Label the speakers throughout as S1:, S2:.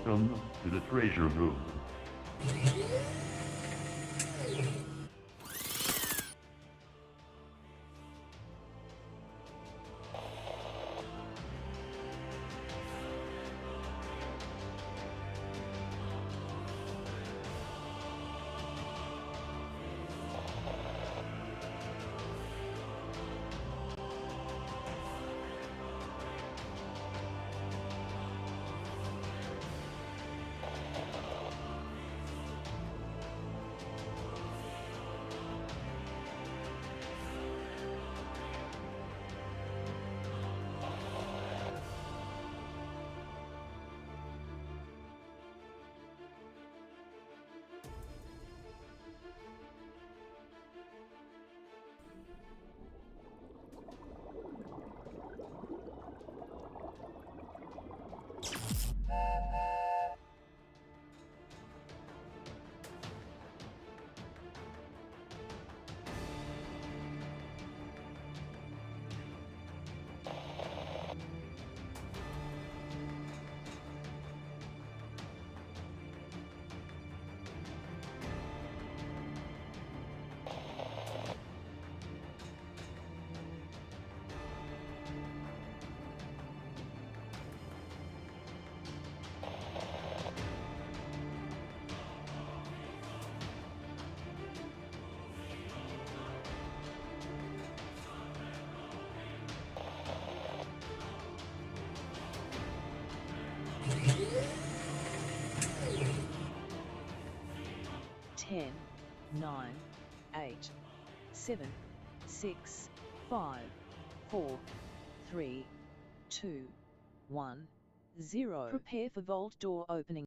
S1: Welcome to the treasure room.
S2: Ten, 9, 8, 7, 6, 5, 4, 3, 2, 1, 0. Prepare for vault door opening.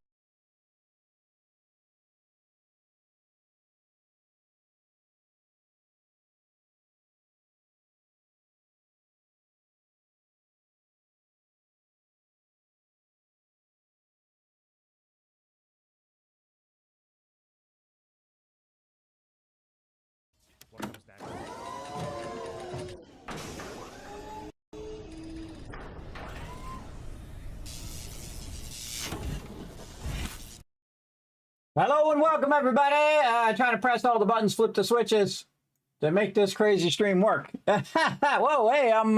S3: What comes next?
S4: Hello and welcome, everybody. Trying to press all the buttons, flip the switches to make this crazy stream work. Whoa, hey, I'm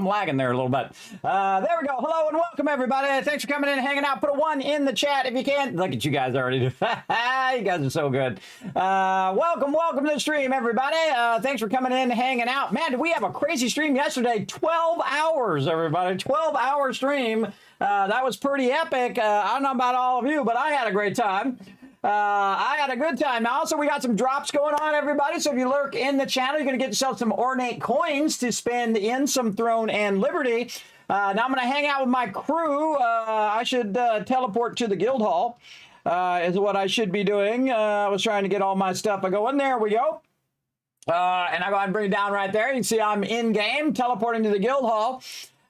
S4: lagging there a little bit. There we go. Hello and welcome, everybody. Thanks for coming in and hanging out. Put a 1 in the chat if you can. Look at you guys already. You guys are so good. Welcome to the stream, everybody. Thanks for coming in and hanging out. Man, did we have a crazy stream yesterday? 12 hours, everybody. 12-hour stream. That was pretty epic. I don't know about all of you, but I had a great time. I had a good time. Now, also, we got some drops going on, everybody. So if you lurk in the channel, you're going to get yourself some ornate coins to spend in some Throne and Liberty. Now, I'm going to hang out with my crew. I should teleport to the guild hall, is what I should be doing. I was trying to get all my stuff going. There we go. And I go ahead and bring it down right there. You can see I'm in game, teleporting to the guild hall.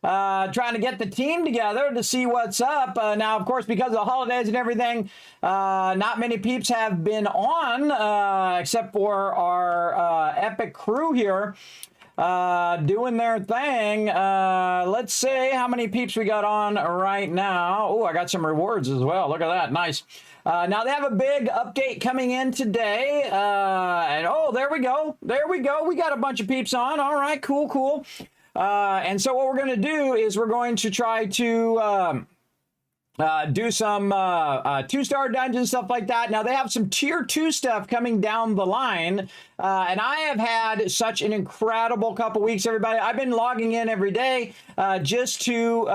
S4: Trying to get the team together to see what's up. Now, of course, because of the holidays and everything, not many peeps have been on, except for our epic crew here doing their thing. Let's see how many peeps we got on right now. Oh, I got some rewards as well. Look at that. Nice. Now, they have a big update coming in today. And oh, there we go. There we go. We got a bunch of peeps on. All right, cool, cool. And so what we're going to do is we're going to try to do some 2-star dungeons, stuff like that. Now, they have some tier 2 stuff coming down the line. And I have had such an incredible couple weeks, everybody. I've been logging in every day just to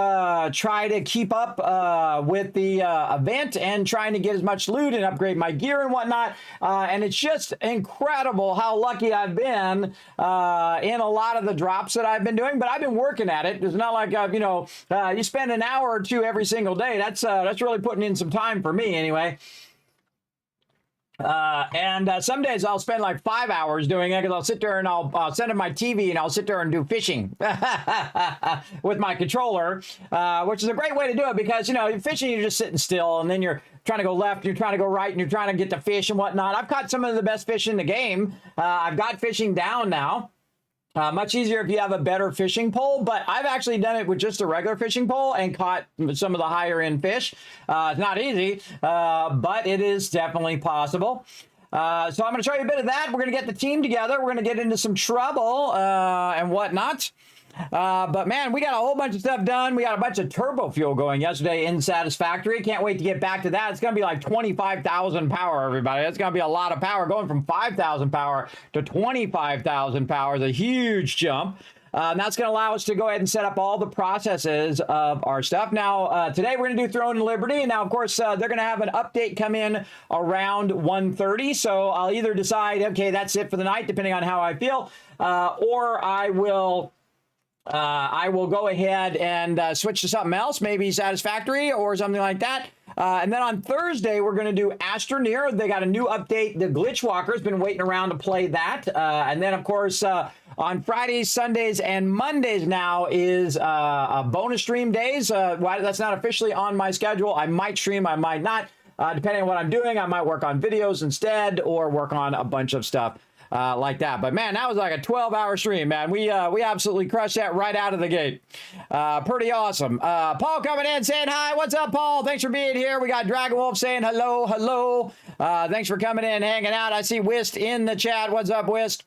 S4: try to keep up with the event and trying to get as much loot and upgrade my gear and whatnot. And it's just incredible how lucky I've been in a lot of the drops that I've been doing. But I've been working at it. It's not like I've, you spend an hour or two every single day. That's really putting in some time for me anyway. And some days I'll spend like 5 hours doing it because I'll sit there and I'll set up my TV and I'll sit there and do fishing with my controller, which is a great way to do it because, you're fishing, you're just sitting still and then you're trying to go left, you're trying to go right, and you're trying to get the fish and whatnot. I've caught some of the best fish in the game. I've got fishing down now. Much easier if you have a better fishing pole, but I've actually done it with just a regular fishing pole and caught some of the higher end fish. It's not easy, but it is definitely possible. So I'm going to show you a bit of that. We're going to get the team together. We're going to get into some trouble and whatnot. But man, we got a whole bunch of stuff done. We got a bunch of turbo fuel going yesterday in Satisfactory. Can't wait to get back to that. It's going to be like 25,000 power, everybody. It's going to be a lot of power going from 5,000 power to 25,000 power is a huge jump. That's going to allow us to go ahead and set up all the processes of our stuff. Now, today we're going to do Throne and Liberty. And now, of course, they're going to have an update come in around 1:30. So I'll either decide, okay, that's it for the night, depending on how I feel, or I will go ahead and switch to something else, maybe Satisfactory or something like that. And then on Thursday, we're going to do Astroneer. They got a new update. The Glitch Walker's been waiting around to play that. And then, of course, on Fridays, Sundays, and Mondays now is a bonus stream days. That's not officially on my schedule. I might stream, I might not. Depending on what I'm doing, I might work on videos instead or work on a bunch of stuff. Like that. But man, that was like a 12-hour stream, man. We absolutely crushed that right out of the gate. Pretty awesome. Paul coming in saying hi. What's up, Paul? Thanks for being here. We got Dragon Wolf saying hello, hello. Thanks for coming in, hanging out. I see Wist in the chat. What's up, Wist?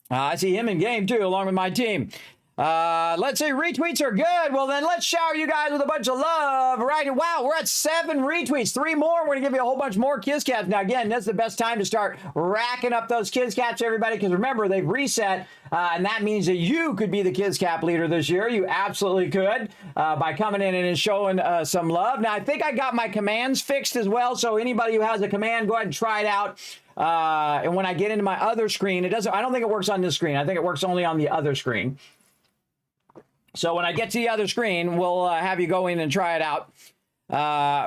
S4: I see him in game too, along with my team. Let's see, retweets are good. Well, then let's shower you guys with a bunch of love, right? Wow, we're at 7 retweets. 3 more. We're going to give you a whole bunch more Kids Caps. Now, again, that's the best time to start racking up those Kids Caps, everybody, because remember, they've reset, and that means that you could be the Kids Cap leader this year. You absolutely could by coming in and showing some love. Now, I think I got my commands fixed as well, so anybody who has a command, go ahead and try it out. And when I get into my other screen, I don't think it works on this screen. I think it works only on the other screen. So when I get to the other screen, we'll have you go in and try it out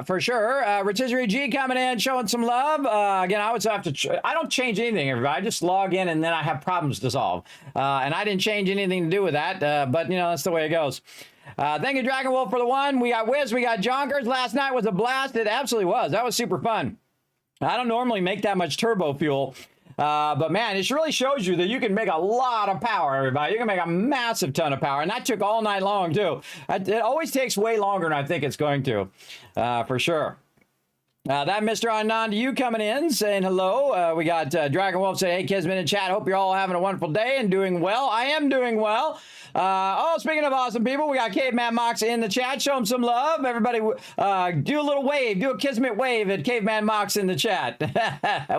S4: for sure. Rotisserie G coming in, showing some love. Again, I always have to. I don't change anything, everybody. I just log in and then I have problems to solve. And I didn't change anything to do with that. But you know, that's the way it goes. Thank you, Dragon Wolf, for the one. We got Wiz, we got Jonkers. Last night was a blast. It absolutely was. That was super fun. I don't normally make that much turbo fuel. But man, it really shows you that you can make a lot of power, everybody. You can make a massive ton of power. And that took all night long, too. It always takes way longer than I think it's going to, for sure. That Mr. Anand, you coming in, saying hello. We got Dragon Wolf saying, hey, Kismet in chat. Hope you're all having a wonderful day and doing well. I am doing well. Speaking of awesome people, we got Caveman Mox in the chat. Show him some love. Everybody do a little wave. Do a Kismet wave at Caveman Mox in the chat.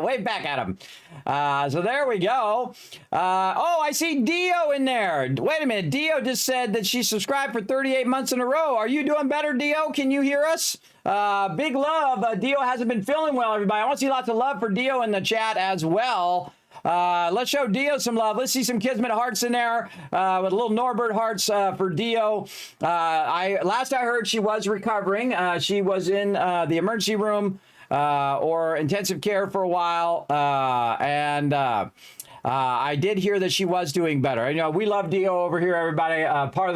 S4: Wave back at him. So there we go. I see Dio in there. Wait a minute. Dio just said that she subscribed for 38 months in a row. Are you doing better, Dio? Can you hear us? Big love. Dio hasn't been feeling well, everybody. I want to see lots of love for Dio in the chat as well. Let's show Dio some love. Let's see some Kismet hearts in there with a little Norbert hearts for Dio. Last I heard, she was recovering. She was in the emergency room or intensive care for a while. I did hear that she was doing better. You know, we love Dio over here, everybody. Part of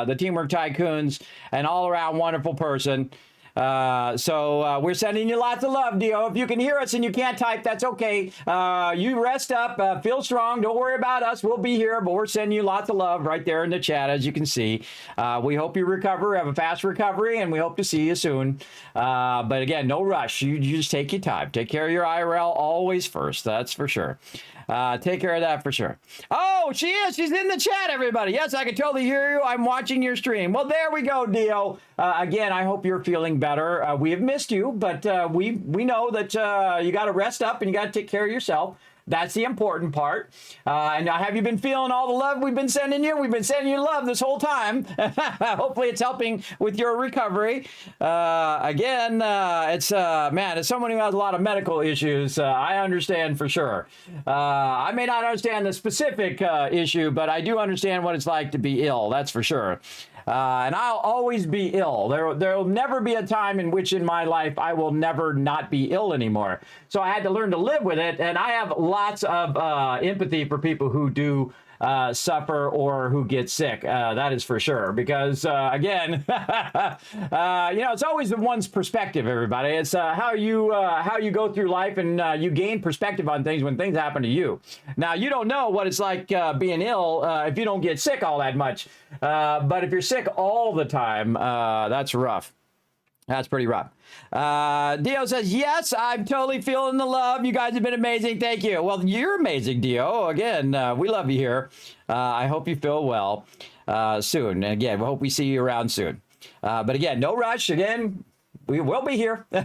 S4: the Teamwork Tycoons, an all-around wonderful person. So we're sending you lots of love, Dio. If you can hear us and you can't type, that's okay. You rest up, feel strong. Don't worry about us. We'll be here, but we're sending you lots of love right there in the chat, as you can see. We hope you recover, have a fast recovery, and we hope to see you soon. But again, no rush. You just take your time. Take care of your IRL always first. That's for sure. Take care of that for sure. Oh, she is. She's in the chat, everybody. Yes, I can totally hear you. I'm watching your stream. Well, there we go, Dio. Again, I hope you're feeling better. We have missed you, but we know that you got to rest up and you got to take care of yourself. That's the important part. And have you been feeling all the love we've been sending you? We've been sending you love this whole time. Hopefully it's helping with your recovery. Again, it's as someone who has a lot of medical issues, I understand for sure. I may not understand the specific issue, but I do understand what it's like to be ill. That's for sure. And I'll always be ill. There will never be a time in which in my life I will never not be ill anymore. So I had to learn to live with it. And I have lots of empathy for people who do suffer or who get sick. That is for sure. Because again, it's always the one's perspective. Everybody, it's how you go through life, and you gain perspective on things when things happen to you. Now, you don't know what it's like being ill if you don't get sick all that much. But if you're sick all the time, that's rough. That's pretty rough. Dio says, yes, I'm totally feeling the love. You guys have been amazing. Thank you. Well, you're amazing, Dio. Again, we love you here. I hope you feel well soon. And again, we hope we see you around soon. But again, no rush. Again, we will be here. Eat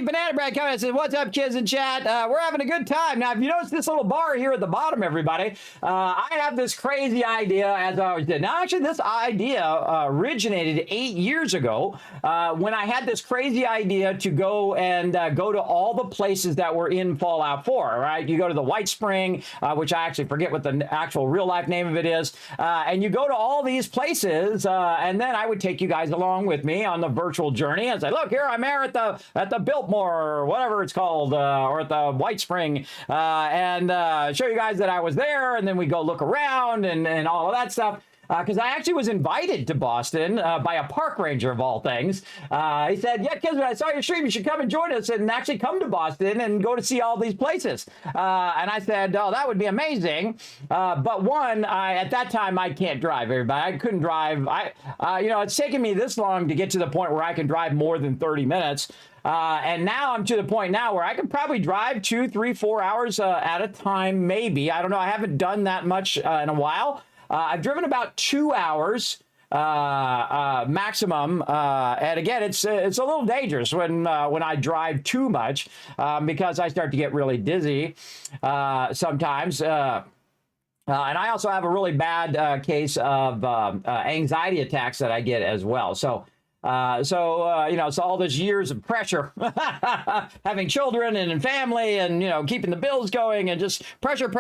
S4: Banana Bread coming and says, what's up, kids in chat? We're having a good time. Now, if you notice this little bar here at the bottom, everybody, I have this crazy idea, as I always did. Now, actually, this idea originated 8 years ago when I had this crazy idea to go to all the places that were in Fallout 4, right? You go to the White Spring, which I actually forget what the actual real-life name of it is, and you go to all these places, and then I would take you guys along with me on the virtual journey and say, look, here I'm here at the Biltmore or whatever it's called, or at the White Spring, and show you guys that I was there, and then we go look around and all of that stuff. Because I actually was invited to Boston by a park ranger of all things. He said, yeah, Kismet, I saw your stream. You should come and join us and actually come to Boston and go to see all these places. And I said, oh, that would be amazing. But one, at that time, I can't drive, everybody. I couldn't drive. It's taken me this long to get to the point where I can drive more than 30 minutes. And now I'm to the point now where I can probably drive 2, 3, 4 hours at a time, maybe. I don't know. I haven't done that much in a while. I've driven about 2 hours maximum, and again, it's a little dangerous when I drive too much because I start to get really dizzy sometimes. And I also have a really bad case of anxiety attacks that I get as well. So all those years of pressure, having children and family and, keeping the bills going and just pressure,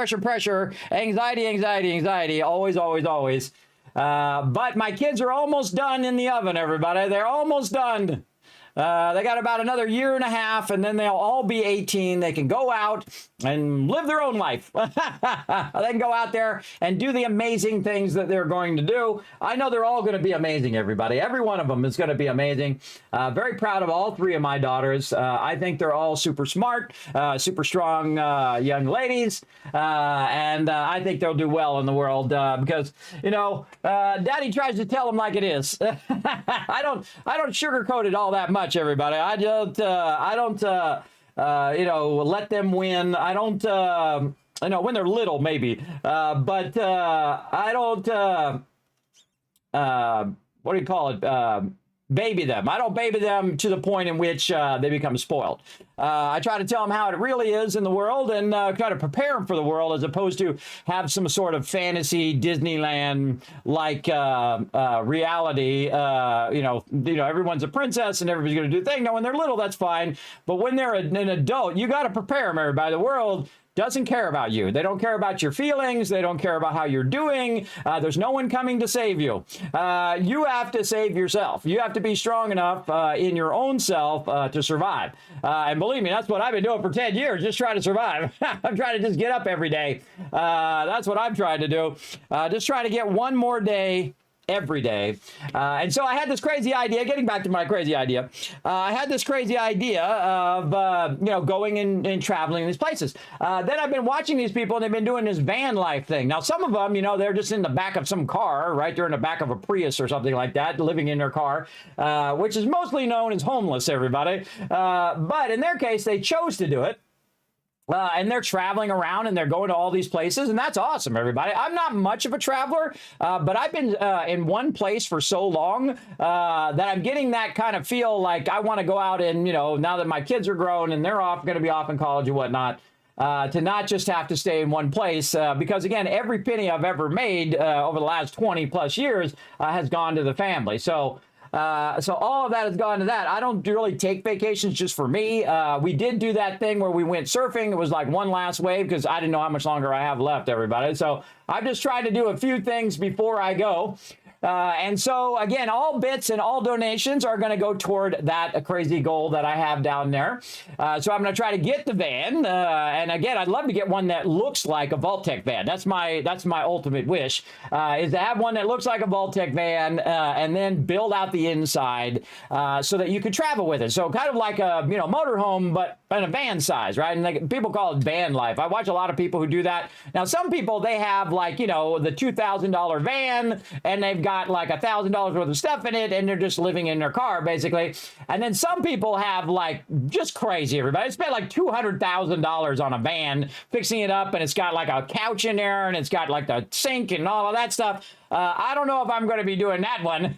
S4: anxiety, always. But my kids are almost done in the oven, everybody. They're almost done. They got about another year and a half, and then they'll all be 18. They can go out and live their own life. They can go out there and do the amazing things that they're going to do. I know they're all going to be amazing, everybody. Every one of them is going to be amazing. Very proud of all 3 of my daughters. I think they're all super smart, super strong young ladies, and I think they'll do well in the world because, Daddy tries to tell them like it is. I don't sugarcoat it all that much. Everybody, I don't let them win. I don't when they're little maybe, but I don't what do you call it, baby them. I don't baby them to the point in which they become spoiled. I try to tell them how it really is in the world and try to prepare them for the world, as opposed to have some sort of fantasy Disneyland like reality. Everyone's a princess and everybody's going to do the thing. Now, when they're little, that's fine. But when they're an adult, you got to prepare them, everybody. The world doesn't care about you. They don't care about your feelings. They don't care about how you're doing. There's no one coming to save you. You have to save yourself. You have to be strong enough in your own self to survive. And believe me, that's what I've been doing for 10 years, just trying to survive. I'm trying to just get up every day. That's what I'm trying to do. Just try to get one more day every day. And so I had this crazy idea, getting back to my crazy idea, I had this crazy idea of, going and traveling these places. Then I've been watching these people and they've been doing this van life thing. Now, some of them, they're just in the back of some car, right? They're in the back of a Prius or something like that, living in their car, which is mostly known as homeless, everybody. But in their case, they chose to do it. And they're traveling around and they're going to all these places, and that's awesome, everybody. I'm not much of a traveler, but I've been in one place for so long that I'm getting that kind of feel like I want to go out and, now that my kids are grown and they're going to be off in college and whatnot, to not just have to stay in one place, because again, every penny I've ever made over the last 20 plus years has gone to the family. So all of that has gone to that. I don't really take vacations just for me. We did do that thing where we went surfing. It was like one last wave because I didn't know how much longer I have left, everybody. So I'm just trying to do a few things before I go. And so, again, all bits and all donations are going to go toward that crazy goal that I have down there. So I'm going to try to get the van. And again, I'd love to get one that looks like a Vault-Tec van. That's my ultimate wish, is to have one that looks like a Vault-Tec van, and then build out the inside so that you could travel with it. So kind of like a motorhome, but in a van size, right? And people call it van life. I watch a lot of people who do that. Now, some people, they have like, the $2,000 van, and they've got like $1,000 worth of stuff in it, and they're just living in their car, basically. And then some people have like just crazy, everybody. They spent like $200,000 on a van, fixing it up, and it's got like a couch in there, and it's got like the sink and all of that stuff. I don't know if I'm going to be doing that one.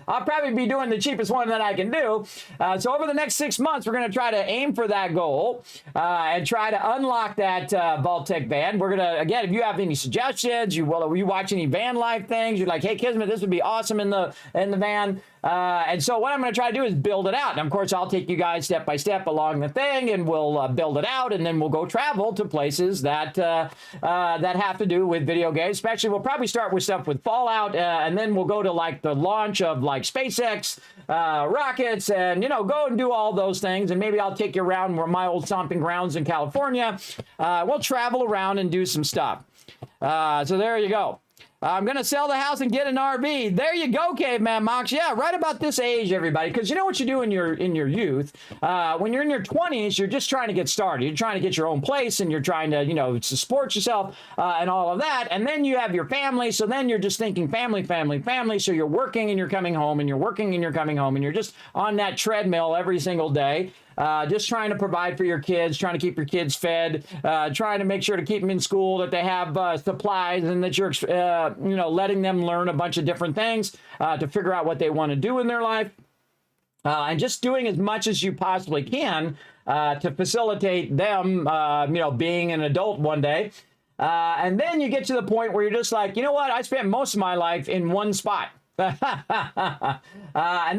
S4: I'll probably be doing the cheapest one that I can do. So over the next 6 months, we're going to try to aim for that goal and try to unlock that Vault-Tec van. We're going to, again, if you have any suggestions, you watch any van life things, you're like, hey, Kismet, this would be awesome in the van. And so what I'm going to try to do is build it out. And of course, I'll take you guys step by step along the thing, and we'll build it out, and then we'll go travel to places that that have to do with video games. Especially, we'll probably start with stuff with Fallout, and then we'll go to like the launch of like SpaceX rockets, and go and do all those things. And maybe I'll take you around my old stomping grounds in California. We'll travel around and do some stuff. So there you go. I'm going to sell the house and get an RV. There you go, Caveman Mox. Yeah, right about this age, everybody. Because you know what you do in your youth? When you're in your 20s, you're just trying to get started. You're trying to get your own place, and you're trying to, to support yourself and all of that. And then you have your family. So then you're just thinking family, family, family. So you're working and you're coming home, and you're working and you're coming home, and you're just on that treadmill every single day. Just trying to provide for your kids, trying to keep your kids fed, trying to make sure to keep them in school, that they have supplies, and that you're, letting them learn a bunch of different things to figure out what they want to do in their life. And just doing as much as you possibly can to facilitate them, being an adult one day. And then you get to the point where you're just like, you know what? I spent most of my life in one spot. And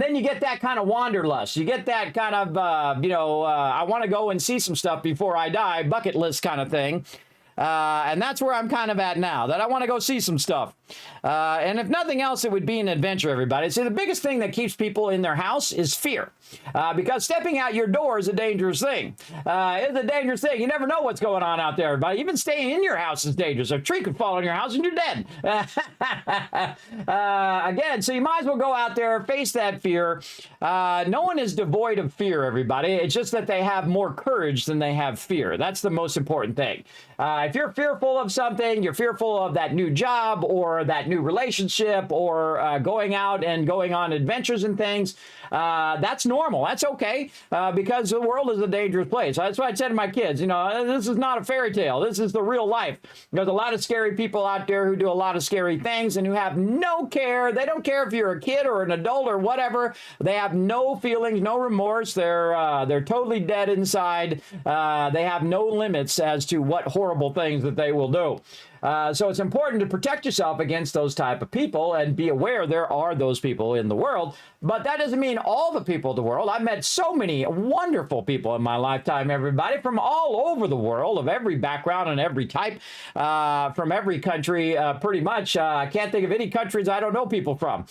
S4: then you get that kind of wanderlust. You get that kind of, I want to go and see some stuff before I die, bucket list kind of thing. And that's where I'm kind of at now, that I want to go see some stuff. And if nothing else, it would be an adventure, everybody. See, the biggest thing that keeps people in their house is fear. Because stepping out your door is a dangerous thing. It's a dangerous thing. You never know what's going on out there, everybody. Even staying in your house is dangerous. A tree could fall on your house and you're dead. Again, so you might as well go out there, face that fear. No one is devoid of fear, everybody. It's just that they have more courage than they have fear. That's the most important thing. If you're fearful of something, you're fearful of that new job or that new relationship or going out and going on adventures and things, that's normal. That's okay, because the world is a dangerous place. That's why I said to my kids, this is not a fairy tale. This is the real life. There's a lot of scary people out there who do a lot of scary things and who have no care. They don't care if you're a kid or an adult or whatever. They have no feelings, no remorse. They're totally dead inside. They have no limits as to what horrible things that they will do. So it's important to protect yourself against those type of people and be aware there are those people in the world. But that doesn't mean all the people in the world. I've met so many wonderful people in my lifetime, everybody, from all over the world, of every background and every type, from every country, pretty much. I can't think of any countries I don't know people from.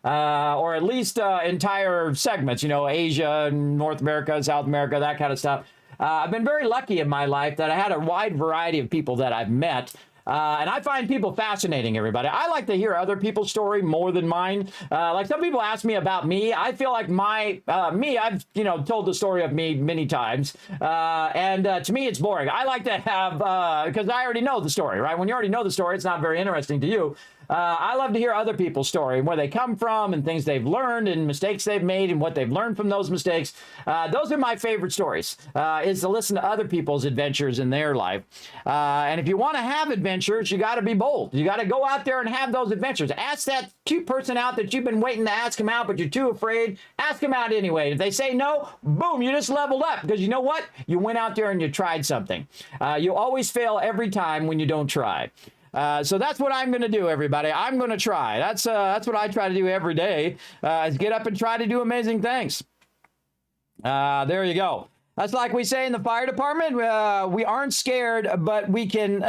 S4: Or at least entire segments, Asia, North America, South America, that kind of stuff. I've been very lucky in my life that I had a wide variety of people that I've met. And I find people fascinating, everybody. I like to hear other people's story more than mine. Like some people ask me about me. I feel like I've, told the story of me many times. And to me, it's boring. I like to have, because I already know the story, right? When you already know the story, it's not very interesting to you. I love to hear other people's story and where they come from and things they've learned and mistakes they've made and what they've learned from those mistakes. Those are my favorite stories, is to listen to other people's adventures in their life. And if you want to have adventures, you got to be bold. You got to go out there and have those adventures. Ask that cute person out that you've been waiting to ask him out, but you're too afraid. Ask him out anyway. If they say no, boom, you just leveled up, because you know what? You went out there and you tried something. You always fail every time when you don't try. So that's what I'm going to do, everybody. I'm going to try. That's what I try to do every day, is get up and try to do amazing things. There you go. That's like we say in the fire department. We aren't scared, but we can,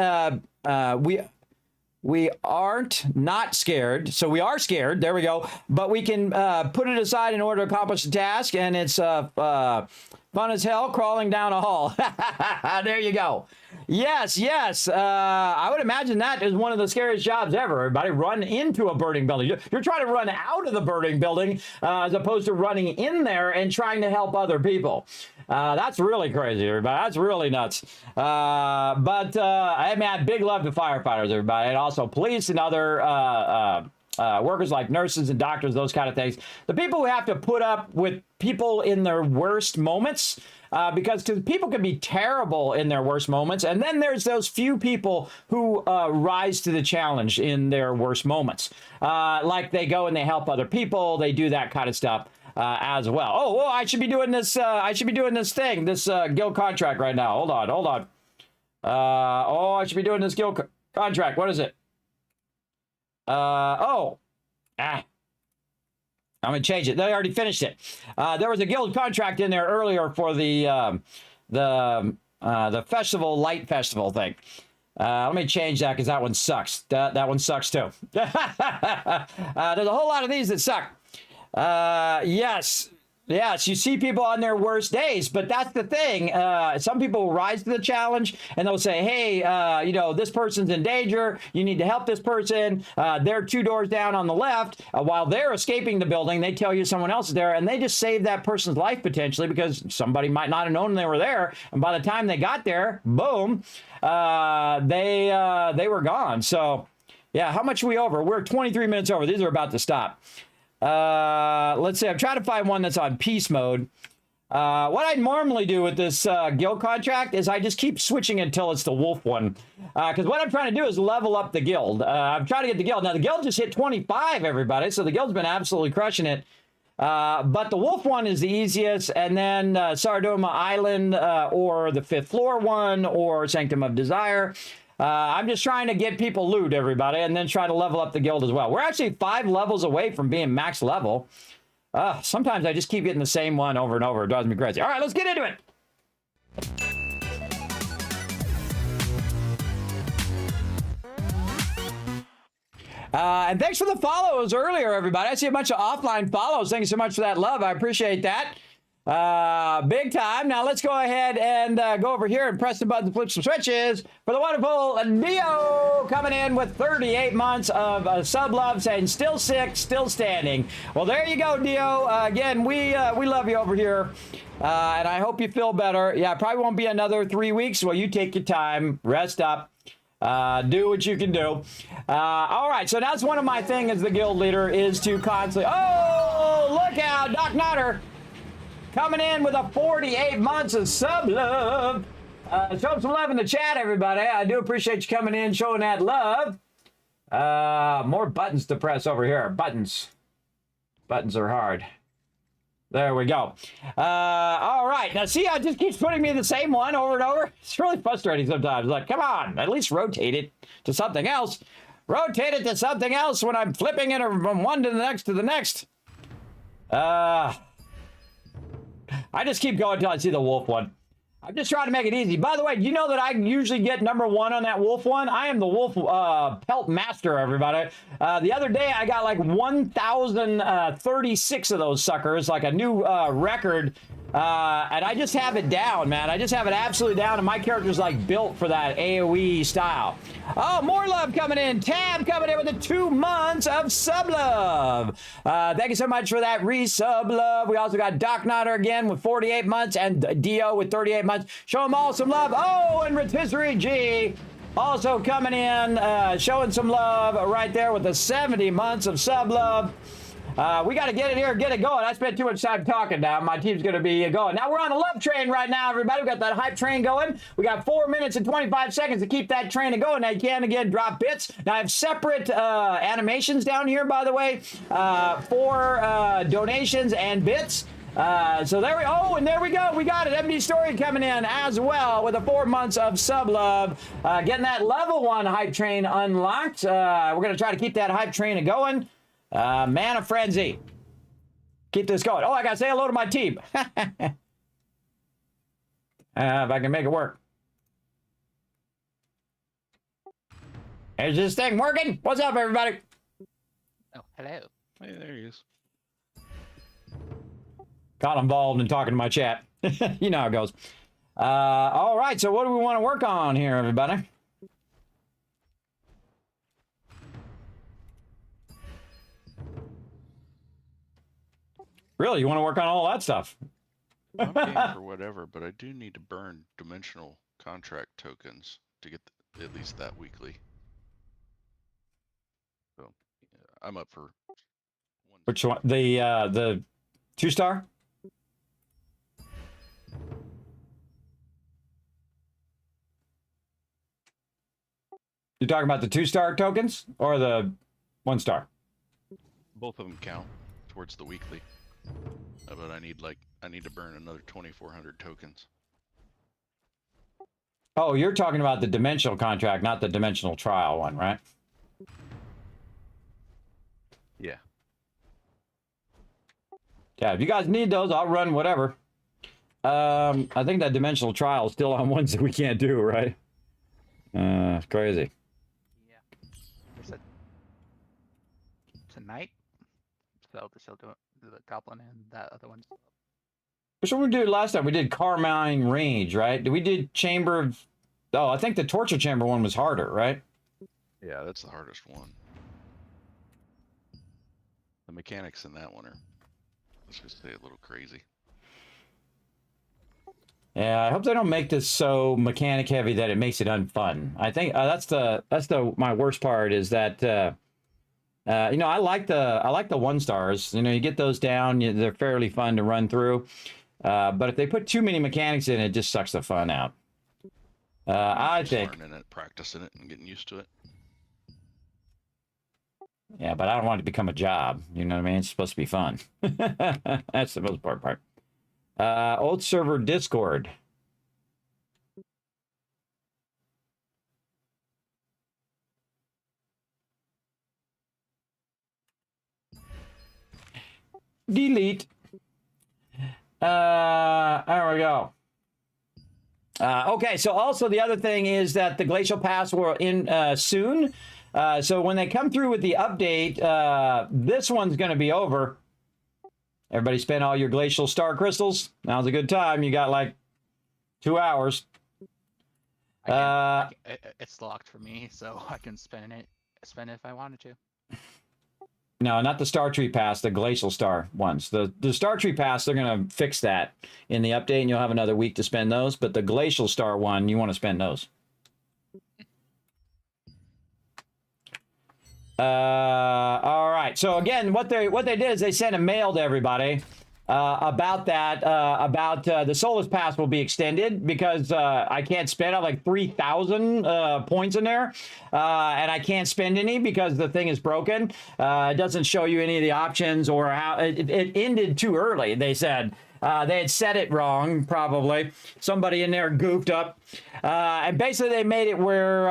S4: We aren't not scared. So we are scared. There we go. But we can put it aside in order to accomplish the task. And it's fun as hell crawling down a hall. There you go. Yes, yes. I would imagine that is one of the scariest jobs ever. Everybody run into a burning building. You're trying to run out of the burning building as opposed to running in there and trying to help other people. That's really crazy, everybody. That's really nuts. I mean, big love to firefighters, everybody, and also police and other workers like nurses and doctors, those kind of things. The people who have to put up with people in their worst moments, because people can be terrible in their worst moments, and then there's those few people who rise to the challenge in their worst moments. Like they go and they help other people, they do that kind of stuff. As well. Oh, I should be doing this. I should be doing this thing, this guild contract right now. Hold on. I should be doing this guild contract. What is it? I'm gonna change it. They already finished it. There was a guild contract in there earlier for the festival, light festival thing. Let me change that because that one sucks. That one sucks too. There's a whole lot of these that suck. Yes, you see people on their worst days, but that's the thing. Some people will rise to the challenge and they'll say, hey, this person's in danger. You need to help this person. They're 2 doors down on the left. While they're escaping the building, they tell you someone else is there, and they just save that person's life potentially because somebody might not have known they were there. And by the time they got there, boom, they were gone. So yeah, how much are we over? We're 23 minutes over. These are about to stop. Let's see. I'm trying to find one that's on peace mode. What I normally do with this guild contract is I just keep switching until it's the wolf one. Because what I'm trying to do is level up the guild. I'm trying to get the guild. Now, the guild just hit 25, everybody. So the guild's been absolutely crushing it. But the wolf one is the easiest. And then Sardoma Island or the 5th floor one or Sanctum of Desire. I'm just trying to get people loot, everybody, and then try to level up the guild as well. We're actually 5 levels away from being max level. Sometimes I just keep getting the same one over and over. It drives me crazy. All right, let's get into it. And thanks for the follows earlier, everybody. I see a bunch of offline follows. Thank you so much for that love. I appreciate that. Big time. Now let's go ahead and go over here and press the button to flip some switches for the wonderful Dio coming in with 38 months of sub love, saying still sick, still standing. Well, there you go, Dio. Again, we love you over here. And I hope you feel better. Yeah, probably won't be another 3 weeks. Well, you take your time, rest up. Do what you can do. All right, so that's one of my things as the guild leader is to constantly, oh, look out, Doc Nutter. Coming in with a 48 months of sub love. Show some love in the chat, everybody. I do appreciate you coming in, showing that love. More buttons to press over here. Buttons. Buttons are hard. There we go. All right. Now, see how it just keeps putting me the same one over and over? It's really frustrating sometimes. Like, come on, at least rotate it to something else. Rotate it to something else when I'm flipping it from one to the next to the next. I just keep going until I see the wolf one. I'm just trying to make it easy. By the way, you know that I usually get number 1 on that wolf one? I am the wolf pelt master, everybody. The other day, I got like 1,036 of those suckers, like a new record. And I just have it down, man. I just have it absolutely down, and my character's like built for that AoE style. Oh, more love coming in. Tab coming in with the 2 months of sub love. Thank you so much for that resub love. We also got Doc Nutter again with 48 months and Dio with 38 months. Show them all some love. Oh, and Rotisserie G also coming in, showing some love right there with the 70 months of sub love. We got to get it here, get it going. I spent too much time talking now. My team's going to be going. Now we're on the love train right now, everybody. We got that hype train going. We got 4 minutes and 25 seconds to keep that train going. Now you can, again, drop bits. Now I have separate animations down here, by the way, for donations and bits. So there we and there we go. We got it. MD Story coming in as well with the 4 months of sub love. Getting that level 1 hype train unlocked. We're going to try to keep that hype train going. Man of Frenzy. Keep this going. Oh, I gotta say hello to my team. If I can make it work. Is this thing working? What's up, everybody?
S3: Oh, hello.
S5: Hey, there he is.
S4: Got involved in talking to my chat. You know how it goes. All right, so what do we want to work on here, everybody? Really, you want to work on all that stuff?
S5: I'm game for whatever, but I do need to burn dimensional contract tokens to get at least that weekly. So yeah, I'm up for one.
S4: Which one? The 2-star? You're talking about the 2-star tokens or the 1-star?
S5: Both of them count towards the weekly. But I need to burn another 2,400 tokens.
S4: Oh, you're talking about the dimensional contract, not the dimensional trial one, right?
S5: Yeah.
S4: Yeah, if you guys need those, I'll run whatever. I think that dimensional trial is still on ones that we can't do, right? It's crazy.
S3: Yeah. There's tonight. So they still do it, the goblin and that other one.
S4: Which one we did last time? We did Carmine Range, right? Did we did Chamber of... Oh, I think the Torture Chamber one was harder, right?
S5: Yeah, that's the hardest one. The mechanics in that one are, let's just say, a little crazy.
S4: Yeah, I hope they don't make this so mechanic heavy that it makes it unfun. I think that's my worst part is that you know, I like the 1-stars. You know, you get those down, they're fairly fun to run through. But if they put too many mechanics in, it just sucks the fun out. I think.
S5: Learning it, practicing it, and getting used to it.
S4: Yeah, but I don't want it to become a job. You know what I mean? It's supposed to be fun. That's the most important part. Old server Discord. Delete. There we go. Okay, so also the other thing is that the Glacial Pass will in soon. So when they come through with the update, this one's going to be over. Everybody spent all your Glacial Star Crystals. Now's a good time. You got like 2 hours.
S3: It's locked for me, so I can spend it if I wanted to.
S4: No, not the Star Tree Pass, the Glacial Star ones. The Star Tree Pass, they're going to fix that in the update, and you'll have another week to spend those. But the Glacial Star one, you want to spend those. All right. So again, what they did is they sent a mail to everybody about that. The Solus Pass will be extended because I can't spend like 3,000 points in there, and I can't spend any because the thing is broken. It doesn't show you any of the options or how it ended too early. They said. They had said it wrong, probably. Somebody in there goofed up, and basically they made it where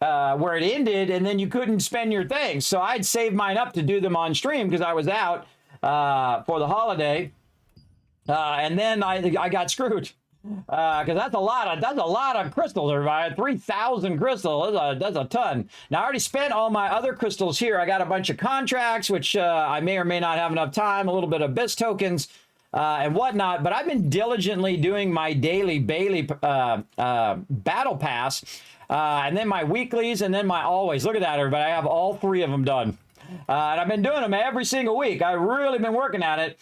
S4: it ended, and then you couldn't spend your things. So I'd saved mine up to do them on stream because I was out for the holiday, and then I got screwed because that's a lot of crystals, everybody. 3,000 crystals. That's a ton. Now I already spent all my other crystals here. I got a bunch of contracts, which I may or may not have enough time. A little bit of BIS tokens. And whatnot, but I've been diligently doing my daily Bailey battle pass, and then my weeklies, and then my always. Look at that, everybody. I have all 3 of them done. And I've been doing them every single week. I've really been working at it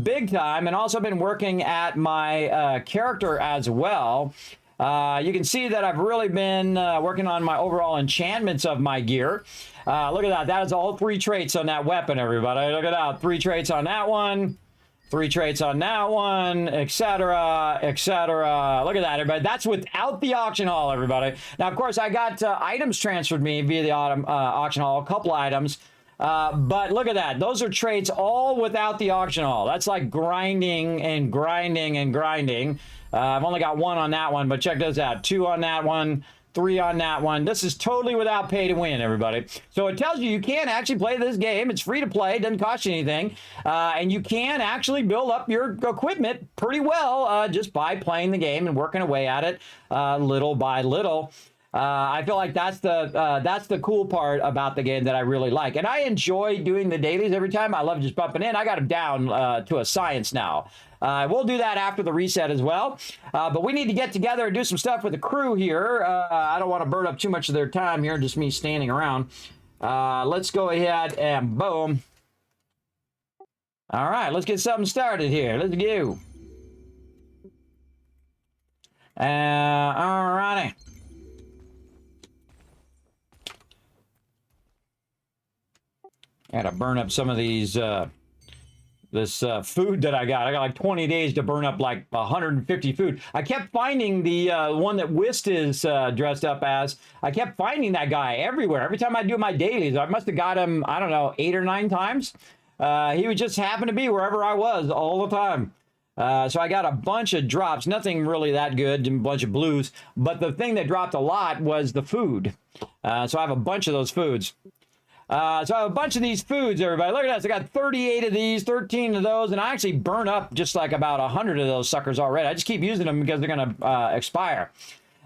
S4: big time, and also been working at my character as well. You can see that I've really been working on my overall enchantments of my gear. Look at that. That is all 3 traits on that weapon, everybody. Look at that. 3 traits on that one. 3 traits on that one, etc., etc. Look at that, everybody. That's without the auction hall, everybody. Now, of course, I got items transferred me via the auction hall, a couple items. But look at that. Those are traits all without the auction hall. That's like grinding and grinding and grinding. I've only got 1 on that one, but check this out. 2 on that one. 3 on that one. This is totally without pay to win, everybody. So it tells you can actually play this game. It's free to play. It doesn't cost you anything. And you can actually build up your equipment pretty well just by playing the game and working away at it little by little. I feel like that's the cool part about the game that I really like. And I enjoy doing the dailies every time. I love just bumping in. I got them down to a science now. We'll do that after the reset as well. But we need to get together and do some stuff with the crew here. I don't want to burn up too much of their time here, just me standing around. Let's go ahead and boom. All right, let's get something started here. Let's go. All righty. Gotta burn up some of these, this food that I got. I got like 20 days to burn up like 150 food. I kept finding the one that Whist is dressed up as. I kept finding that guy everywhere. Every time I do my dailies, I must have got him, I don't know, 8 or 9 times. He would just happen to be wherever I was all the time. So I got a bunch of drops, nothing really that good, a bunch of blues. But the thing that dropped a lot was the food. So I have a bunch of those foods. So I have a bunch of these foods, everybody. Look at this. I got 38 of these, 13 of those, and I actually burn up just like about 100 of those suckers already. I just keep using them because they're going to expire.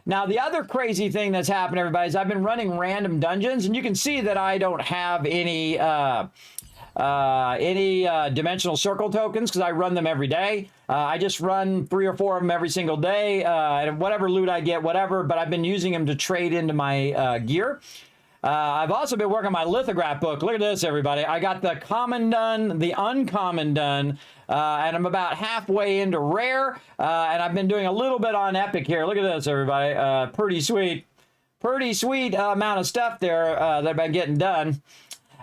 S4: Now, the other crazy thing that's happened, everybody, is I've been running random dungeons, and you can see that I don't have any dimensional circle tokens because I run them every day. I just run 3 or 4 of them every single day, and whatever loot I get, whatever, but I've been using them to trade into my gear. I've also been working on my lithograph book. Look at this, everybody. I got the common done, the uncommon done, and I'm about halfway into rare, and I've been doing a little bit on epic here. Look at this, everybody. Pretty sweet amount of stuff there that I've been getting done.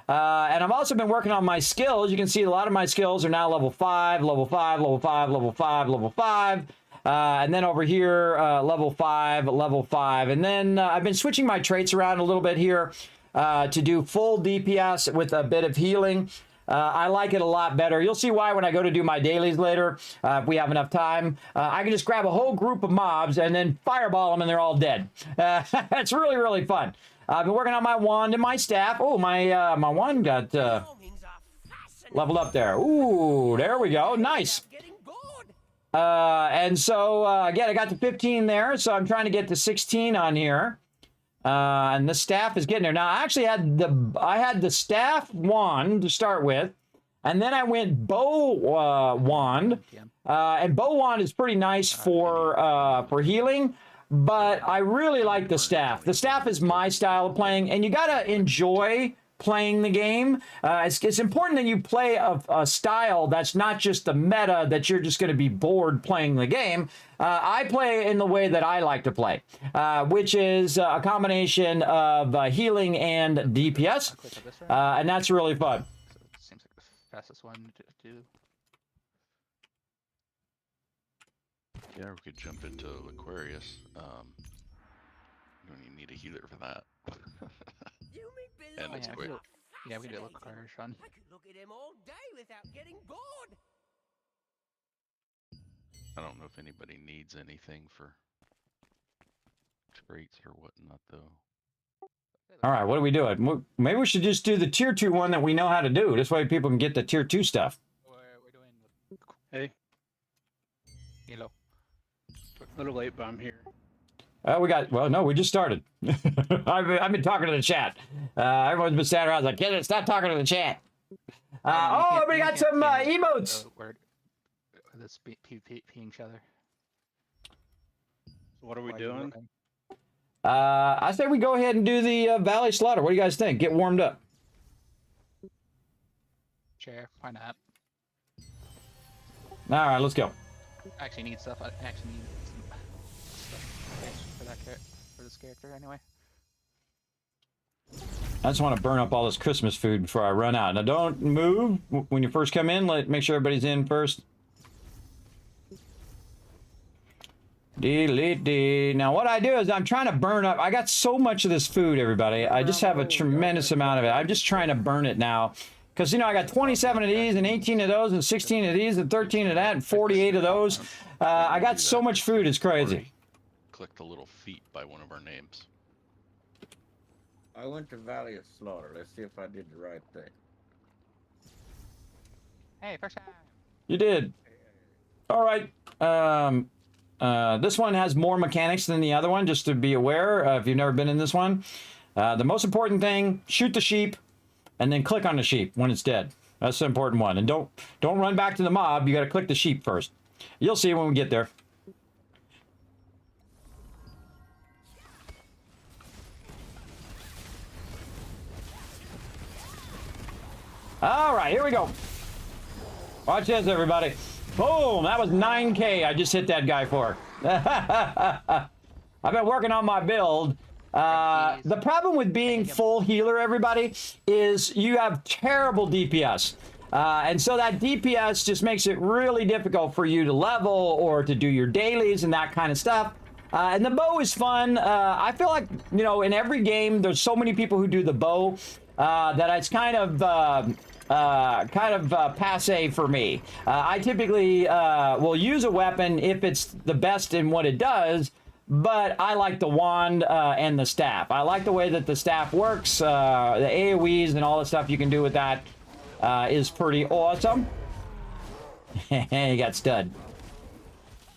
S4: And I've also been working on my skills. You can see a lot of my skills are now level 5, level 5, level 5, level 5, level 5. And then over here, level 5, level 5. And then I've been switching my traits around a little bit here to do full DPS with a bit of healing. I like it a lot better. You'll see why when I go to do my dailies later, if we have enough time. I can just grab a whole group of mobs and then fireball them and they're all dead. It's really, really fun. I've been working on my wand and my staff. Oh, my wand got leveled up there. Ooh, there we go. Nice. And so, again, I got to 15 there, so I'm trying to get to 16 on here. And the staff is getting there. Now, I actually had the staff wand to start with, and then I went bow wand. And bow wand is pretty nice for healing, but I really like the staff. The staff is my style of playing, and you gotta enjoy playing the game. It's important that you play a style that's not just the meta that you're just going to be bored playing the game. I play in the way that I like to play, which is a combination of healing and DPS, and that's really fun.
S3: So it seems like the fastest one to do.
S5: Yeah, we could jump into Aquarius. You don't even need a healer for that. And it's quick.
S3: Yeah, we did look at our run.
S6: I could look at him all day without getting bored.
S5: I don't know if anybody needs anything for traits or whatnot, though.
S4: All right, what are we doing? Maybe we should just do the tier 2 one that we know how to do. This way people can get the tier 2 stuff.
S3: We're doing.
S7: Hey,
S3: Hello.
S7: a little late, but I'm here.
S4: Well, no, we just started. I've been talking to the chat. Everyone's been standing around like, "Kid, stop talking to the chat." We got some emotes.
S3: Let's peeing each other.
S7: So what are we doing?
S4: I say we go ahead and do the Valley Slaughter. What do you guys think? Get warmed up.
S3: Sure, why not?
S4: All right, let's go.
S3: I actually need stuff. I actually need some stuff for this character anyway.
S4: I just want to burn up all this Christmas food before I run out. Now, don't move when you first come in. Make sure everybody's in first. Now, what I do is I'm trying to burn up. I got so much of this food, everybody. I just have a tremendous amount of it. I'm just trying to burn it now. Because, you know, I got 27 of these and 18 of those and 16 of these and 13 of that and 48 of those. I got so much food, it's crazy.
S5: Click the little feet by one of our names.
S8: I went to Valley of Slaughter. Let's see if I did the right thing.
S3: Hey, first time.
S4: You did. All right. This one has more mechanics than the other one, just to be aware if you've never been in this one. The most important thing, shoot the sheep and then click on the sheep when it's dead. That's the important one. And don't run back to the mob. You got to click the sheep first. You'll see when we get there. All right, here we go. Watch this, everybody. Boom, that was 9K I just hit that guy for. I've been working on my build. The problem with being full healer, everybody, is you have terrible DPS. And so that DPS just makes it really difficult for you to level or to do your dailies and that kind of stuff. And the bow is fun. I feel like, you know, in every game, there's so many people who do the bow that it's kind of passe for me. I typically will use a weapon if it's the best in what it does, but I like the wand and the staff. I like the way that the staff works. The AoEs and all the stuff you can do with that is pretty awesome. You got stud.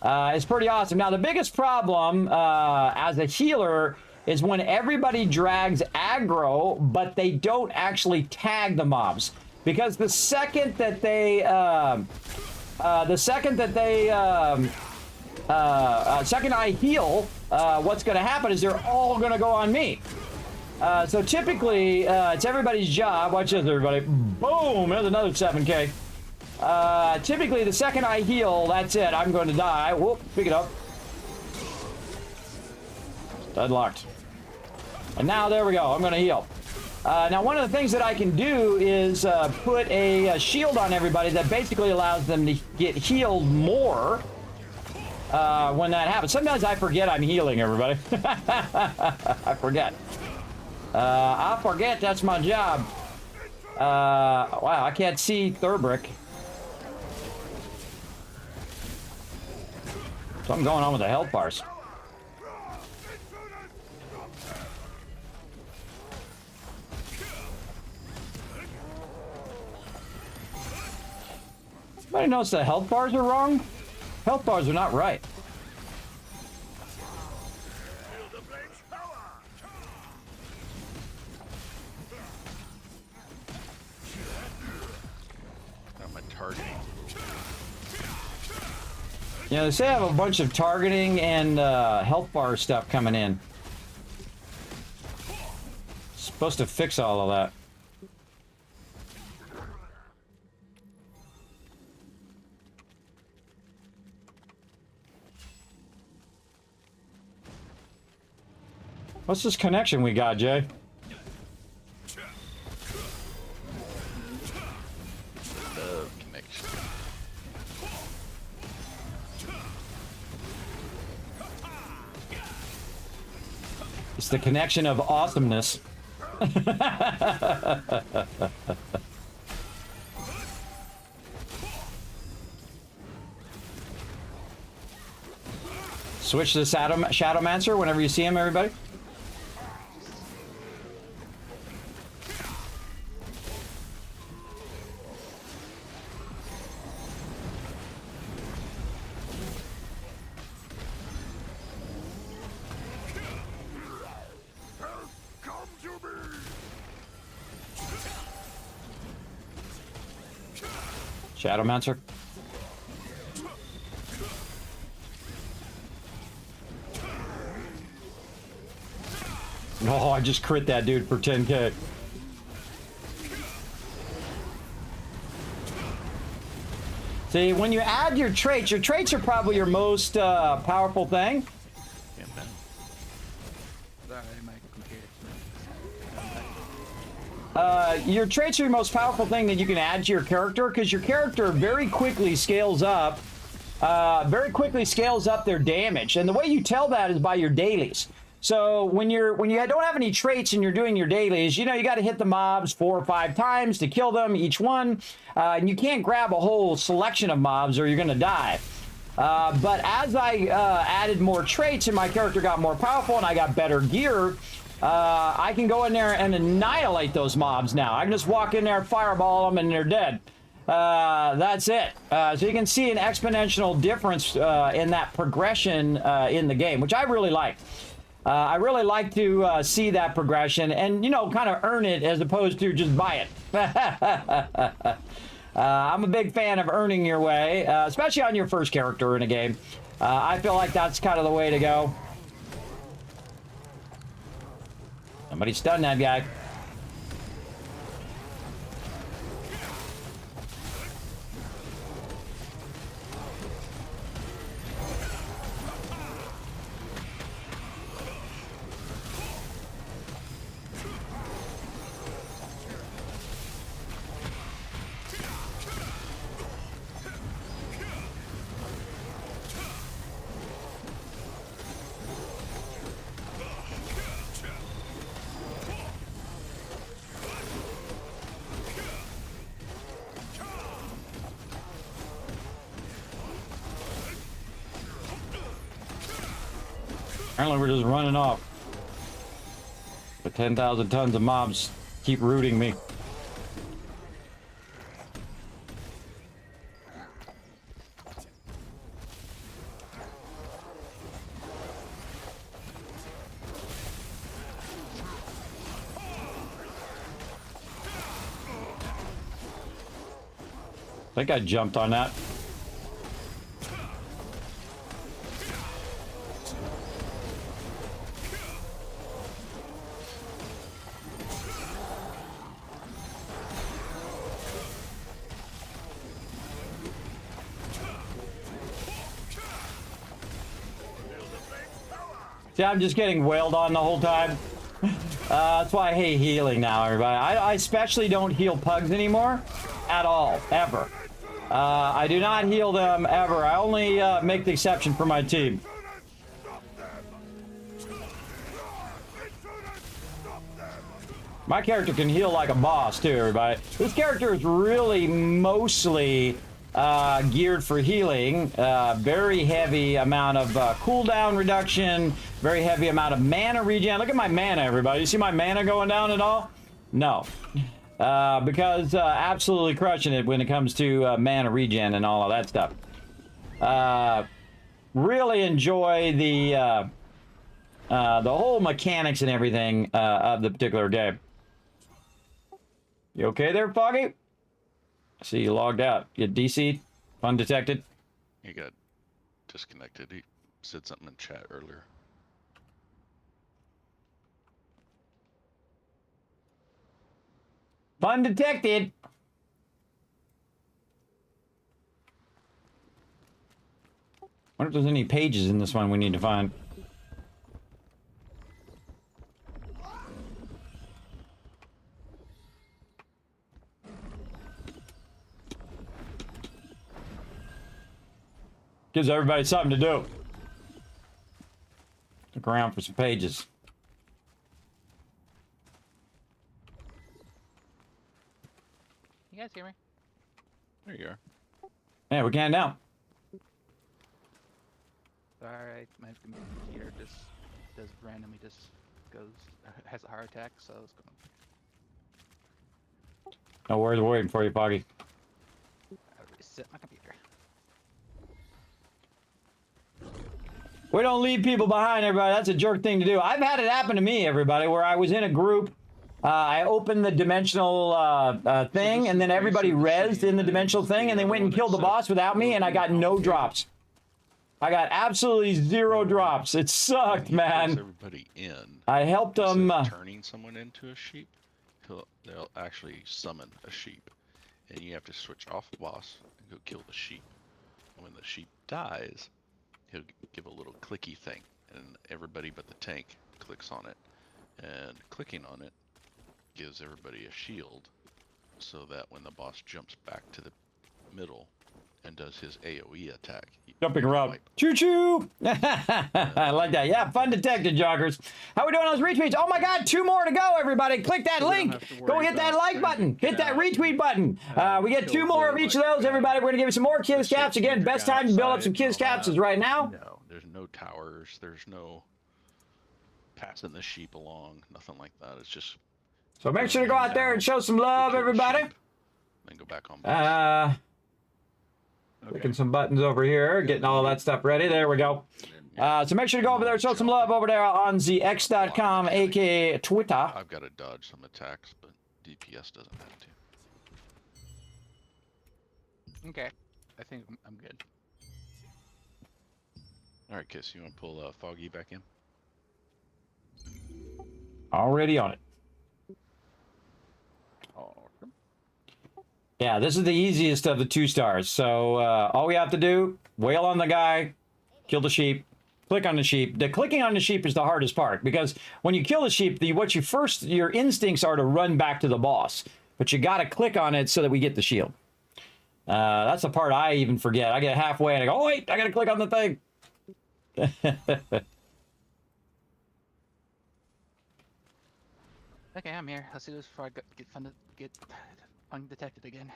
S4: It's pretty awesome. Now, the biggest problem as a healer is when everybody drags aggro, but they don't actually tag the mobs. Because the second that they, second I heal, what's going to happen is they're all going to go on me. So typically, it's everybody's job. Watch this, everybody. Boom! There's another 7K. Typically, the second I heal, that's it. I'm going to die. Whoop! Pick it up. Deadlocked. And now, there we go. I'm going to heal. Now, one of the things that I can do is put a shield on everybody that basically allows them to get healed more when that happens. Sometimes I forget I'm healing everybody. I forget. I forget that's my job. Wow, I can't see Thurbrick. Something going on with the health bars. Anybody notice the health bars are wrong? Health bars are not right.
S5: Got my targeting.
S4: Yeah, they say I have a bunch of targeting and health bar stuff coming in. Supposed to fix all of that. What's this connection we got, Jay?
S5: Love connection.
S4: It's the connection of awesomeness. Switch to Shadowmancer whenever you see him, everybody. Shadowmancer. Oh, I just crit that dude for 10K. See, when you add your traits are probably your most powerful thing.
S5: Yeah, man.
S4: Your traits are your most powerful thing that you can add to your character, because your character very quickly scales up their damage. And the way you tell that is by your dailies. So when you don't have any traits and you're doing your dailies, you know, you got to hit the mobs 4 or 5 times to kill them, each one. And you can't grab a whole selection of mobs or you're going to die. But as I added more traits and my character got more powerful and I got better gear, I can go in there and annihilate those mobs now. I can just walk in there, fireball them, and they're dead. that's it. So you can see an exponential difference in that progression in the game, which I really like. I really like to see that progression and, you know, kind of earn it as opposed to just buy it. I'm a big fan of earning your way, especially on your first character in a game. I feel like that's kind of the way to go. Somebody stun that guy. Apparently we're just running off. But 10,000 tons of mobs keep rooting me. I think I jumped on that. See, I'm just getting wailed on the whole time. That's why I hate healing now, everybody. I especially don't heal pugs anymore. At all. Ever. I do not heal them ever. I only make the exception for my team. My character can heal like a boss, too, everybody. This character is really mostly geared for healing. Very heavy amount of cooldown reduction. Very heavy amount of mana regen. Look at my mana, everybody. You see my mana going down at all? No. Because absolutely crushing it when it comes to mana regen and all of that stuff. Really enjoy the whole mechanics and everything of the particular game. You okay there, Foggy? I see you logged out. You DC'd? Undetected?
S5: He got disconnected. He said something in chat earlier.
S4: Undetected. Wonder if there's any pages in this one we need to find. Gives everybody something to do. Look around for some pages.
S3: You guys hear me?
S5: There you are.
S4: Yeah, we can now.
S3: Alright, my computer just does randomly just goes has a heart attack, so it's gonna
S4: No worries, we're waiting for you, Foggy.
S3: reset my computer.
S4: We don't leave people behind, everybody. That's a jerk thing to do. I've had it happen to me, everybody, where I was in a group. I opened the dimensional thing, and then everybody rezzed in the dimensional thing, and they went and killed the boss without me, and I got no drops. I got absolutely 0 drops. It sucked, man.
S5: Everybody in.
S4: I helped them.
S5: Turning someone into a sheep, they'll actually summon a sheep, and you have to switch off the boss and go kill the sheep. And when the sheep dies, he'll give a little clicky thing, and everybody but the tank clicks on it, and clicking on it gives everybody a shield, so that when the boss jumps back to the middle and does his AoE attack,
S4: Jumping around. Choo-choo! I like that. Yeah, fun detected, joggers. How we doing on those retweets? Oh my god, 2 more to go, everybody. Click that link. Go hit that like button. Hit that retweet button. We get 2 more of each of those, everybody. We're going to give you some more Kiz Caps. Again, best time to build up some Kiz Caps is right now.
S5: No, there's no towers. There's no passing the sheep along. Nothing like that. It's just...
S4: So make sure to go out there and show some love, everybody.
S5: Then go back on boss.
S4: Clicking some buttons over here, getting all that stuff ready. There we go. So make sure to go over there, show some love over there on the x.com, aka Twitter.
S5: I've got to dodge some attacks, but DPS doesn't have to.
S3: Okay. I think I'm good.
S5: All right, Kiss, you want to pull Foggy back in?
S4: Already on it.
S8: Awesome.
S4: Yeah, this is the easiest of the 2 stars. So all we have to do, wail on the guy, kill the sheep, click on the sheep. The clicking on the sheep is the hardest part because when you kill the sheep, your instincts are to run back to the boss. But you got to click on it so that we get the shield. That's the part I even forget. I get halfway and I go, oh wait, I got to click on the thing.
S3: Okay, I'm here. Let's do this before I get undetected again.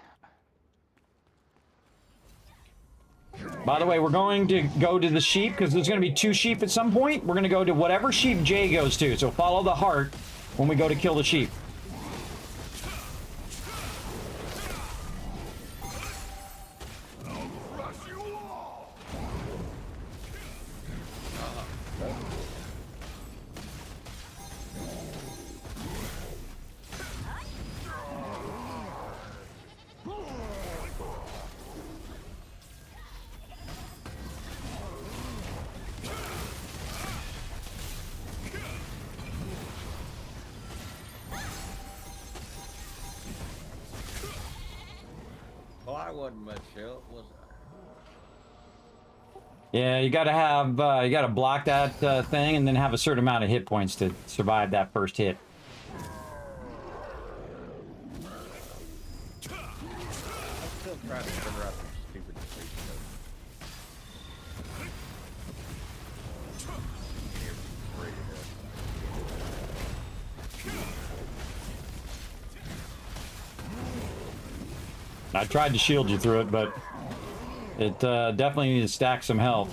S4: By the way, we're going to go to the sheep because there's going to be 2 sheep at some point. We're going to go to whatever sheep Jay goes to. So follow the heart when we go to kill the sheep.
S8: Well, I wasn't much help, was I?
S4: Yeah, you got to have you got to block that thing and then have a certain amount of hit points to survive that first hit.
S8: I'm still trying to figure out some stupid things.
S4: I tried to shield you through it, but it definitely needs to stack some health.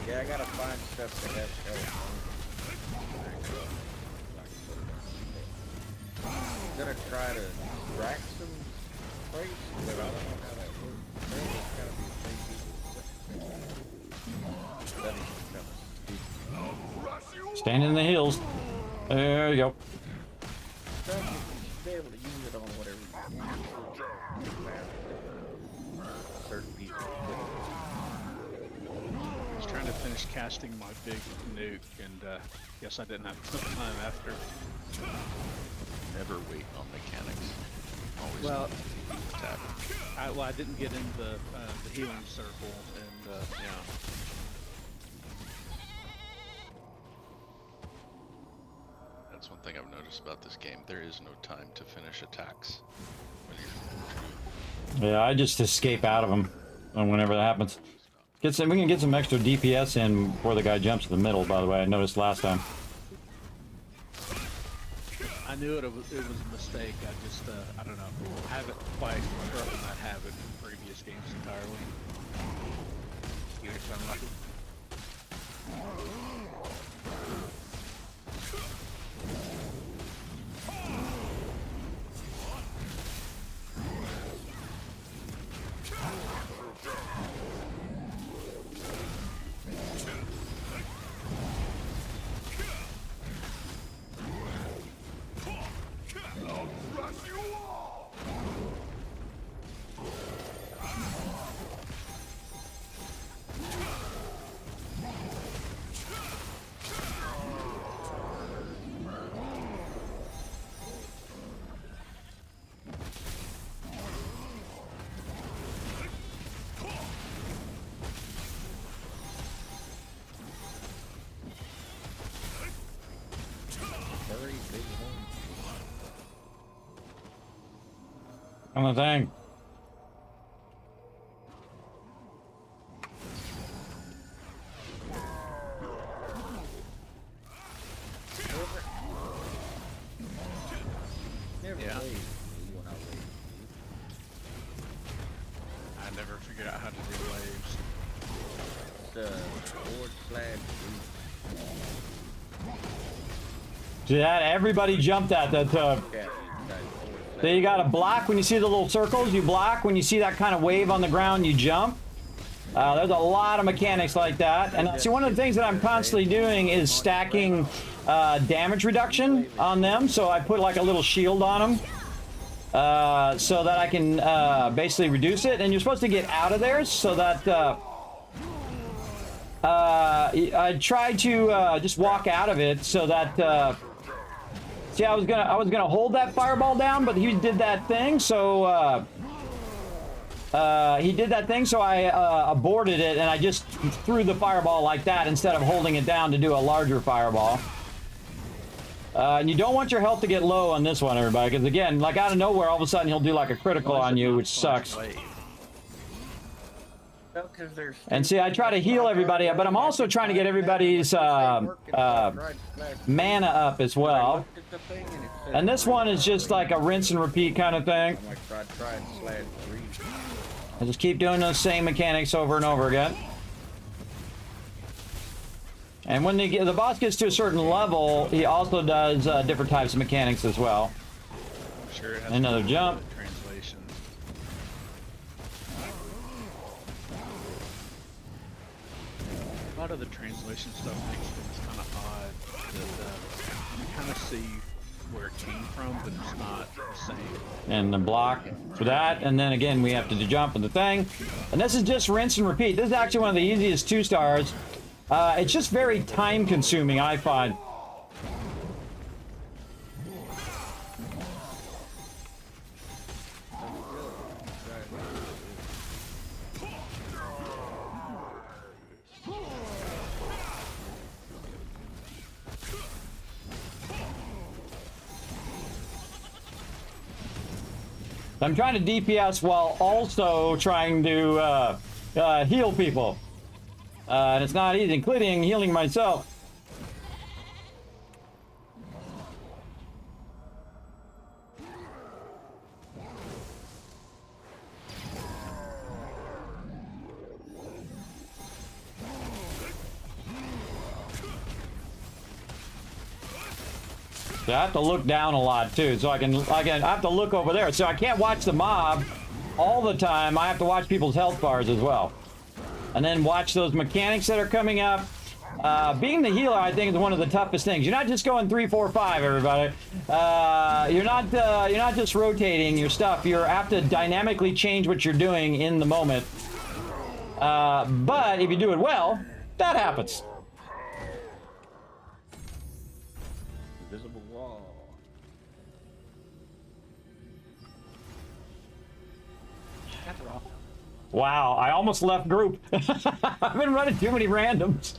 S8: Yeah, I gotta find stuff that has health. I'm gonna try to rack some crates, but I don't know how that works. There's gotta be three people.
S4: Standing in the hills. There you go.
S8: Be able to use it on whatever you want. Certain people.
S7: I was trying to finish casting my big nuke, and guess I didn't have enough time after.
S5: Never wait on mechanics. Always
S7: Well,
S5: attack.
S7: I didn't get in the healing circle, and yeah.
S5: That's one thing I've noticed about this game. There is no time to finish attacks.
S4: Yeah, I just escape out of them whenever that happens. We can get some extra DPS in before the guy jumps to the middle, by the way. I noticed last time.
S7: I knew it was a mistake. I just, I don't know. I haven't quite broken that habit in previous games entirely. Even if I'm lucky.
S4: On the thing.
S7: Yeah.
S8: Waved me when I waved
S7: I never figured out how to do waves.
S8: you. The forward slash boost.
S4: See that? Everybody jumped at that.
S8: Yeah,
S4: So you got to block when you see the little circles. You block when you see that kind of wave on the ground. You jump. There's a lot of mechanics like that. And see, one of the things that I'm constantly doing is stacking damage reduction on them. So I put like a little shield on them so that I can basically reduce it. And you're supposed to get out of there so that I tried to just walk out of it so that. See, I was gonna hold that fireball down, but he did that thing, so he did that thing, so I aborted it, and I just threw the fireball like that instead of holding it down to do a larger fireball. And you don't want your health to get low on this one, everybody, because again, like out of nowhere, all of a sudden he'll do like a critical on you, which sucks. And see, I try to heal everybody, but I'm also trying to get everybody's mana up as well. And this one is just like a rinse and repeat kind of thing. I just keep doing those same mechanics over and over again. And when the boss gets to a certain level, he also does different types of mechanics as well.
S7: Sure, it has
S4: Another
S7: to
S4: jump.
S7: Translation. A lot of the translation stuff makes things kind of odd. That you kind of see where it came from, but it's not the same.
S4: And the block for that, and then again we have to jump in the thing. And this is just rinse and repeat. This is actually one of the easiest 2 stars. It's just very time consuming, I find. I'm trying to DPS while also trying to heal people. And it's not easy, including healing myself. So I have to look down a lot too, so I have to look over there. So I can't watch the mob all the time. I have to watch people's health bars as well. And then watch those mechanics that are coming up. Being the healer, I think, is one of the toughest things. You're not just going 3, 4, 5, everybody. You're not just rotating your stuff. You have to dynamically change what you're doing in the moment. But if you do it well, that happens.
S8: Invisible wall.
S3: That's rough.
S4: Wow, I almost left group. I've been running too many randoms.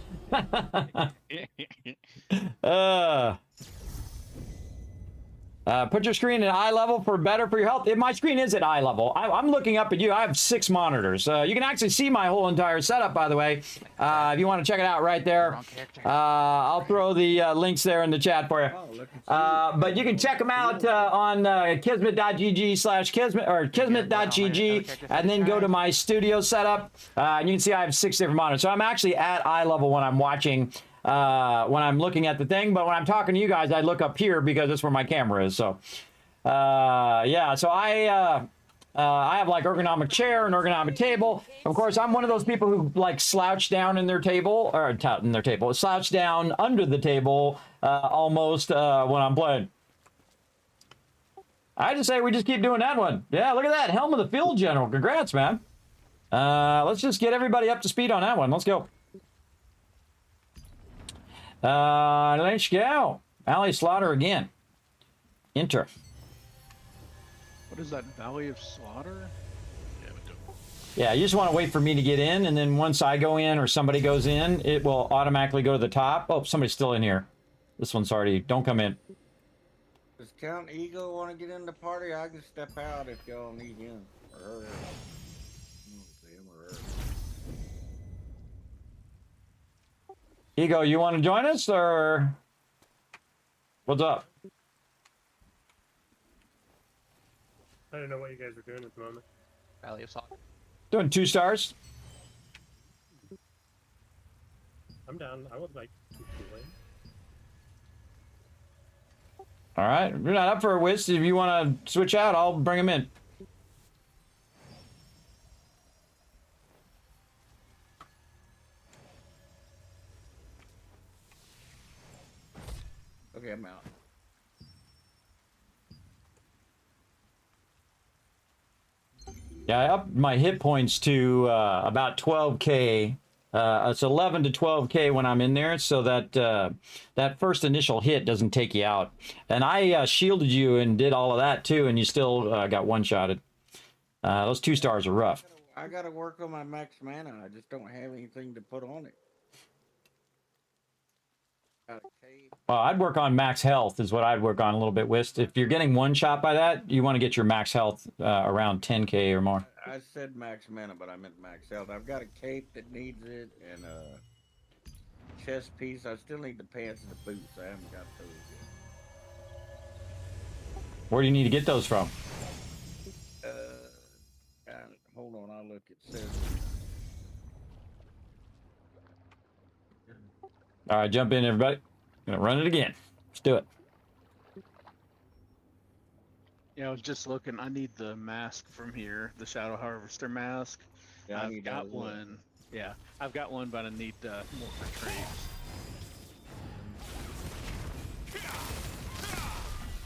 S4: Put your screen at eye level for better for your health. My screen is at eye level. I'm looking up at you. I have 6 monitors. You can actually see my whole entire setup, by the way. If you want to check it out right there. I'll throw the links there in the chat for you. But you can check them out on kismet.gg/kismet or kismet.gg, and then go to my studio setup. And you can see I have 6 different monitors. So I'm actually at eye level when I'm watching. When I'm looking at the thing, but when I'm talking to you guys, I look up here because that's where my camera is. So, yeah. So I have like ergonomic chair and ergonomic table. Of course, I'm one of those people who like slouch down in their table or slouch down under the table almost when I'm playing. I just say we just keep doing that one. Yeah, look at that helm of the field general. Congrats, man. Let's just get everybody up to speed on that one. Let's go. Let's go. Alley Slaughter again. Enter.
S7: What is that, Valley of Slaughter?
S4: Yeah, you just want to wait for me to get in, and then once I go in or somebody goes in, it will automatically go to the top. Oh, somebody's still in here. This one's already... Don't come in.
S8: Does Count Eagle want to get in the party? I can step out if y'all need him. Or her. Him or her.
S4: Ego, you want to join us, or what's up?
S9: I don't know what you guys are doing at the moment.
S3: Valley of Slaughter.
S4: Doing 2 stars.
S9: I'm down. I would like to play.
S4: All right, if you're not up for a whiz. If you want to switch out, I'll bring him in.
S8: Okay, I'm out.
S4: Yeah, I upped my hit points to about 12k. It's 11 to 12k when I'm in there, so that that first initial hit doesn't take you out. And I shielded you and did all of that too, and you still got one-shotted. Those 2 stars are rough.
S8: I gotta work on my max mana. I just don't have anything to put on it. Got a cave.
S4: Well, I'd work on max health is what I'd work on a little bit, Wist. If you're getting one shot by that, you want to get your max health around 10k or more.
S8: I said max mana, but I meant max health. I've got a cape that needs it and a chest piece. I still need the pants and the boots. I haven't got those yet.
S4: Where do you need to get those from?
S8: Hold on, I'll look. It says.
S4: All right, jump in, everybody. Gonna run it again. Let's do it.
S7: You know, just looking, I need the mask from here, the Shadow Harvester mask.
S8: Yeah, I
S7: I've
S8: need
S7: got
S8: that as well.
S7: one. Yeah, I've got one, but I need more for trades.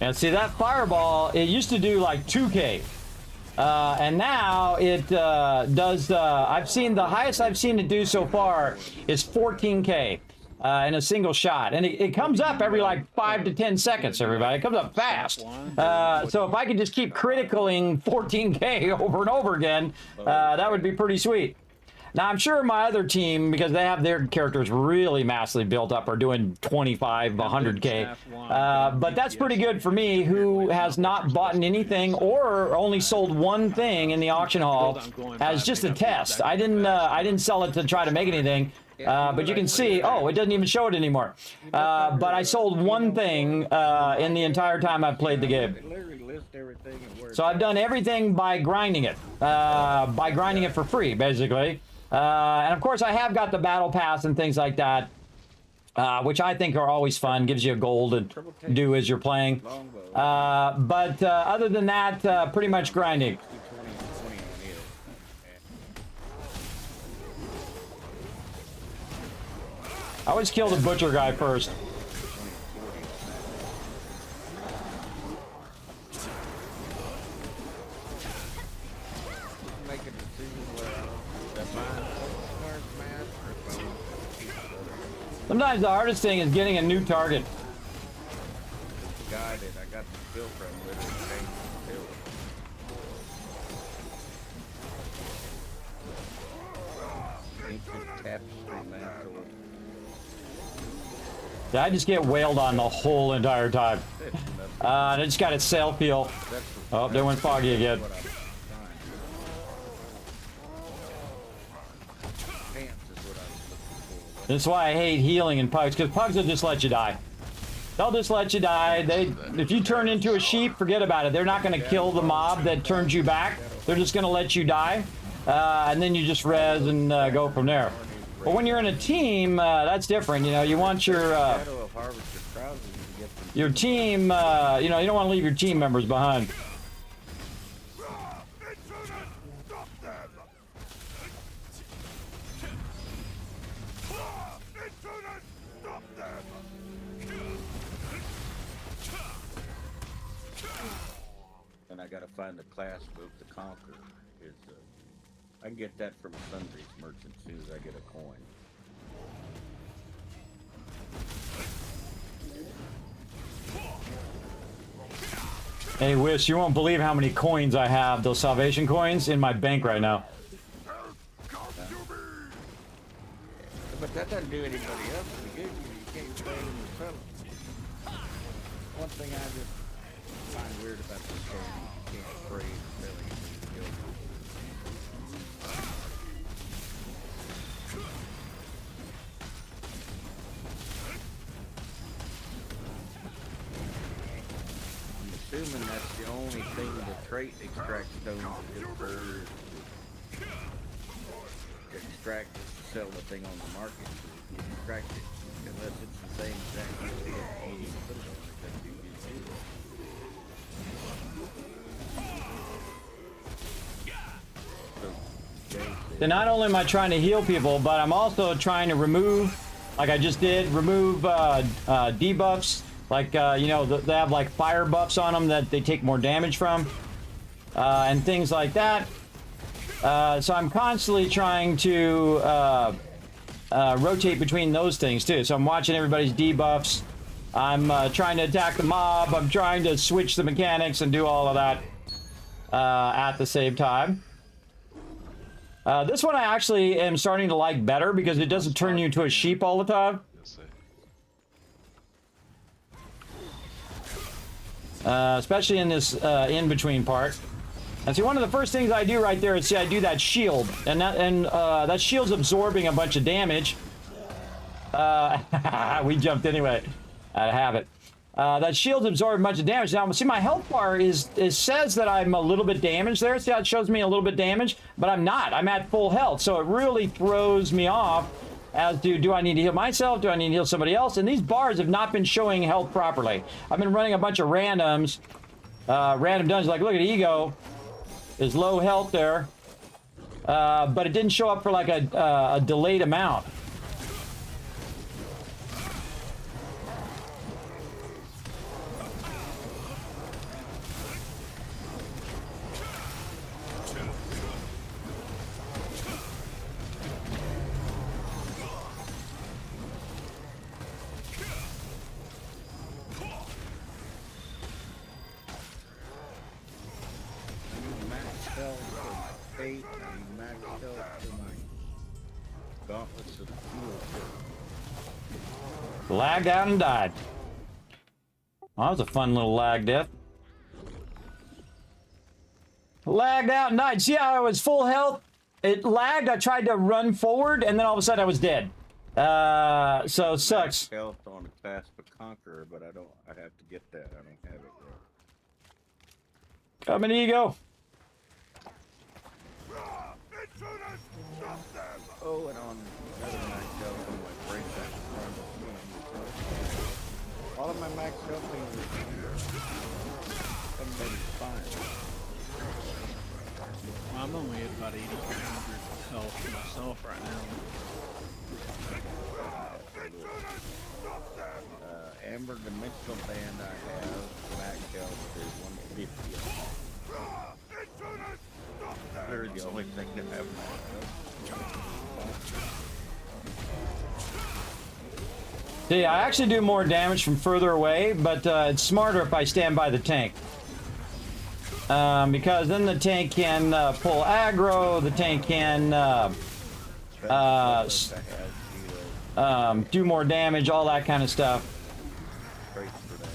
S4: And see that fireball, it used to do like 2k. And now it does, I've seen, the highest I've seen it do so far is 14k in a single shot. And it comes up every like 5 to 10 seconds, everybody. It comes up fast. So if I could just keep criticaling 14k over and over again, that would be pretty sweet. Now, I'm sure my other team, because they have their characters really massively built up, are doing 25, 100k. But that's pretty good for me, who has not bought anything or only sold one thing in the auction hall as just a test. I didn't sell it to try to make anything. But you can see, oh, it doesn't even show it anymore. But I sold one thing in the entire time I've played the game. So I've done everything by grinding it for free, basically. And of course, I have got the battle pass and things like that, which I think are always fun. Gives you a goal to do as you're playing. But other than that, pretty much grinding. I always kill the butcher guy first. Sometimes the hardest thing is getting a new target.
S8: The guy that I got the bill from literally changed the bill. Ancient tapestry mantle.
S4: Yeah, I just get wailed on the whole entire time. I just got its sail feel. Oh, they went foggy again. That's why I hate healing in pugs, because pugs will just let you die. They'll just let you die. If you turn into a sheep, forget about it. They're not going to kill the mob that turns you back. They're just going to let you die. And then you just res and go from there. But when you're in a team, that's different. You know, you want your team, you know, you don't want to leave your team members behind.
S8: And I gotta find the class book to conquer. I can get that from a Sundries merchant as soon as I get a coin.
S4: Hey, Wish, you won't believe how many coins I have, those salvation coins, in my bank right now.
S8: But that doesn't do anybody else any good. You can't trade them and sell them. One thing I just find weird about this game is you can't trade and sell anything else. I'm assuming that's the only thing the trait extract stones is for. Extract is to sell the thing on the market. You extract it unless it's the same thing. You see it, you put it on it, that's what you do.
S4: then not only am I trying to heal people, but I'm also trying to remove, like I just did, remove debuffs. Like, you know, they have like fire buffs on them that they take more damage from, and things like that. So I'm constantly trying to rotate between those things too. So I'm watching everybody's debuffs. I'm trying to attack the mob. I'm trying to switch the mechanics and do all of that at the same time. This one I actually am starting to like better because it doesn't turn you into a sheep all the time. Especially in this in-between part. And see, one of the first things I do right there is, see, I do that shield. And that shield's absorbing a bunch of damage. We jumped anyway. I have it. That shield's absorbing a bunch of damage. Now, see, my health bar says that I'm a little bit damaged there. See how it shows me a little bit damage? But I'm not. I'm at full health. So it really throws me off as to, do I need to heal myself? Do I need to heal somebody else? And these bars have not been showing health properly. I've been running a bunch of randoms. Random dungeons. Like, look at Ego. There's low health there. But it didn't show up for like a delayed amount. Lagged out and died. Well, that was a fun little lag death. Lagged out and died. See how I was full health? It lagged. I tried to run forward, and then all of a sudden I was dead. So it sucks.
S8: Health on a Class of Conqueror, but I have to get that. I don't have it yet.
S4: Coming, Ego.
S8: Oh, and on another max health on my break back in front of me. All of my max health things haven't been fine.
S7: I'm only at about 8,100 health myself right now.
S8: Amber Dimensional Band I have, max health is 150. They're the only thing that have max health.
S4: See, I actually do more damage from further away, but it's smarter if I stand by the tank. Because then the tank can pull aggro, the tank can do more damage, all that kind of stuff.
S8: Traits for that.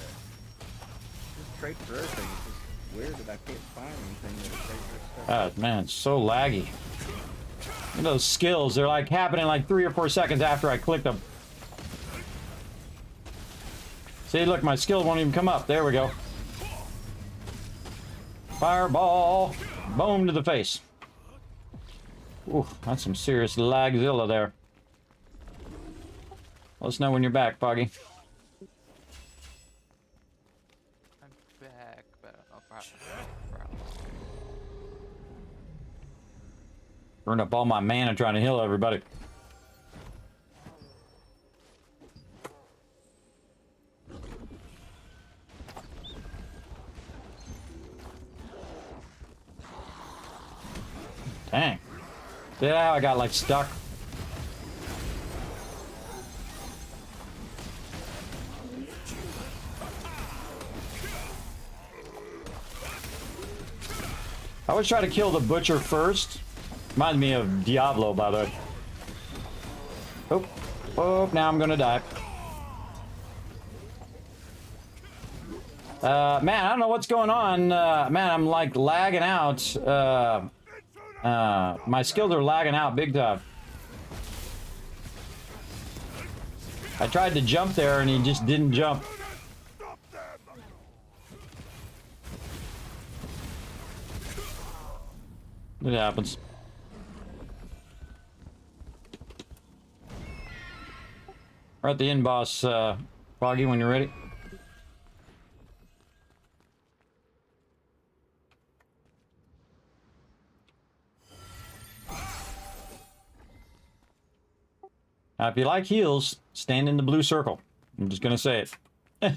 S8: Just traits for everything. It's just weird that I can't find anything that traits for stuff.
S4: Oh, man, it's so laggy. Look at those skills. They're like happening like 3 or 4 seconds after I click them. See, look, my skill won't even come up. There we go. Fireball. Boom to the face. Ooh, that's some serious lagzilla there. Let us know when you're back, Foggy.
S3: I'm back, but I'll probably.
S4: Burned up all my mana trying to heal everybody. Dang. See how I got like stuck? I always try to kill the butcher first. Reminds me of Diablo, by the way. Oh, oh, now I'm gonna die. Man, I don't know what's going on. Man, I'm like lagging out. My skills are lagging out big time. I tried to jump there and he just didn't jump. It happens. We're at the end, boss, Foggy, when you're ready. If you like heals, stand in the blue circle. I'm just gonna say it.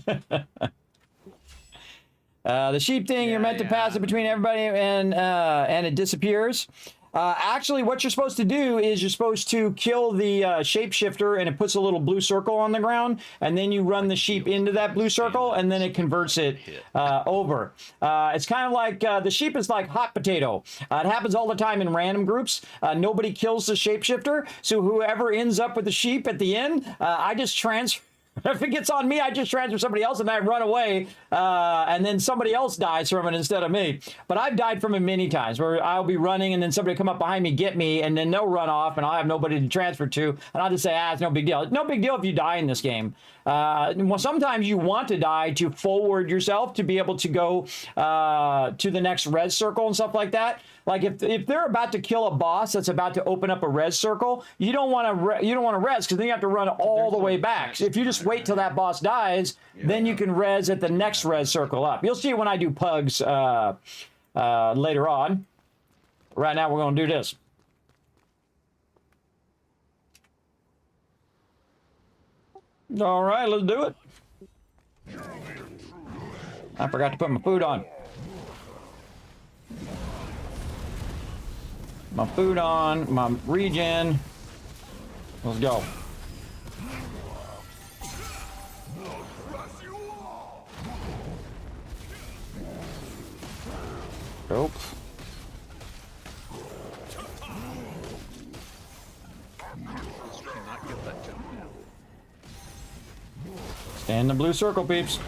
S4: The sheep thing, you're meant to pass it between everybody and it disappears. Actually, what you're supposed to do is you're supposed to kill the shapeshifter, and it puts a little blue circle on the ground, and then you run the sheep into that blue circle, and then it converts it over. It's kind of like the sheep is like hot potato. It happens all the time in random groups. Nobody kills the shapeshifter, so whoever ends up with the sheep at the end, I just transfer. If it gets on me, I just transfer somebody else and I run away, and then somebody else dies from it instead of me. But I've died from it many times, where I'll be running and then somebody will come up behind me, get me, and then they'll run off and I'll have nobody to transfer to, and I'll just say, it's no big deal. It's no big deal if you die in this game. Well, sometimes you want to die to forward yourself to be able to go to the next res circle and stuff like that. Like if they're about to kill a boss that's about to open up a res circle, you don't want to res because then you have to run all the way back. If you just wait till that boss dies, then you can res at the next res circle up. You'll see when I do pugs later on. Right now we're going to do this. All right, let's do it. I forgot to put my food on. My food on, my regen. Let's go. Nope.
S7: Cannot get that jump now.
S4: Stay in the blue circle, peeps.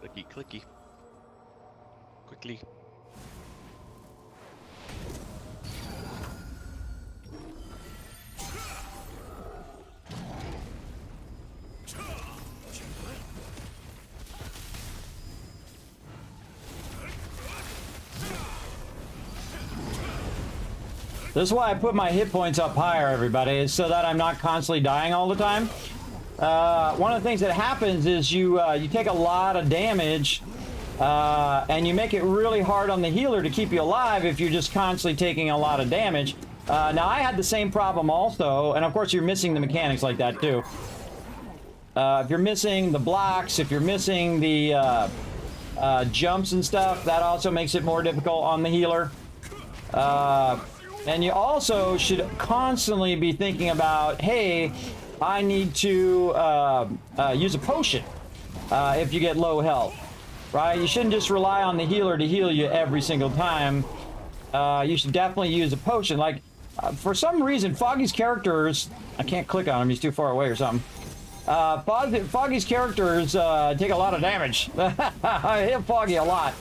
S5: Clicky, clicky. Quickly.
S4: This is why I put my hit points up higher, everybody, is so that I'm not constantly dying all the time. One of the things that happens is you take a lot of damage, and you make it really hard on the healer to keep you alive if you're just constantly taking a lot of damage. Now, I had the same problem also, and of course you're missing the mechanics like that too. If you're missing the blocks, if you're missing the jumps and stuff, that also makes it more difficult on the healer. And you also should constantly be thinking about, hey, I need to use a potion if you get low health, right? You shouldn't just rely on the healer to heal you every single time. You should definitely use a potion. Like, for some reason, Foggy's characters, I can't click on him, he's too far away or something. Foggy's characters take a lot of damage. I hit Foggy a lot.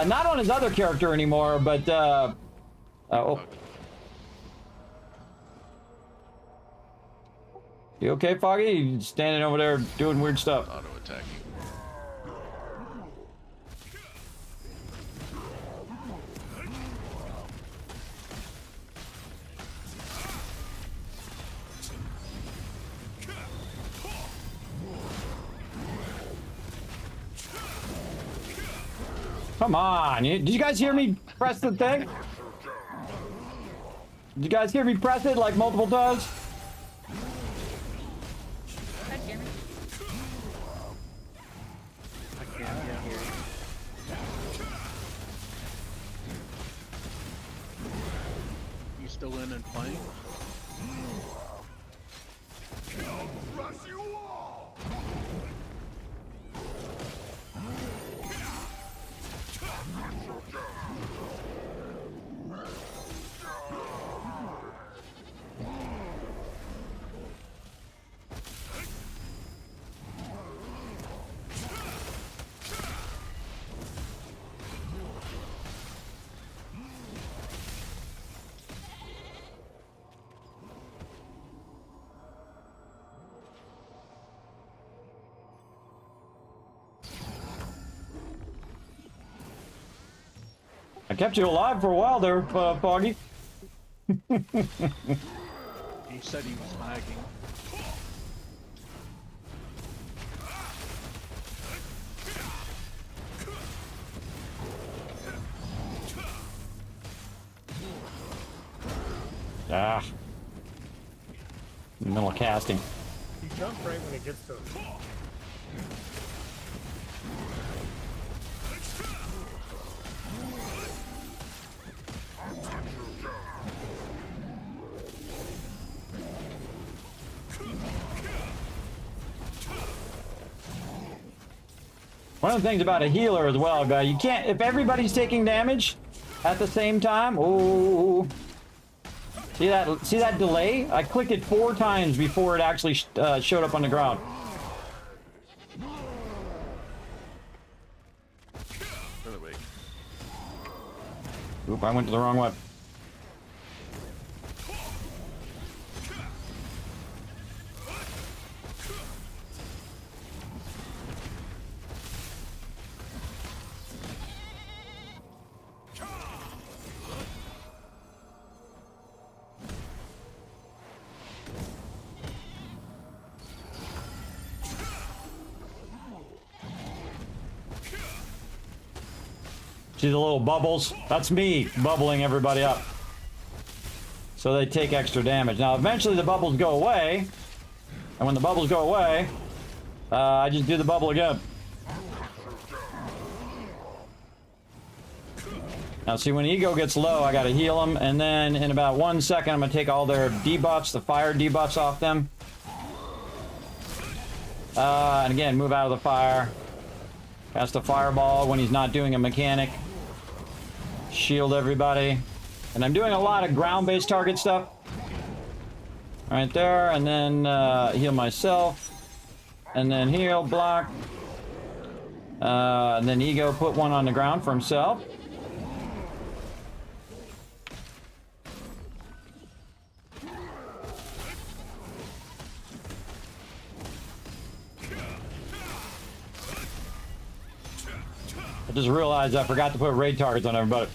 S4: Not on his other character anymore, but... oh. You okay, Foggy? You standing over there doing weird stuff.
S5: Auto attacking.
S4: Come on. Did you guys hear me press the thing? Did you guys hear me press it like multiple times?
S7: You still in and playing?
S4: kept you alive for a while there, Foggy.
S7: He said he was lagging.
S4: Ah. Middle of casting.
S9: He jumps right when he gets to him.
S4: One of the things about a healer as well, guy, you can't, if everybody's taking damage at the same time, oh, see that delay? I clicked it 4 times before it actually showed up on the ground.
S5: By the way,
S4: Oop, I went to the wrong one. See the little bubbles? That's me bubbling everybody up. So they take extra damage. Now, eventually the bubbles go away. And when the bubbles go away, I just do the bubble again. Now, see, when ego gets low, I gotta heal them. And then in about 1 second, I'm gonna take all their debuffs, the fire debuffs off them. And again, move out of the fire. Cast a fireball when he's not doing a mechanic. Shield everybody. And I'm doing a lot of ground-based target stuff. Right there, and then heal myself. And then heal, block. And then ego, put one on the ground for himself. I just realized I forgot to put raid targets on everybody.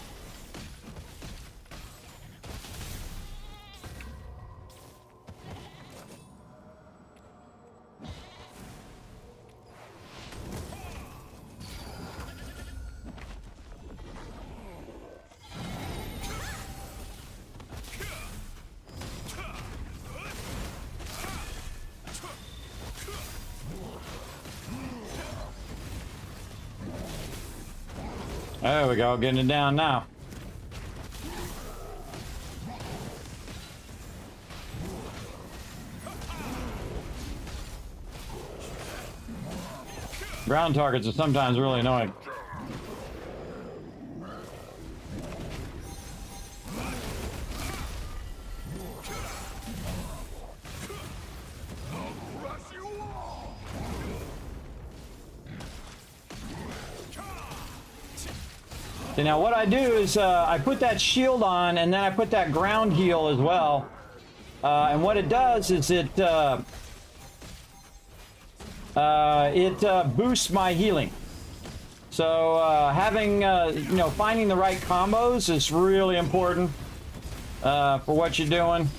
S4: There we go, getting it down now. Ground targets are sometimes really annoying. So now what I do is I put that shield on and then I put that ground heal as well. And what it does is it boosts my healing. So having, you know, finding the right combos is really important for what you're doing.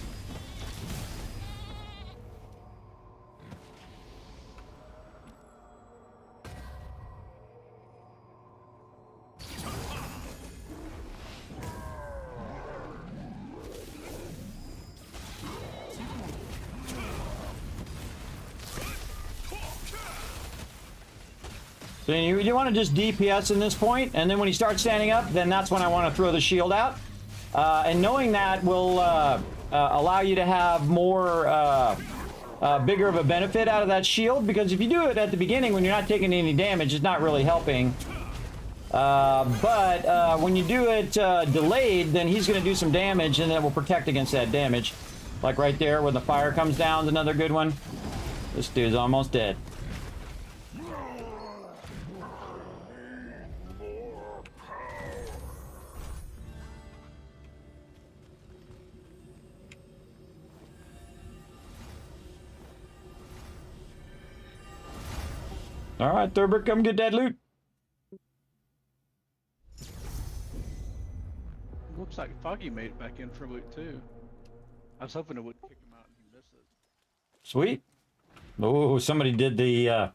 S4: So you want to just DPS in this point, and then when he starts standing up, then that's when I want to throw the shield out. And knowing that will allow you to have more, bigger of a benefit out of that shield, because if you do it at the beginning when you're not taking any damage, it's not really helping. But when you do it delayed, then he's going to do some damage, and it will protect against that damage. Like right there, when the fire comes down is another good one. This dude's almost dead. All right, Thurber, come get that loot.
S7: looks like Foggy made it back in for loot too. I was hoping it would kick him out and he missed it.
S4: Sweet. Oh, somebody did the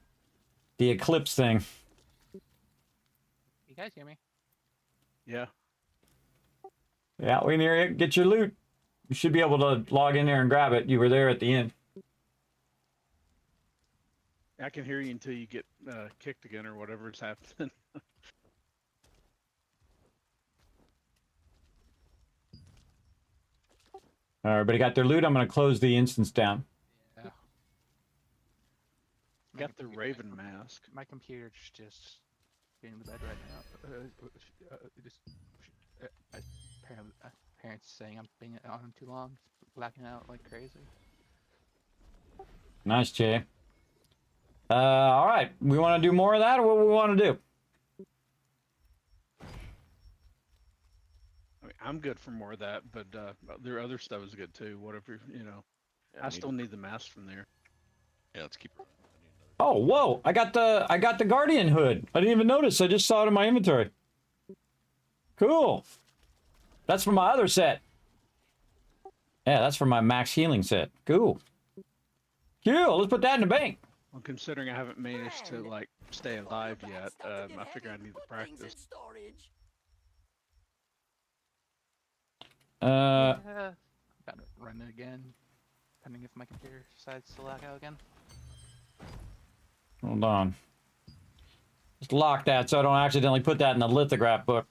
S4: eclipse thing.
S3: You guys hear me?
S7: Yeah.
S4: Yeah, we can hear you. Get your loot. You should be able to log in there and grab it. You were there at the end.
S7: I can hear you until you get kicked again or whatever's happening.
S4: Everybody got their loot. I'm going to close the instance down.
S3: Yeah.
S7: Got the Raven mask.
S3: My computer's just getting to bed right now. Parents saying I'm being on too long, blacking out like crazy.
S4: Nice, Jay. All right. We want to do more of that, or what we want to do?
S7: I mean, I'm good for more of that, but their other stuff is good too. Whatever, you know.
S5: Yeah,
S7: I still need the mask from there.
S5: Yeah, let's keep.
S4: Oh, whoa! I got the Guardian hood. I didn't even notice. I just saw it in my inventory. Cool. That's from my other set. Yeah, that's from my max healing set. Cool. Cool. Let's put that in the bank.
S7: Well, considering I haven't managed to like stay alive yet, I figure I need to practice.
S3: Gotta run it again, depending if my computer decides to lag out again.
S4: Hold on. Just lock that so I don't accidentally put that in the lithograph book.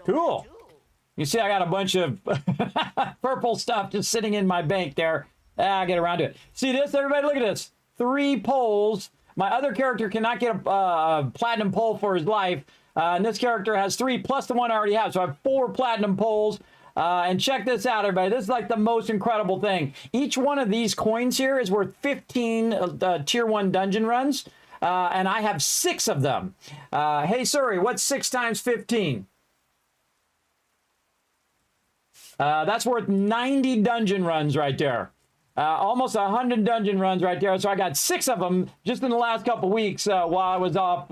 S4: Cool. You see, I got a bunch of purple stuff just sitting in my bank there. I'll get around to it. See this, everybody? Look at this. 3 poles. My other character cannot get a platinum pole for his life. And this character has 3 plus the one I already have. So I have 4 platinum poles. And check this out, everybody. This is like the most incredible thing. Each one of these coins here is worth 15 tier 1 dungeon runs. And I have 6 of them. Hey, sorry, what's 6 times 15? That's worth 90 dungeon runs right there. Almost 100 dungeon runs right there. So I got 6 of them just in the last couple weeks while I was off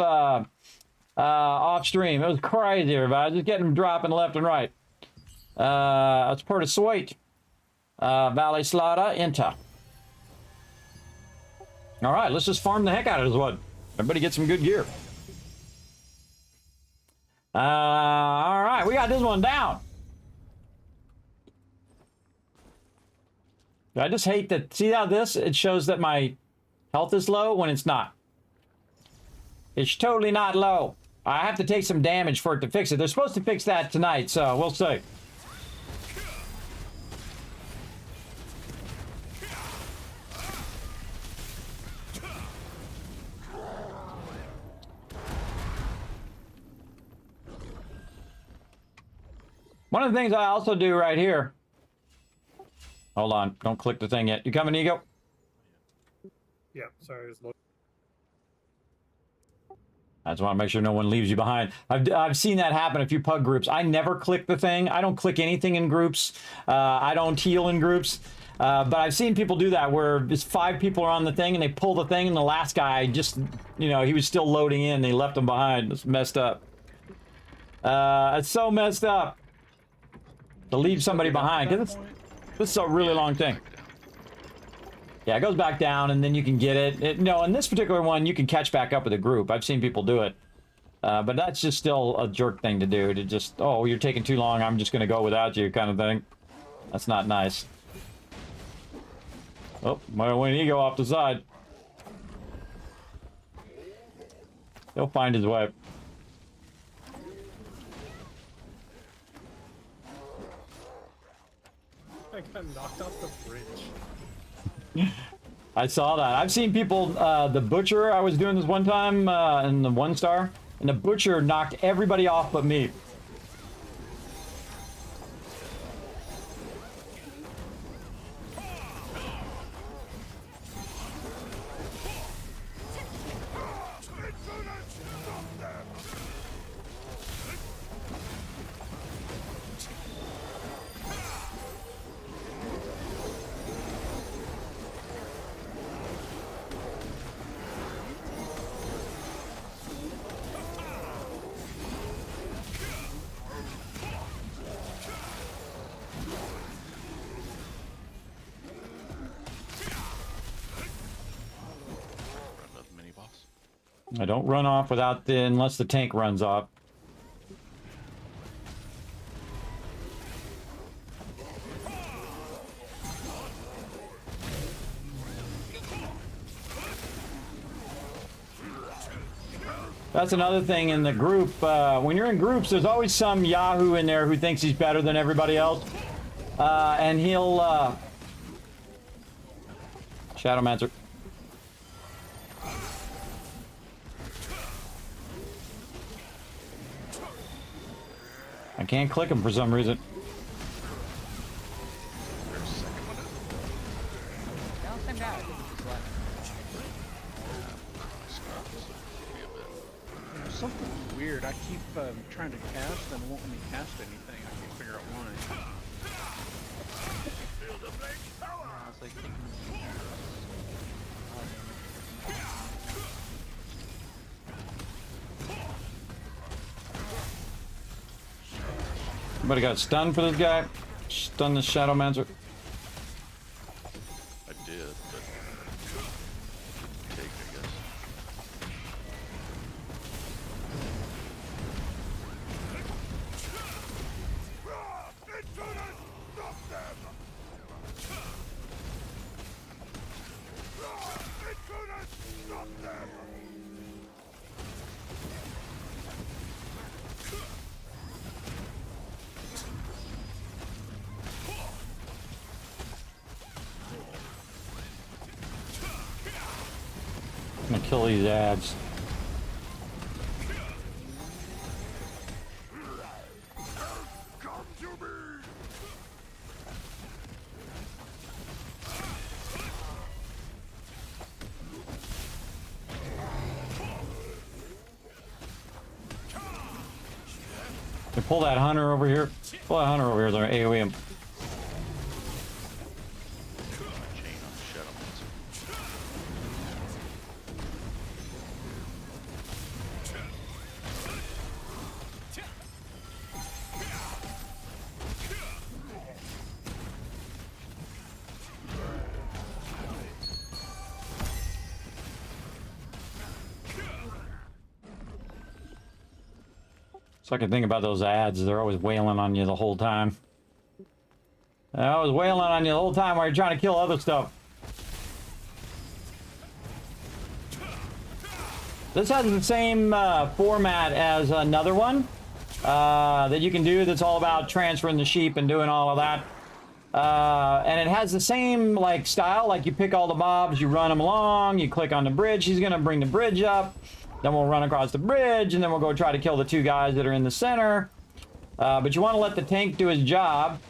S4: stream. It was crazy, everybody. I was just getting them dropping left and right. That's part of Sweet. Valley Slaughter, enter. All right, let's just farm the heck out of this one. Everybody get some good gear. All right, we got this one down. I just hate that. See how it shows that my health is low when it's not. It's totally not low. I have to take some damage for it to fix it. They're supposed to fix that tonight, so we'll see. One of the things I also do right here. Hold on, don't click the thing yet. You coming, Ego?
S9: Yeah, sorry, I was looking.
S4: I just want to make sure no one leaves you behind. I've seen that happen in a few pug groups. I never click the thing. I don't click anything in groups. I don't heal in groups. But I've seen people do that where just 5 people are on the thing and they pull the thing and the last guy just, you know, he was still loading in. They left him behind. It's messed up. It's so messed up to leave somebody behind. Because this is a really long thing. Yeah, it goes back down and then you can get it. No, in this particular one, you can catch back up with a group. I've seen people do it. But that's just still a jerk thing to do. To just, oh, you're taking too long. I'm just going to go without you kind of thing. That's not nice. Oh, my went Ego off the side. He'll find his way.
S9: I got knocked off the bridge.
S4: I saw that. I've seen people, the Butcher, I was doing this one time in the 1-star, and the Butcher knocked everybody off but me. I don't run off without the unless the tank runs off. That's another thing in the group. When you're in groups, there's always some Yahoo in there who thinks he's better than everybody else. And he'll... Shadowmancer. I can't click him for some reason.
S7: Something weird. I keep trying to cast and it won't let me cast anything. I can't figure out why.
S3: I was like thinking.
S4: Somebody got stunned for this guy? Stun the Shadowmancer.
S5: I did, but take, I guess.
S4: I'm gonna kill these ads. They pull that hunter over here. Pull that hunter over here. They're AoE him.
S5: Chain on the Shadowmancer.
S4: Second thing about those ads, they're always wailing on you the whole time. They're always wailing on you the whole time while you're trying to kill other stuff. This has the same format as another one that you can do that's all about transferring the sheep and doing all of that. And it has the same like style, like you pick all the mobs, you run them along, you click on the bridge, he's gonna bring the bridge up. Then we'll run across the bridge, and then we'll go try to kill the two guys that are in the center. But you want to let the tank do his job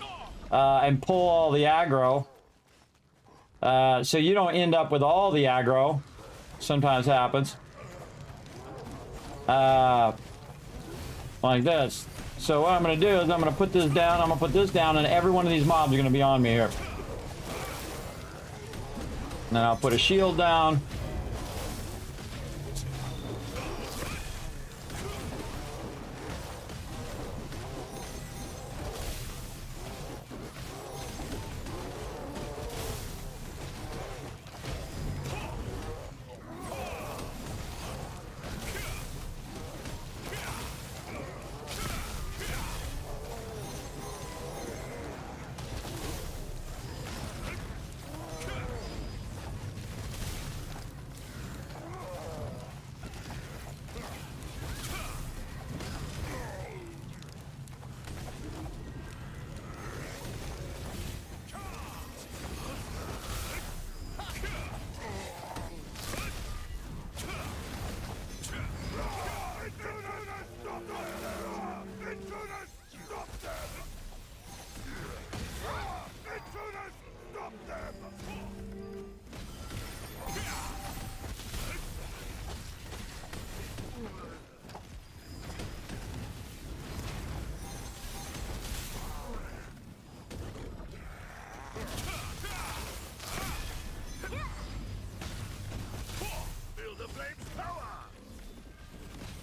S4: and pull all the aggro. So you don't end up with all the aggro. Sometimes happens. Like this. So what I'm going to do is I'm going to put this down, I'm going to put this down, and every one of these mobs are going to be on me here. And then I'll put a shield down.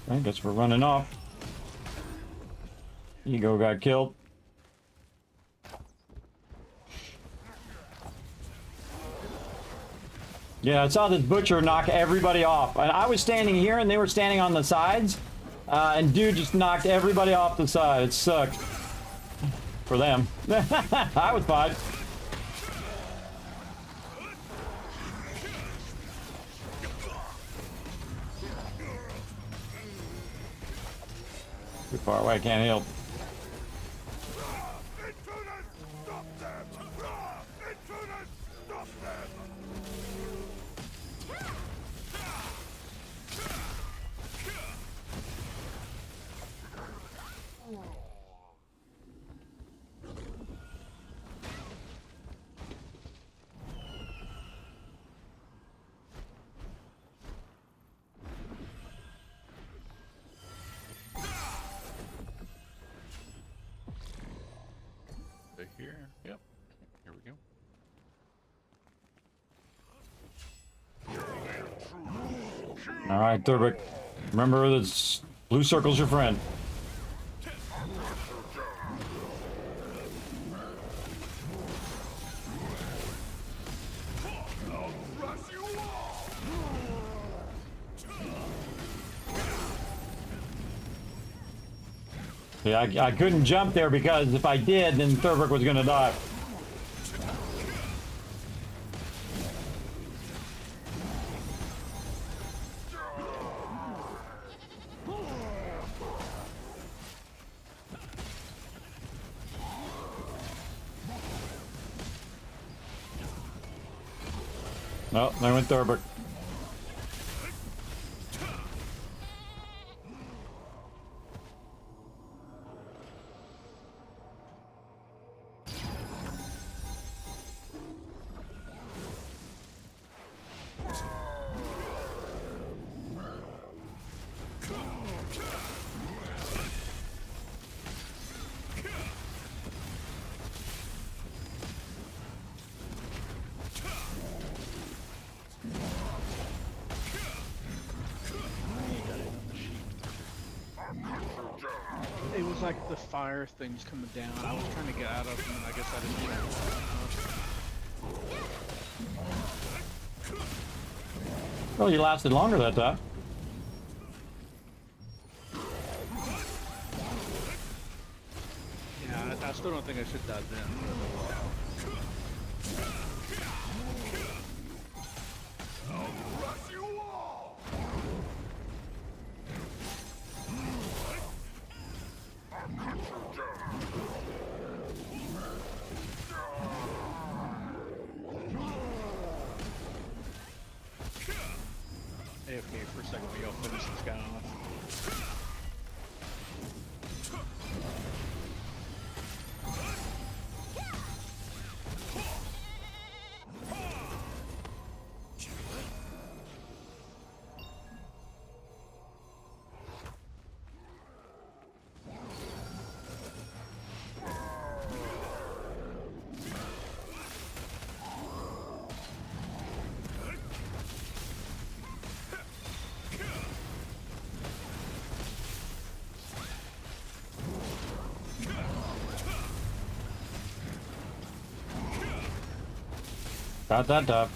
S4: I guess we're running off. Ego got killed. Yeah, I saw this butcher knock everybody off. And I was standing here and they were standing on the sides. And dude just knocked everybody off the side. It sucked. For them. I was fine. Too far away, I can't heal.
S5: Right here. Yep. Here we go.
S4: All right, Thurbic. Remember, this blue circle's your friend. Yeah, I couldn't jump there because if I did, then Thurbic was going to die. Oh, there went Thurbic.
S7: It was like the fire things coming down. I was trying to get out of them, and I guess I didn't get it.
S4: Well, you lasted longer that time.
S7: Yeah, I still don't think I should die then. AFK for a second, we go finish this guy off.
S4: Got that up.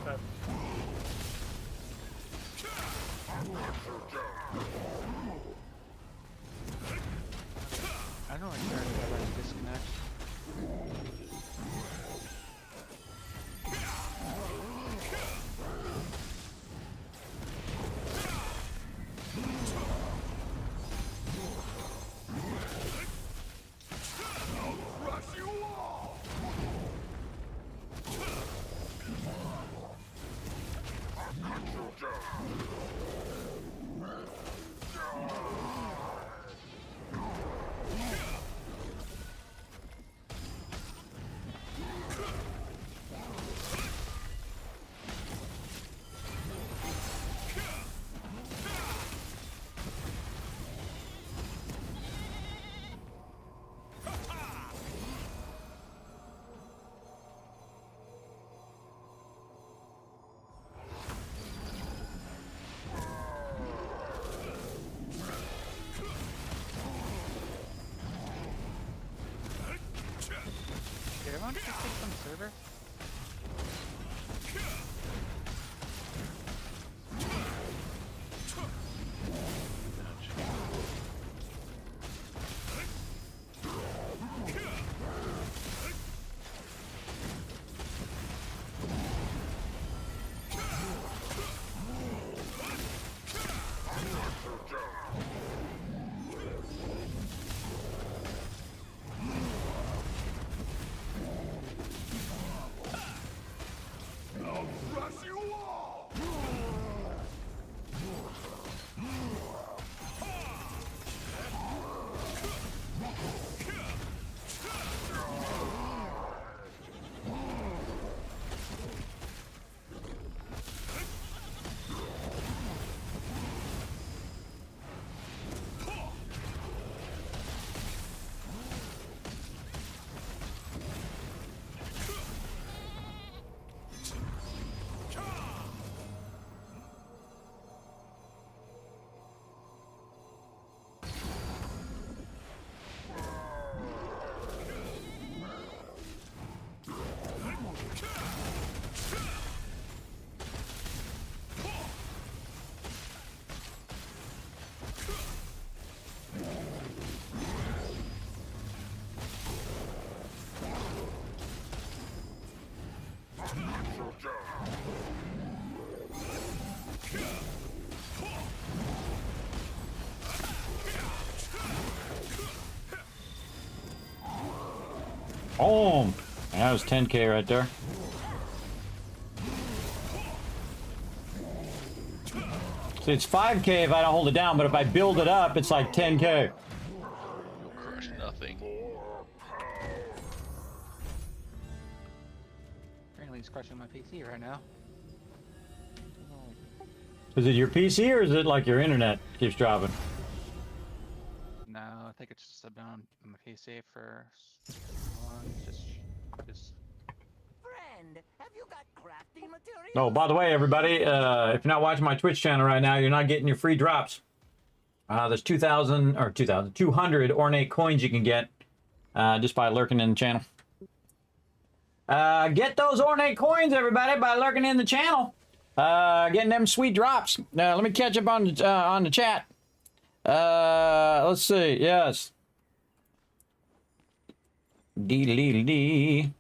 S3: I don't like that disconnect. Did everyone just take some server?
S4: Oh, that was 10k right there. See, it's 5k if I don't hold it down, but if I build it up, it's like 10k.
S5: You'll crush nothing.
S3: Apparently he's crushing my PC right now.
S4: Is it your PC or is it like your internet keeps dropping?
S3: No, I think it's just I've been on my PC for just
S6: Friend, have you got crafting materials?
S4: Oh, by the way, everybody, if you're not watching my Twitch channel right now, you're not getting your free drops. There's 200 ornate coins you can get just by lurking in the channel. Get those ornate coins, everybody, by lurking in the channel. Getting them sweet drops. Let me catch up on the chat. Let's see. Yes. Dee.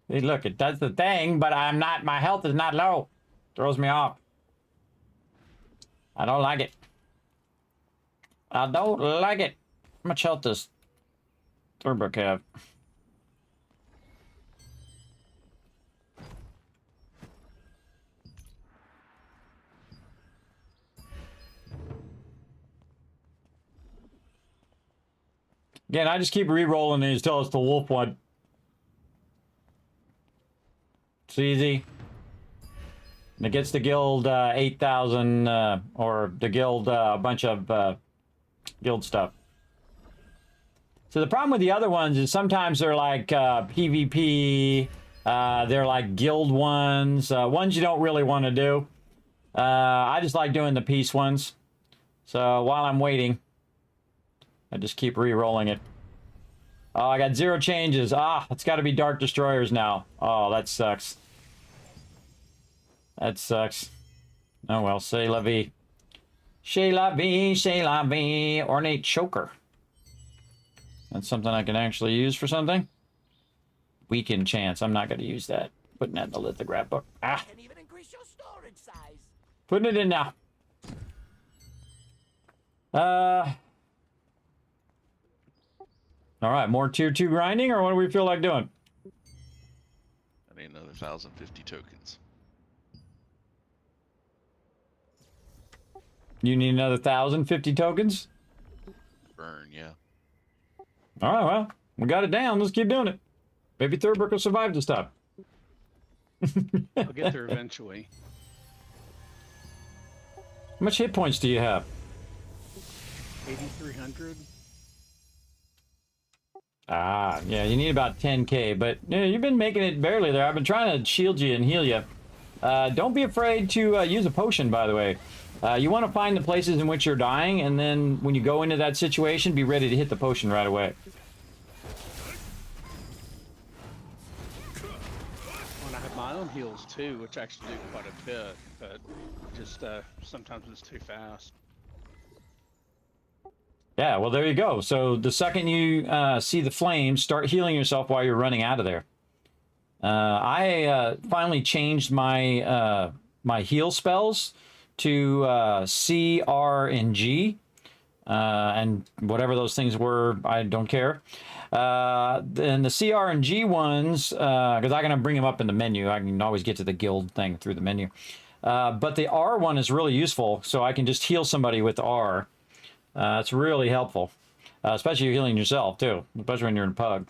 S4: Hey, look, it does the thing, but I'm not. My health is not low. Throws me off. I don't like it. I don't like it. How much health does Thornbrook have? Again, I just keep re-rolling these till it's the wolf one. It's easy. And it gets the guild 8,000 or the guild a bunch of guild stuff. So the problem with the other ones is sometimes they're like PvP, they're like guild ones, ones you don't really want to do. I just like doing the peace ones. So while I'm waiting, I just keep re-rolling it. Oh, I got 0 changes. Ah, it's got to be Dark Destroyers now. Oh, that sucks. That sucks. Oh well, c'est la vie. C'est la vie, c'est la vie. Ornate Choker. That's something I can actually use for something. Weaken chance. I'm not going to use that. Putting that in the lithograph book. Ah.
S6: Can even increase your storage size.
S4: Putting it in now. All right, more tier 2 grinding, or what do we feel like doing?
S5: I need another 1,050 tokens.
S4: You need another 1,050 tokens?
S5: Burn, yeah.
S4: All right, well, we got it down. Let's keep doing it. Maybe Thurbrick will survive this time.
S7: I'll get there eventually.
S4: How much hit points do you have?
S7: 8,300.
S4: Ah, yeah, you need about 10k, but yeah, you've been making it barely there. I've been trying to shield you and heal you. Don't be afraid to use a potion, by the way. You want to find the places in which you're dying, and then when you go into that situation, be ready to hit the potion right away.
S7: When I have my own heals too, which actually do quite a bit, but just sometimes it's too fast.
S4: Yeah, well, there you go. So the second you see the flames, start healing yourself while you're running out of there. I finally changed my my heal spells to C, R, and G. And whatever those things were, I don't care. And the C, R, and G ones, because I'm going to bring them up in the menu. I can always get to the guild thing through the menu. But the R one is really useful, so I can just heal somebody with R. It's really helpful, especially you're healing yourself, too, especially when you're in pug.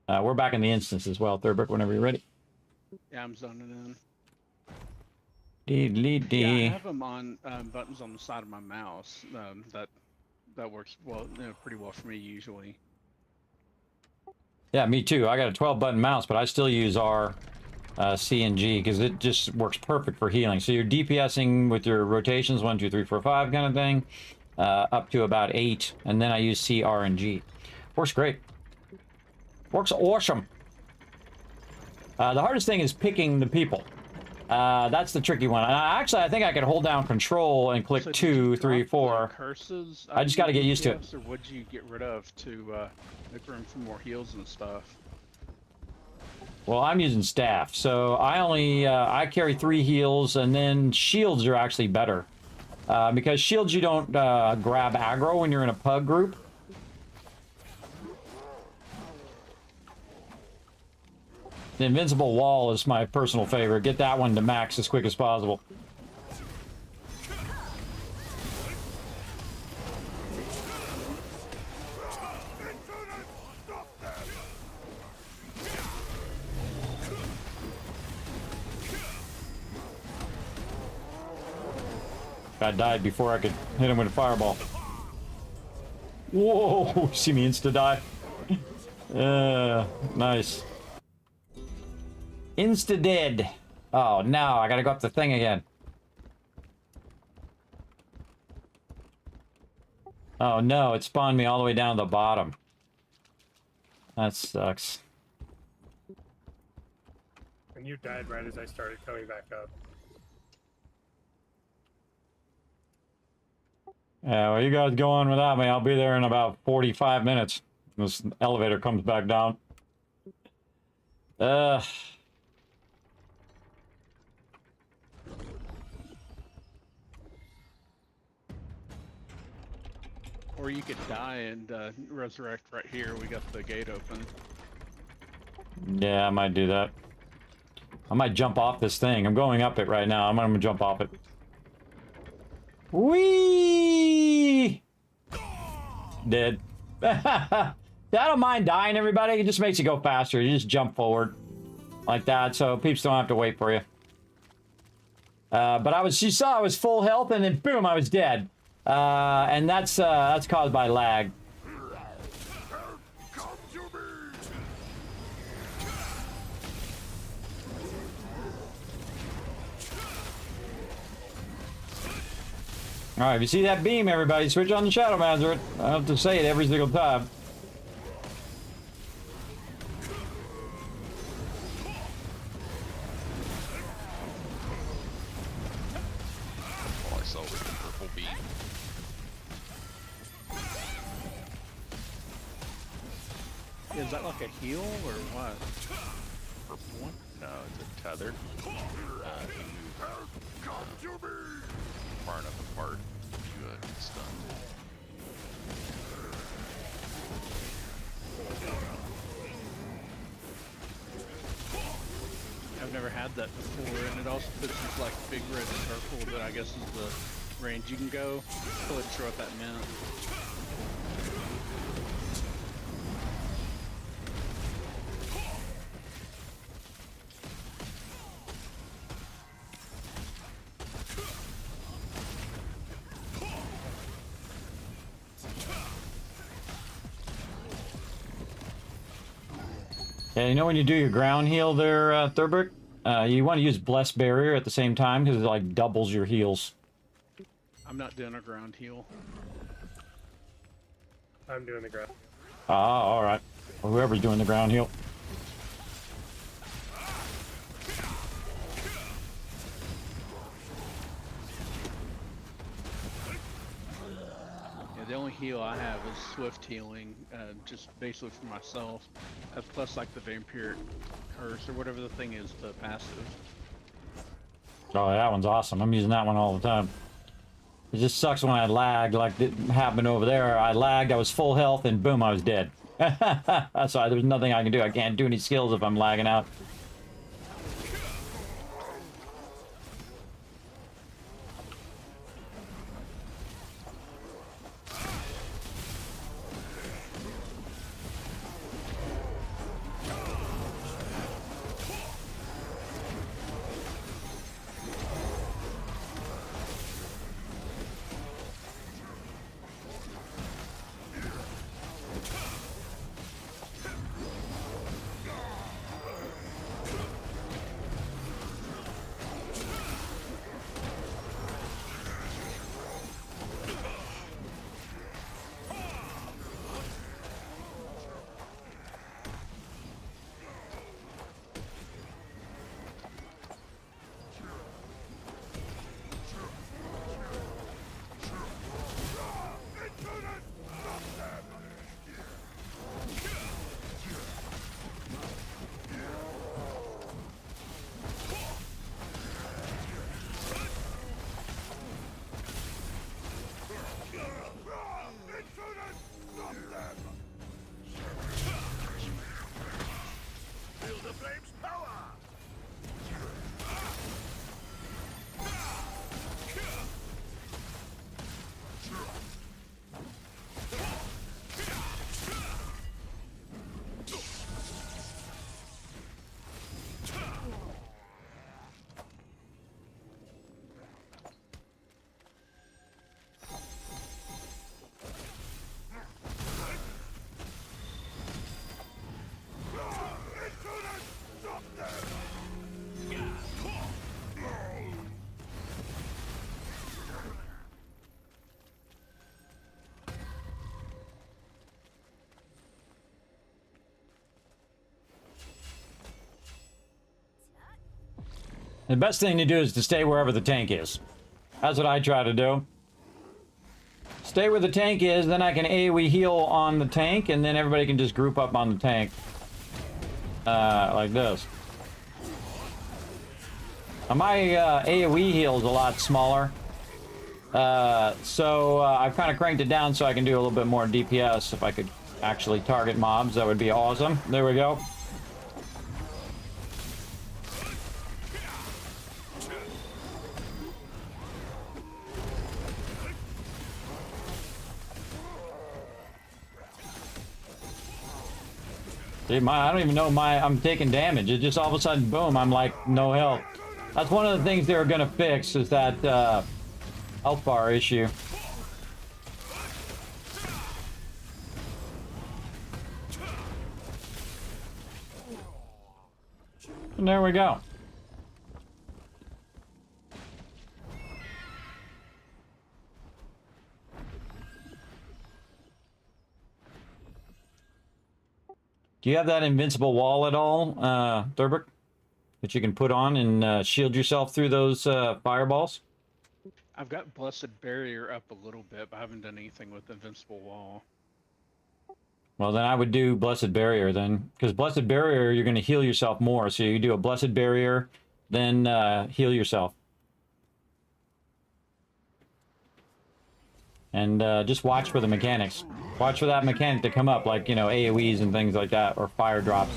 S4: We're back in the instance as well, Thurbrick, whenever you're ready.
S7: Yeah, I'm zoning in.
S4: Dee.
S7: Yeah, I have them on buttons on the side of my mouse. That works well, pretty well for me usually.
S4: Yeah, me too. I got a 12-button mouse, but I still use R, C, and G because it just works perfect for healing. So you're DPSing with your rotations 1, 2, 3, 4, 5 kind of thing, up to about 8, and then I use C, R, and G. Works great. Works awesome. The hardest thing is picking the people. That's the tricky one. Actually, I think I could hold down Control and click
S7: So
S4: 2, 3, 4.
S7: Curses.
S4: I just got to get used to it.
S7: Or what'd you get rid of to make room for more heals and stuff?
S4: Well, I'm using staff, so I only I carry 3 heals, and then shields are actually better because shields you don't grab aggro when you're in a pug group. The invincible wall is my personal favorite. Get that one to max as quick as possible. Guy died before I could hit him with a fireball. Whoa! See me insta-die? Nice. Insta-dead. Oh, no, I gotta go up the thing again. Oh, no, it spawned me all the way down to the bottom. That sucks.
S9: And you died right as I started coming back up.
S4: Yeah, well, you guys go on without me. I'll be there in about 45 minutes. This elevator comes back down.
S7: Or you could die and resurrect right here. We got the gate open.
S4: Yeah, I might do that. I might jump off this thing. I'm going up it right now. I'm gonna jump off it. Whee! Dead. I don't mind dying, everybody. It just makes you go faster. You just jump forward like that, so peeps don't have to wait for you. But you saw I was full health, and then boom, I was dead. And that's caused by lag. All right, if you see that beam, everybody, switch on the Shadow Master. I have to say it every single time.
S5: All I saw was the purple beam.
S7: Is that like a heal or what?
S5: Purple one? No, it's a tether. If you move far enough apart, you get stunned.
S7: I've never had that before, and it also puts this like big red circle that I guess is the range you can go. I wasn't sure what that meant.
S4: Yeah, you know when you do your ground heal there, Thurbrick, you want to use Blessed Barrier at the same time because it like doubles your heals.
S7: I'm not doing a ground heal.
S9: I'm doing the ground.
S4: Ah, all right. Well, whoever's doing the ground heal.
S7: Yeah, the only heal I have is swift healing, just basically for myself. Plus like the vampiric curse or whatever the thing is, the passive.
S4: Oh, that one's awesome. I'm using that one all the time. It just sucks when I lagged, like it happened over there. I lagged, I was full health, and boom, I was dead. That's why there's nothing I can do. I can't do any skills if I'm lagging out. The best thing to do is to stay wherever the tank is. That's what I try to do. Stay where the tank is, then I can AoE heal on the tank, and then everybody can just group up on the tank. Like this. Now my AoE heal is a lot smaller. So I've kind of cranked it down so I can do a little bit more DPS. If I could actually target mobs, that would be awesome. There we go. See, I don't even know I'm taking damage. It just all of a sudden, boom, I'm like, no health. That's one of the things they were gonna fix, is that health bar issue. And there we go. Do you have that invincible wall at all, Thurber, that you can put on and shield yourself through those fireballs?
S7: I've got Blessed Barrier up a little bit, but I haven't done anything with Invincible Wall.
S4: Well, then I would do Blessed Barrier then, because Blessed Barrier, you're going to heal yourself more. So you do a Blessed Barrier, then heal yourself. And just watch for the mechanics. Watch for that mechanic to come up, like, you know, AoEs and things like that, or fire drops.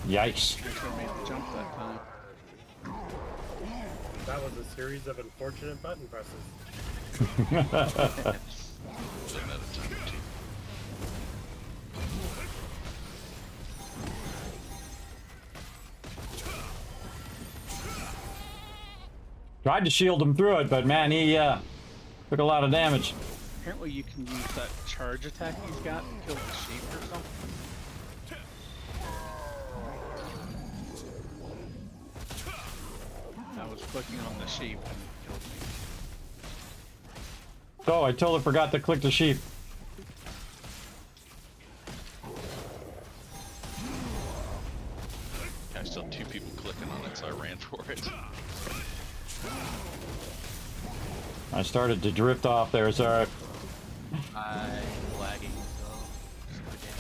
S4: Yikes.
S7: I made the jump that time.
S9: That was a series of unfortunate button presses.
S5: Done that a time or two.
S4: Tried to shield him through it, but man, he took a lot of damage.
S7: Apparently you can use that charge attack he's got to kill the sheep or something. I was clicking on the sheep and it killed me.
S4: Oh, I totally forgot to click the sheep.
S5: I still have 2 people clicking on it, so I ran for it.
S4: I started to drift off there, sorry.
S3: I'm lagging, so just again,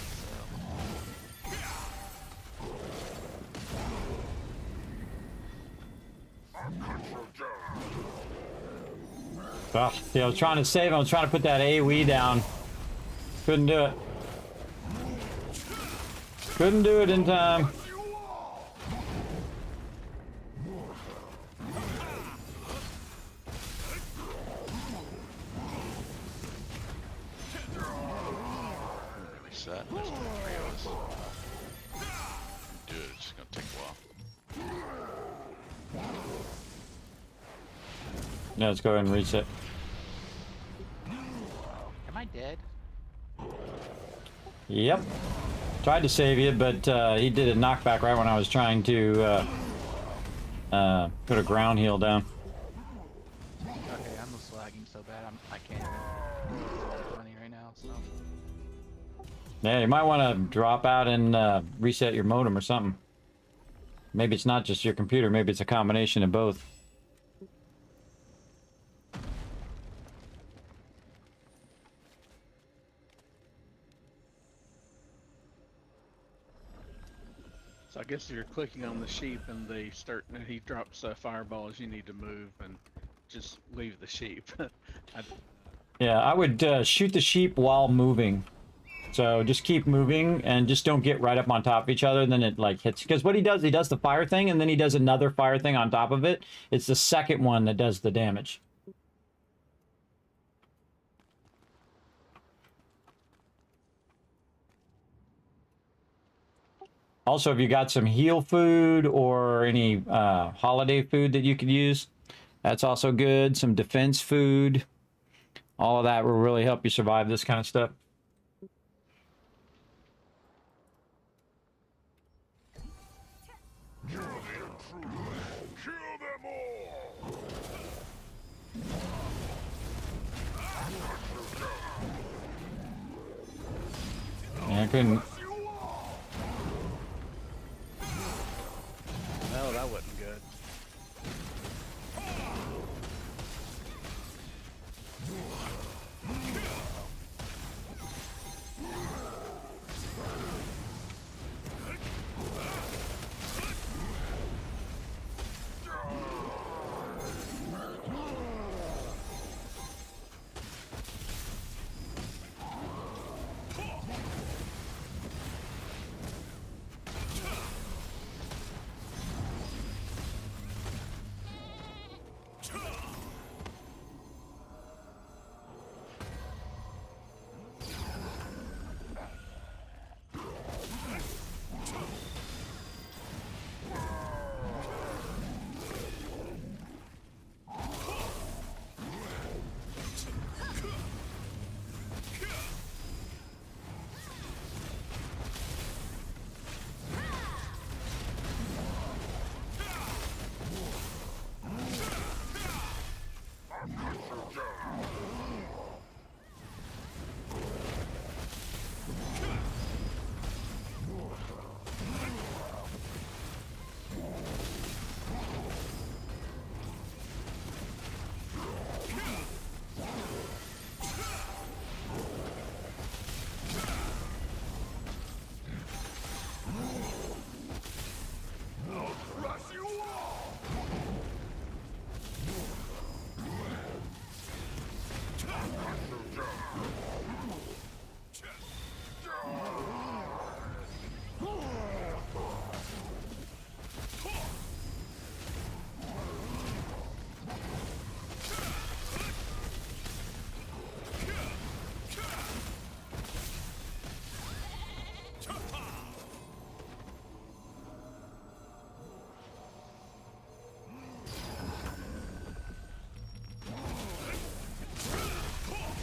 S4: Yeah, I was trying to save him. I was trying to put that AoE down. Couldn't do it. Couldn't do it in time.
S5: Really sad. There's only 3 of us. Do it. It's just gonna take a while.
S4: Yeah, let's go ahead and reset.
S3: Am I dead?
S4: Yep. Tried to save you, but he did a knockback right when I was trying to put a ground heal down.
S3: Okay, I'm just lagging so bad I can't do money right now, so.
S4: Yeah, you might want to drop out and reset your modem or something. Maybe it's not just your computer, maybe it's a combination of both.
S7: So I guess you're clicking on the sheep and they start, and he drops fireballs, you need to move and just leave the sheep.
S4: Yeah, I would shoot the sheep while moving. So just keep moving and just don't get right up on top of each other. Then it like hits, because what he does the fire thing and then he does another fire thing on top of it. It's the second one that does the damage. Also, if you got some heal food or any holiday food that you could use, that's also good. Some defense food. All of that will really help you survive this kind of stuff. Yeah, I couldn't.
S7: No, that wasn't good.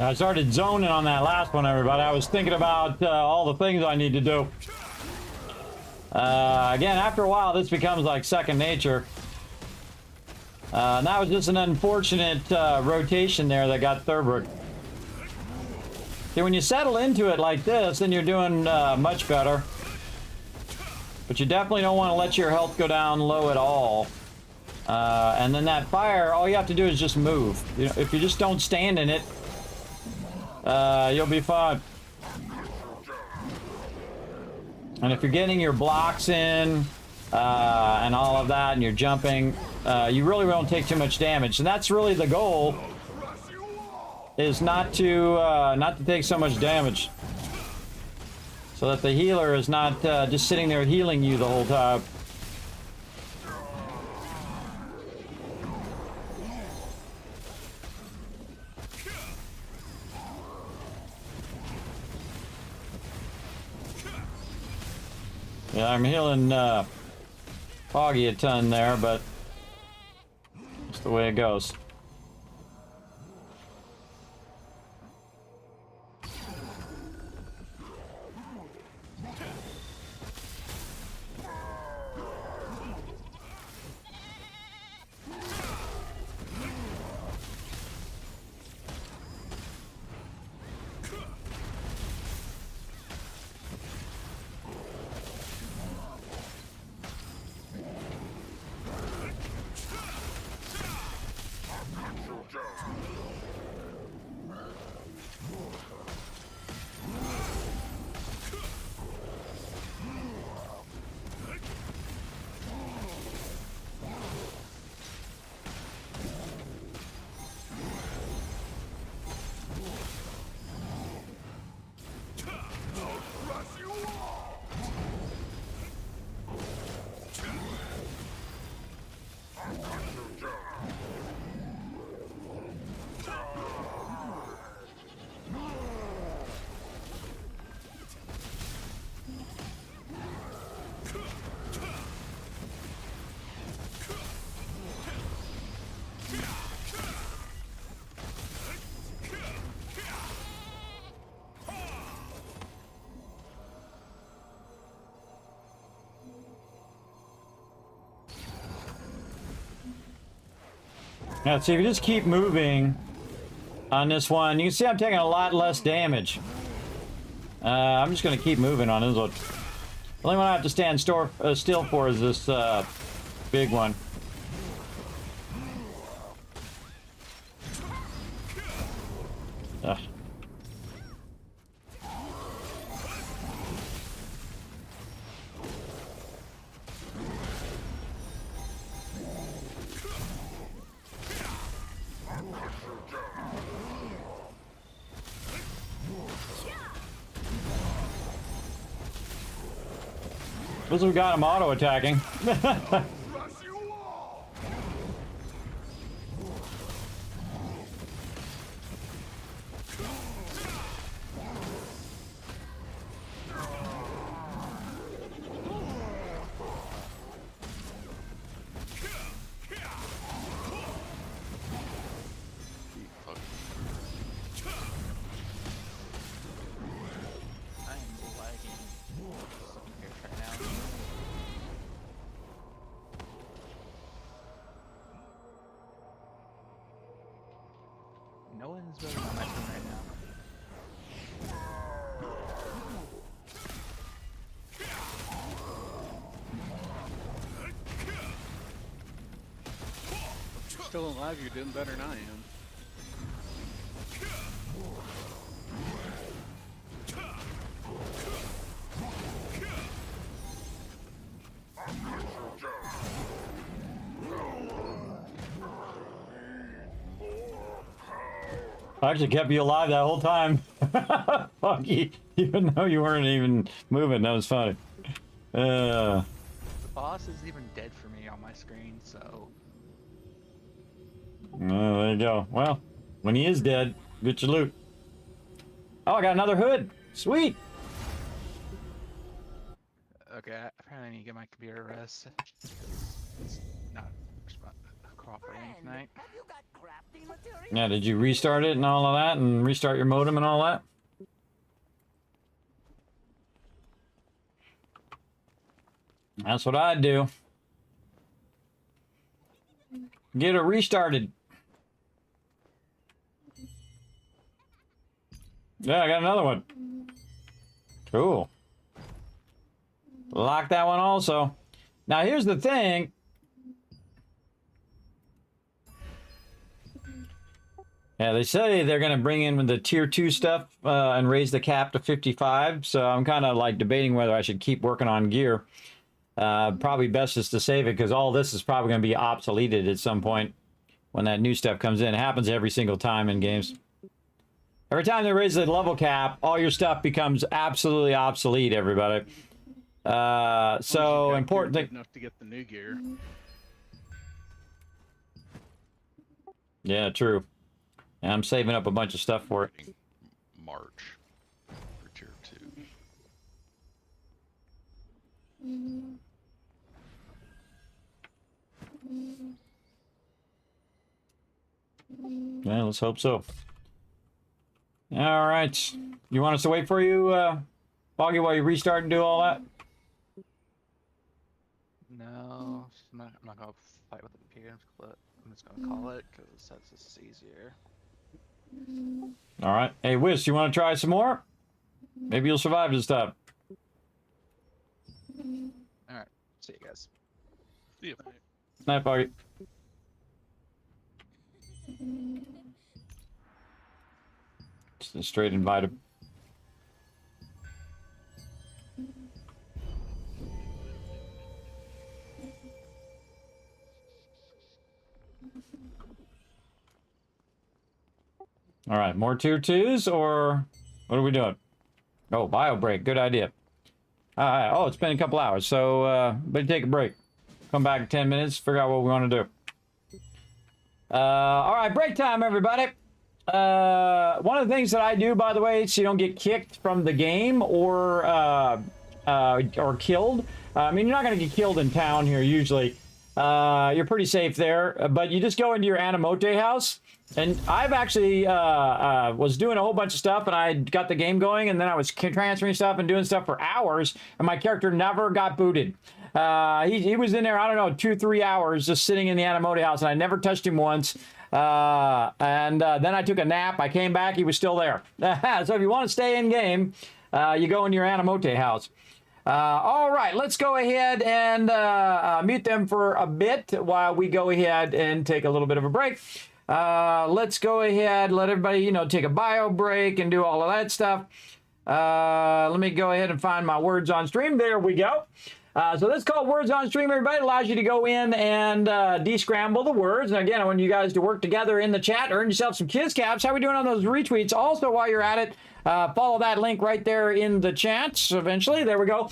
S4: I started zoning on that last one, everybody. I was thinking about all the things I need to do. Again, after a while, this becomes like second nature. And that was just an unfortunate rotation there that got Thurberg. See, when you settle into it like this, then you're doing much better. But you definitely don't want to let your health go down low at all. And then that fire, all you have to do is just move. You know, if you just don't stand in it, you'll be fine. And if you're getting your blocks in and all of that, and you're jumping, you really won't take too much damage. And that's really the goal, is not to take so much damage, so that the healer is not just sitting there healing you the whole time. Yeah, I'm healing Foggy a ton there, but that's the way it goes. Now, see, if you just keep moving on this one, you can see I'm taking a lot less damage. I'm just going to keep moving on this one. The only one I have to stand still for is this big one. Ugh. This we got him auto attacking.
S3: No one's really on my team right now.
S7: Still alive, you're doing better than I am.
S4: I actually kept you alive that whole time. Funky, even though you weren't even moving. That was funny.
S3: The boss is even dead for me on my screen, so...
S4: There you go. Well, when he is dead, get your loot. Oh, I got another hood. Sweet.
S3: Okay, I probably need to get my computer rest. It's not proper aim tonight.
S6: Have you got crafting materials?
S4: Yeah, did you restart it and all of that, and restart your modem and all that? That's what I'd do. Get it restarted. Yeah, I got another one. Cool. Lock that one also. Now here's the thing. Yeah, they say they're going to bring in the tier 2 stuff and raise the cap to 55. So I'm kind of like debating whether I should keep working on gear. Probably best is to save it because all this is probably going to be obsoleted at some point when that new stuff comes in. It happens every single time in games. Every time they raise the level cap, all your stuff becomes absolutely obsolete, everybody. So important thing.
S7: Enough to get the new gear.
S4: Yeah, true. And I'm saving up a bunch of stuff for it.
S5: March for tier 2.
S4: Yeah, let's hope so. All right. You want us to wait for you, Boggy, while you restart and do all that?
S3: No, I'm not gonna fight with the PM split. I'm just gonna call it because that's just easier.
S4: All right. Hey, Wiz, you want to try some more? Maybe you'll survive this time.
S3: All right, see you guys.
S5: See ya.
S4: Night, Boggy. Just a straight invite him. All right, more tier 2s, or what are we doing? Oh, bio break, good idea. Oh, it's been a couple hours, so better take a break. Come back in 10 minutes, figure out what we want to do. All right, break time, everybody. One of the things that I do, by the way, so you don't get kicked from the game or killed. I mean, you're not going to get killed in town here usually. You're pretty safe there, but you just go into your Animote house. And I've actually was doing a whole bunch of stuff, and I got the game going, and then I was transferring stuff and doing stuff for hours, and my character never got booted. He was in there, I don't know, 2-3 hours just sitting in the Animote house, and I never touched him once. Then I took a nap. I came back. He was still there. So if you want to stay in game, you go in your Animote house. All right, let's go ahead and mute them for a bit while we go ahead and take a little bit of a break. Let's go ahead, let everybody, take a bio break and do all of that stuff. Let me go ahead and find my words on stream. There we go. So this is called Words on Stream, everybody. It allows you to go in and descramble the words. And again, I want you guys to work together in the chat, earn yourself some Kiz Caps. How are we doing on those retweets? Also, while you're at it, follow that link right there in the chats eventually. There we go.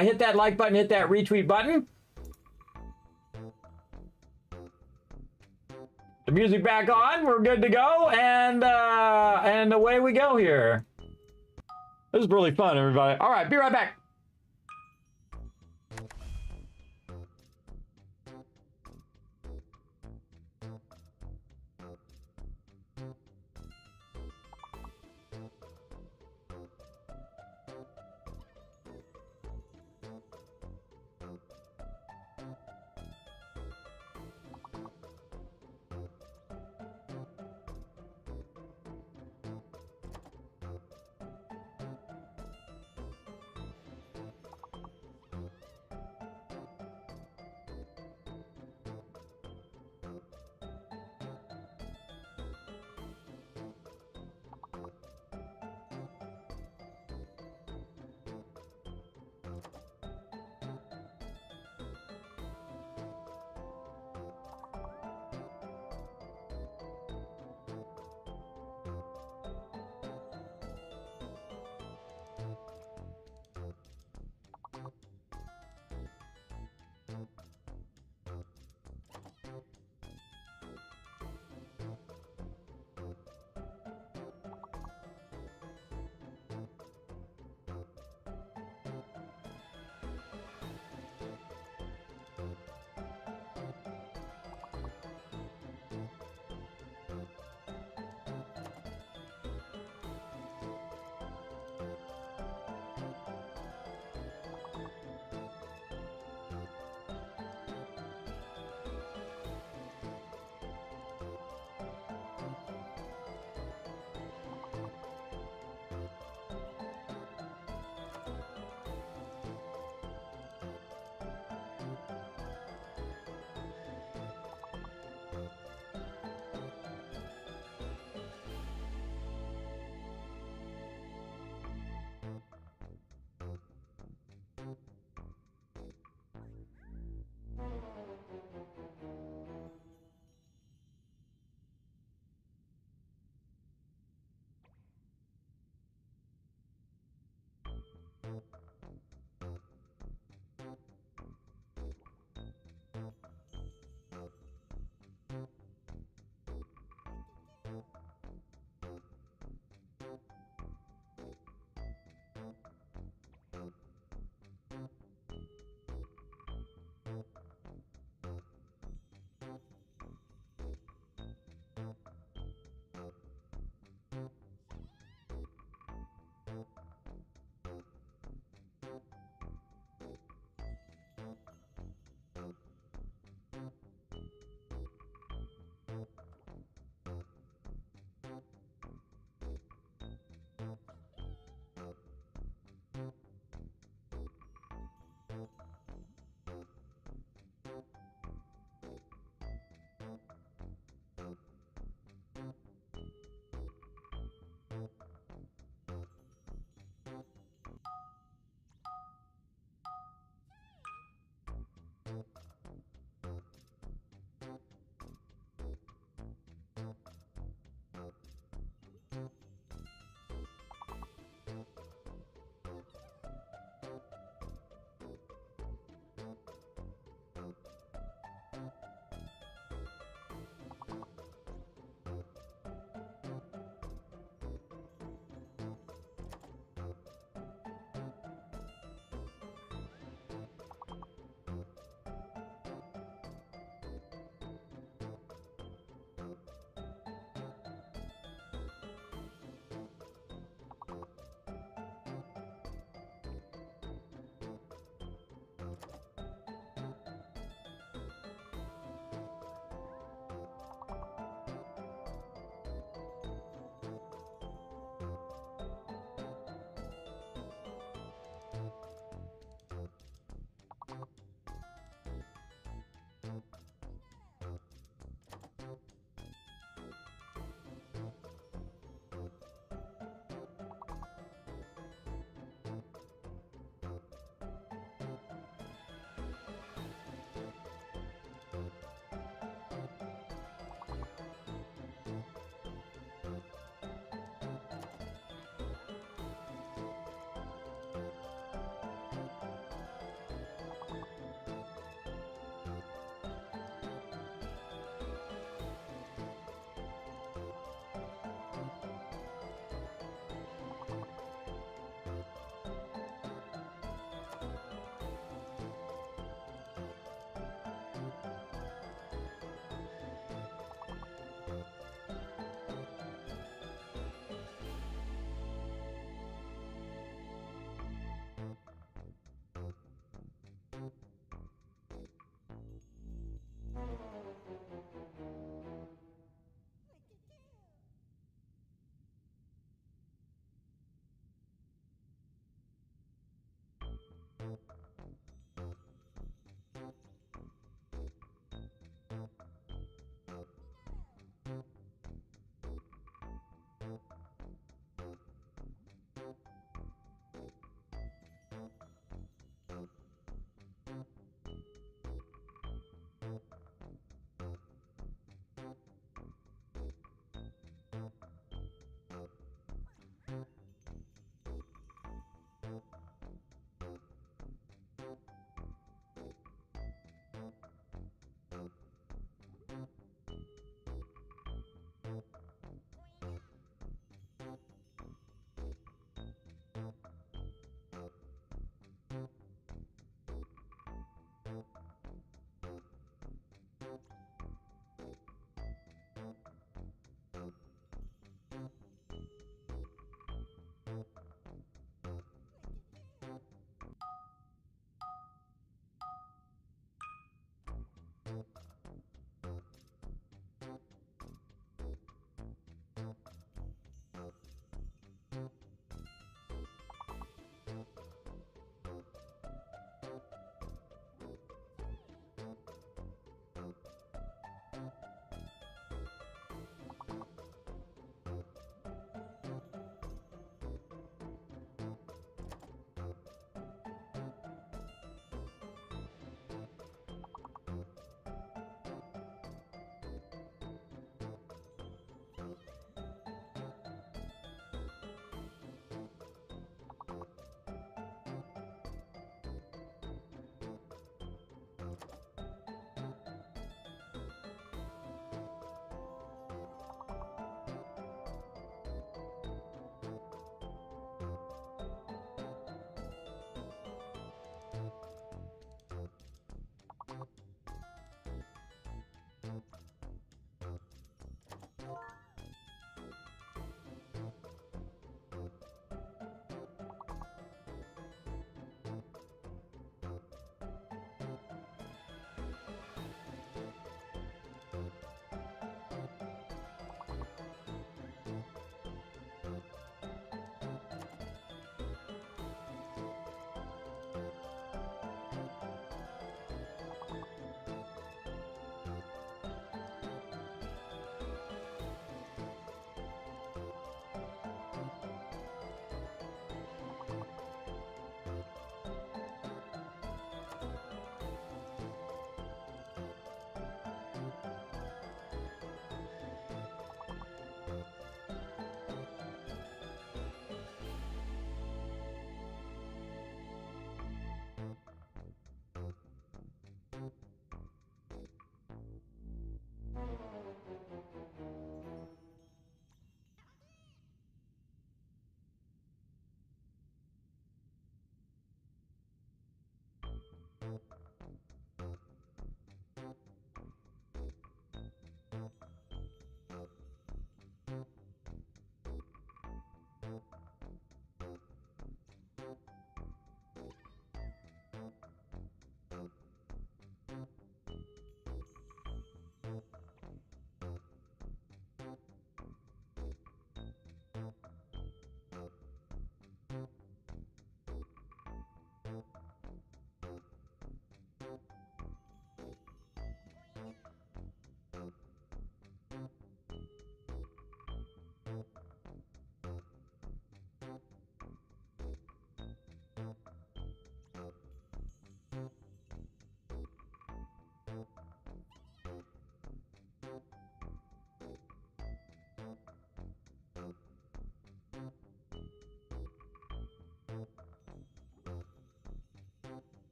S4: Hit that like button, hit that retweet button. The music back on. We're good to go. And away we go here. This is really fun, everybody. All right, be right back.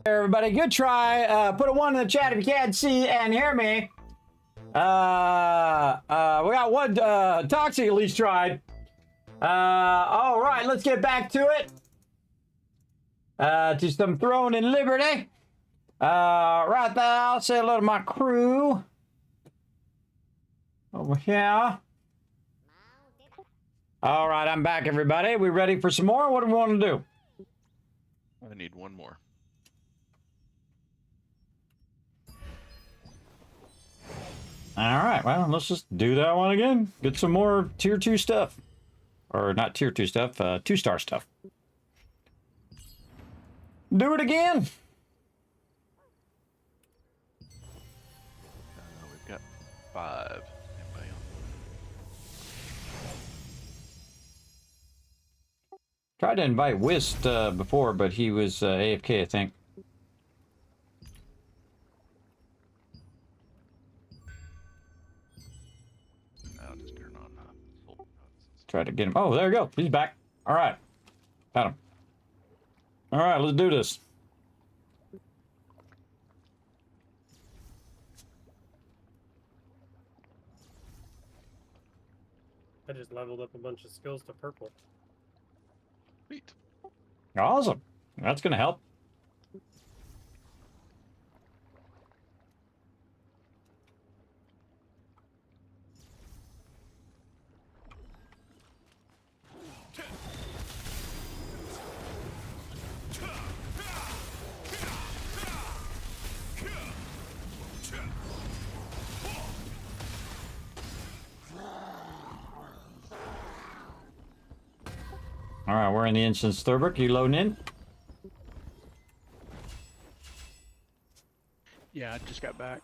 S4: Everybody, good try. Put a 1 in the chat if you can't see and hear me. We got one Toxic at least tried. All right, let's get back to it. To some Throne in Liberty. Right there, I'll say hello to my crew. Over here. All right, I'm back, everybody. We ready for some more? What do we want to do?
S5: I need one more.
S4: All right, well, let's just do that one again. Get some more tier 2 stuff. Or not tier 2 stuff, 2-star stuff. Do it again.
S5: We've got 5. Anybody else?
S4: Tried to invite Whist before, but he was AFK, I think.
S5: I'll just turn on full.
S4: Try to get him. Oh, there we go. He's back. All right. Got him. All right, let's do this.
S9: I just leveled up a bunch of skills to purple.
S5: Sweet.
S4: Awesome. That's going to help. All right, we're in the instance. Thurberg, you loading in?
S7: Yeah, I just got back.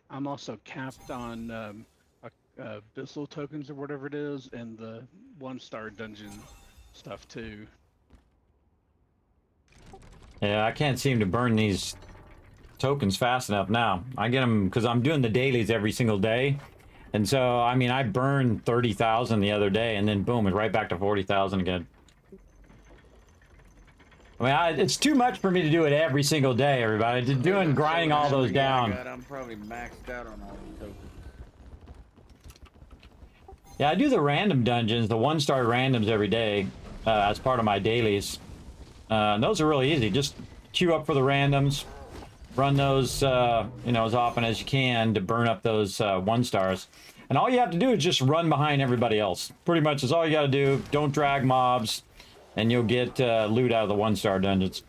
S7: I'm also capped on BSE tokens or whatever it is, and the 1-star dungeon stuff too.
S4: Yeah, I can't seem to burn these tokens fast enough now. I get them because I'm doing the dailies every single day. And so, I mean, I burned 30,000 the other day, and then boom, it's right back to 40,000 again. I mean, it's too much for me to do it every single day, everybody. Just grinding all those down.
S8: I'm probably maxed out on all the tokens.
S4: Yeah, I do the random dungeons, the 1-star randoms every day as part of my dailies. And those are really easy. Just queue up for the randoms. Run those, you know, as often as you can to burn up those 1-stars. And all you have to do is just run behind everybody else. Pretty much is all you got to do. Don't drag mobs, and you'll get loot out of the 1-star dungeons.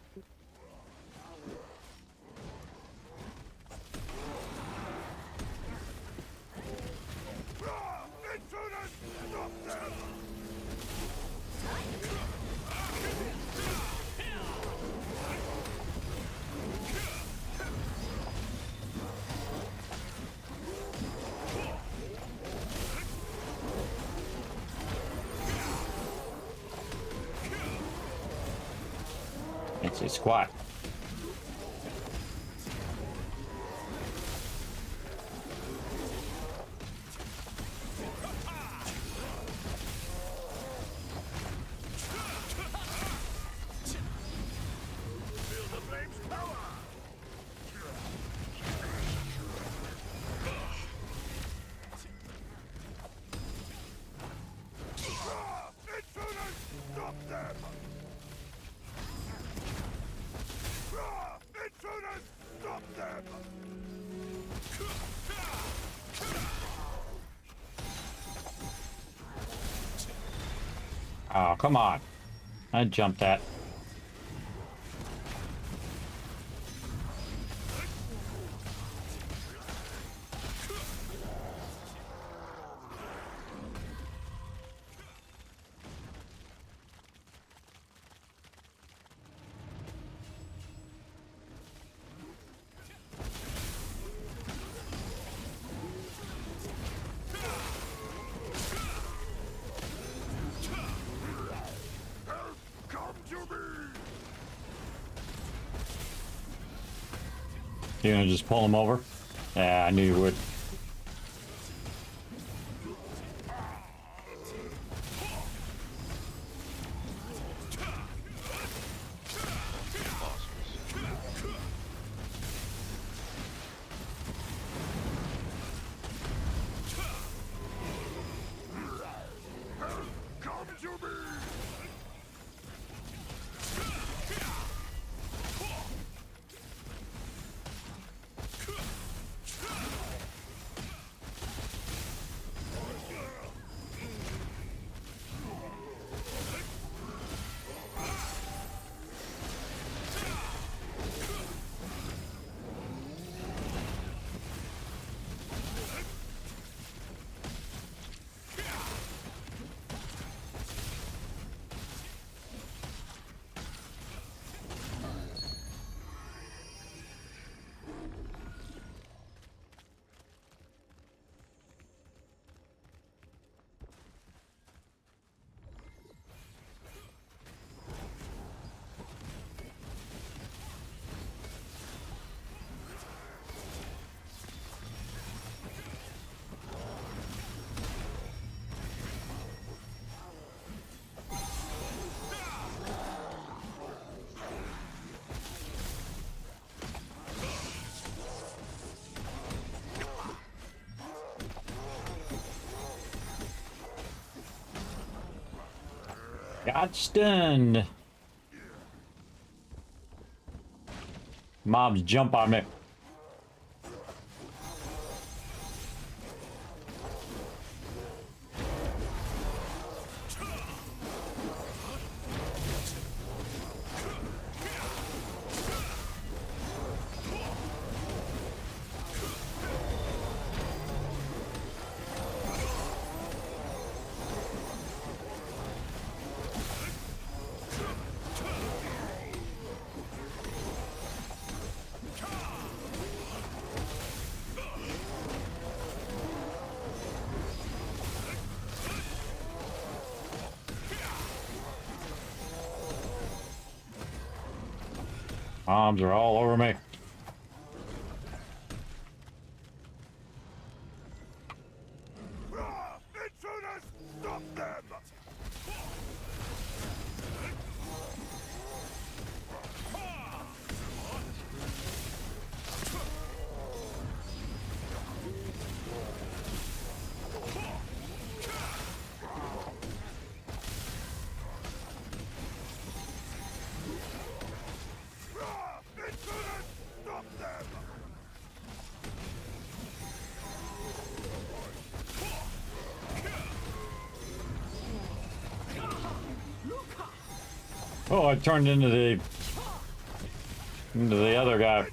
S4: It's a squat. Oh, come on. I jumped that. You gonna just pull him over? Yeah, I knew you would. Got stunned. Mobs jump on me. Bombs are all over me.
S10: Intruders! Stop them!
S4: Oh, I turned into the other guy.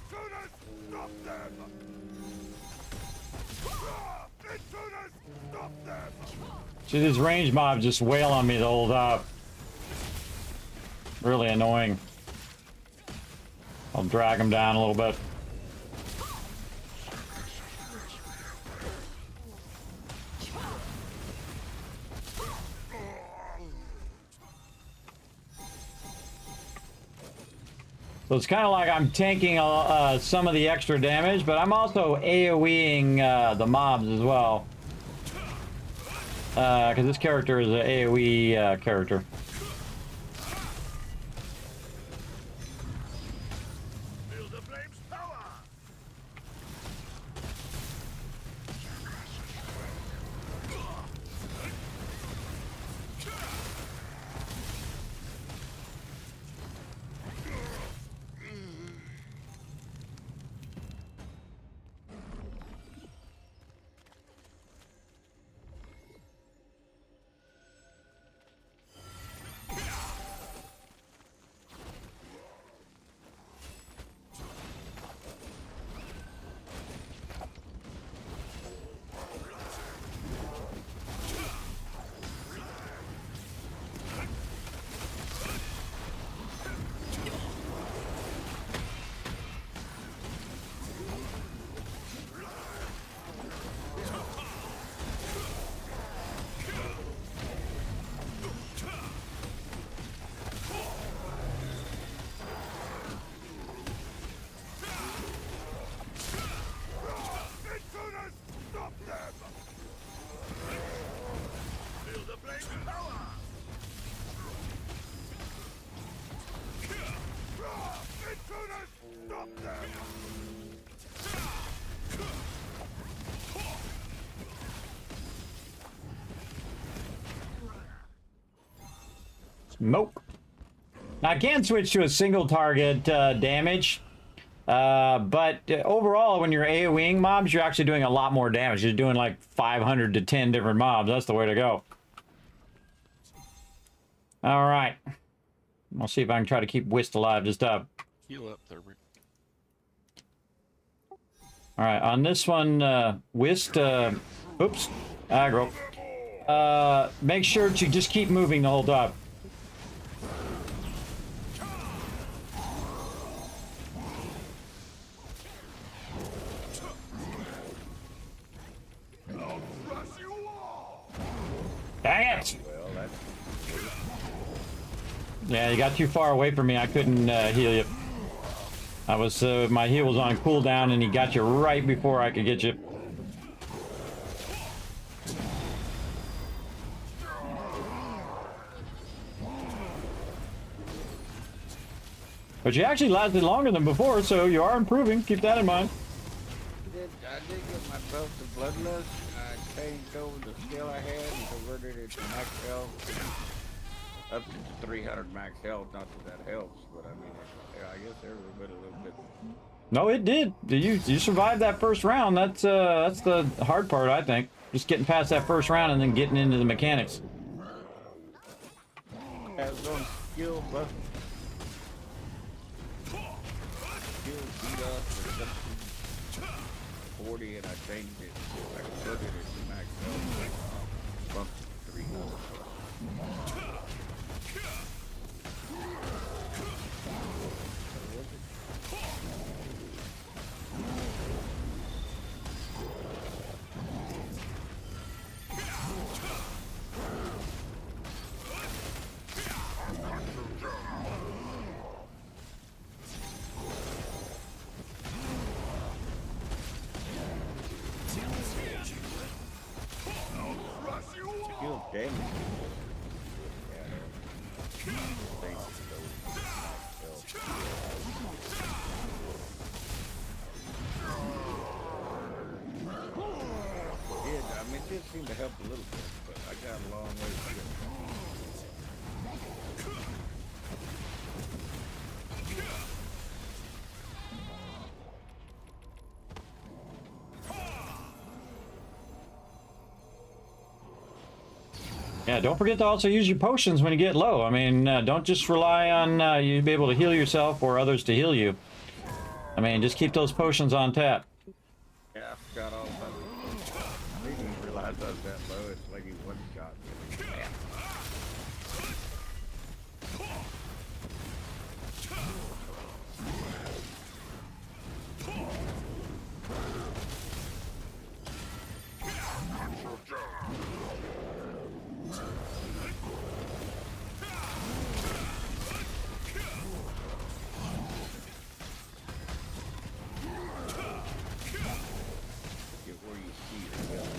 S4: See, these range mobs just wail on me the whole time. Really annoying. I'll drag them down a little bit. So it's kind of like I'm tanking some of the extra damage, but I'm also AoEing the mobs as well. Because this character is an AoE character.
S10: Feel the flame's power! stop them!
S4: Smoke. Now I can switch to a single target damage, but overall, when you're AoEing mobs, you're actually doing a lot more damage. You're doing like 500 to 10 different mobs. That's the way to go. All right. I'll see if I can try to keep Whist alive. Just
S5: Heal up, Thurbert.
S4: all right, on this one, Whist, oops, aggro. Make sure to just keep moving the whole time. Dang it!
S8: Well, that's
S4: Yeah, you got too far away from me. I couldn't heal you. I was my heal was on cooldown, and he got you right before I could get you. But you actually lasted longer than before, so you are improving. Keep that in mind.
S8: I did get myself to bloodlust. I changed over the skill I had and converted it to max health. Up to 300 max health. Not that that helps, but I mean, yeah, I guess every bit a little bit.
S4: No, it did. You survived that first round. That's the hard part, I think. Just getting past that first round and then getting into the mechanics.
S8: Has on skill buff. Skill beat up for something 40, and I changed it. I converted it to max health. Bumped it to 300. Skill damage. Yeah, I mean, it did seem to help a little bit, but I got a long way to go.
S4: Yeah, don't forget to also use your potions when you get low. I mean, don't just rely on you be able to heal yourself or others to heal you. I mean, just keep those potions on tap.
S8: Yeah, I forgot all about it. I didn't even realize I was that low. It's like he one shot me. Damn. Get where you see the gun.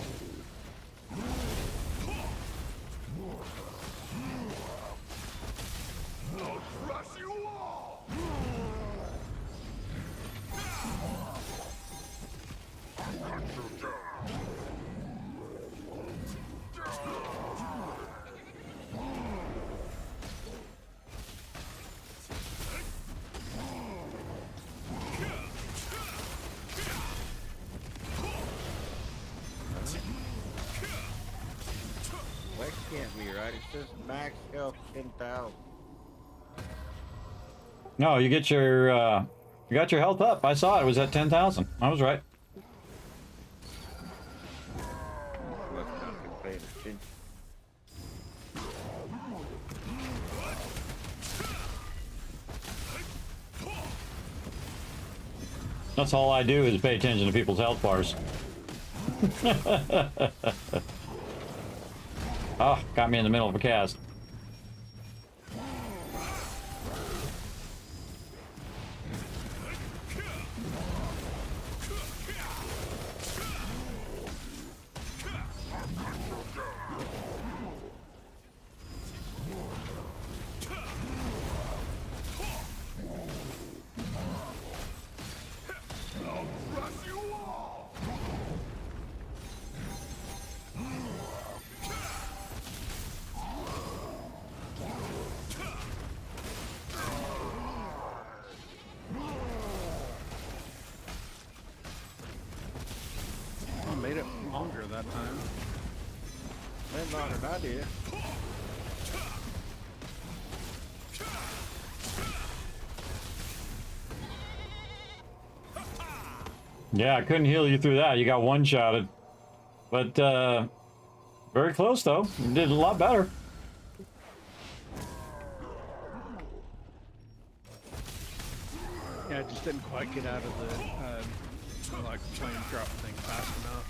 S10: Crush you all!
S8: That can't be right. It says max health 10,000.
S4: No, you got your health up. I saw it. It was at 10,000. I was right.
S8: Must not been paying attention.
S4: That's all I do is pay attention to people's health bars. Oh, got me in the middle of a cast.
S7: longer that time.
S8: Been longer than I did.
S4: Yeah, I couldn't heal you through that. You got one-shotted. But, very close, though. You did a lot better.
S7: Yeah, I just didn't quite get out of the like flame drop thing fast enough.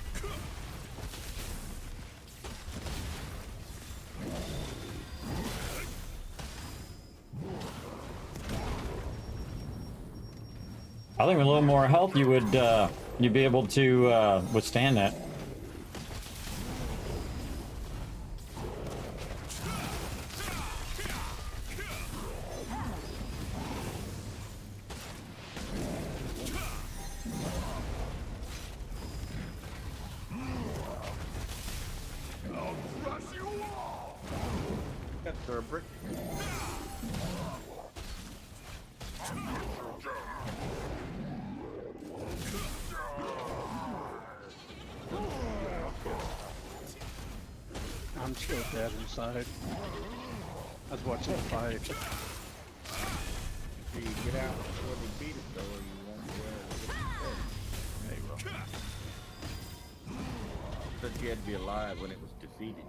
S4: I think with a little more health, you would, you'd be able to, withstand that.
S8: Got the brick.
S7: I'm still dead inside. I was watching the fight.
S8: If you get out before they beat it, though, or you won't be able to get it.
S5: Yeah, you will.
S8: Said you had to be alive when it was defeated.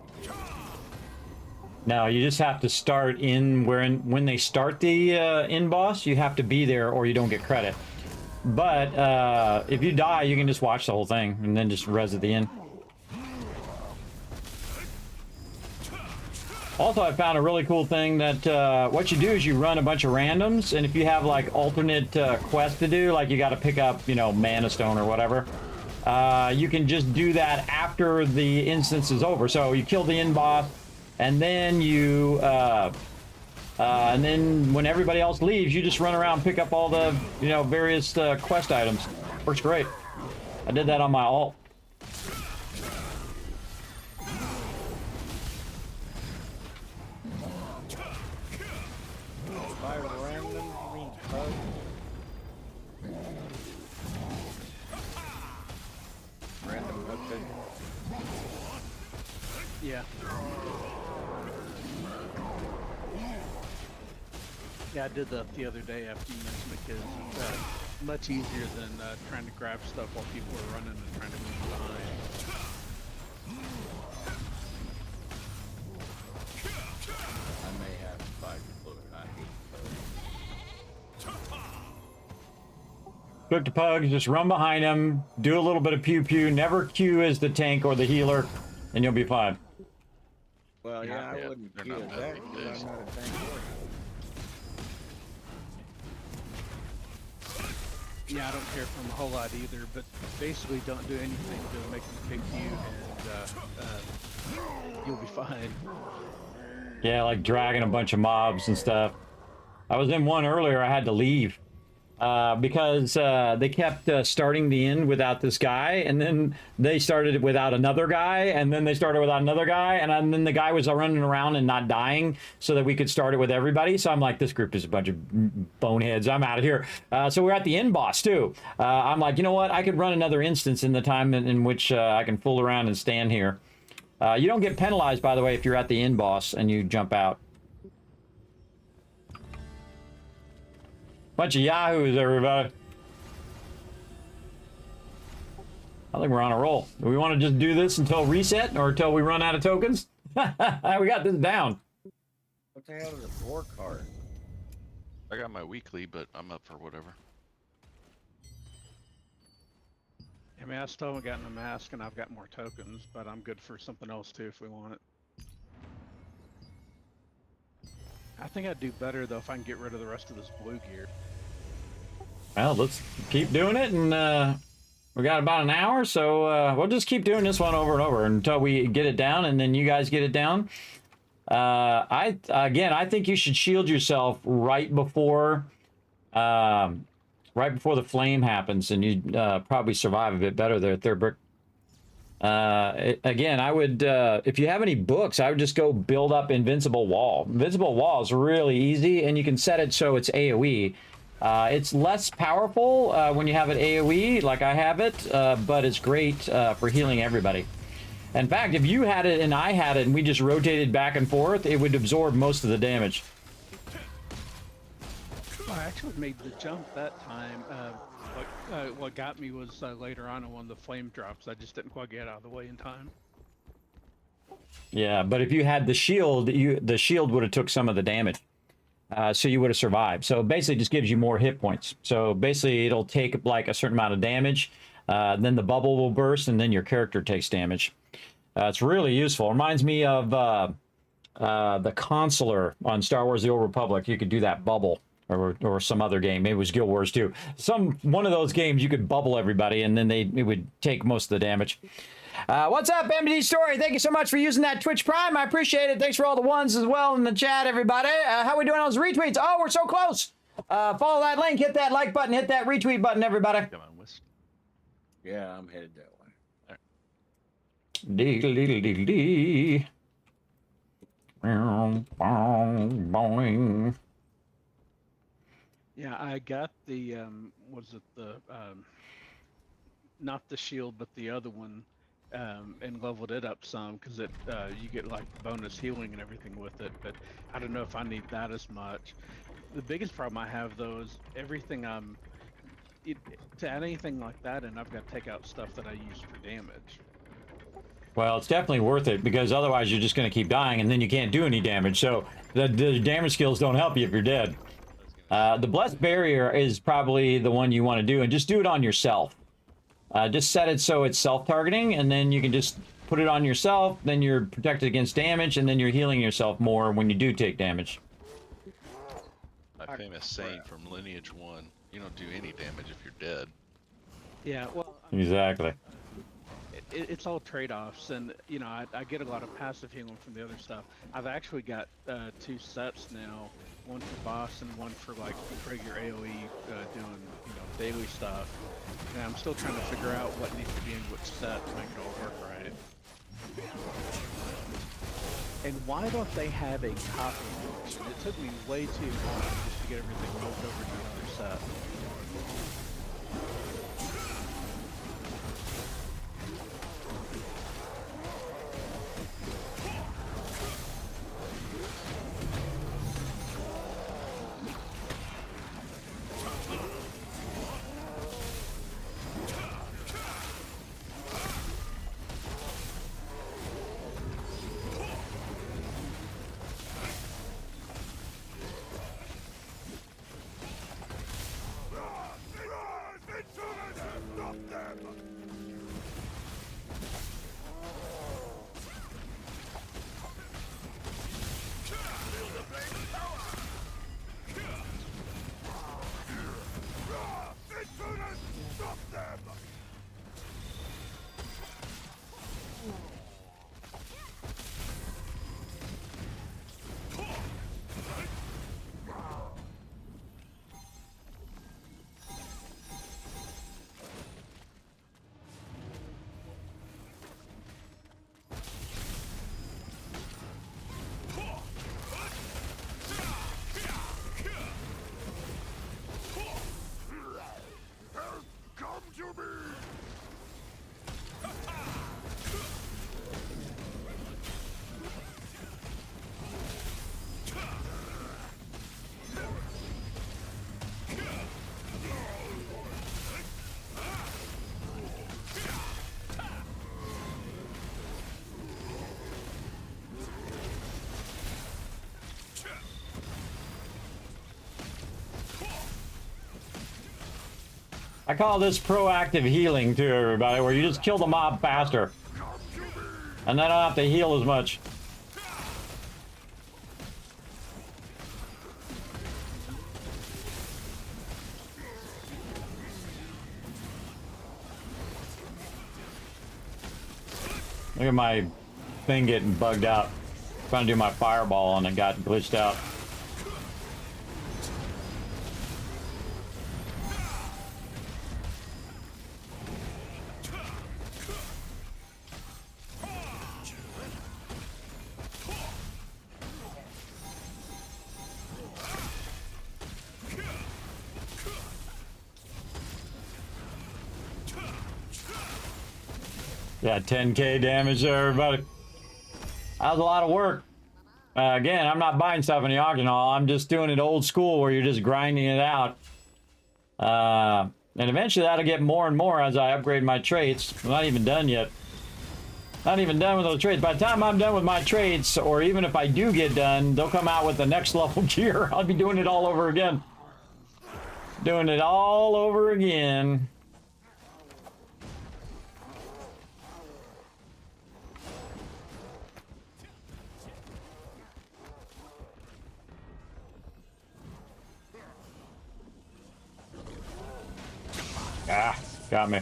S4: No, you just have to start in when they start the in boss, you have to be there or you don't get credit. But if you die, you can just watch the whole thing and then just res at the end. Also, I found a really cool thing that what you do is you run a bunch of randoms, and if you have like alternate quests to do, like you got to pick up, you know, Mana Stone or whatever, you can just do that after the instance is over. So you kill the end boss, and then you, and then when everybody else leaves, you just run around and pick up all the, you know, various quest items. Works great. I did that on my alt.
S8: By random, you mean bug? Random bug thing?
S7: Yeah. Yeah, I did that the other day after you mentioned it, because it's much easier than trying to grab stuff while people are running and trying to move behind.
S8: I may have to fight the book. I hate bugs.
S4: Cook the pugs, just run behind them, do a little bit of pew pew, never queue as the tank or the healer, and you'll be fine.
S8: Well, yeah,
S5: Yeah,
S8: I wouldn't
S5: they're
S8: kill
S5: not
S8: that
S5: bad
S8: because
S5: these
S8: I'm not a tank warrior.
S7: Yeah, I don't care for them a whole lot either, but basically don't do anything to make them pick you, and you'll be fine.
S4: Yeah, like dragging a bunch of mobs and stuff. I was in one earlier, I had to leave. Because they kept starting the end without this guy, and then they started it without another guy, and then they started without another guy, and then the guy was running around and not dying so that we could start it with everybody. So I'm like, this group is a bunch of boneheads. I'm out of here. So we're at the end boss too. I'm like, you know what? I could run another instance in the time in which I can fool around and stand here. You don't get penalized, by the way, if you're at the end boss and you jump out. Bunch of yahoos, everybody. I think we're on a roll. Do we want to just do this until reset or until we run out of tokens? We got this down.
S8: What the hell is a war card?
S5: I got my weekly, but I'm up for whatever.
S7: I mean, I still haven't gotten a mask, and I've got more tokens, but I'm good for something else too if we want it. I think I'd do better though if I can get rid of the rest of this blue gear.
S4: Well, let's keep doing it, and we got about an hour, so we'll just keep doing this one over and over until we get it down, and then you guys get it down. I think you should shield yourself right before the flame happens, and you probably survive a bit better there at third brick. Again, I would, if you have any books, I would just go build up Invincible Wall. Invincible Wall is really easy, and you can set it so it's AoE. It's less powerful when you have it AoE, like I have it, but it's great for healing everybody. In fact, if you had it and I had it and we just rotated back and forth, it would absorb most of the damage.
S7: I actually made the jump that time. What got me was later on one of the flame drops. I just didn't quite get out of the way in time.
S4: Yeah, but if you had the shield, the shield would have took some of the damage. So you would have survived. So it basically just gives you more hit points. So basically it'll take like a certain amount of damage, then the bubble will burst, and then your character takes damage. It's really useful. It reminds me of the Consular on Star Wars The Old Republic. You could do that bubble, or some other game. Maybe it was Guild Wars 2. One of those games you could bubble everybody, and then it would take most of the damage. What's up, MD Story? Thank you so much for using that Twitch Prime. I appreciate it. Thanks for all the ones as well in the chat, everybody. How we doing on those retweets? Oh, we're so close. Follow that link. Hit that like button. Hit that retweet button, everybody.
S5: Come on, Wes.
S8: Yeah, I'm headed that way.
S4: Dee-dee-dee-dee-dee. Boing.
S7: Yeah, I got the was it the not the shield, but the other one, and leveled it up some because you get like bonus healing and everything with it. But I don't know if I need that as much. The biggest problem I have though is everything to add anything like that, and I've got to take out stuff that I use for damage.
S4: Well, it's definitely worth it because otherwise you're just going to keep dying and then you can't do any damage. So the damage skills don't help you if you're dead. The Blessed Barrier is probably the one you want to do, and just do it on yourself. Just set it so it's self-targeting, and then you can just put it on yourself, then you're protected against damage, and then you're healing yourself more when you do take damage.
S5: My famous saying from Lineage 1, you don't do any damage if you're dead.
S7: Yeah, well,
S4: Exactly.
S7: it's all trade-offs, and you know I get a lot of passive healing from the other stuff. I've actually got 2 sets now, one for boss and one for like regular AoE doing daily stuff. And I'm still trying to figure out what needs to be in which set to make it all work right. And why don't they have a copy function? It took me way too long just to get everything moved over to another set.
S4: I call this proactive healing too, everybody, where you just kill the mob faster. And then I don't have to heal as much. Look at my thing getting bugged out. Trying to do my fireball and it got glitched out. Yeah, 10k damage there, everybody. That was a lot of work. Again, I'm not buying stuff in the auction hall. I'm just doing it old school where you're just grinding it out. And eventually that'll get more and more as I upgrade my traits. I'm not even done yet. Not even done with those trades. By the time I'm done with my trades, or even if I do get done, they'll come out with the next level gear. I'll be doing it all over again. Doing it all over again. Ah, got me.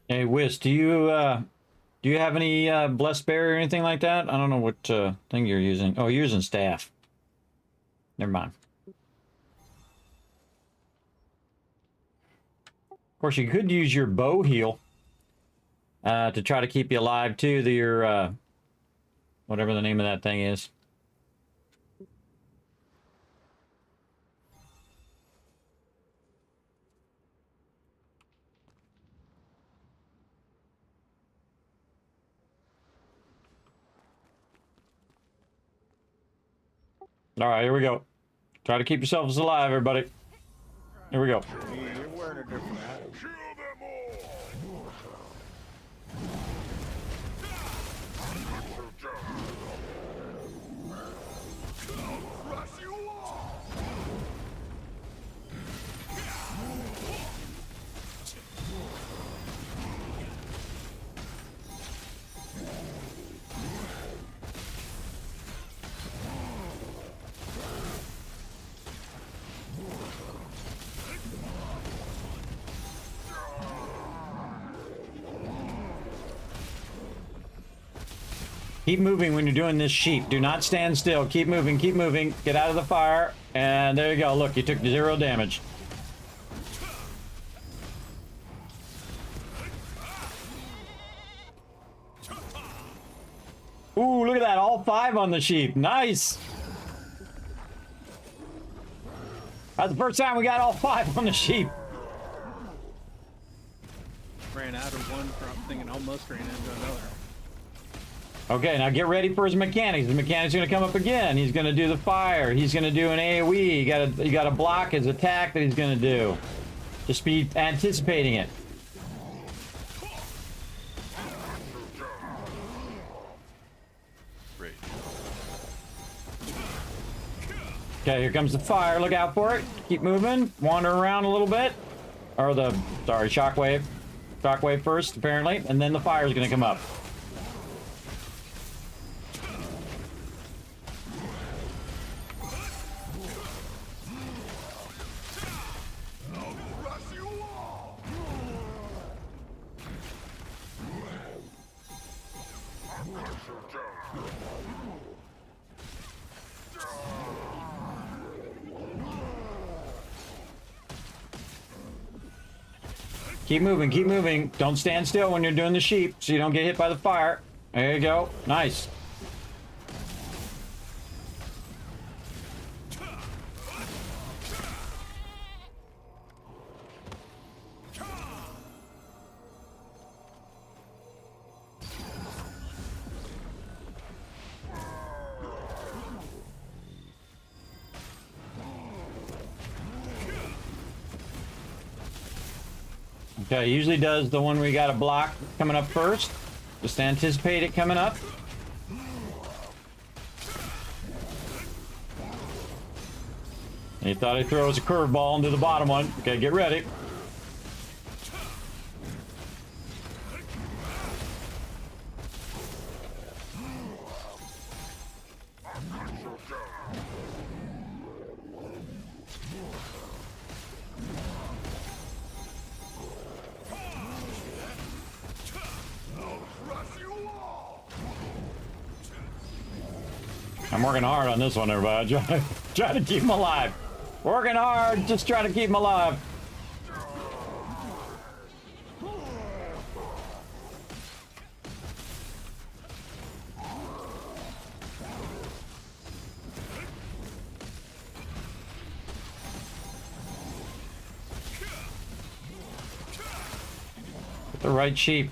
S4: Hey, Wiz, do you have any blessed berry or anything like that? I don't know what thing you're using. Oh, you're using staff. Never mind. Of course, you could use your bow heal to try to keep you alive too. Your whatever the name of that thing is. All right, here we go. Try to keep yourselves alive, everybody. Here we go.
S8: You're wearing a different hat.
S10: Kill them all! I'll crush you all!
S4: Keep moving when you're doing this sheep. Do not stand still. Keep moving, keep moving. Get out of the fire. And there you go. Look, you took 0 damage. Ooh, look at that. All 5 on the sheep. Nice. That's the first time we got all 5 on the sheep.
S7: Ran out of one thing and almost ran into another.
S4: Okay, now get ready for his mechanics. The mechanic's going to come up again. He's going to do the fire. He's going to do an AoE. You got to block his attack that he's going to do. Just be anticipating it.
S5: Great.
S4: Okay, here comes the fire. Look out for it. Keep moving. Wander around a little bit. Or shockwave. Shockwave first, apparently, and then the fire is going to come up. Keep moving, keep moving. Don't stand still when you're doing the sheep so you don't get hit by the fire. There you go. Nice. Okay, usually does the one we got a block coming up first. Just anticipate it coming up. He thought he throws a curveball into the bottom one. Okay, get ready. I'm working hard on this one, everybody. Trying to keep him alive. Working hard, just trying to keep him alive. Get the right sheep.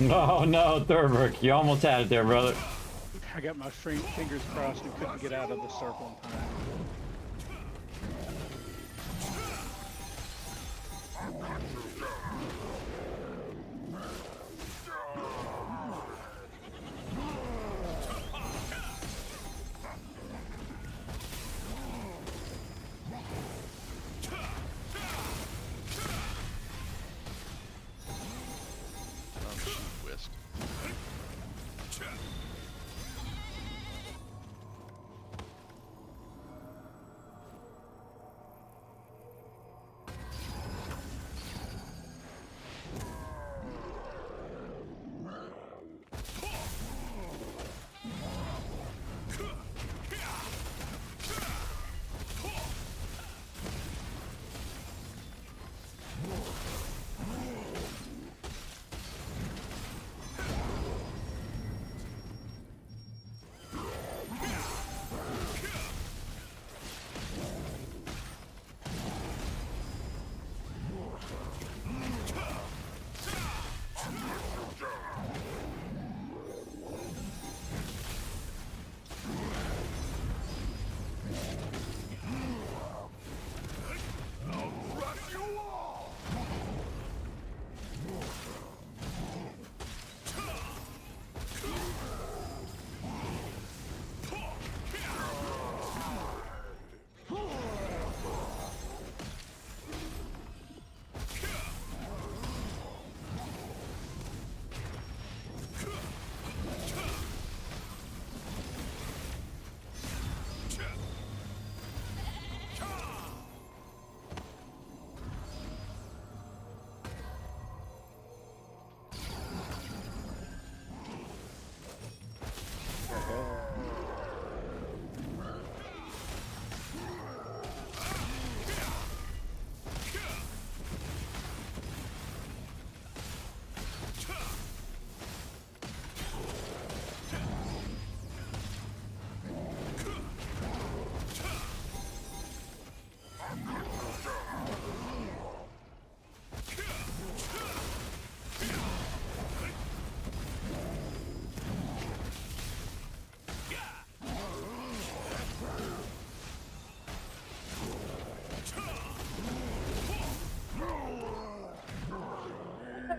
S4: Oh no, Thurberg, you almost had it there, brother.
S7: I got my fingers crossed and couldn't get out of the circle in time.
S5: Whisk.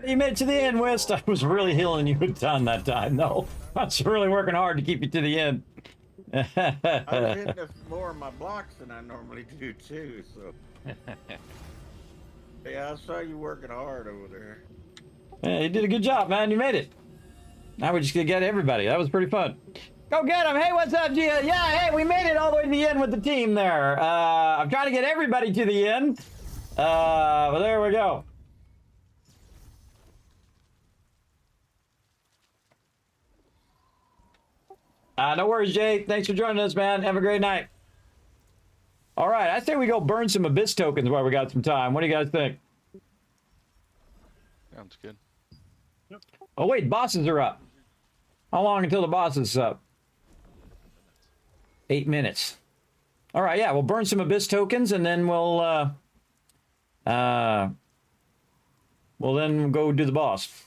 S4: You made it to the end, West. I was really healing you a ton that time, though. I was really working hard to keep you to the end.
S8: I was hitting more of my blocks than I normally do too. So yeah, I saw you working hard over there.
S4: Yeah, you did a good job, man. You made it. Now we're just gonna get everybody. That was pretty fun. Go get them. Hey, what's up, Gia? Yeah, hey, we made it all the way to the end with the team there. I'm trying to get everybody to the end. Well, there we go. No worries, Jay. Thanks for joining us, man. Have a great night. All right, I say we go burn some Abyss tokens while we got some time. What do you guys think?
S5: Sounds good.
S4: Oh, wait, bosses are up. How long until the boss is up? 8 minutes. All right, yeah, we'll burn some Abyss tokens, and then we'll then go do the boss.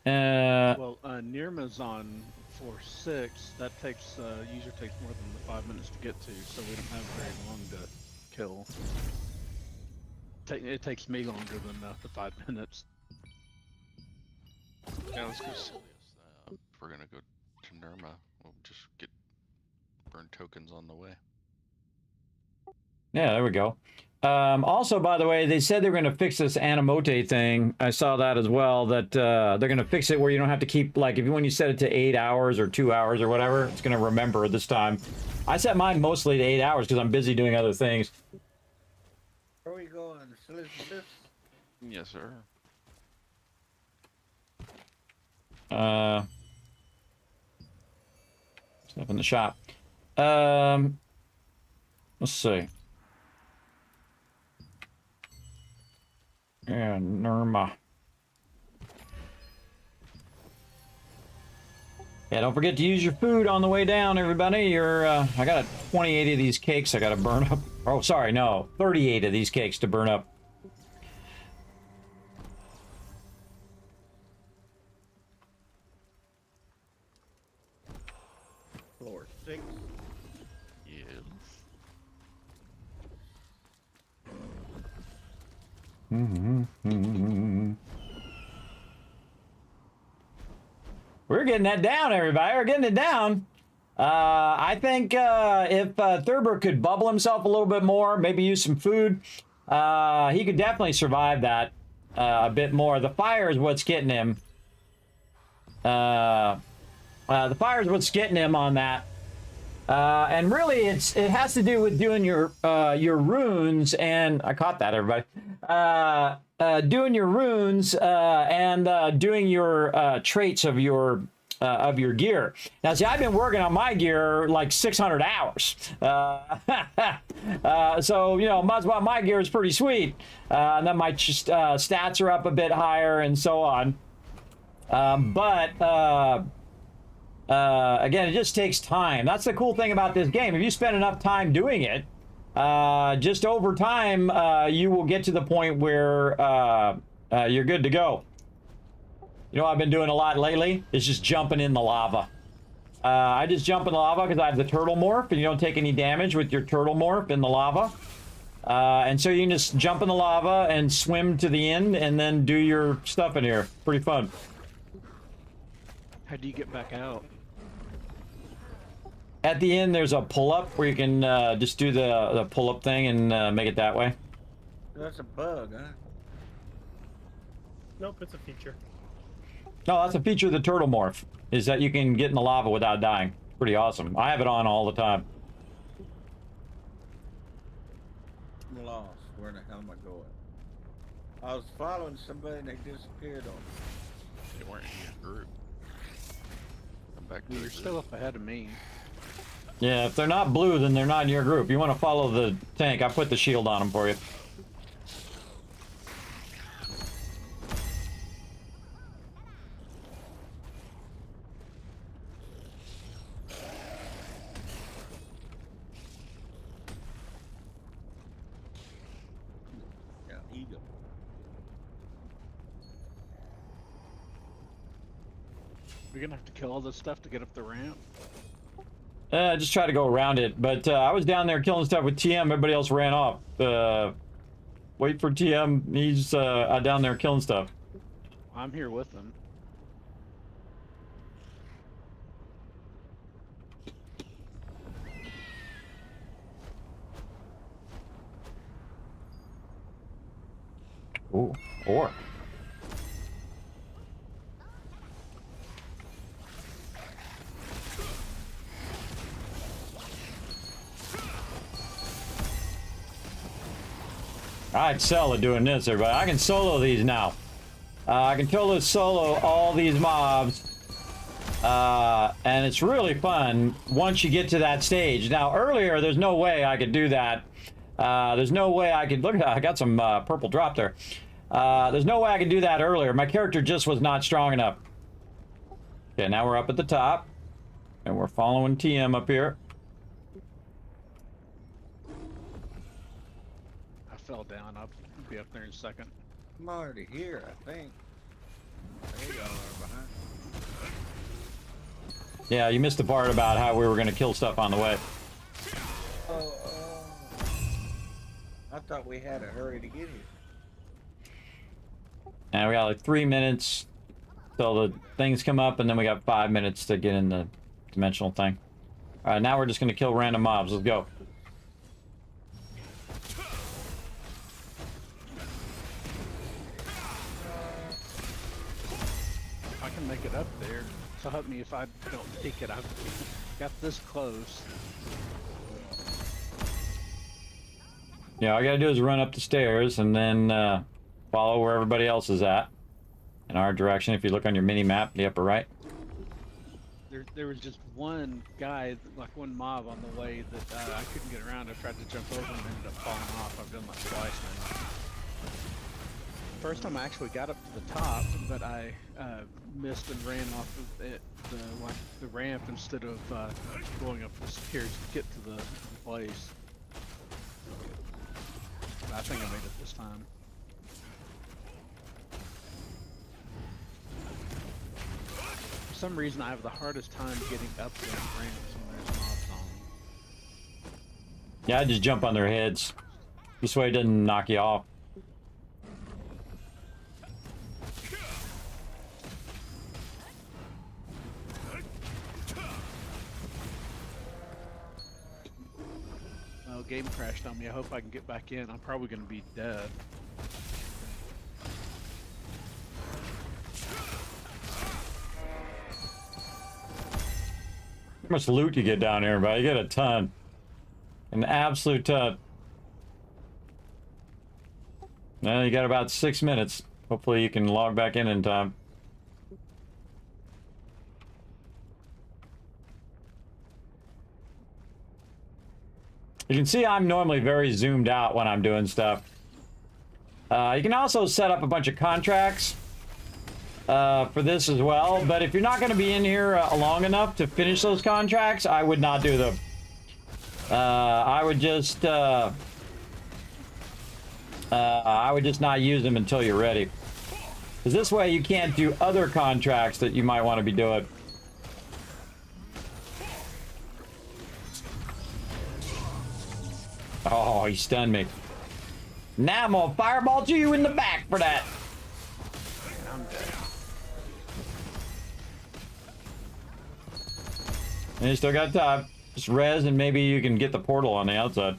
S7: Well, Nirma's on floor 6. That takes usually takes more than the 5 minutes to get to, so we don't have very long to kill. It takes me longer than the 5 minutes.
S5: Yeah, let's go Silius. If we're gonna go to Nirma, we'll just get burn tokens on the way.
S4: Yeah, there we go. Also, by the way, they said they're going to fix this Animote thing. I saw that as well, that they're going to fix it where you don't have to keep, like, when you set it to 8 hours or 2 hours or whatever, it's going to remember this time. I set mine mostly to 8 hours because I'm busy doing other things.
S8: Where are we going? Elizabeth?
S5: Yes, sir.
S4: Stuff in the shop. Let's see. Yeah, Nirma. Yeah, don't forget to use your food on the way down, everybody. You're, I got 28 of these cakes I gotta burn up. Oh, sorry, no. 38 of these cakes to burn up.
S8: Floor 6.
S5: Yes.
S4: We're getting that down, everybody. We're getting it down. I think if Thurber could bubble himself a little bit more, maybe use some food, he could definitely survive that a bit more. The fire is what's getting him. The fire is what's getting him on that. And really, it has to do with doing your runes, and I caught that, everybody. Doing your runes and doing your traits of your gear. Now, see, I've been working on my gear like 600 hours. So, you know, my gear is pretty sweet. And then my stats are up a bit higher and so on. Again, it just takes time. That's the cool thing about this game. If you spend enough time doing it, just over time, you will get to the point where you're good to go. You know what I've been doing a lot lately? Is just jumping in the lava. I just jump in the lava because I have the turtle morph, and you don't take any damage with your turtle morph in the lava. And so you can just jump in the lava and swim to the end and then do your stuff in here. Pretty fun.
S7: How do you get back out?
S4: At the end, there's a pull-up where you can just do the pull-up thing and make it that way.
S8: That's a bug, huh?
S9: Nope, it's a feature.
S4: No, that's a feature of the turtle morph, is that you can get in the lava without dying. Pretty awesome. I have it on all the time.
S8: I'm lost. Where in the hell am I going? I was following somebody and they disappeared on me.
S5: They weren't in your group. Come back to
S7: You're
S5: your
S7: still
S5: group.
S7: up ahead of me.
S4: Yeah, if they're not blue, then they're not in your group. You want to follow the tank. I put the shield on them for you.
S8: Yeah, eagle.
S7: We're gonna have to kill all this stuff to get up the ramp.
S4: Just try to go around it. But I was down there killing stuff with TM. Everybody else ran off. Wait for TM. He's down there killing stuff.
S7: I'm here with them.
S4: Ooh, or. I excel at doing this, everybody. I can solo these now. I can totally solo all these mobs. And it's really fun once you get to that stage. Now, earlier, there's no way I could do that. There's no way I could... Look at that. I got some purple drop there. There's no way I could do that earlier. My character just was not strong enough. Okay, now we're up at the top. And we're following TM up here.
S7: I fell down. I'll be up there in a second.
S8: I'm already here, I think. There y'all are behind.
S4: Yeah, you missed the part about how we were going to kill stuff on the way.
S8: Oh, I thought we had a hurry to get here.
S4: And we got like 3 minutes till the things come up, and then we got 5 minutes to get in the dimensional thing. All right, now we're just going to kill random mobs. Let's go.
S7: I can make it up there. So help me if I don't take it. I've got this close.
S4: Yeah, all I gotta do is run up the stairs and then follow where everybody else is at in our direction. If you look on your mini map, the upper right.
S7: There was just one guy, like one mob on the way that I couldn't get around. I tried to jump over and ended up falling off. I've done that twice now. First time I actually got up to the top, but I missed and ran off of it, the ramp instead of going up the stairs to get to the place. But I think I made it this time. For some reason, I have the hardest time getting up those ramps when there's mobs on.
S4: Yeah, I just jump on their heads. This way it doesn't knock you off.
S7: Oh, game crashed on me. I hope I can get back in. I'm probably going to be dead.
S4: How much loot you get down here, everybody? You get a ton. An absolute ton. Well, you got about 6 minutes. Hopefully you can log back in time. You can see I'm normally very zoomed out when I'm doing stuff. You can also set up a bunch of contracts for this as well, but if you're not going to be in here long enough to finish those contracts, I would not do them. I would just not use them until you're ready. Because this way you can't do other contracts that you might want to be doing. Oh, he stunned me. Now I'm gonna fireball you in the back for that.
S7: I'm dead.
S4: And you still got time. Just res and maybe you can get the portal on the outside.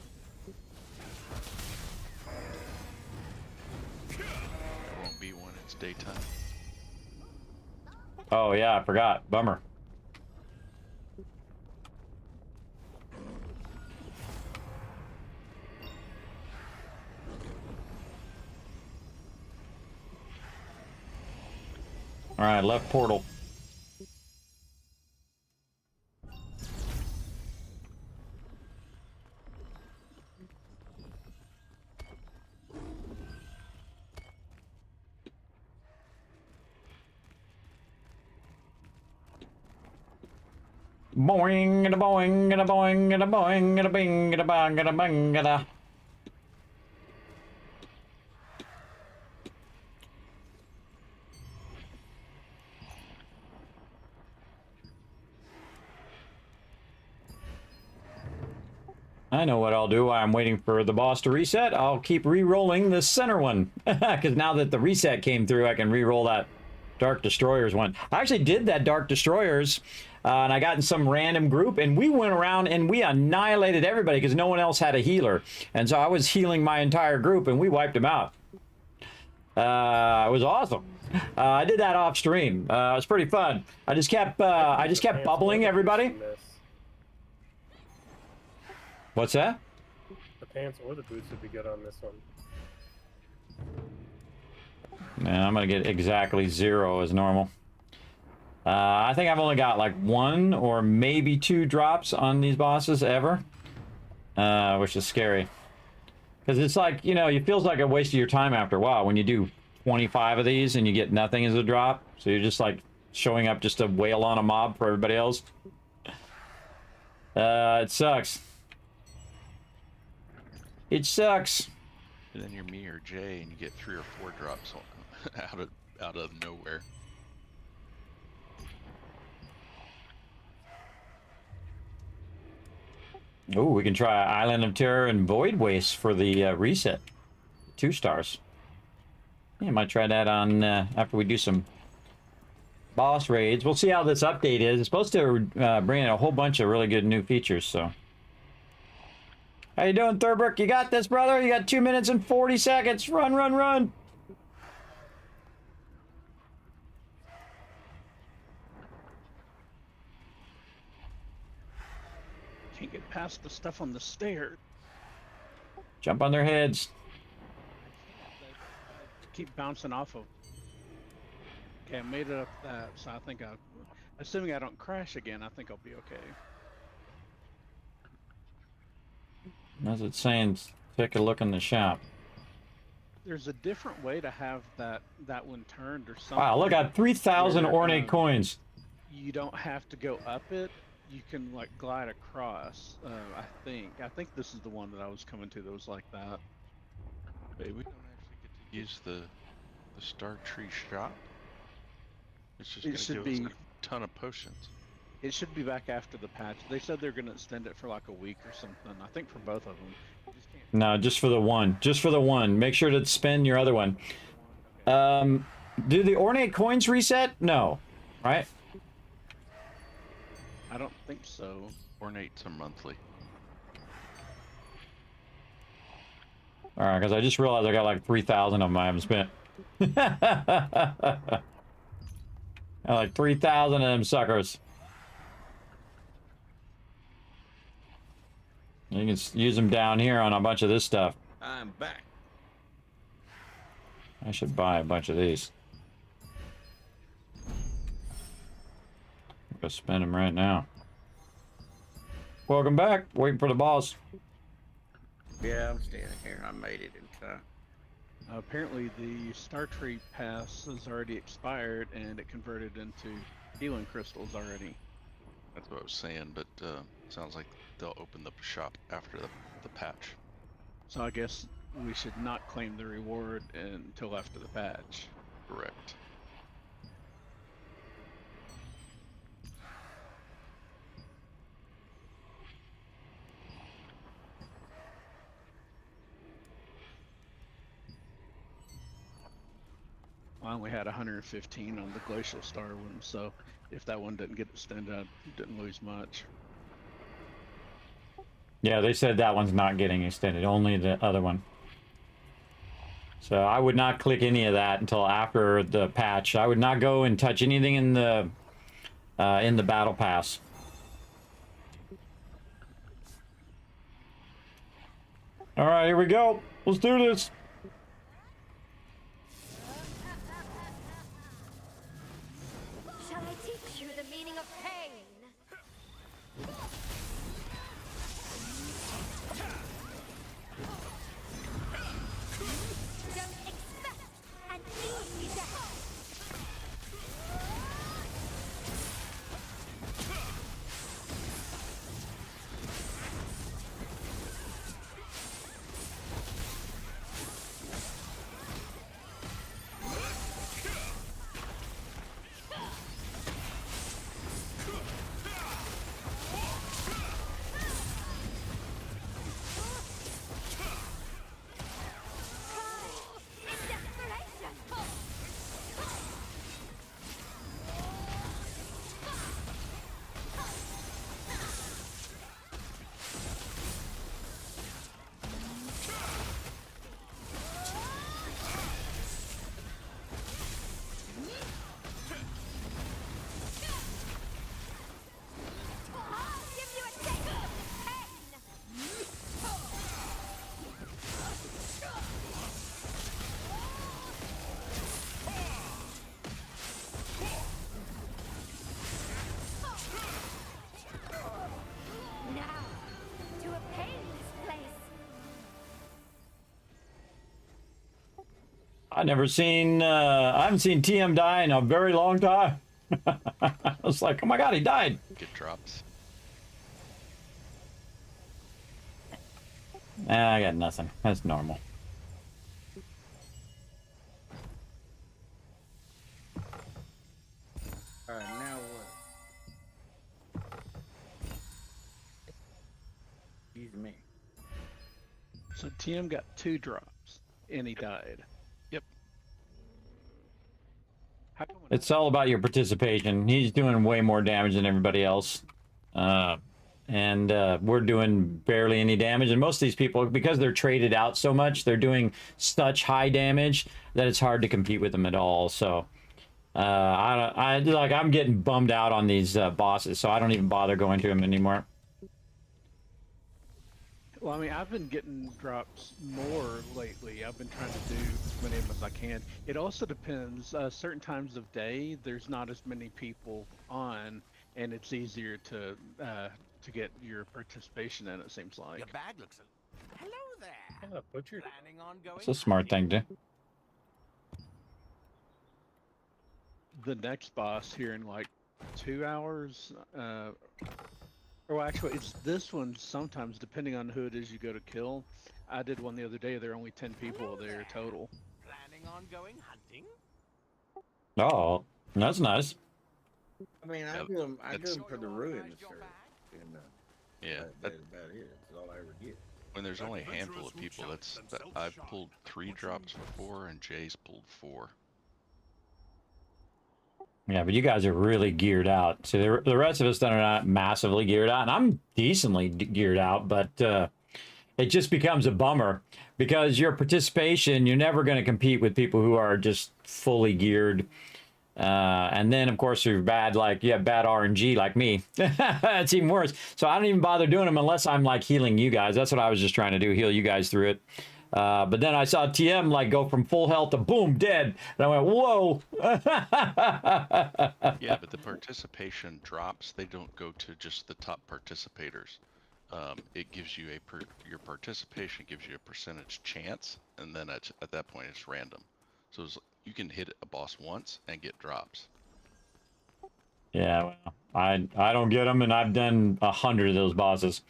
S5: There won't be one. It's daytime.
S4: Oh yeah, I forgot. Bummer. All right, left portal. Boing and a boing and a boing and a boing and a bing and a bang and a bang and a. I know what I'll do while I'm waiting for the boss to reset. I'll keep re-rolling the center one. Because now that the reset came through, I can re-roll that Dark Destroyers one. I actually did that Dark Destroyers, and I got in some random group, and we went around and we annihilated everybody because no one else had a healer. And so I was healing my entire group, and we wiped them out. It was awesome. I did that off stream. It was pretty fun. I just kept bubbling everybody. What's that?
S9: The pants or the boots would be good on this one.
S4: Yeah, I'm gonna get exactly 0 as normal. I think I've only got like 1 or maybe 2 drops on these bosses ever, which is scary. Because it's like, you know, it feels like a waste of your time after a while when you do 25 of these and you get nothing as a drop. So you're just like showing up just to wail on a mob for everybody else. It sucks. It sucks.
S5: And then you're me or Jay, and you get 3 or 4 drops out of nowhere.
S4: Ooh, we can try Island of Terror and Void Waste for the reset. 2 stars. Yeah, might try that on after we do some boss raids. We'll see how this update is. It's supposed to bring in a whole bunch of really good new features, so. How you doing, Thurbrick? You got this, brother? You got 2 minutes and 40 seconds. Run, run, run.
S7: Can't get past the stuff on the stairs.
S4: Jump on their heads.
S7: Keep bouncing off of. Okay, I made it up that, so I think assuming I don't crash again, I think I'll be okay.
S4: As it's saying, take a look in the shop.
S7: There's a different way to have that one turned or something.
S4: Wow, look at 3,000 ornate coins.
S7: You don't have to go up it. You can like glide across. I think this is the one that I was coming to that was like that.
S5: Wait, we don't actually get to use the Star Tree shop. It's just gonna give us a ton of potions.
S7: It should be back after the patch. They said they're going to extend it for like a week or something. I think for both of them.
S4: No, just for the one. Just for the one. Make sure to spend your other one. Do the ornate coins reset? No. Right?
S7: I don't think so.
S5: Ornates are monthly.
S4: Alright, because I just realized I got like 3,000 of them I haven't spent. I got like 3,000 of them suckers. You can use them down here on a bunch of this stuff.
S8: I'm back.
S4: I should buy a bunch of these. Go spend them right now. Welcome back. Waiting for the boss.
S8: Yeah, I'm standing here. I made it in time.
S7: Apparently the Star Tree pass has already expired and it converted into healing crystals already.
S5: That's what I was saying, but sounds like they'll open the shop after the patch.
S7: So I guess we should not claim the reward until after the patch.
S5: Correct.
S7: I only had 115 on the Glacial Star one, so if that one didn't get extended, I didn't lose much.
S4: Yeah, they said that one's not getting extended, only the other one. So I would not click any of that until after the patch. I would not go and touch anything in the battle pass. All right, here we go. Let's do this.
S11: Shall I teach you the meaning of pain? Don't expect an easy death.
S4: I haven't seen TM die in a very long time. I was like, oh my god, he died.
S5: Get drops.
S4: I got nothing. That's normal.
S8: Alright, now what? Excuse me.
S7: So TM got 2 drops, and he died.
S5: Yep.
S7: How come
S4: It's all about your participation. He's doing way more damage than everybody else. And we're doing barely any damage. And most of these people, because they're traded out so much, they're doing such high damage that it's hard to compete with them at all. So I'm getting bummed out on these bosses, so I don't even bother going to them anymore.
S7: Well, I mean, I've been getting drops more lately. I've been trying to do as many of them as I can. It also depends. Certain times of day, there's not as many people on, and it's easier to get your participation in. It seems like.
S6: Your bag looks. Hello there.
S9: Oh, butcher.
S6: Planning on going.
S4: It's a smart thing to do.
S7: The next boss here in like 2 hours. Or actually, it's this one sometimes, depending on who it is you go to kill. I did one the other day. There are only 10 people there total.
S6: Planning on going hunting.
S4: Oh, that's nice.
S8: I mean, I
S5: Yep,
S8: do them
S5: that's-
S8: for the ruins, sir. And,
S5: Yeah.
S8: that's about it. That's all I ever get.
S5: When there's only a handful of people, I've pulled 3 drops before, and Jay's pulled 4.
S4: Yeah, but you guys are really geared out. So the rest of us that are not massively geared out, and I'm decently geared out, but it just becomes a bummer because your participation, you're never going to compete with people who are just fully geared. And then, of course, you're bad, like you have bad RNG like me. It's even worse. So I don't even bother doing them unless I'm like healing you guys. That's what I was just trying to do, heal you guys through it. But then I saw TM like go from full health to boom, dead. And I went, whoa.
S5: Yeah, but the participation drops, they don't go to just the top participators. It gives you your participation gives you a percentage chance, and then at that point it's random. So you can hit a boss once and get drops.
S4: Yeah, well, I don't get them, and I've done 100 of those bosses.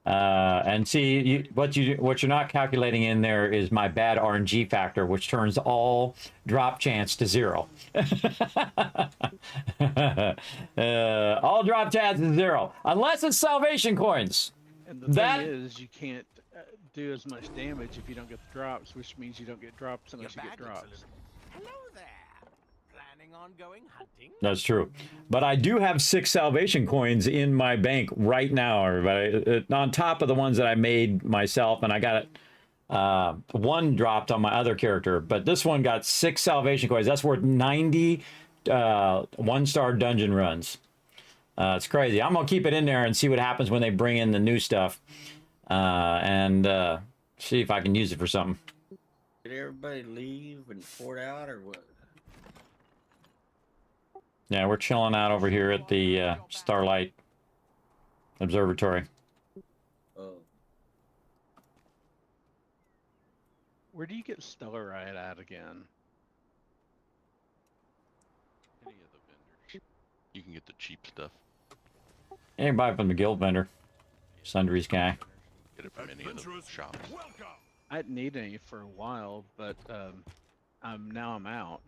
S4: And see, what you're not calculating in there is my bad RNG factor, which turns all drop chance to 0. All drop chance is 0, unless it's salvation coins.
S7: And the thing is, you can't do as much damage if you don't get the drops, which means you don't get drops unless you get drops.
S6: Hello there. Planning on going hunting.
S4: That's true, but I do have 6 salvation coins in my bank right now, everybody. On top of the ones that I made myself, and I got it. 1 dropped on my other character, but this one got 6 salvation coins. That's worth 90 1-star dungeon runs. It's crazy. I'm gonna keep it in there and see what happens when they bring in the new stuff, and see if I can use it for something.
S8: Did everybody leave and port out, or what?
S4: Yeah, we're chilling out over here at the Starlight Observatory.
S8: Oh.
S7: Where do you get Stellarite at again?
S5: Any of the vendors. You can get the cheap stuff.
S4: You can buy it from the guild vendor. Sundries guy.
S5: Get it from any of the shops.
S7: I didn't need any for a while, but now I'm out.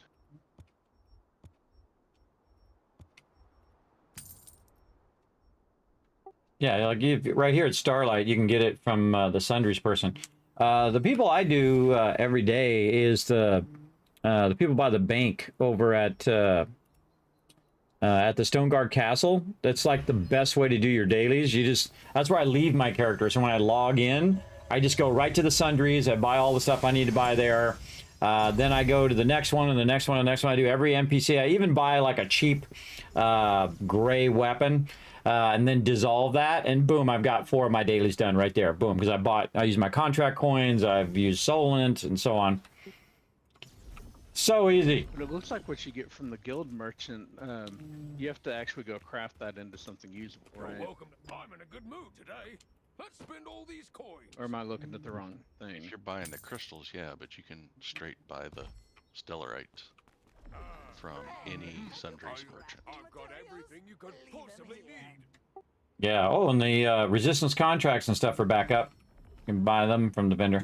S4: Yeah, like right here at Starlight, you can get it from the Sundries person. The people I do every day is the people by the bank over at the Stoneguard Castle. That's like the best way to do your dailies. That's where I leave my character. So when I log in, I just go right to the Sundries. I buy all the stuff I need to buy there. Then I go to the next one and the next one and the next one. I do every NPC. I even buy like a cheap gray weapon. And then dissolve that, and boom, I've got 4 of my dailies done right there. Boom, because I use my contract coins, I've used Solent, and so on. So easy.
S7: But it looks like what you get from the guild merchant, you have to actually go craft that into something usable, right?
S10: Welcome. I'm in a good mood today. Let's spend all these coins.
S7: Or am I looking at the wrong thing?
S5: If you're buying the crystals, yeah, but you can straight buy the stellarite from any sundries merchant.
S10: I've got everything you could possibly need.
S4: Yeah. Oh, and the resistance contracts and stuff are back up. You can buy them from the vendor.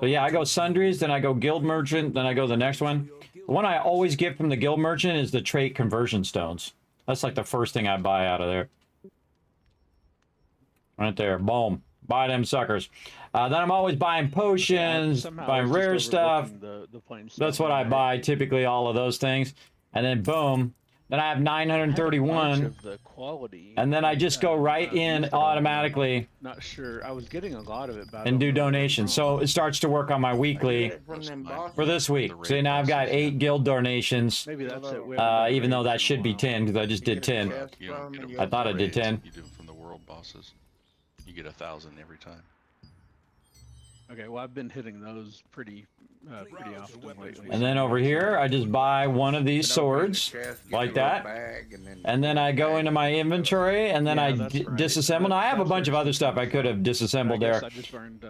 S4: So yeah, I go sundries, then I go guild merchant, then I go the next one. The one I always get from the guild merchant is the trait conversion stones. That's like the first thing I buy out of there. Right there, boom. Buy them suckers. Then I'm always buying potions, buying rare stuff. That's what I buy, typically all of those things. And then boom. Then I have 931. And then I just go right in automatically.
S7: Not sure. I was getting a lot of it.
S4: And do donations. So it starts to work on my weekly for this week. See, now I've got 8 guild donations.
S7: Maybe that's it.
S4: Even though that should be 10 because I just did 10. I thought I did 10.
S5: You do them from the world bosses. You get 1,000 every time.
S7: Okay, well I've been hitting those pretty often lately.
S4: And then over here, I just buy one of these swords like that. And then I go into my inventory and then I disassemble. Now, I have a bunch of other stuff I could have disassembled there.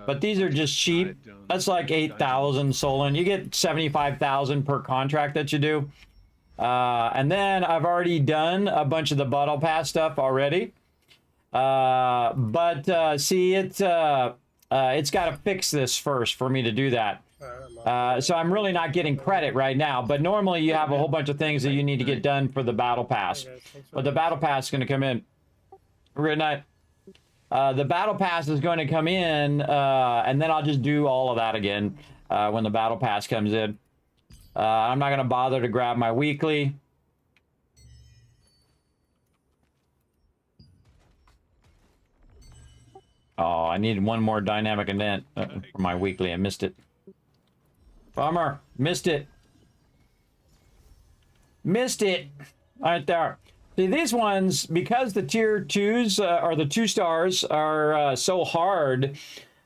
S4: But these are just cheap. That's like 8,000 Solon. You get 75,000 per contract that you do. And then I've already done a bunch of the Battle Pass stuff already. See, it's got to fix this first for me to do that. So I'm really not getting credit right now, but normally you have a whole bunch of things that you need to get done for the Battle Pass. But the Battle Pass is going to come in. Good night. The Battle Pass is going to come in, and then I'll just do all of that again when the Battle Pass comes in. I'm not going to bother to grab my weekly. Oh, I needed one more dynamic event for my weekly. I missed it. Bummer. Missed it. Missed it. Right there. See, these ones, because the tier 2s, or the 2 stars, are so hard,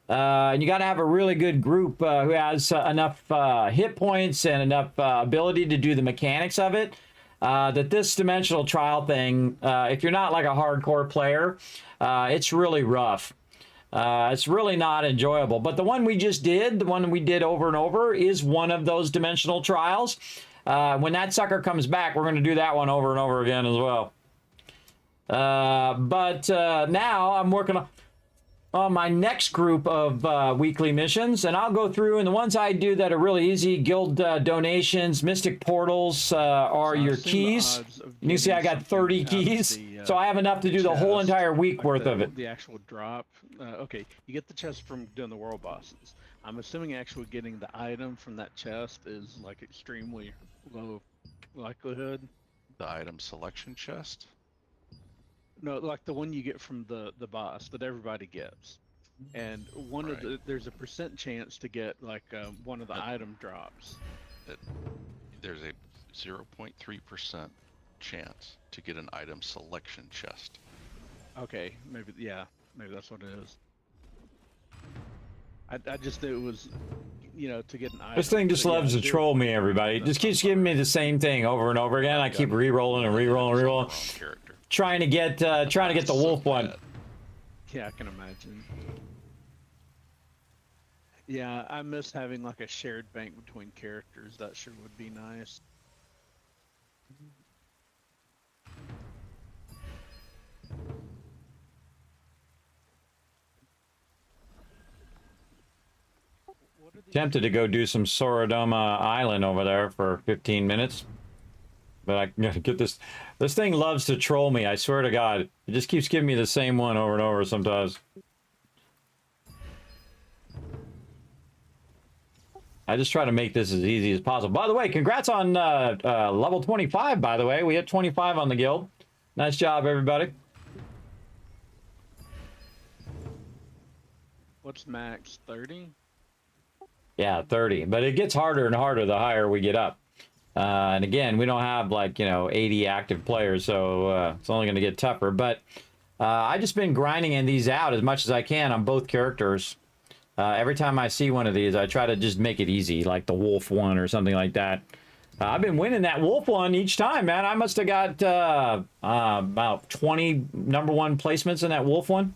S4: and you got to have a really good group who has enough hit points and enough ability to do the mechanics of it, that this dimensional trial thing, if you're not like a hardcore player, it's really rough. It's really not enjoyable. But the one we just did, the one we did over and over, is one of those dimensional trials. When that sucker comes back, we're going to do that one over and over again as well. Now I'm working on my next group of weekly missions, and I'll go through, and the ones I do that are really easy, guild donations, mystic portals are your keys. And you see I got 30 keys, so I have enough to do the whole entire week worth of it.
S7: The actual drop. Okay, you get the chest from doing the world bosses. I'm assuming actually getting the item from that chest is like extremely low likelihood.
S5: The item selection chest?
S7: No, like the one you get from the boss that everybody gets. And one of there's a % chance to get like one of the item drops.
S5: There's a 0.3% chance to get an item selection chest.
S7: Okay, maybe that's what it is. I just knew it was, to get an item.
S4: This thing just loves to troll me, everybody. It just keeps giving me the same thing over and over again. I keep re-rolling and re-rolling and re-rolling. Trying to get the wolf one.
S7: Yeah, I can imagine. Yeah, I miss having like a shared bank between characters. That sure would be nice.
S4: Tempted to go do some Sorodoma Island over there for 15 minutes. But I gotta get this. This thing loves to troll me, I swear to God. It just keeps giving me the same one over and over sometimes. I just try to make this as easy as possible. By the way, congrats on level 25, by the way. We hit 25 on the guild. Nice job, everybody.
S7: What's max? 30?
S4: Yeah, 30. But it gets harder and harder the higher we get up. And again, we don't have like, 80 active players, so it's only going to get tougher. But I've just been grinding these out as much as I can on both characters. Every time I see one of these, I try to just make it easy, like the wolf one or something like that. I've been winning that wolf one each time, man. I must have got about 20 #1 placements in that wolf one.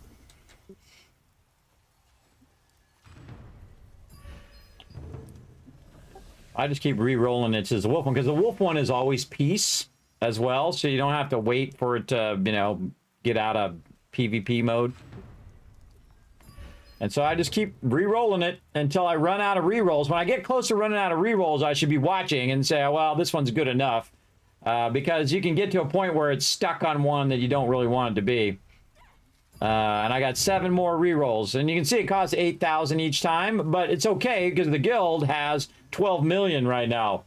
S4: I just keep re-rolling it as the wolf one, because the wolf one is always peace as well, so you don't have to wait for it to, you know, get out of PvP mode. And so I just keep re-rolling it until I run out of re-rolls. When I get close to running out of re-rolls, I should be watching and say, well, this one's good enough. Because you can get to a point where it's stuck on one that you don't really want it to be. And I got 7 more re-rolls. And you can see it costs 8,000 each time, but it's okay because the guild has 12 million right now.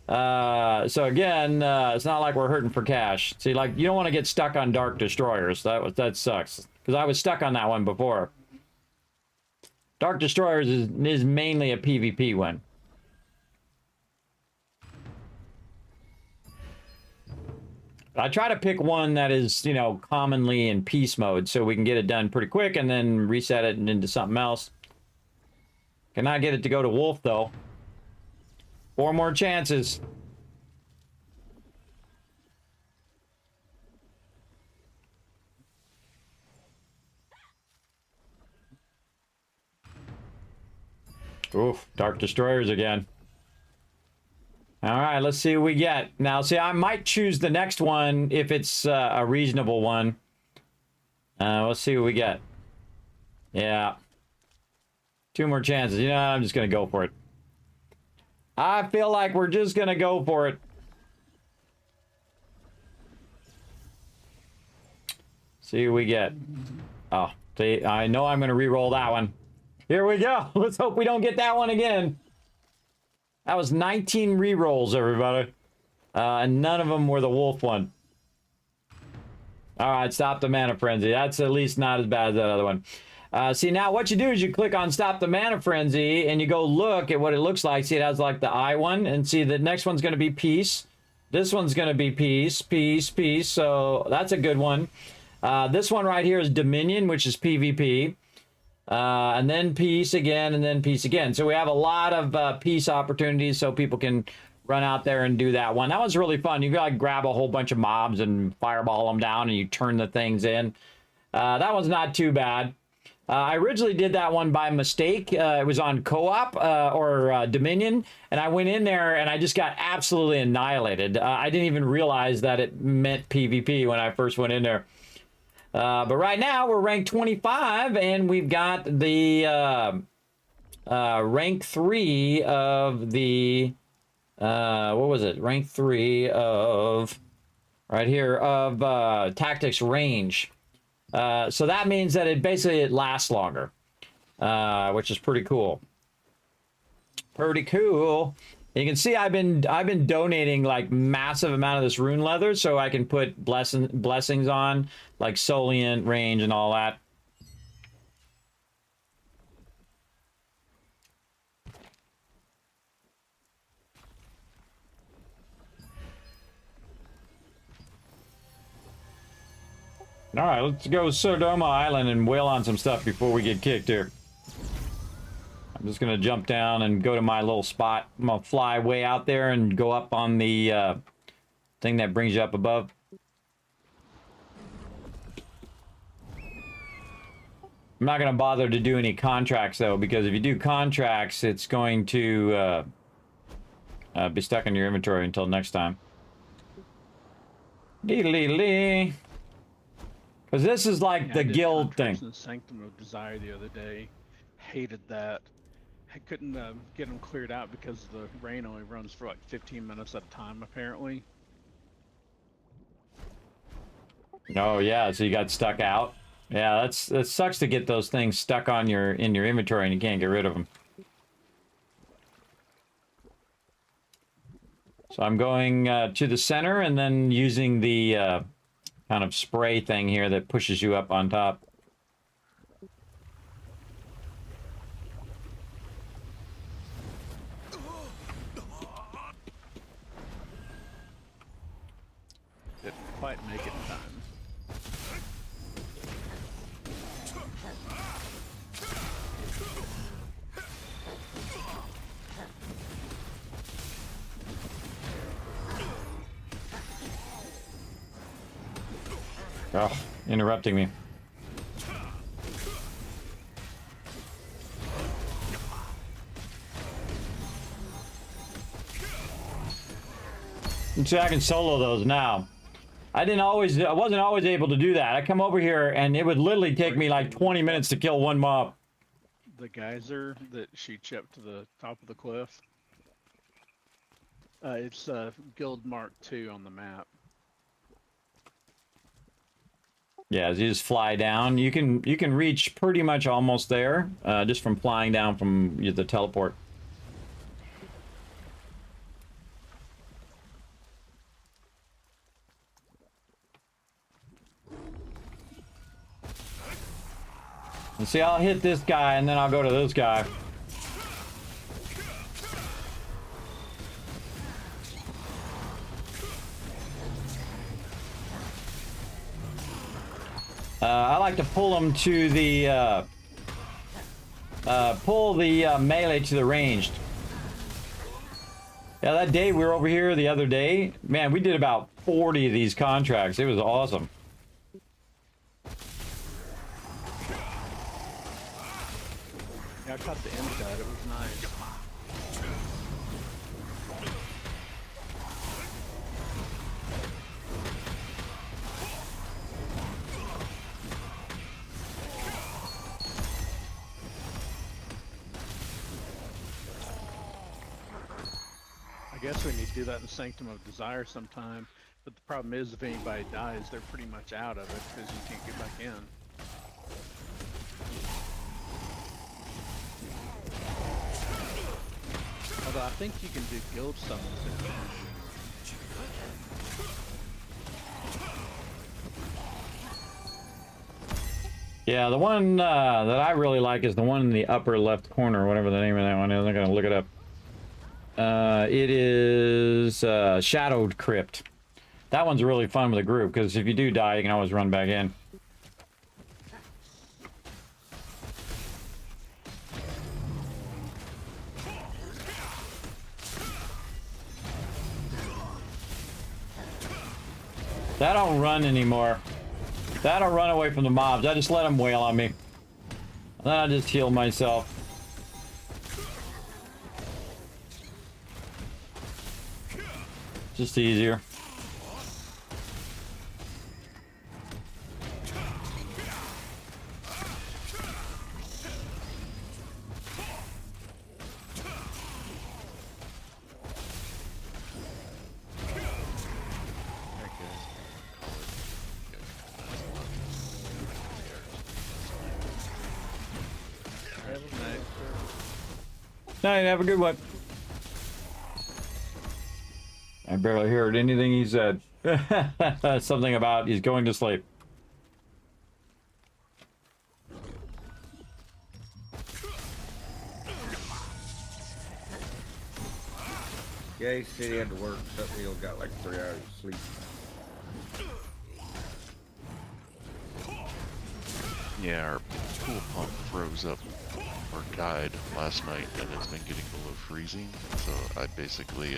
S4: So again, it's not like we're hurting for cash. See, like, you don't want to get stuck on Dark Destroyers. That sucks. Because I was stuck on that one before. Dark Destroyers is mainly a PvP one. I try to pick one that is, you know, commonly in peace mode so we can get it done pretty quick and then reset it into something else. Cannot get it to go to wolf, though. 4 more chances. Oof, Dark Destroyers again. All right, let's see what we get. Now, see, I might choose the next one if it's a reasonable one. Let's see what we get. Yeah. 2 more chances. You know, I'm just going to go for it. I feel like we're just going to go for it. See what we get. Oh, see, I know I'm going to re-roll that one. Here we go. Let's hope we don't get that one again. That was 19 re-rolls, everybody. And none of them were the wolf one. All right, stop the mana frenzy. That's at least not as bad as that other one. See, now what you do is you click on stop the mana frenzy and you go look at what it looks like. See, it has like the eye one, and see the next one's going to be peace. This one's going to be peace, peace, peace. So that's a good one. This one right here is Dominion, which is PvP. And then peace again, and then peace again. So we have a lot of peace opportunities so people can run out there and do that one. That one's really fun. You can like grab a whole bunch of mobs and fireball them down and you turn the things in. That one's not too bad. I originally did that one by mistake. It was on co-op or Dominion, and I went in there and I just got absolutely annihilated. I didn't even realize that it meant PvP when I first went in there. But right now we're ranked 25, and we've got the rank 3 of the what was it? Rank 3 of right here of tactics range. So that means that it lasts longer, which is pretty cool. Pretty cool. You can see I've been donating like massive amount of this rune leather so I can put blessings on, like Solient range and all that. All right, let's go Sodoma Island and whale on some stuff before we get kicked here. I'm just gonna jump down and go to my little spot. I'm gonna fly way out there and go up on the thing that brings you up above. I'm not gonna bother to do any contracts though, because if you do contracts, it's going to be stuck in your inventory until next time. Dee-lee-lee. Because this is like
S7: Yeah,
S4: the
S7: I did
S4: guild
S7: contracts
S4: thing.
S7: in Sanctum of Desire the other day. Hated that. I couldn't get them cleared out because the rain only runs for like 15 minutes at a time, apparently.
S4: Oh yeah, so you got stuck out. Yeah, that sucks to get those things stuck on in your inventory and you can't get rid of them. So I'm going to the center and then using the kind of spray thing here that pushes you up on top.
S7: Didn't quite make it in time.
S4: Oh, interrupting me. See, I can solo those now. I wasn't always able to do that. I come over here and it would literally take me like 20 minutes to kill one mob.
S7: The geyser that shoots you up to the top of the cliff. It's Guild Mark II on the map.
S4: Yeah, as you just fly down, you can reach pretty much almost there, just from flying down from the teleport. And see, I'll hit this guy and then I'll go to this guy. I like to pull them to the melee to the ranged. Yeah, that day we were over here the other day, man, we did about 40 of these contracts. It was awesome.
S7: Yeah, I caught the end of that. It was nice. I guess we need to do that in Sanctum of Desire sometime, but the problem is if anybody dies, they're pretty much out of it because you can't get back in. Although I think you can do guild summons in there.
S4: Yeah, the one that I really like is the one in the upper left corner, whatever the name of that one is. I'm gonna look it up. It is Shadowed Crypt. That one's really fun with a group because if you do die, you can always run back in. That don't run anymore. That don't run away from the mobs. I just let them wail on me. And then I just heal myself. Just easier. Night, have a good one. I barely heard anything he said. Something about he's going to sleep.
S8: Yeah, he said he had to work. Something he got like 3 hours of sleep.
S5: Yeah, our pool pump froze up or died last night, and it's been getting below freezing. So I basically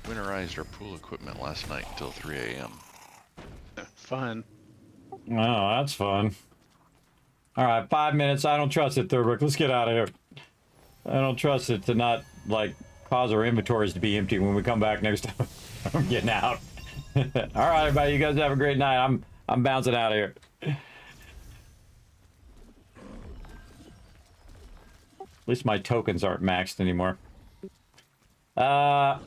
S5: winterized our pool equipment last night until 3 a.m.
S7: Fun.
S4: Oh, that's fun. All right, 5 minutes. I don't trust it, Thurbrick. Let's get out of here. I don't trust it to not, like, cause our inventories to be empty when we come back next time. I'm getting out. All right, everybody. You guys have a great night. I'm bouncing out of here. At least my tokens aren't maxed anymore. Oh,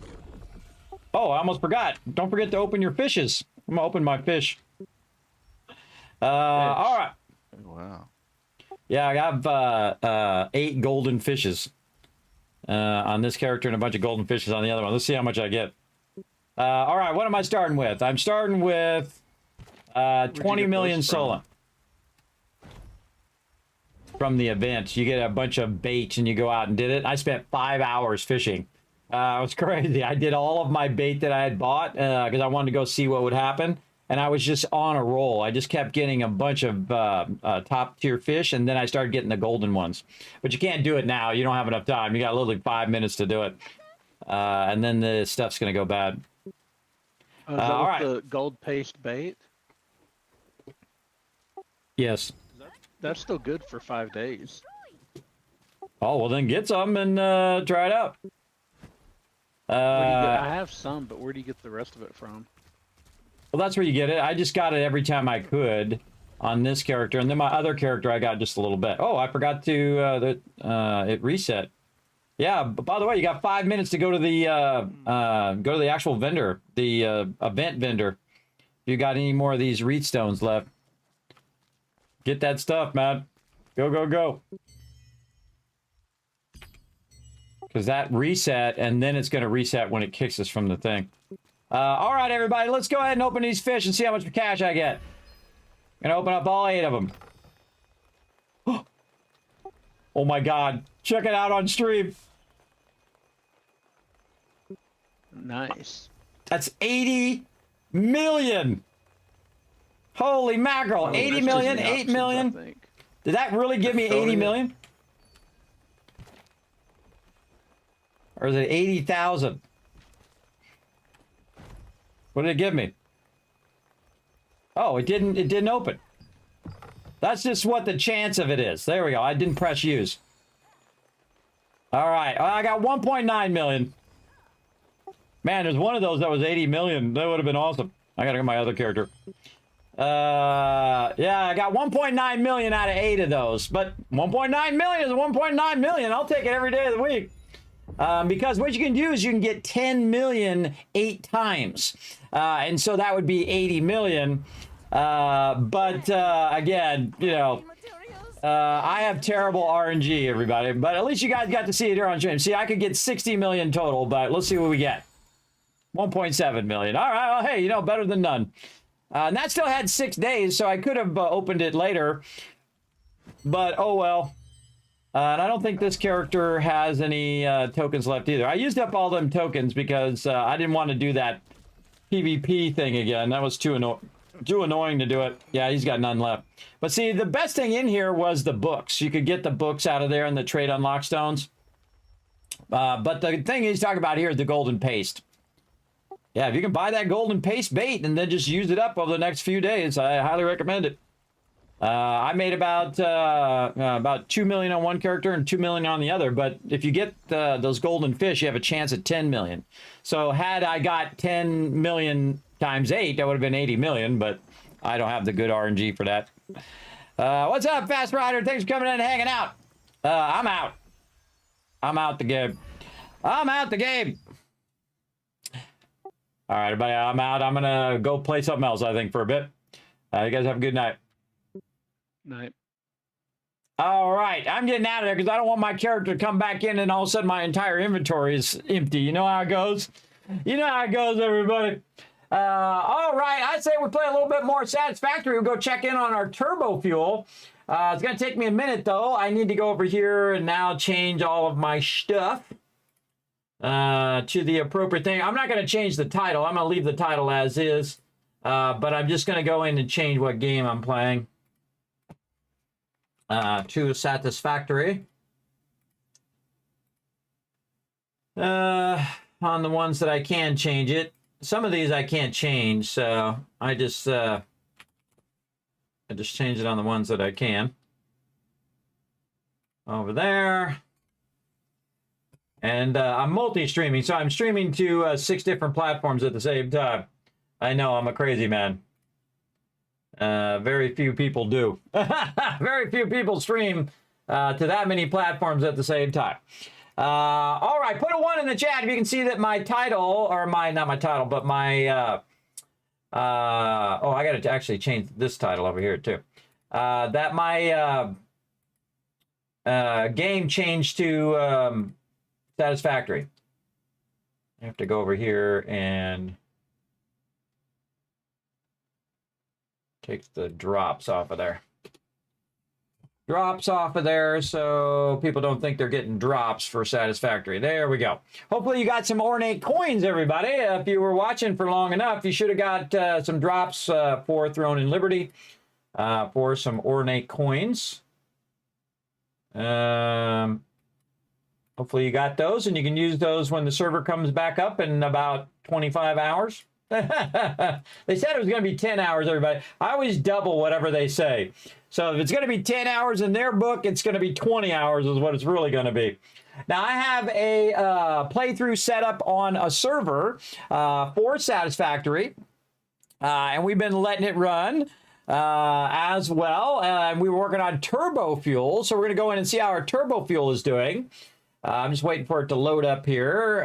S4: I almost forgot. Don't forget to open your fishes. I'm gonna open my fish. All right.
S5: Wow.
S4: Yeah, I have 8 golden fishes on this character and a bunch of golden fishes on the other one. Let's see how much I get. All right, what am I starting with? I'm starting with 20 million Solent. From the event, you get a bunch of bait and you go out and did it. I spent 5 hours fishing. It was crazy. I did all of my bait that I had bought because I wanted to go see what would happen. And I was just on a roll. I just kept getting a bunch of top tier fish, and then I started getting the golden ones. But you can't do it now. You don't have enough time. You got literally 5 minutes to do it. And then the stuff's going to go bad.
S7: Is that
S4: all
S7: with
S4: right.
S7: the gold paste bait?
S4: Yes.
S7: That's still good for 5 days.
S4: Oh, well then get some and try it out.
S7: Where do you get, I have some, but where do you get the rest of it from?
S4: Well, that's where you get it. I just got it every time I could on this character, and then my other character I got just a little bit. Oh, I forgot to it reset. Yeah, but by the way, you got 5 minutes to go to the actual vendor, the event vendor. If you got any more of these reed stones left, get that stuff, man. Go, go, go. Because that reset, and then it's going to reset when it kicks us from the thing. All right, everybody, let's go ahead and open these fish and see how much cash I get. Gonna open up all 8 of them. Oh my God! Check it out on stream.
S7: Nice.
S4: That's 80 million. Holy mackerel!
S7: Oh,
S4: 80
S7: that's
S4: million,
S7: just the
S4: 8 million.
S7: options, I think.
S4: Did that really give me 80 million? Or is it 80,000? What did it give me? Oh, it didn't open. That's just what the chance of it is. There we go. I didn't press use. All right. I got 1.9 million. Man, there's one of those that was 80 million. That would have been awesome. I got to get my other character. Yeah, I got 1.9 million out of 8 of those. But 1.9 million is 1.9 million. I'll take it every day of the week. Because what you can do is you can get 10 million 8 times. And so that would be 80 million. Again, you know, I have terrible RNG, everybody. But at least you guys got to see it here on stream. See, I could get 60 million total, but let's see what we get. 1.7 million. All right, well, hey, you know, better than none. And that still had 6 days, so I could have opened it later. But, oh well. And I don't think this character has any tokens left either. I used up all them tokens because I didn't want to do that PvP thing again. That was too annoying to do it. Yeah, he's got none left. But see, the best thing in here was the books. You could get the books out of there and the trade unlock stones. But the thing he's talking about here is the golden paste. Yeah, if you can buy that golden paste bait and then just use it up over the next few days, I highly recommend it. I made about 2 million on one character and 2 million on the other. But if you get those golden fish, you have a chance at 10 million. So had I got 10 million times 8, that would have been 80 million. But I don't have the good RNG for that. What's up, Fast Rider? Thanks for coming in and hanging out. I'm out. I'm out the game. I'm out the game. All right, everybody, I'm out. I'm going to go play something else, I think, for a bit. You guys have a good night.
S7: Night.
S4: All right, I'm getting out of there because I don't want my character to come back in and all of a sudden my entire inventory is empty. You know how it goes? You know how it goes, everybody. All right, I say we play a little bit more Satisfactory. We'll go check in on our turbo fuel. It's going to take me a minute, though. I need to go over here and now change all of my stuff to the appropriate thing. I'm not going to change the title. I'm going to leave the title as is. But I'm just going to go in and change what game I'm playing. To Satisfactory. On the ones that I can change it. Some of these I can't change, so I just change it on the ones that I can. Over there. And I'm multi-streaming, so I'm streaming to 6 different platforms at the same time. I know, I'm a crazy man. Very few people do. Very few people stream to that many platforms at the same time. All right, put a 1 in the chat if you can see that my title, or not my title, but my, oh, I got to actually change this title over here too. That my game changed to Satisfactory. I have to go over here and take the drops off of there. Drops off of there so people don't think they're getting drops for Satisfactory. There we go. Hopefully you got some ornate coins, everybody. If you were watching for long enough, you should have got some drops for Throne in Liberty for some ornate coins. Hopefully you got those, and you can use those when the server comes back up in about 25 hours. They said it was going to be 10 hours, everybody. I always double whatever they say. So if it's going to be 10 hours in their book, it's going to be 20 hours is what it's really going to be. Now, I have a playthrough set up on a server for Satisfactory, and we've been letting it run as well. And we were working on turbo fuel, so we're going to go in and see how our turbo fuel is doing. I'm just waiting for it to load up here.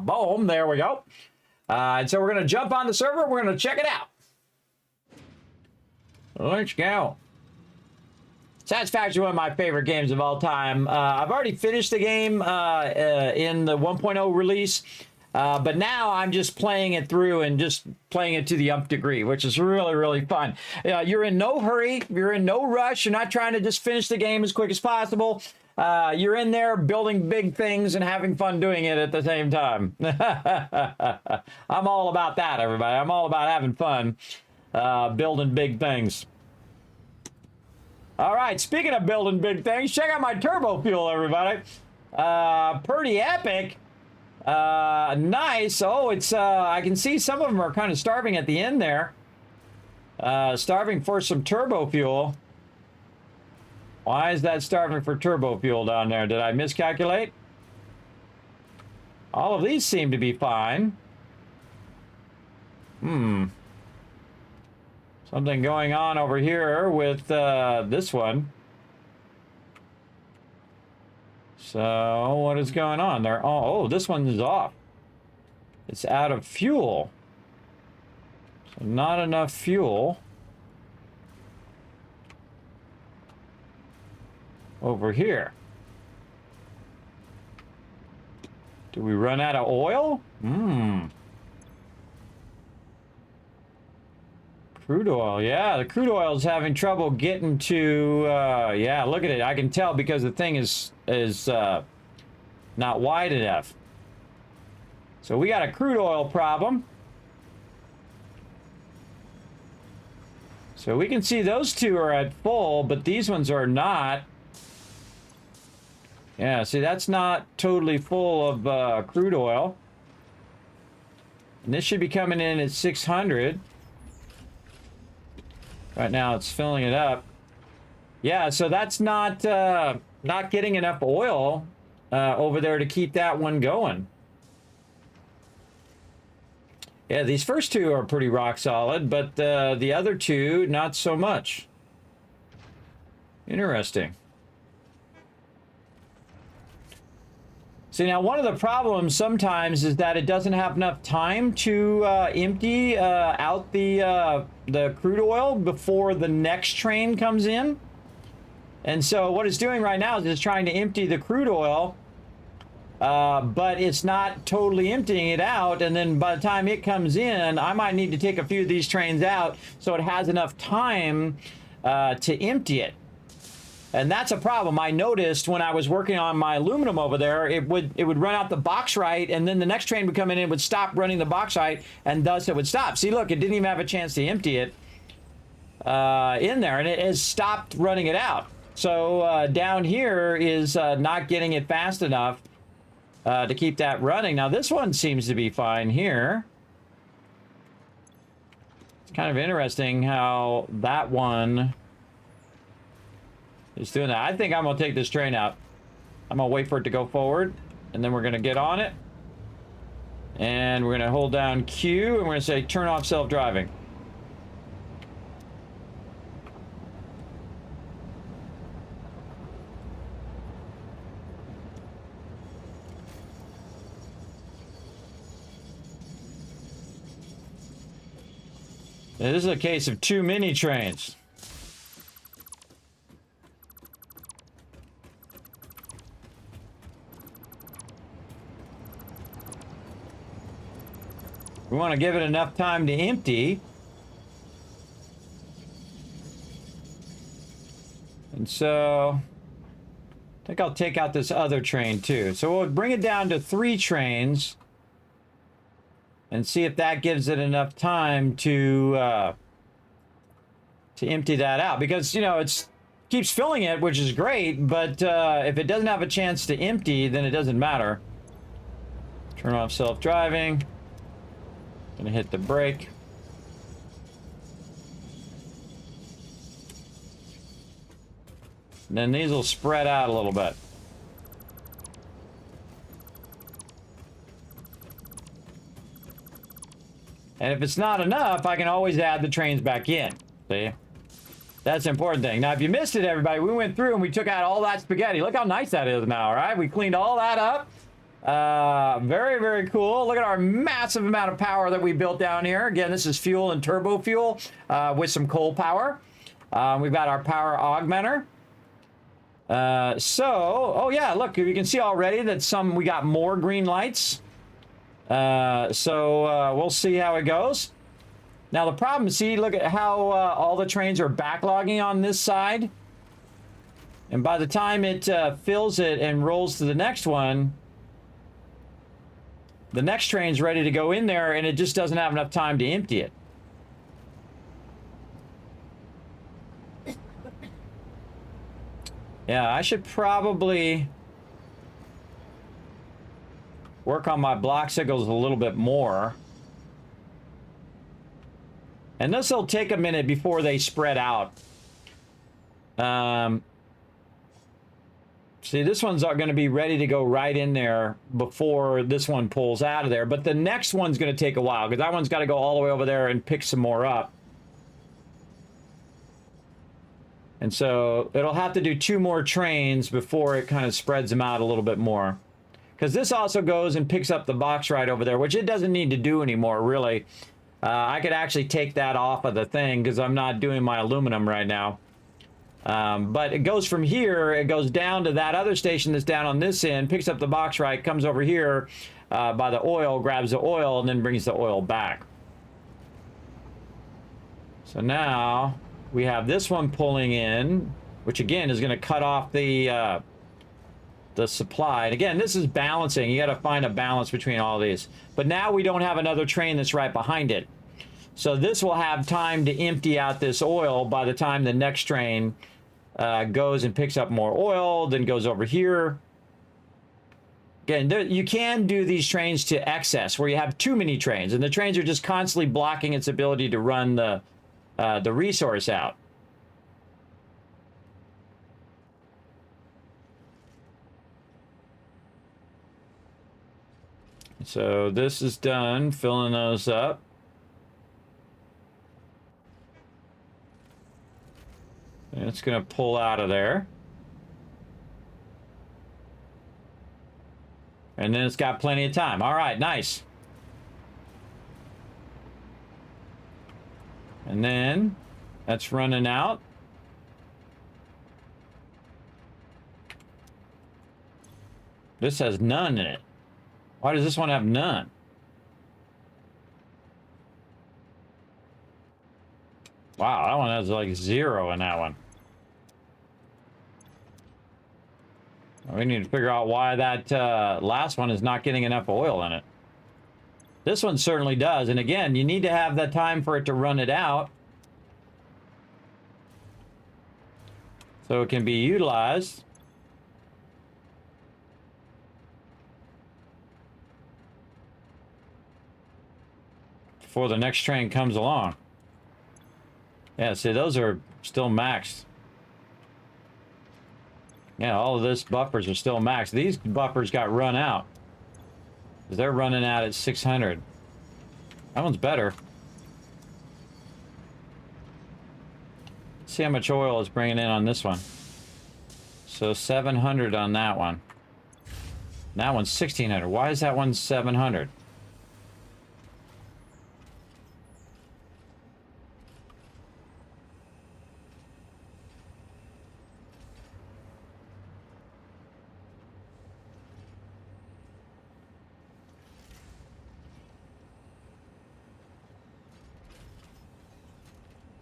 S4: Boom, there we go. And so we're going to jump on the server. We're going to check it out. Let's go. Satisfactory is one of my favorite games of all time. I've already finished the game in the 1.0 release, but now I'm just playing it through and just playing it to the nth degree, which is really, really fun. You're in no hurry. You're in no rush. You're not trying to just finish the game as quick as possible. You're in there building big things and having fun doing it at the same time. I'm all about that, everybody. I'm all about having fun building big things. All right, speaking of building big things, check out my turbo fuel, everybody. Pretty epic. Nice. Oh, it's I can see some of them are kind of starving at the end there. Starving for some turbo fuel. Why is that starving for turbo fuel down there? Did I miscalculate? All of these seem to be fine. Something going on over here with this one. So what is going on there? Oh, this one is off. It's out of fuel. So not enough fuel. Over here. Do we run out of oil? Crude oil, yeah, the crude oil is having trouble getting to, yeah, look at it. I can tell because the thing is not wide enough. So we got a crude oil problem. So we can see those two are at full, but these ones are not. Yeah, see, that's not totally full of crude oil. And this should be coming in at 600. Right now it's filling it up. Yeah, so that's not getting enough oil over there to keep that one going. Yeah, these first two are pretty rock solid, but the other two, not so much. Interesting. See, now one of the problems sometimes is that it doesn't have enough time to empty out the crude oil before the next train comes in. And so what it's doing right now is it's trying to empty the crude oil, but it's not totally emptying it out. And then by the time it comes in, I might need to take a few of these trains out so it has enough time to empty it. And that's a problem. I noticed when I was working on my aluminum over there, it would run out the bauxite, and then the next train would come in and it would stop running the bauxite, and thus it would stop. See, look, it didn't even have a chance to empty it in there, and it has stopped running it out. So down here is not getting it fast enough to keep that running. Now this one seems to be fine here. It's kind of interesting how that one is doing that. I think I'm going to take this train out. I'm going to wait for it to go forward, and then we're going to get on it. And we're going to hold down Q, and we're going to say turn off self-driving. Now, this is a case of too many trains. We want to give it enough time to empty. And so I think I'll take out this other train too. So we'll bring it down to 3 trains and see if that gives it enough time to empty that out. Because, you know, it's keeps filling it, which is great, but if it doesn't have a chance to empty, then it doesn't matter. Turn off self-driving. Gonna hit the brake. And then these will spread out a little bit. And if it's not enough, I can always add the trains back in. See? That's the important thing. Now, if you missed it, everybody, we went through and we took out all that spaghetti. Look how nice that is now, all right? We cleaned all that up. Very, very cool. Look at our massive amount of power that we built down here. Again, this is fuel and turbo fuel with some coal power. We've got our power augmenter. Oh yeah, look, you can see already that we got more green lights. We'll see how it goes. Now the problem, see, look at how all the trains are backlogging on this side. And by the time it fills it and rolls to the next one, the next train's ready to go in there and it just doesn't have enough time to empty it. Yeah, I should probably work on my block signals a little bit more. And this will take a minute before they spread out. See, this one's going to be ready to go right in there before this one pulls out of there. But the next one's going to take a while because that one's got to go all the way over there and pick some more up. And so it'll have to do 2 more trains before it kind of spreads them out a little bit more. Because this also goes and picks up the box right over there, which it doesn't need to do anymore, really. I could actually take that off of the thing because I'm not doing my aluminum right now. But it goes from here, it goes down to that other station that's down on this end, picks up the box right, comes over here by the oil, grabs the oil, and then brings the oil back. So now we have this one pulling in, which again is going to cut off the supply. And again, this is balancing. You got to find a balance between all these. But now we don't have another train that's right behind it. So this will have time to empty out this oil by the time the next train goes and picks up more oil, then goes over here. Again, you can do these trains to excess, where you have too many trains, and the trains are just constantly blocking its ability to run the resource out. So this is done, filling those up. And it's going to pull out of there. And then it's got plenty of time. All right, nice. And then that's running out. This has none in it. Why does this one have none? Wow, that one has like 0 in that one. We need to figure out why that last one is not getting enough oil in it. This one certainly does. And again, you need to have that time for it to run it out, so it can be utilized. Before the next train comes along. Yeah, see, those are still maxed. Yeah, all of this buffers are still maxed. These buffers got run out, because they're running out at 600. That one's better. Let's see how much oil it's bringing in on this one. So 700 on that one. That one's 1600. Why is that one 700?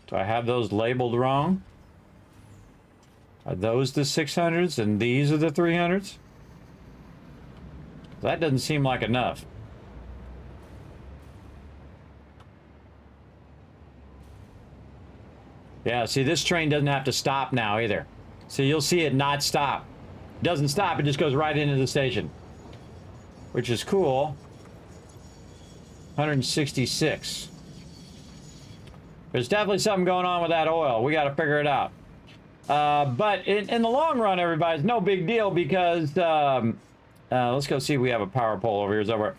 S4: Do I have those labeled wrong? Are those the 600s and these are the 300s? That doesn't seem like enough. Yeah, see, this train doesn't have to stop now either. So you'll see it not stop. It doesn't stop, it just goes right into the station, which is cool. 166. There's definitely something going on with that oil. We got to figure it out. But in the long run, everybody, it's no big deal because let's go see if we have a power pole over here somewhere.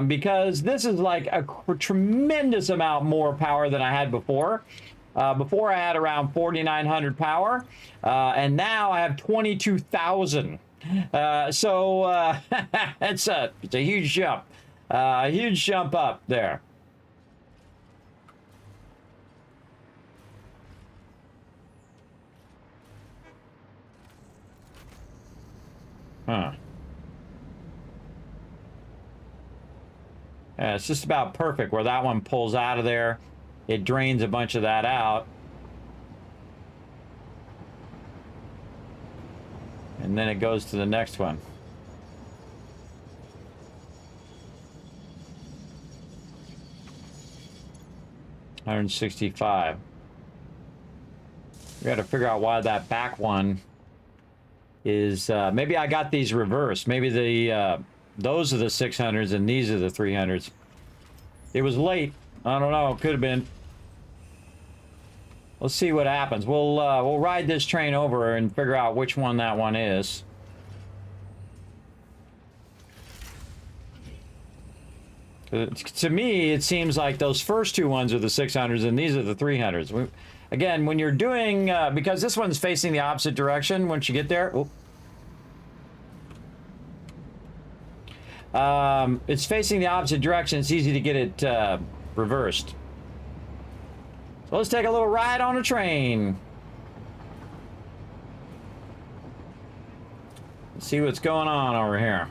S4: Because this is like a tremendous amount more power than I had before. Before I had around 4,900 power, and now I have 22,000. So it's a huge jump. A huge jump up there. Huh. Yeah, it's just about perfect where that one pulls out of there. It drains a bunch of that out. And then it goes to the next one. $165. We got to figure out why that back one is maybe I got these reversed. Maybe the those are the 600s and these are the 300s. It was late. I don't know. Could have been. Let's see what happens. We'll ride this train over and figure out which one that one is. To me, it seems like those first two ones are the 600s and these are the 300s. Again, when you're doing, because this one's facing the opposite direction once you get there. It's facing the opposite direction. It's easy to get it reversed. So let's take a little ride on a train. Let's see what's going on over here.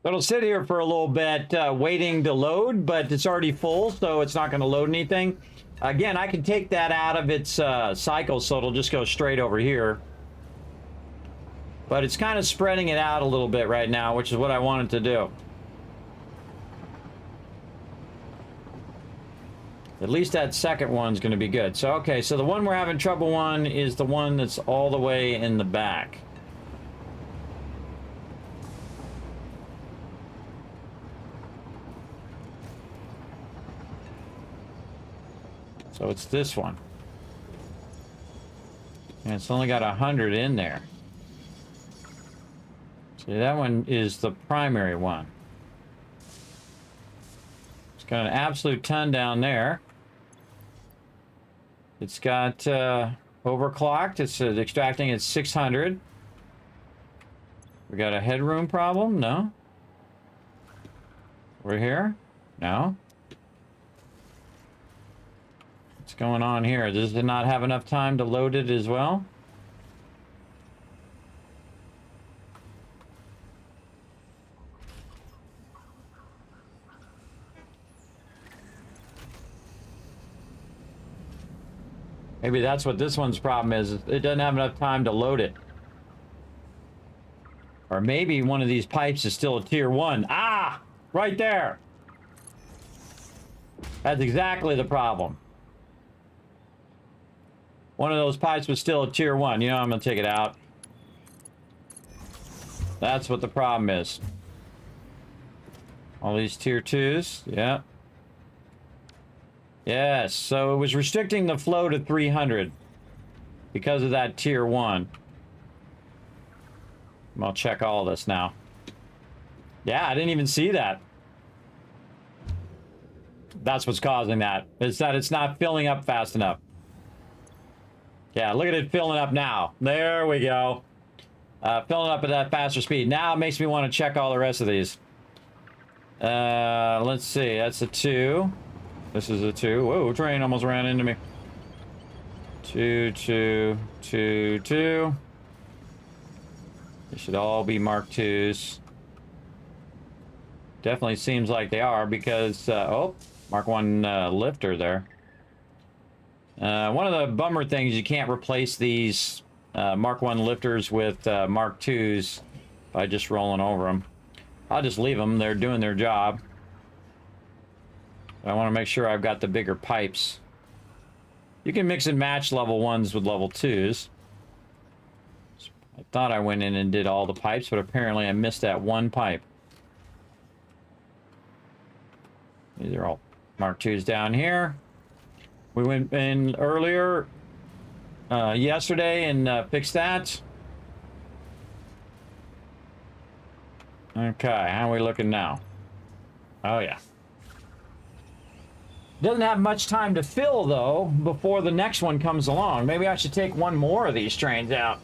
S4: It'll sit here for a little bit waiting to load, but it's already full, so it's not going to load anything. Again, I can take that out of its cycle, so it'll just go straight over here. But it's kind of spreading it out a little bit right now, which is what I wanted to do. At least that second one's going to be good. So, okay, so the one we're having trouble on is the one that's all the way in the back. So it's this one. And it's only got 100 in there. See, that one is the primary one. It's got an absolute ton down there. It's got overclocked. It's extracting at 600. We got a headroom problem? No. We're here? No. What's going on here? Does it not have enough time to load it as well? Maybe that's what this one's problem is. It doesn't have enough time to load it. Or maybe one of these pipes is still a tier 1. Ah! Right there! That's exactly the problem. One of those pipes was still a tier 1. You know, I'm going to take it out. That's what the problem is. All these tier 2s. Yeah. Yes, so it was restricting the flow to 300 because of that tier 1. I'll check all this now. Yeah, I didn't even see that. That's what's causing that. It's that it's not filling up fast enough. Yeah, look at it filling up now. There we go. Filling up at that faster speed. Now it makes me want to check all the rest of these. Let's see. That's a 2. This is a 2. Whoa, train almost ran into me. 2, 2, 2, 2. They should all be Mark 2s. Definitely seems like they are because, oh, Mark 1 lifter there. One of the bummer things, you can't replace these Mark 1 lifters with Mark 2s by just rolling over them. I'll just leave them. They're doing their job. I want to make sure I've got the bigger pipes. You can mix and match level 1s with level 2s. I thought I went in and did all the pipes, but apparently I missed that one pipe. These are all Mark 2s down here. We went in earlier yesterday and fixed that. Okay, how are we looking now? Oh, yeah. Doesn't have much time to fill, though, before the next one comes along. Maybe I should take one more of these trains out.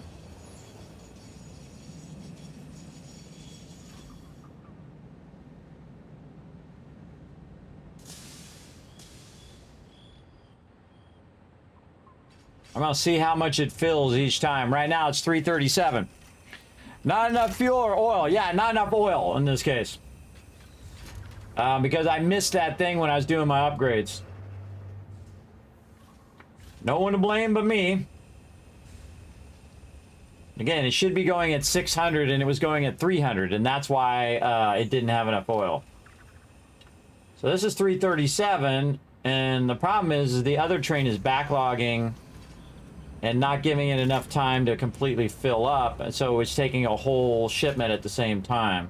S4: I'm going to see how much it fills each time. Right now, it's 337. Not enough fuel or oil. Yeah, not enough oil in this case. Because I missed that thing when I was doing my upgrades. No one to blame but me. Again, it should be going at 600 and it was going at 300, and that's why it didn't have enough oil. So this is 337, and the problem is the other train is backlogging and not giving it enough time to completely fill up, and so it's taking a whole shipment at the same time.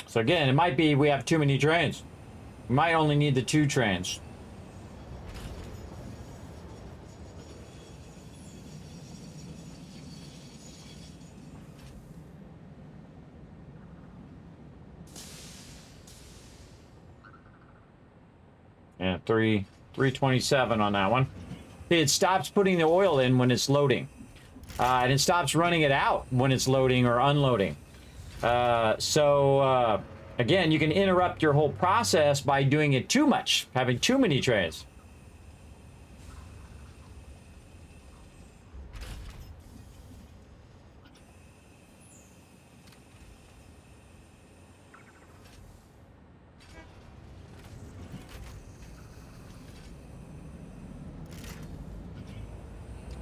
S4: So again, it might be we have too many trains. We might only need the 2 trains. Yeah, 327 on that one. It stops putting the oil in when it's loading. And it stops running it out when it's loading or unloading. Again, you can interrupt your whole process by doing it too much, having too many trays.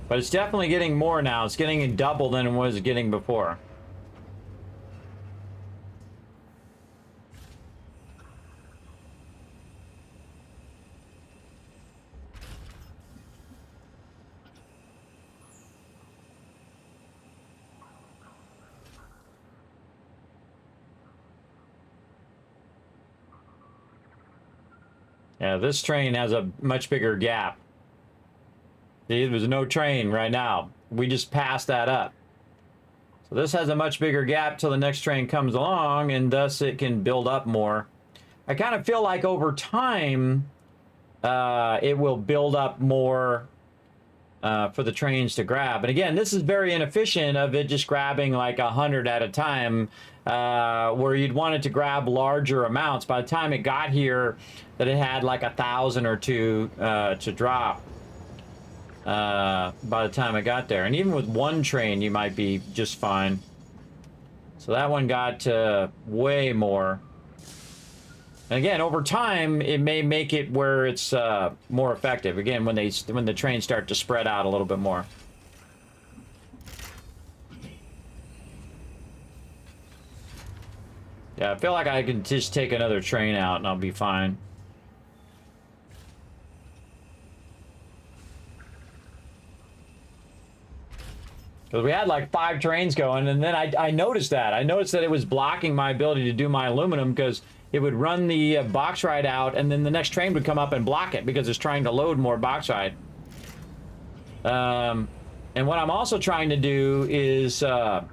S4: But it's definitely getting more now. It's getting double than it was getting before. Yeah, this train has a much bigger gap. See, there's no train right now. We just passed that up. So this has a much bigger gap till the next train comes along, and thus it can build up more. I kind of feel like over time, it will build up more for the trains to grab. And again, this is very inefficient of it just grabbing like 100 at a time, where you'd want it to grab larger amounts. By the time it got here, that it had like 1,000 or 2 to drop. By the time I got there. And even with one train, you might be just fine. So that one got way more. And again, over time, it may make it where it's more effective. Again, when the trains start to spread out a little bit more. Yeah, I feel like I can just take another train out and I'll be fine. Because we had like 5 trains going, and then I noticed that. I noticed that it was blocking my ability to do my aluminum because it would run the bauxite out, and then the next train would come up and block it because it's trying to load more bauxite. And what I'm also trying to do is run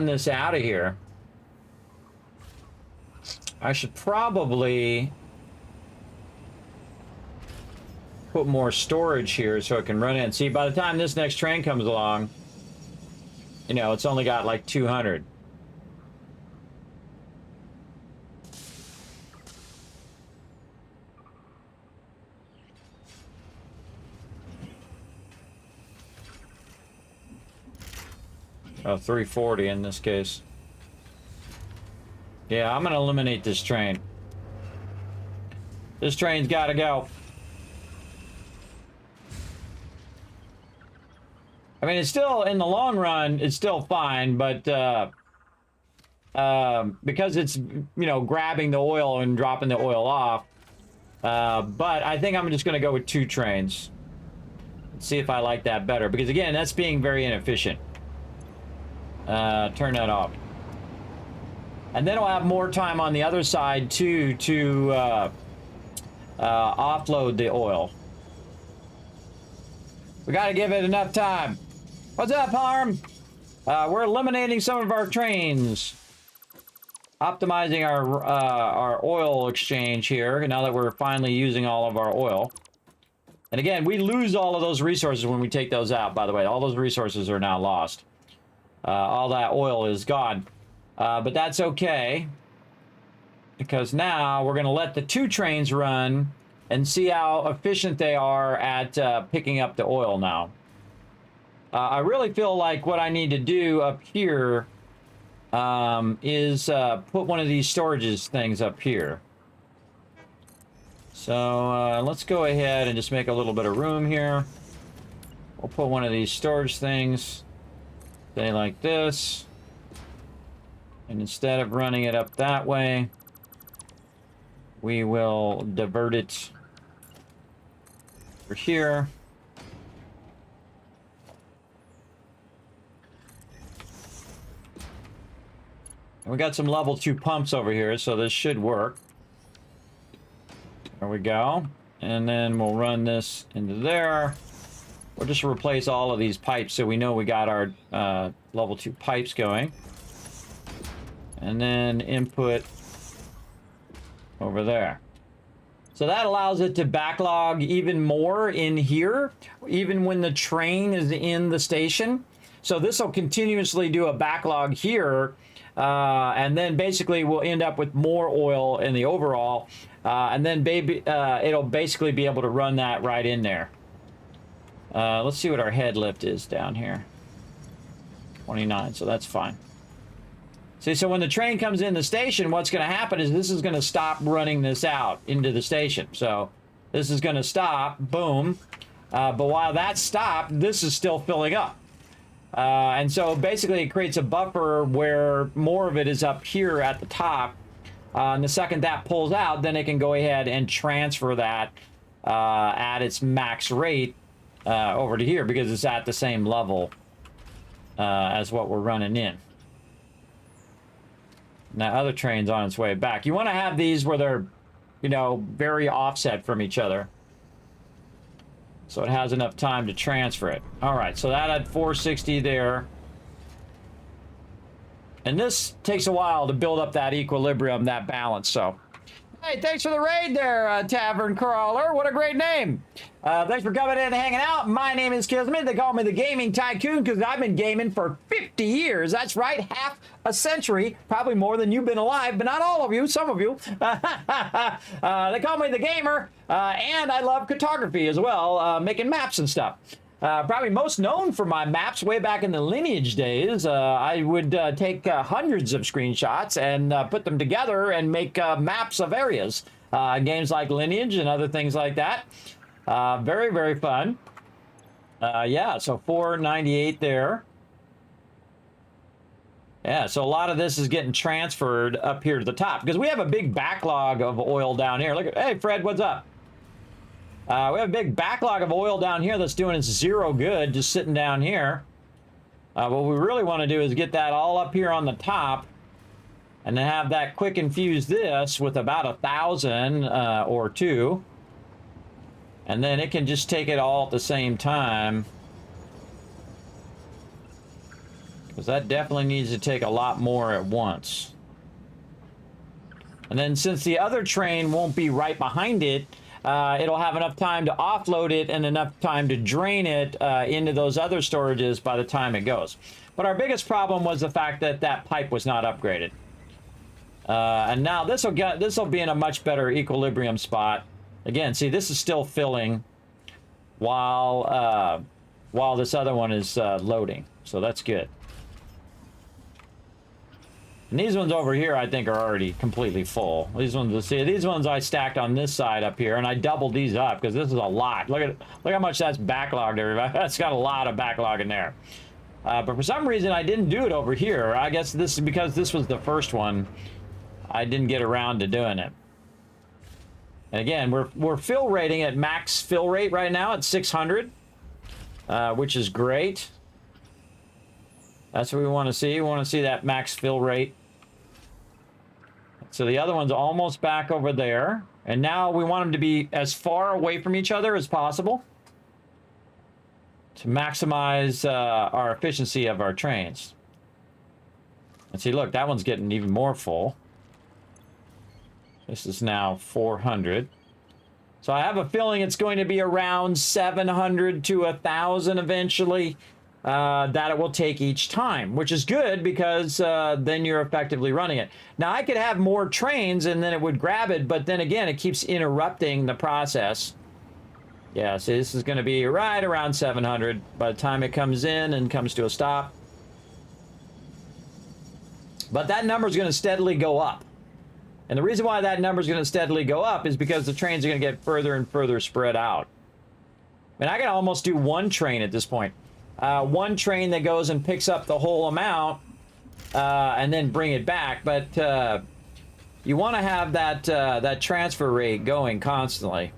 S4: this out of here. I should probably put more storage here so it can run in. See, by the time this next train comes along, you know, it's only got like 200. Oh, 340 in this case. Yeah, I'm gonna eliminate this train. This train's gotta go. I mean, it's still, in the long run, it's still fine, but because it's, you know, grabbing the oil and dropping the oil off. But I think I'm just gonna go with 2 trains. Let's see if I like that better, because again, that's being very inefficient. Turn that off. And then I'll have more time on the other side too to offload the oil. We got to give it enough time. What's up, Harm? We're eliminating some of our trains. Optimizing our oil exchange here now that we're finally using all of our oil. And again, we lose all of those resources when we take those out, by the way. All those resources are now lost. All that oil is gone. But that's okay. Because now we're going to let the 2 trains run and see how efficient they are at picking up the oil now. I really feel like what I need to do up here is put one of these storages things up here. So let's go ahead and just make a little bit of room here. We'll put one of these storage things, say like this. And instead of running it up that way, we will divert it over here. And we got some level 2 pumps over here, so this should work. There we go. And then we'll run this into there. We'll just replace all of these pipes so we know we got our level 2 pipes going. And then input over there. So that allows it to backlog even more in here, even when the train is in the station. So this will continuously do a backlog here, and then basically we'll end up with more oil in the overall, and then it'll basically be able to run that right in there. Let's see what our head lift is down here. 29, so that's fine. See, so when the train comes in the station, what's going to happen is this is going to stop running this out into the station. So this is going to stop, boom. But while that's stopped, this is still filling up. And so basically it creates a buffer where more of it is up here at the top. And the second that pulls out, then it can go ahead and transfer that at its max rate over to here because it's at the same level as what we're running in. Now, other train's on its way back. You want to have these where they're, you know, very offset from each other. So it has enough time to transfer it. All right, so that had 460 there. And this takes a while to build up that equilibrium, that balance, so. Hey, thanks for the raid there, Tavern Crawler. What a great name. Thanks for coming in and hanging out. My name is Kismet. They call me the Gaming Tycoon because I've been gaming for 50 years. That's right, half a century. Probably more than you've been alive, but not all of you, some of you. They call me the Gamer, and I love cartography as well, making maps and stuff. Probably most known for my maps way back in the Lineage days. I would take hundreds of screenshots and put them together and make maps of areas. Games like Lineage and other things like that. Very, very fun. Yeah, so 498 there. Yeah, so a lot of this is getting transferred up here to the top because we have a big backlog of oil down here. Look at, hey, Fred, what's up? We have a big backlog of oil down here that's doing us zero good, just sitting down here. What we really want to do is get that all up here on the top and then have that quick infuse this with about 1,000 or 2. And then it can just take it all at the same time. Because that definitely needs to take a lot more at once. And then since the other train won't be right behind it, it'll have enough time to offload it and enough time to drain it into those other storages by the time it goes. But our biggest problem was the fact that that pipe was not upgraded. And now this will be in a much better equilibrium spot. Again, see, this is still filling while this other one is loading, so that's good. And these ones over here, I think, are already completely full. These ones, see, these ones I stacked on this side up here, and I doubled these up because this is a lot. Look how much that's backlogged, everybody. That's got a lot of backlog in there. But for some reason, I didn't do it over here. I guess this is because this was the first one. I didn't get around to doing it. And again, we're fill rating at max fill rate right now at 600, which is great. That's what we want to see. We want to see that max fill rate. So the other one's almost back over there. And now we want them to be as far away from each other as possible to maximize our efficiency of our trains. And see, look, that one's getting even more full. This is now 400. So I have a feeling it's going to be around 700 to 1,000 eventually. That it will take each time, which is good because then you're effectively running it. Now, I could have more trains and then it would grab it, but then again, it keeps interrupting the process. Yeah, see, this is going to be right around 700 by the time it comes in and comes to a stop. But that number is going to steadily go up. And the reason why that number is going to steadily go up is because the trains are going to get further and further spread out. And I can almost do one train at this point. One train that goes and picks up the whole amount and then bring it back. But you want to have that transfer rate going constantly.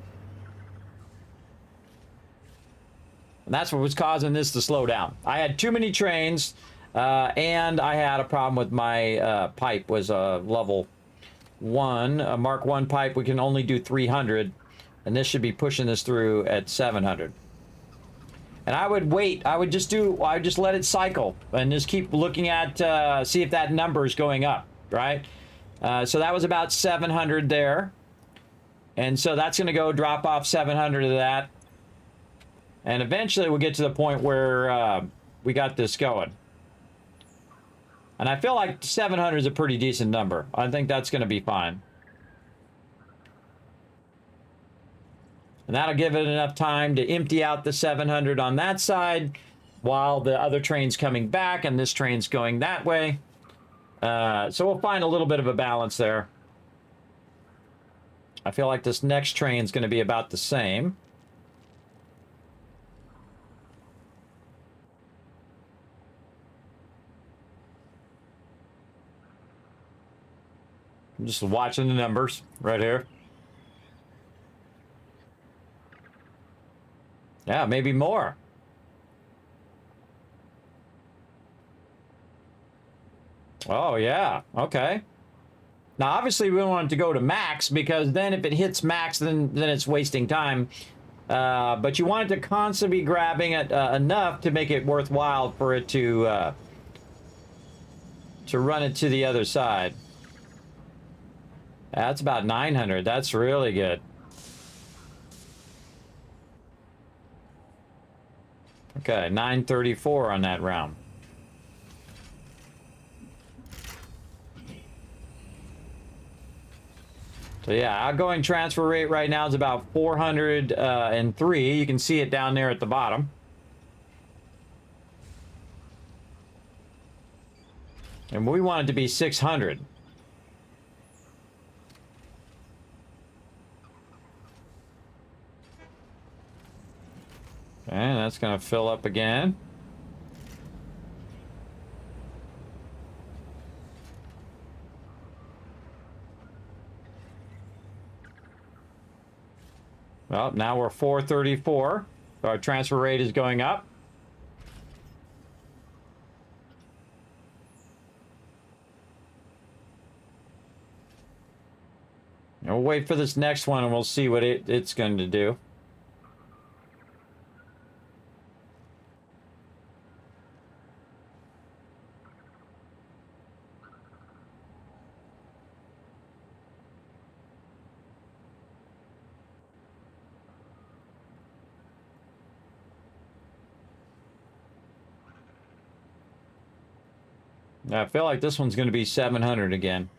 S4: And that's what was causing this to slow down. I had too many trains and I had a problem with my pipe was a level 1, a Mark 1 pipe. We can only do 300 and this should be pushing this through at 700. And I would wait. I would just let it cycle and just keep looking at, see if that number is going up, right? So that was about 700 there. And so that's going to go drop off 700 of that. And eventually we'll get to the point where we got this going. And I feel like 700 is a pretty decent number. I think that's going to be fine. And that'll give it enough time to empty out the 700 on that side while the other train's coming back and this train's going that way. So we'll find a little bit of a balance there. I feel like this next train's going to be about the same. I'm just watching the numbers right here. Yeah, maybe more. Oh, yeah. Okay. Now, obviously, we don't want it to go to max because then if it hits max, then it's wasting time. But you want it to constantly be grabbing it enough to make it worthwhile for it to run it to the other side. That's about 900. That's really good. Okay, 934 on that round. So yeah, outgoing transfer rate right now is about 403. You can see it down there at the bottom. And we want it to be 600. And that's going to fill up again. Well, now we're 434. So our transfer rate is going up. And we'll wait for this next one and we'll see what it's going to do. I feel like this one's going to be 700 again.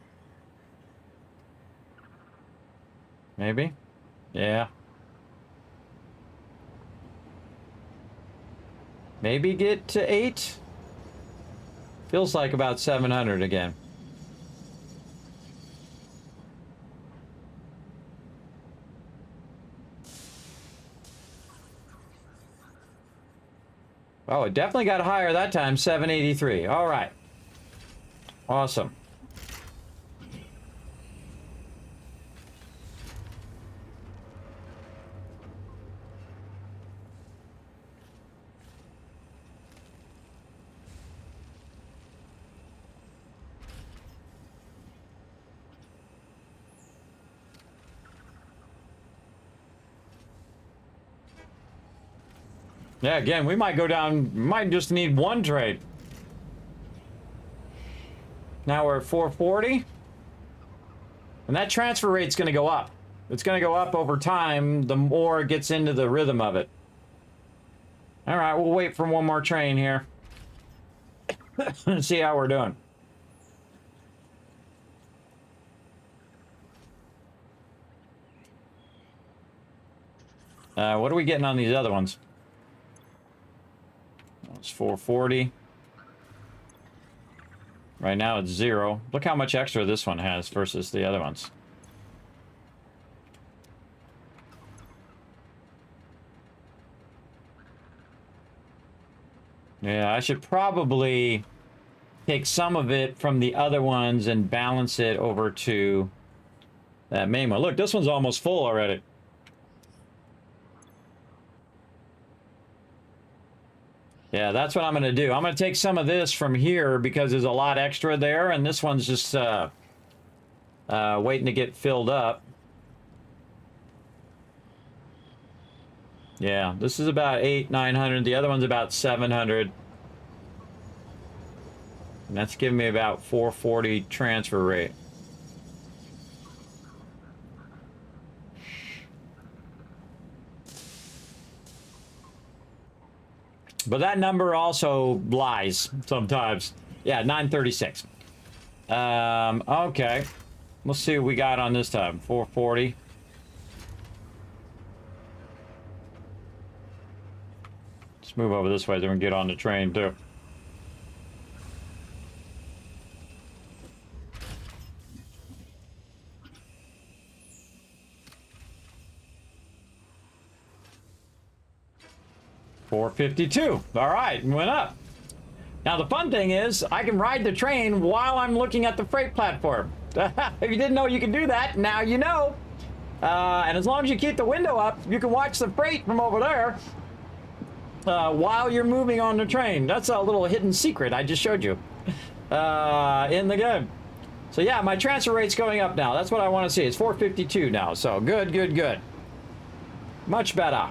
S4: Maybe? Yeah. Maybe get to 8? Feels like about 700 again. Oh, it definitely got higher that time, 783. All right. Awesome. Yeah, again, we might go down, might just need one trade. Now we're at 440. And that transfer rate's going to go up. It's going to go up over time the more it gets into the rhythm of it. All right, we'll wait for one more train here. See how we're doing. What are we getting on these other ones? It's 440. Right now it's 0. Look how much extra this one has versus the other ones. Yeah, I should probably take some of it from the other ones and balance it over to that main one. Look, this one's almost full already. Yeah, that's what I'm going to do. I'm going to take some of this from here because there's a lot extra there, and this one's just waiting to get filled up. Yeah, this is about 800-900. The other one's about 700. And that's giving me about 440 transfer rate. But that number also lies sometimes. Yeah, 936. Okay. Let's see what we got on this time. 440. Let's move over this way so we can get on the train too. $452. All right, went up. Now the fun thing is, I can ride the train while I'm looking at the freight platform. If you didn't know you could do that, now you know. And as long as you keep the window up, you can watch the freight from over there while you're moving on the train. That's a little hidden secret I just showed you in the game. So yeah, my transfer rate's going up now. That's what I want to see. It's 452 now. So good, good, good. Much better.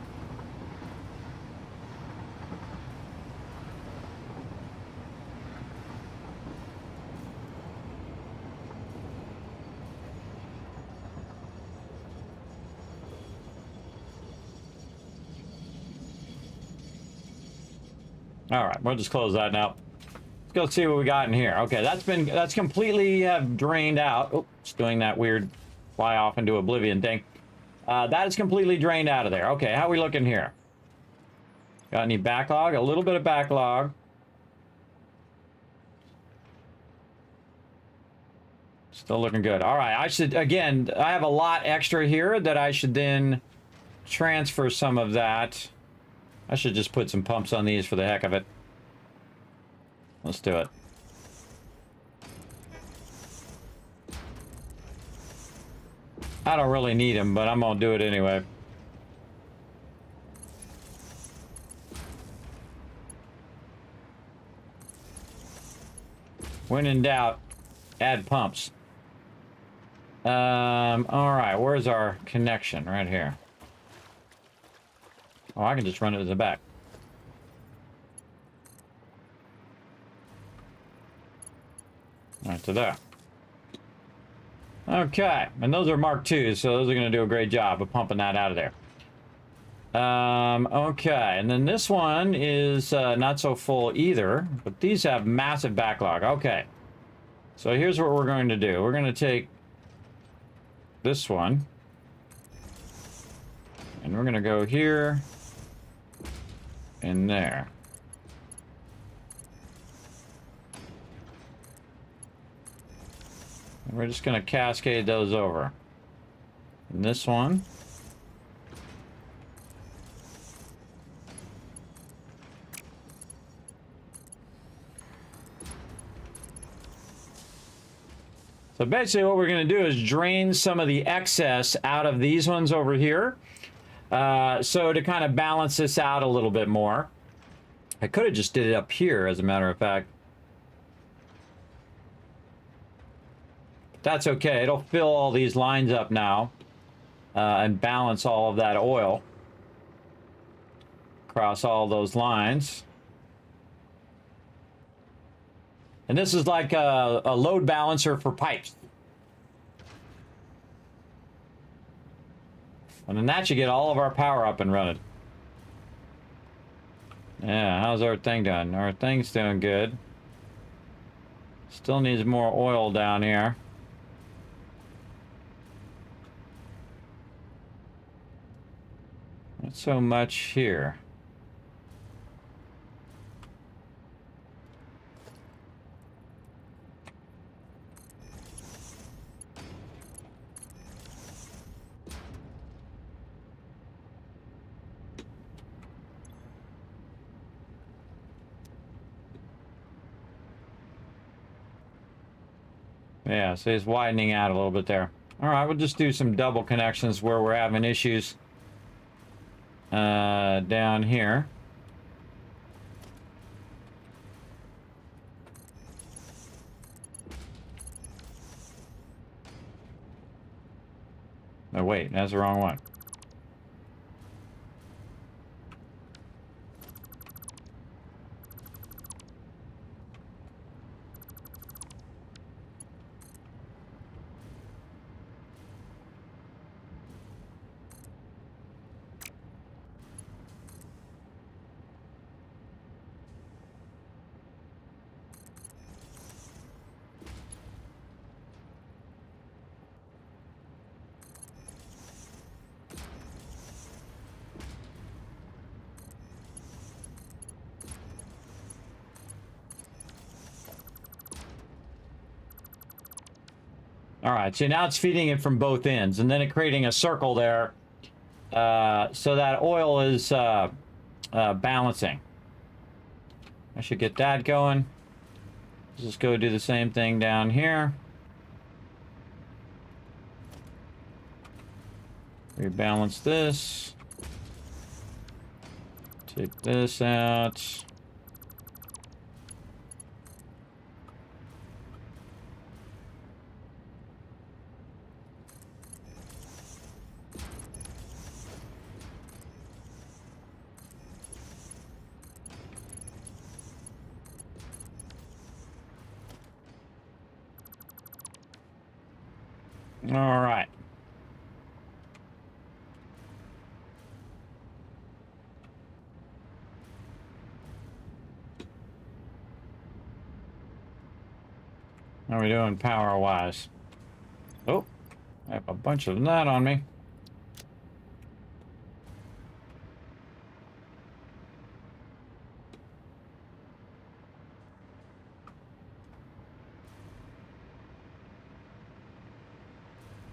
S4: All right, we'll just close that now. Let's go see what we got in here. Okay, that's completely drained out. Oh, it's doing that weird fly off into oblivion thing. That is completely drained out of there. Okay, how are we looking here? Got any backlog? A little bit of backlog. Still looking good. All right, I should, again, I have a lot extra here that I should then transfer some of that. I should just put some pumps on these for the heck of it. Let's do it. I don't really need them, but I'm gonna do it anyway. When in doubt, add pumps. All right, where's our connection? Right here. Oh, I can just run it to the back. Right to there. Okay, and those are Mark IIs, so those are going to do a great job of pumping that out of there. Okay, and then this one is not so full either, but these have massive backlog. Okay, so here's what we're going to do. We're going to take this one, and we're going to go here and there. And we're just going to cascade those over. And this one. So basically what we're going to do is drain some of the excess out of these ones over here. So to kind of balance this out a little bit more. I could have just did it up here, as a matter of fact. That's okay. It'll fill all these lines up now and balance all of that oil across all those lines. And this is like a load balancer for pipes. And then that should get all of our power up and running. Yeah, how's our thing doing? Our thing's doing good. Still needs more oil down here. Not so much here. Yeah, so it's widening out a little bit there. All right, we'll just do some double connections where we're having issues down here. Oh, wait, that's the wrong one. All right, so now it's feeding it from both ends, and then it creating a circle there, so that oil is balancing. I should get that going. Let's just go do the same thing down here. Rebalance this. Take this out. All right. How are we doing power-wise? Oh, I have a bunch of that on me.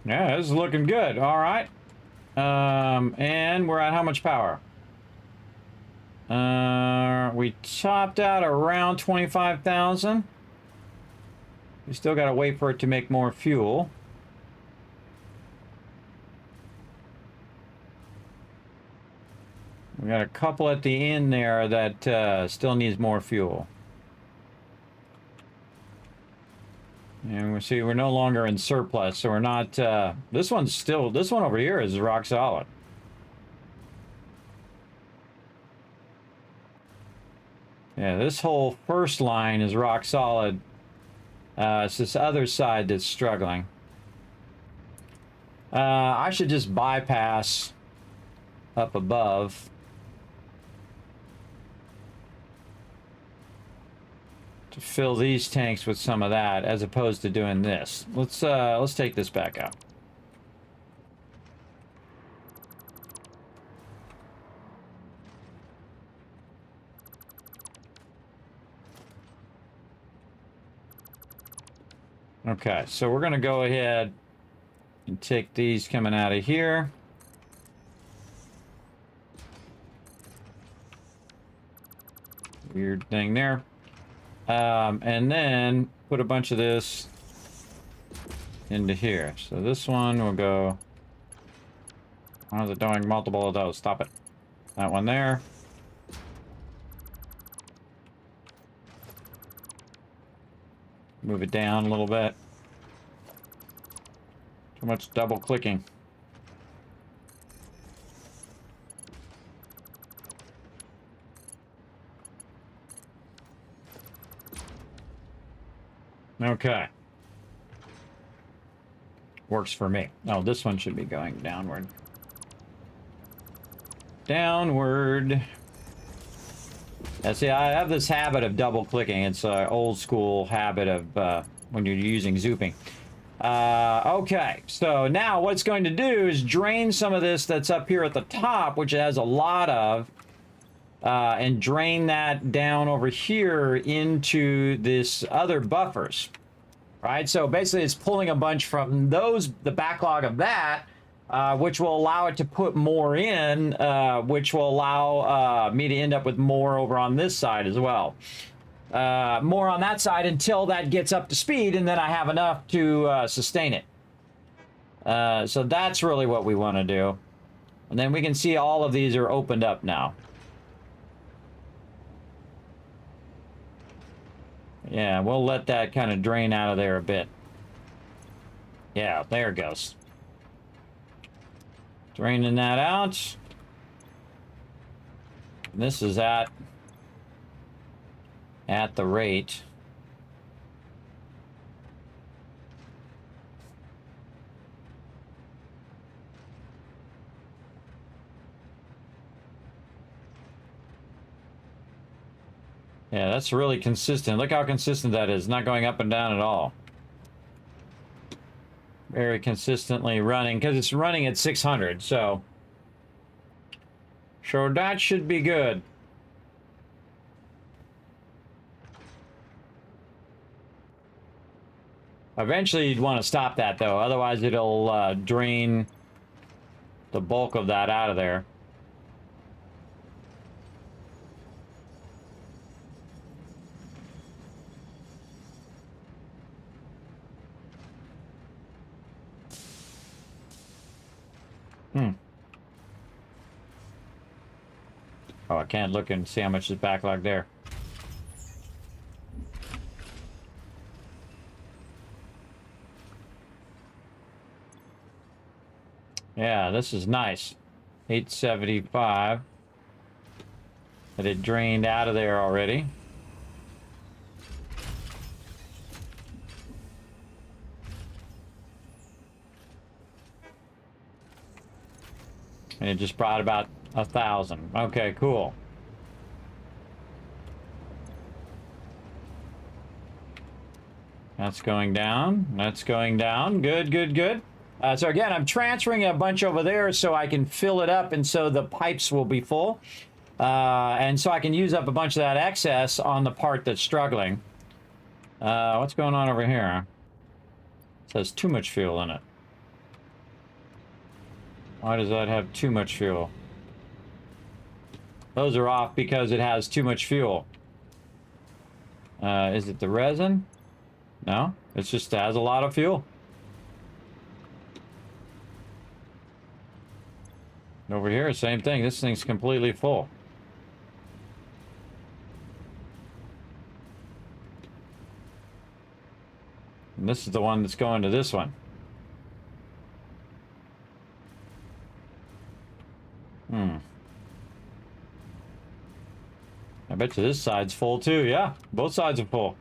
S4: Yeah, this is looking good. All right. And we're at how much power? We topped out around 25,000. We still got to wait for it to make more fuel. We got a couple at the end there that still needs more fuel. And we see we're no longer in surplus, so we're not, this one over here is rock solid. Yeah, this whole first line is rock solid. It's this other side that's struggling. I should just bypass up above. To fill these tanks with some of that, as opposed to doing this. Let's take this back out. Okay, so we're gonna go ahead and take these coming out of here. Weird thing there. And then put a bunch of this into here. So this one will go... Why is it doing multiple of those? Stop it. That one there. Move it down a little bit. Too much double clicking. Okay. Works for me. Oh, this one should be going downward. Downward. Yeah, see, I have this habit of double clicking. It's an old school habit of when you're using zooping. Okay, so now what's going to do is drain some of this that's up here at the top, which it has a lot of, and drain that down over here into this other buffers, right? So basically it's pulling a bunch from those, the backlog of that, which will allow it to put more in, which will allow me to end up with more over on this side as well. More on that side until that gets up to speed, and then I have enough to sustain it. So that's really what we want to do. And then we can see all of these are opened up now. Yeah, we'll let that kind of drain out of there a bit. Yeah, there it goes. Draining that out. And this is at the rate. Yeah, that's really consistent. Look how consistent that is. Not going up and down at all. Very consistently running, because it's running at 600, so that should be good. Eventually you'd want to stop that though, otherwise it'll drain the bulk of that out of there. Oh, I can't look and see how much is backlogged there. Yeah, this is nice. 875. But it drained out of there already. And it just brought about 1,000. Okay, cool. That's going down. That's going down. Good, good, good. So again, I'm transferring a bunch over there so I can fill it up and so the pipes will be full. And so I can use up a bunch of that excess on the part that's struggling. What's going on over here? It says too much fuel in it. Why does that have too much fuel? Those are off because it has too much fuel. Is it the resin? No, it's just has a lot of fuel. Over here, same thing. This thing's completely full. And this is the one that's going to this one. I bet you this side's full too. Yeah, both sides are full.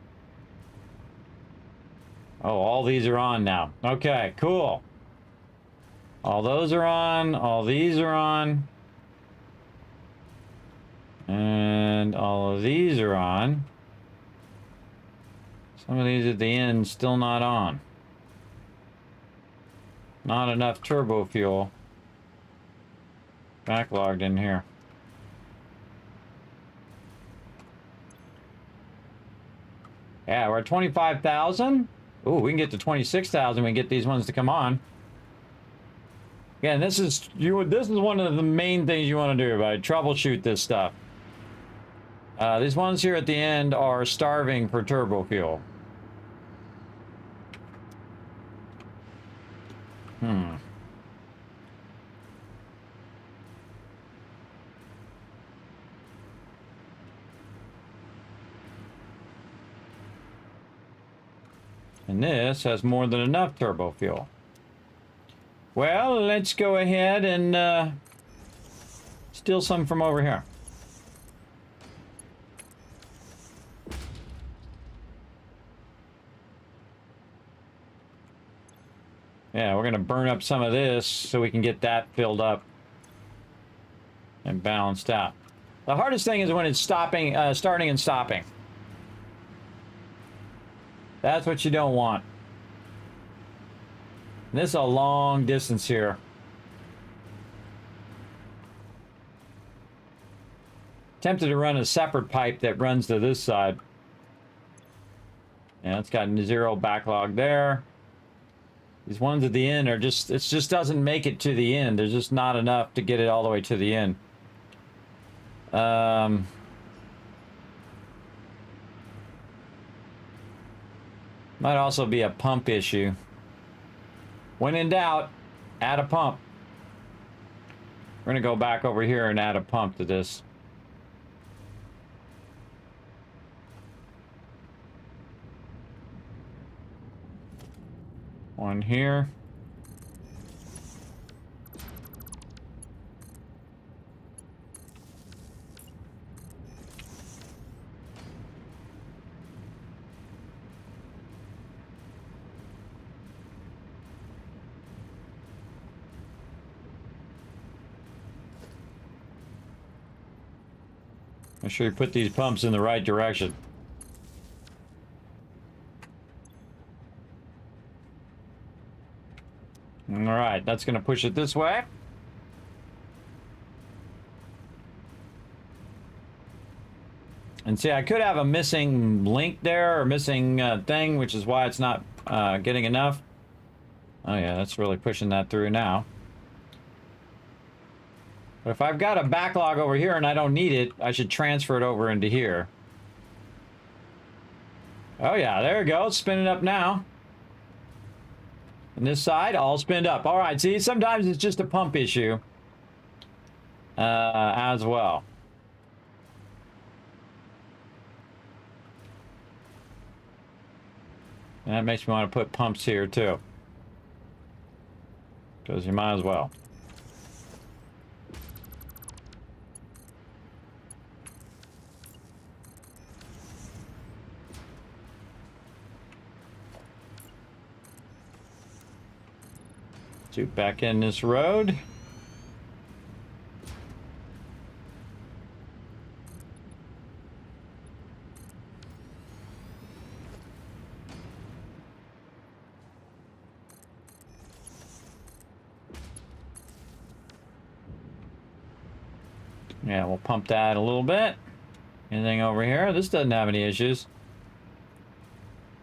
S4: Oh, all these are on now. Okay, cool. All those are on. All these are on. all of these are on. Some of these at the end still not on. Not enough turbo fuel backlogged in here. Yeah, we're at 25,000. Ooh, we can get to 26,000. We can get these ones to come on. Again, this is one of the main things you want to do, right? Troubleshoot this stuff. These ones here at the end are starving for turbo fuel. And this has more than enough turbo fuel. Well, let's go ahead and steal some from over here. Yeah, we're going to burn up some of this so we can get that filled up and balanced out. The hardest thing is when it's starting and stopping. That's what you don't want. And this is a long distance here. Tempted to run a separate pipe that runs to this side. Yeah, it's got 0 backlog there. These ones at the end are just, it just doesn't make it to the end. There's just not enough to get it all the way to the end. Might also be a pump issue. When in doubt, add a pump. We're gonna go back over here and add a pump to this. One here. Make sure you put these pumps in the right direction. All right, that's going to push it this way. And see, I could have a missing link there or missing thing, which is why it's not getting enough. Oh yeah, that's really pushing that through now. But if I've got a backlog over here and I don't need it, I should transfer it over into here. Oh yeah, there it goes, spinning up now. And this side, all spinned up. All right, see, sometimes it's just a pump issue as well. And that makes me want to put pumps here too. Because you might as well. Back in this road. Yeah, we'll pump that a little bit. Anything over here? This doesn't have any issues.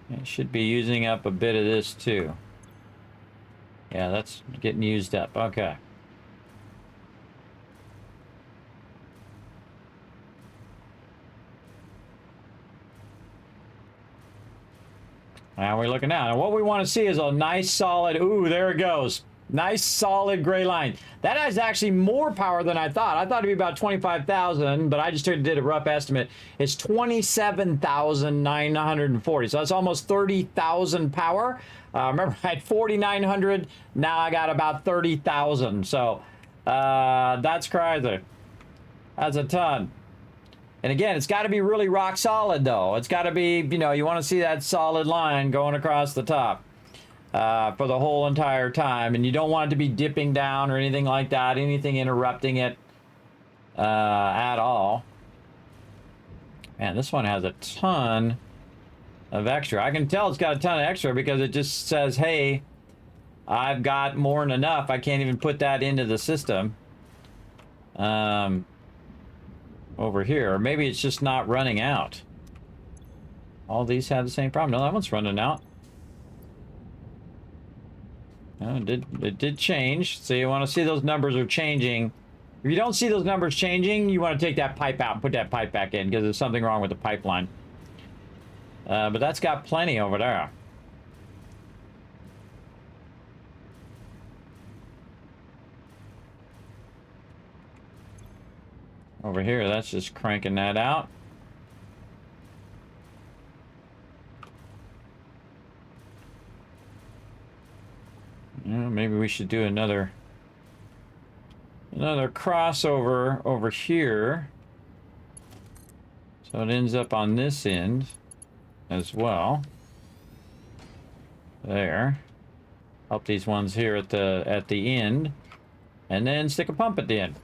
S4: It should be using up a bit of this too. Yeah, that's getting used up. Okay. Now we're looking now. And what we want to see is a nice solid, ooh, there it goes. Nice solid gray line. That has actually more power than I thought. I thought it'd be about 25,000, but I just did a rough estimate. It's 27,940. So that's almost 30,000 power. Remember, I had 4,900. Now I got about 30,000. So that's crazy. That's a ton. And again, it's got to be really rock solid, though. It's got to be, you know, you want to see that solid line going across the top for the whole entire time. And you don't want it to be dipping down or anything like that, anything interrupting it at all. Man, this one has a ton of extra. I can tell it's got a ton of extra because it just says, hey, I've got more than enough. I can't even put that into the system. Over here. Or maybe it's just not running out. All these have the same problem. No, that one's running out. No, it did change. So you want to see those numbers are changing. If you don't see those numbers changing, you want to take that pipe out and put that pipe back in because there's something wrong with the pipeline. But that's got plenty over there. Over here, that's just cranking that out. Maybe we should do another crossover over here. So it ends up on this end as well. There. Help these ones here at the end. And then stick a pump at the end.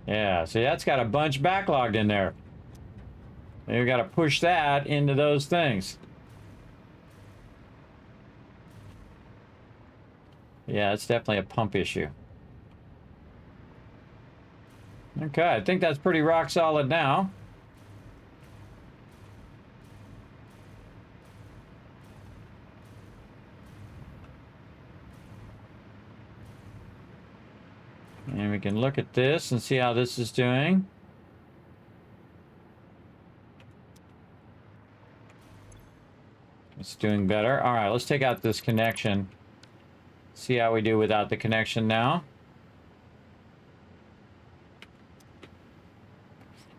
S4: Yeah, see, that's got a bunch backlogged in there. You've got to push that into those things. Yeah, it's definitely a pump issue. Okay, I think that's pretty rock solid now. And we can look at this and see how this is doing. It's doing better. All right, let's take out this connection. See how we do without the connection now.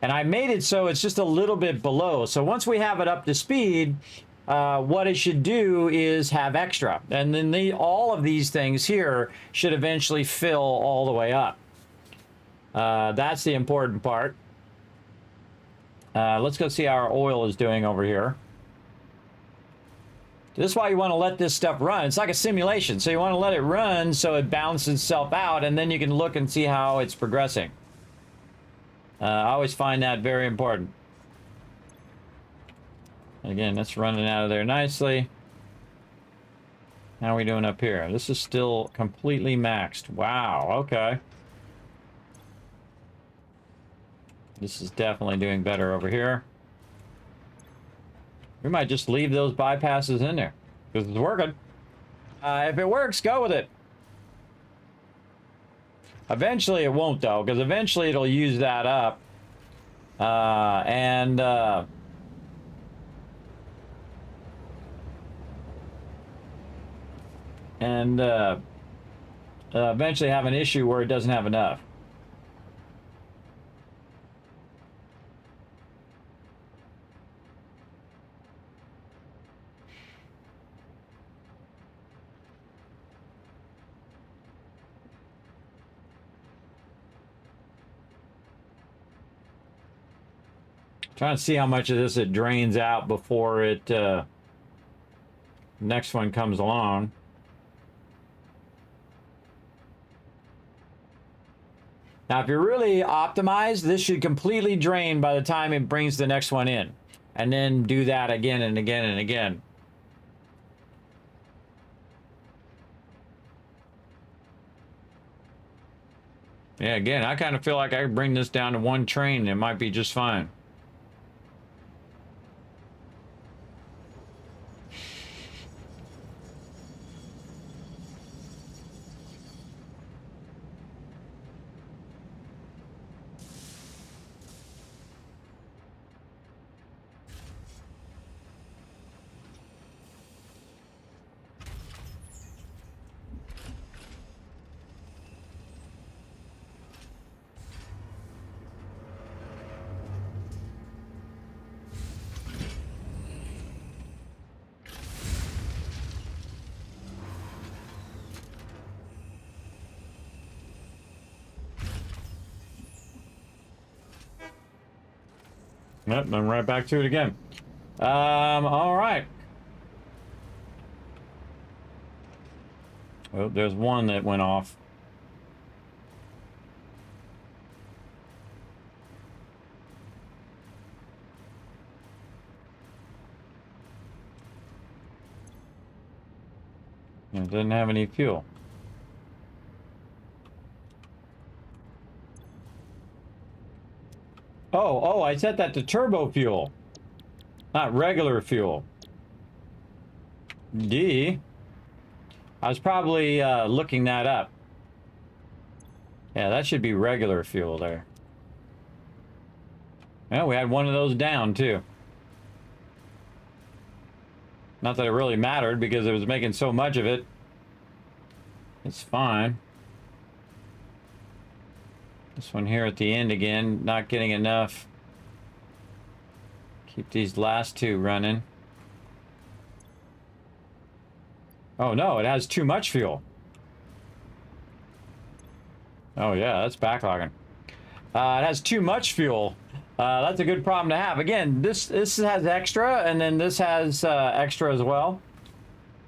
S4: And I made it so it's just a little bit below. So once we have it up to speed, what it should do is have extra. And then all of these things here should eventually fill all the way up. That's the important part. Let's go see how our oil is doing over here. This is why you want to let this stuff run. It's like a simulation. So you want to let it run so it balances itself out, and then you can look and see how it's progressing. I always find that very important. Again, that's running out of there nicely. How are we doing up here? This is still completely maxed. Wow, okay. This is definitely doing better over here. We might just leave those bypasses in there because it's working. If it works, go with it. Eventually it won't, though, because eventually it'll use that up. Eventually have an issue where it doesn't have enough. Trying to see how much of this it drains out before it next one comes along. Now, if you're really optimized, this should completely drain by the time it brings the next one in. And then do that again and again and again. Yeah, again, I kind of feel like I could bring this down to one train and it might be just fine. Yep, I'm right back to it again. All right. Oh, there's one that went off. It doesn't have any fuel. Oh, I set that to turbo fuel, not regular fuel. D. I was probably looking that up. Yeah, that should be regular fuel there. Yeah, we had one of those down too. Not that it really mattered because it was making so much of it. It's fine. This one here at the end again, not getting enough. Keep these last two running. Oh no, it has too much fuel. Oh yeah, that's backlogging. It has too much fuel. That's a good problem to have. Again, this has extra, and then this has extra as well.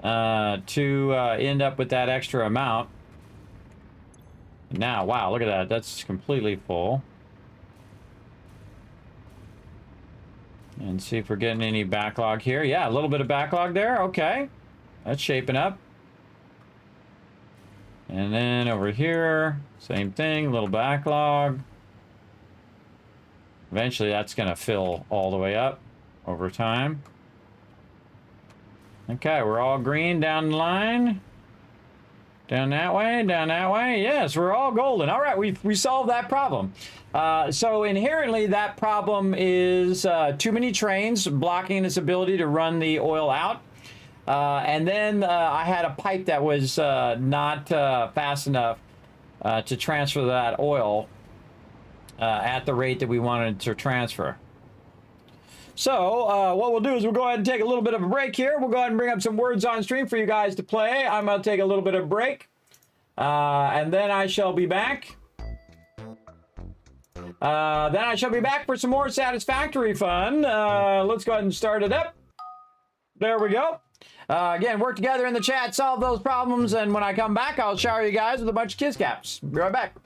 S4: To end up with that extra amount. Now, wow, look at that. That's completely full. And see if we're getting any backlog here. Yeah, a little bit of backlog there. Okay. That's shaping up. And then over here, same thing, a little backlog. Eventually that's going to fill all the way up over time. Okay, we're all green down the line. Down that way, down that way. Yes, we're all golden. All right, we solved that problem. So inherently that problem is too many trains blocking its ability to run the oil out. And then I had a pipe that was not fast enough to transfer that oil at the rate that we wanted to transfer. So what we'll do is we'll go ahead and take a little bit of a break here. We'll go ahead and bring up some words on stream for you guys to play. I'm going to take a little bit of a break. And then I shall be back. For some more satisfactory fun. Let's go ahead and start it up. There we go. Again, work together in the chat, solve those problems, and when I come back, I'll shower you guys with a bunch of kiss caps. Be right back.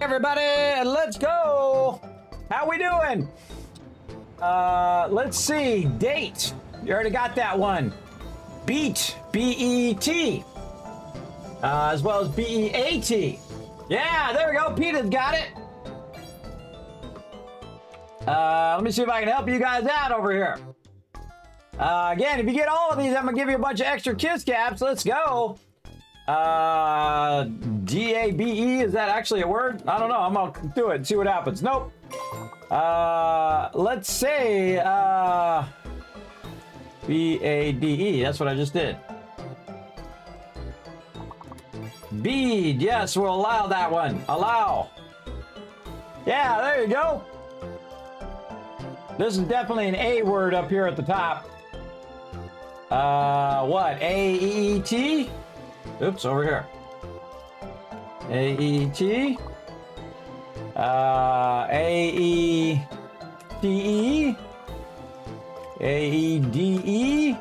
S4: Everybody, let's go. How we doing? Let's see. Date. You already got that one. Beat. B-E-T. As well as B-E-A-T. Yeah, there we go. Peter's got it. Let me see if I can help you guys out over here. Again, if you get all of these, I'm gonna give you a bunch of extra kiss caps. Let's go. D-A-B-E, is that actually a word? I don't know. I'm gonna do it and see what happens. Nope. Let's say B-A-D-E. That's what I just did. Bead. Yes, we'll allow that one. Allow. Yeah, there you go. This is definitely an A word up here at the top. What? A-E-E-T? Oops, over here. A-E-T. A-E-T-E. A-E-D-E.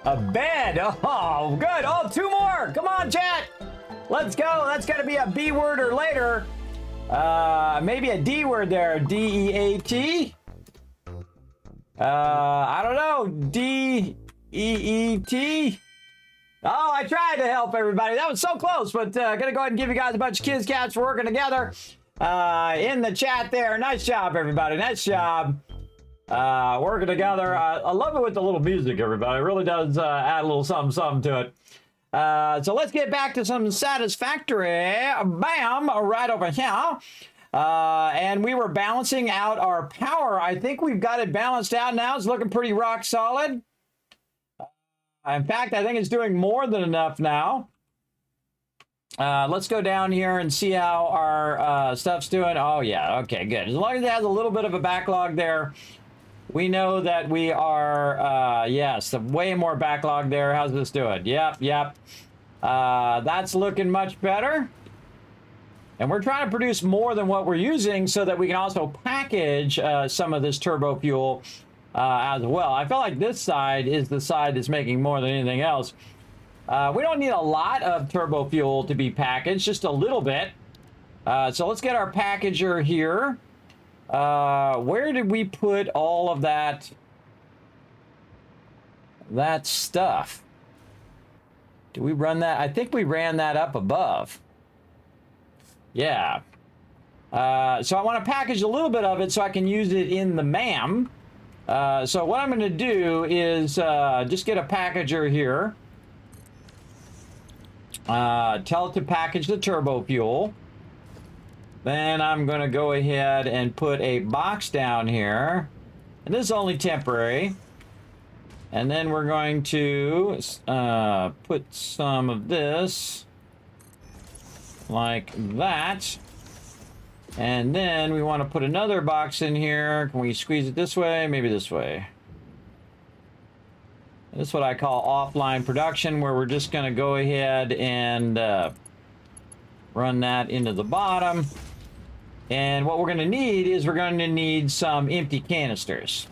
S4: A bed. Oh, good. Oh, two more. Come on, chat. Let's go. That's got to be a B word or later. Maybe a D word there. D-E-A-T. I don't know. D-E-E-T. Oh, I tried to help everybody. That was so close, but gonna go ahead and give you guys a bunch of kids cats for working together in the chat there. Nice job, everybody. Nice job working together. I love it with the little music, everybody. It really does add a little something, something to it. So let's get back to some satisfactory. Bam, right over here. And we were balancing out our power. I think we've got it balanced out now. It's looking pretty rock solid. In fact, I think it's doing more than enough now. Let's go down here and see how our stuff's doing. Oh, yeah. Okay, good. As long as it has a little bit of a backlog there, we know that we are, yes, way more backlog there. How's this doing? Yep, yep. That's looking much better. And we're trying to produce more than what we're using so that we can also package some of this turbo fuel as well. I feel like this side is the side that's making more than anything else. We don't need a lot of turbo fuel to be packaged, just a little bit. So let's get our packager here. Where did we put all of that stuff? Do we run that? I think we ran that up above. Yeah. So I want to package a little bit of it so I can use it in the MAM. So what I'm going to do is just get a packager here. Tell it to package the turbo fuel. Then I'm going to go ahead and put a box down here. And this is only temporary. And then we're going to put some of this like that. And then we want to put another box in here. Can we squeeze it this way? Maybe this way. This is what I call offline production, where we're just going to go ahead and run that into the bottom. And what we're going to need is we're going to need some empty canisters.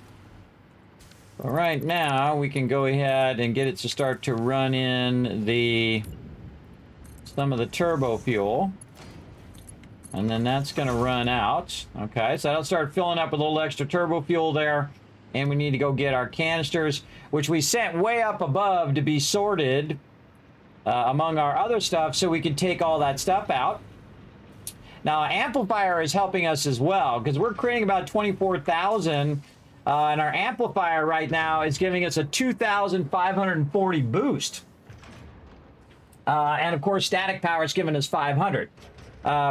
S4: But right now, we can go ahead and get it to start to run in some of the turbo fuel. And then that's going to run out. Okay, so that'll start filling up with a little extra turbo fuel there. And we need to go get our canisters, which we sent way up above to be sorted among our other stuff so we can take all that stuff out. Now, amplifier is helping us as well because we're creating about 24,000 and our amplifier right now is giving us a 2,540 boost. And of course, static power is giving us 500.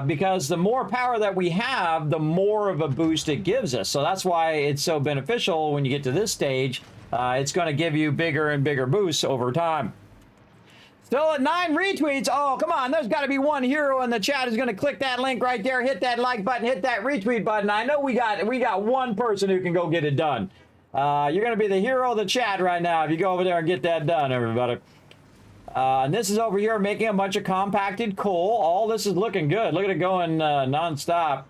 S4: Because the more power that we have, the more of a boost it gives us. So that's why it's so beneficial when you get to this stage it's going to give you bigger and bigger boosts over time. Still at 9 retweets. Oh, come on. There's got to be one hero in the chat who's going to click that link right there, hit that like button, hit that retweet button. I know we got one person who can go get it done. You're going to be the hero of the chat right now if you go over there and get that done, everybody. And this is over here making a bunch of compacted coal. All this is looking good. Look at it going non-stop.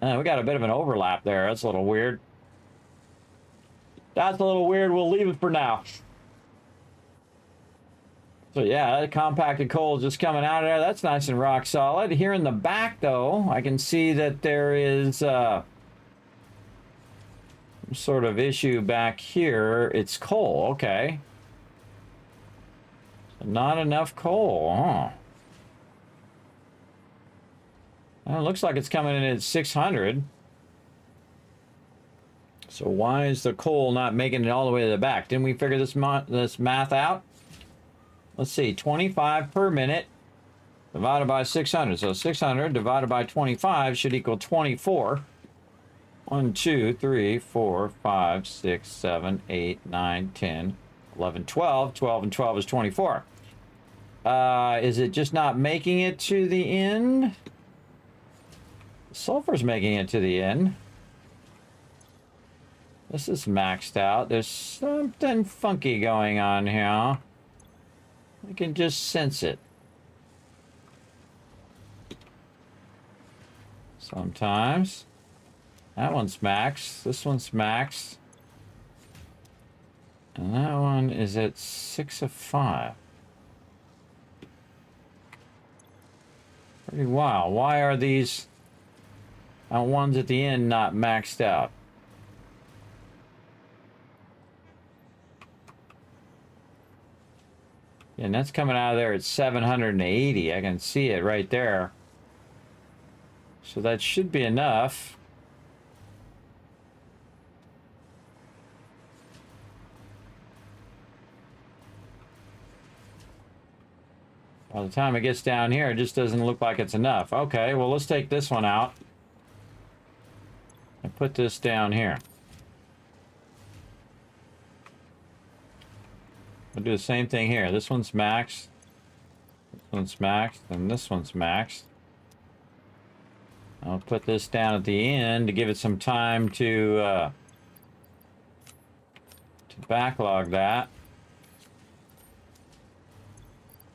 S4: We got a bit of an overlap there. That's a little weird. That's a little weird. We'll leave it for now. So yeah, that compacted coal is just coming out of there. That's nice and rock solid. Here in the back, though, I can see that there is some sort of issue back here. It's coal. Okay. Not enough coal, huh? Well, it looks like it's coming in at 600. So why is the coal not making it all the way to the back? Didn't we figure this math out? Let's see, 25 per minute divided by 600. So 600 divided by 25 should equal 24. 1, 2, 3, 4, 5, 6, 7, 8, 9, 10, 11, 12. 12 and 12 is 24. Is it just not making it to the end? Sulfur's making it to the end. This is maxed out. There's something funky going on here. I can just sense it. Sometimes. That one's maxed. This one's maxed. And that one is at 6 of 5. Pretty wild. Why are these ones at the end not maxed out? And that's coming out of there at 780. I can see it right there. So that should be enough. By the time it gets down here, it just doesn't look like it's enough. Okay, well, let's take this one out and put this down here. We'll do the same thing here. This one's maxed. This one's maxed. And this one's maxed. I'll put this down at the end to give it some time to backlog that.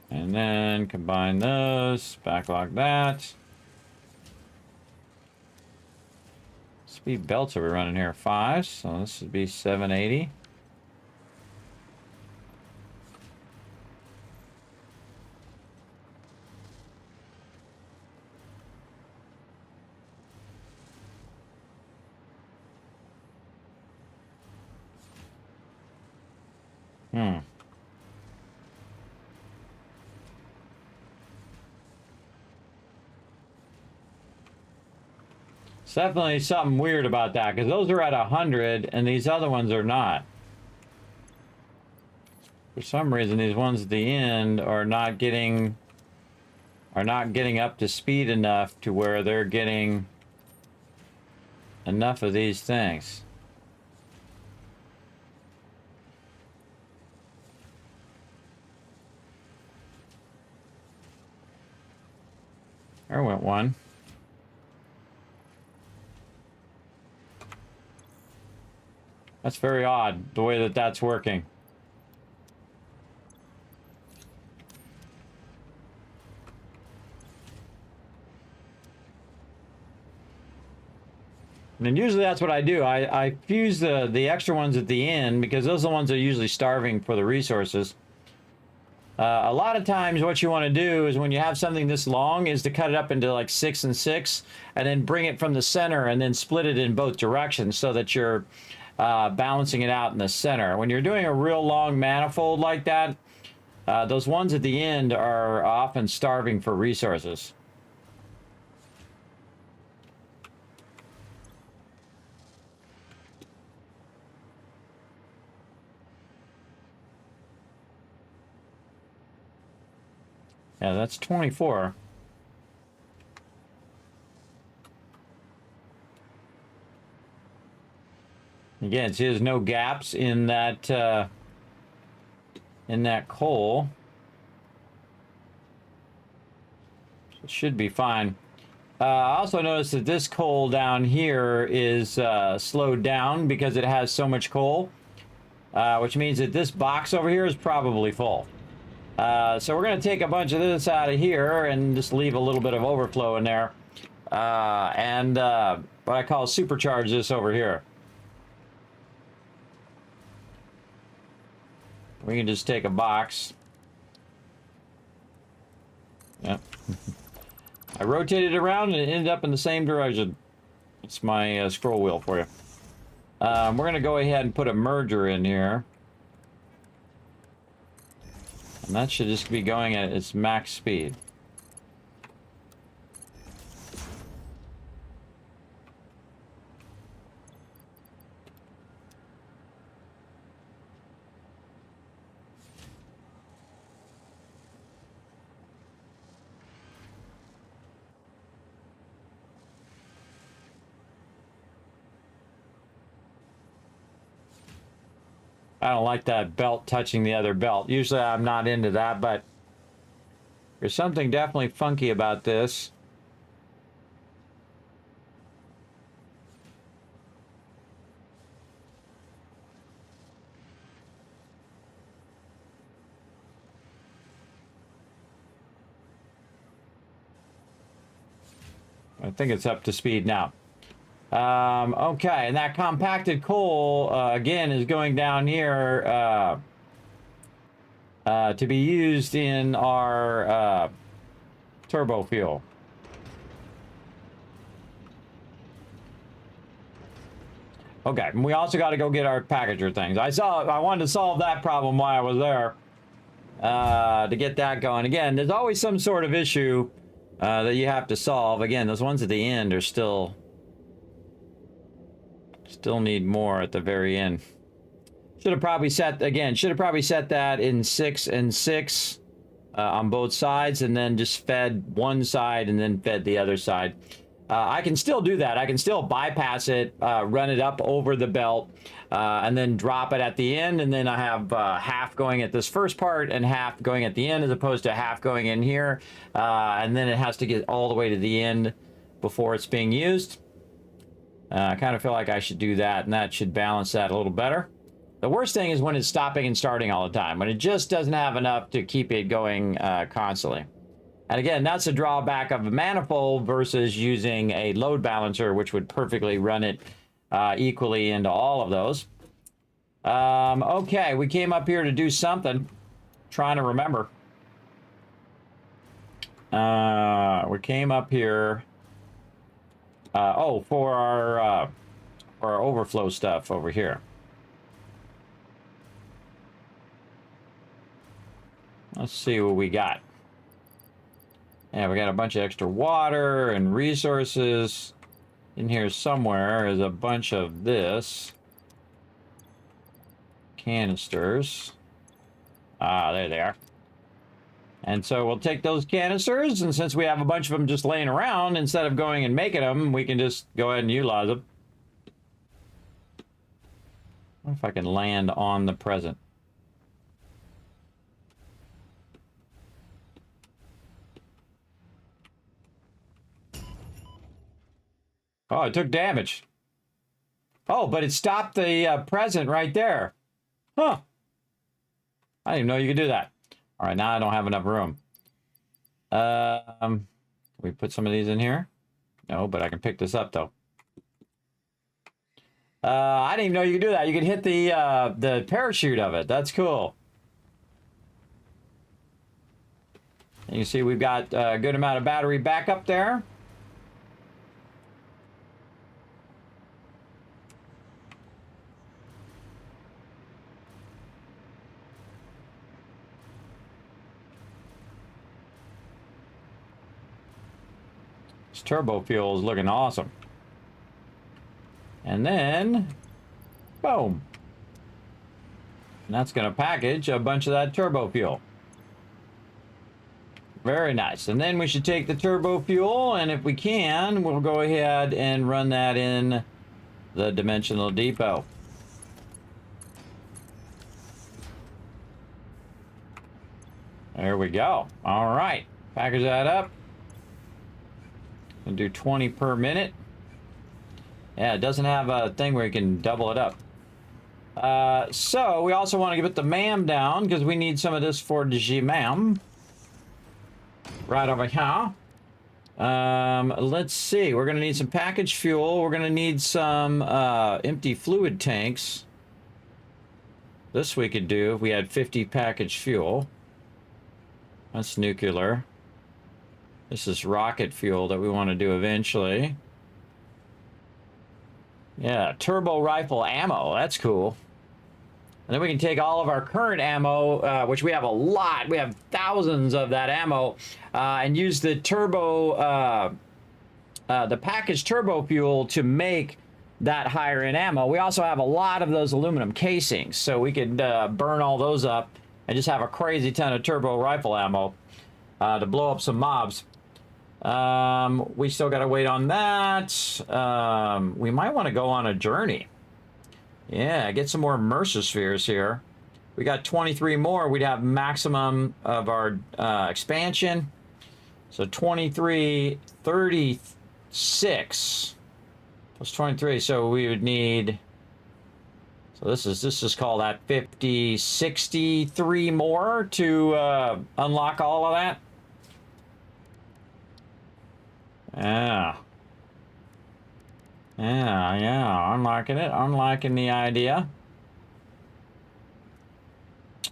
S4: And then combine those, backlog that. Speed belts are we running here? 5, so this would be 780. It's definitely something weird about that, because those are at 100 and these other ones are not. For some reason, these ones at the end are not getting up to speed enough to where they're getting enough of these things. There went one. That's very odd, the way that that's working. And usually that's what I do. I fuse the extra ones at the end because those are the ones that are usually starving for the resources. A lot of times what you want to do is when you have something this long is to cut it up into like 6 and 6 and then bring it from the center and then split it in both directions so that you're balancing it out in the center. When you're doing a real long manifold like that, those ones at the end are often starving for resources. Yeah, that's 24. Again, see, there's no gaps in that coal. It should be fine. I also noticed that this coal down here is slowed down because it has so much coal, which means that this box over here is probably full. So we're going to take a bunch of this out of here and just leave a little bit of overflow in there. And what I call supercharge this over here. We can just take a box. Yep. I rotated it around and it ended up in the same direction. It's my scroll wheel for you. We're going to go ahead and put a merger in here. And that should just be going at its max speed. I don't like that belt touching the other belt. Usually I'm not into that, but there's something definitely funky about this. I think it's up to speed now. Okay, and that compacted coal, again, is going down here to be used in our turbo fuel. Okay, and we also got to go get our packager things. I wanted to solve that problem while I was there to get that going. Again, there's always some sort of issue that you have to solve. Again, those ones at the end are still need more at the very end. Should have probably set that in 6 and 6 on both sides, and then just fed one side and then fed the other side. I can still do that. I can still bypass it, run it up over the belt, and then drop it at the end, and then I have half going at this first part and half going at the end, as opposed to half going in here, and then it has to get all the way to the end before it's being used. I kind of feel like I should do that, and that should balance that a little better. The worst thing is when it's stopping and starting all the time, when it just doesn't have enough to keep it going constantly. And again, that's a drawback of a manifold versus using a load balancer, which would perfectly run it equally into all of those. Okay, we came up here to do something. Trying to remember. We came up here... for our overflow stuff over here. Let's see what we got. Yeah, we got a bunch of extra water and resources. In here somewhere is a bunch of this. Canisters. Ah, there they are. And so we'll take those canisters, and since we have a bunch of them just laying around, instead of going and making them, we can just go ahead and utilize them. I wonder if I can land on the present. Oh, it took damage. Oh, but it stopped the present right there. Huh. I didn't even know you could do that. All right, now I don't have enough room. Can we put some of these in here? No, but I can pick this up, though. I didn't even know you could do that. You could hit the parachute of it. That's cool. And you see we've got a good amount of battery backup there. This turbo fuel is looking awesome. And then, boom. And that's going to package a bunch of that turbo fuel. Very nice. And then we should take the turbo fuel, and if we can, we'll go ahead and run that in the dimensional depot. There we go. All right. Package that up. And do 20 per minute. Yeah, it doesn't have a thing where you can double it up. So we also want to get the MAM down because we need some of this for the GMAM. Right over here. Let's see. We're going to need some packaged fuel. We're going to need some empty fluid tanks. This we could do if we had 50 packaged fuel. That's nuclear. This is rocket fuel that we want to do eventually. Yeah, turbo rifle ammo. That's cool. And then we can take all of our current ammo, which we have a lot. We have thousands of that ammo, and use the turbo, the packaged turbo fuel to make that higher end ammo. We also have a lot of those aluminum casings, so we could burn all those up and just have a crazy ton of turbo rifle ammo to blow up some mobs. We still got to wait on that. We might want to go on a journey. Yeah, get some more Mercer spheres here. We got 23 more. We'd have maximum of our expansion. So 23, 36 plus 23. So we would need. So this is called that 50, 63 more to unlock all of that. Yeah. Yeah, I'm liking it. I'm liking the idea.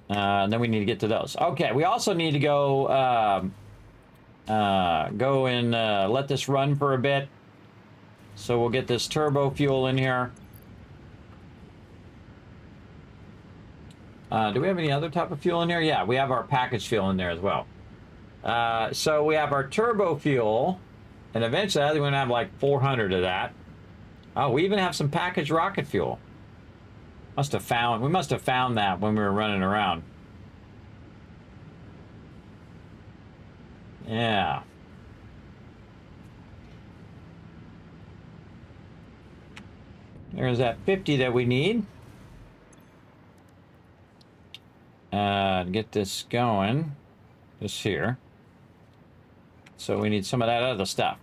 S4: And then we need to get to those. Okay, we also need to go and let this run for a bit. So we'll get this turbo fuel in here. Do we have any other type of fuel in here? Yeah, we have our package fuel in there as well. So we have our turbo fuel, and eventually I think we're gonna have like 400 of that. Oh, we even have some packaged rocket fuel. We must have found that when we were running around. Yeah. There's that 50 that we need. To get this going. This here. So we need some of that other stuff.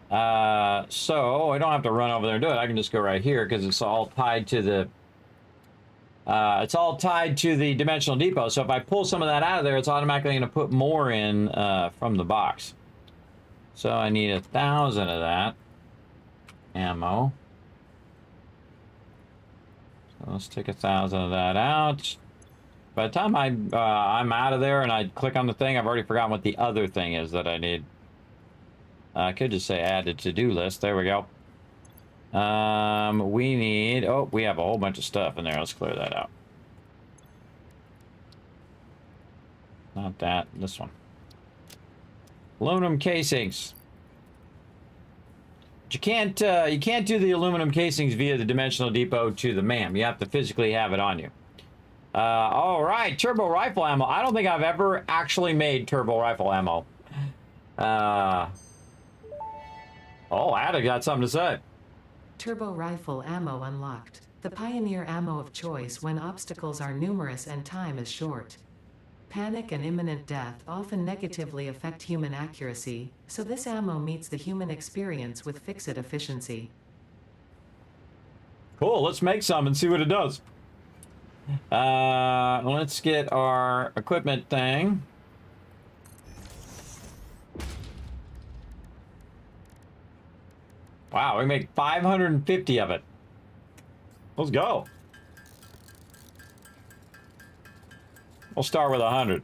S4: So I don't have to run over there and do it. I can just go right here because it's all tied to the dimensional depot. So if I pull some of that out of there, it's automatically going to put more in from the box. So I need 1,000 of that ammo. So let's take 1,000 of that out. By the time I'm out of there and I click on the thing, I've already forgotten what the other thing is that I need. I could just say add to to-do list. There we go. We need... Oh, we have a whole bunch of stuff in there. Let's clear that out. Not that. This one. Aluminum casings. But you can't do the aluminum casings via the dimensional depot to the MAM. You have to physically have it on you. All right, turbo rifle ammo. I don't think I've ever actually made turbo rifle ammo. Oh, Ada got something to say.
S12: Turbo rifle ammo unlocked. The pioneer ammo of choice when obstacles are numerous and time is short. Panic and imminent death often negatively affect human accuracy, so this ammo meets the human experience with fix-it efficiency.
S4: Cool, let's make some and see what it does. Let's get our equipment thing. Wow, we make 550 of it. Let's go. We'll start with 100.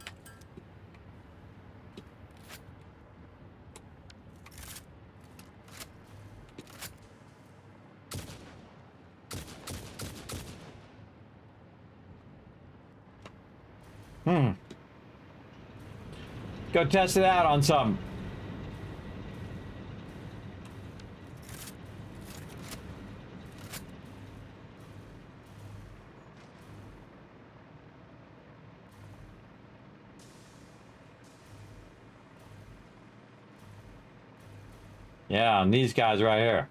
S4: Go test it out on some. Yeah, and these guys right here.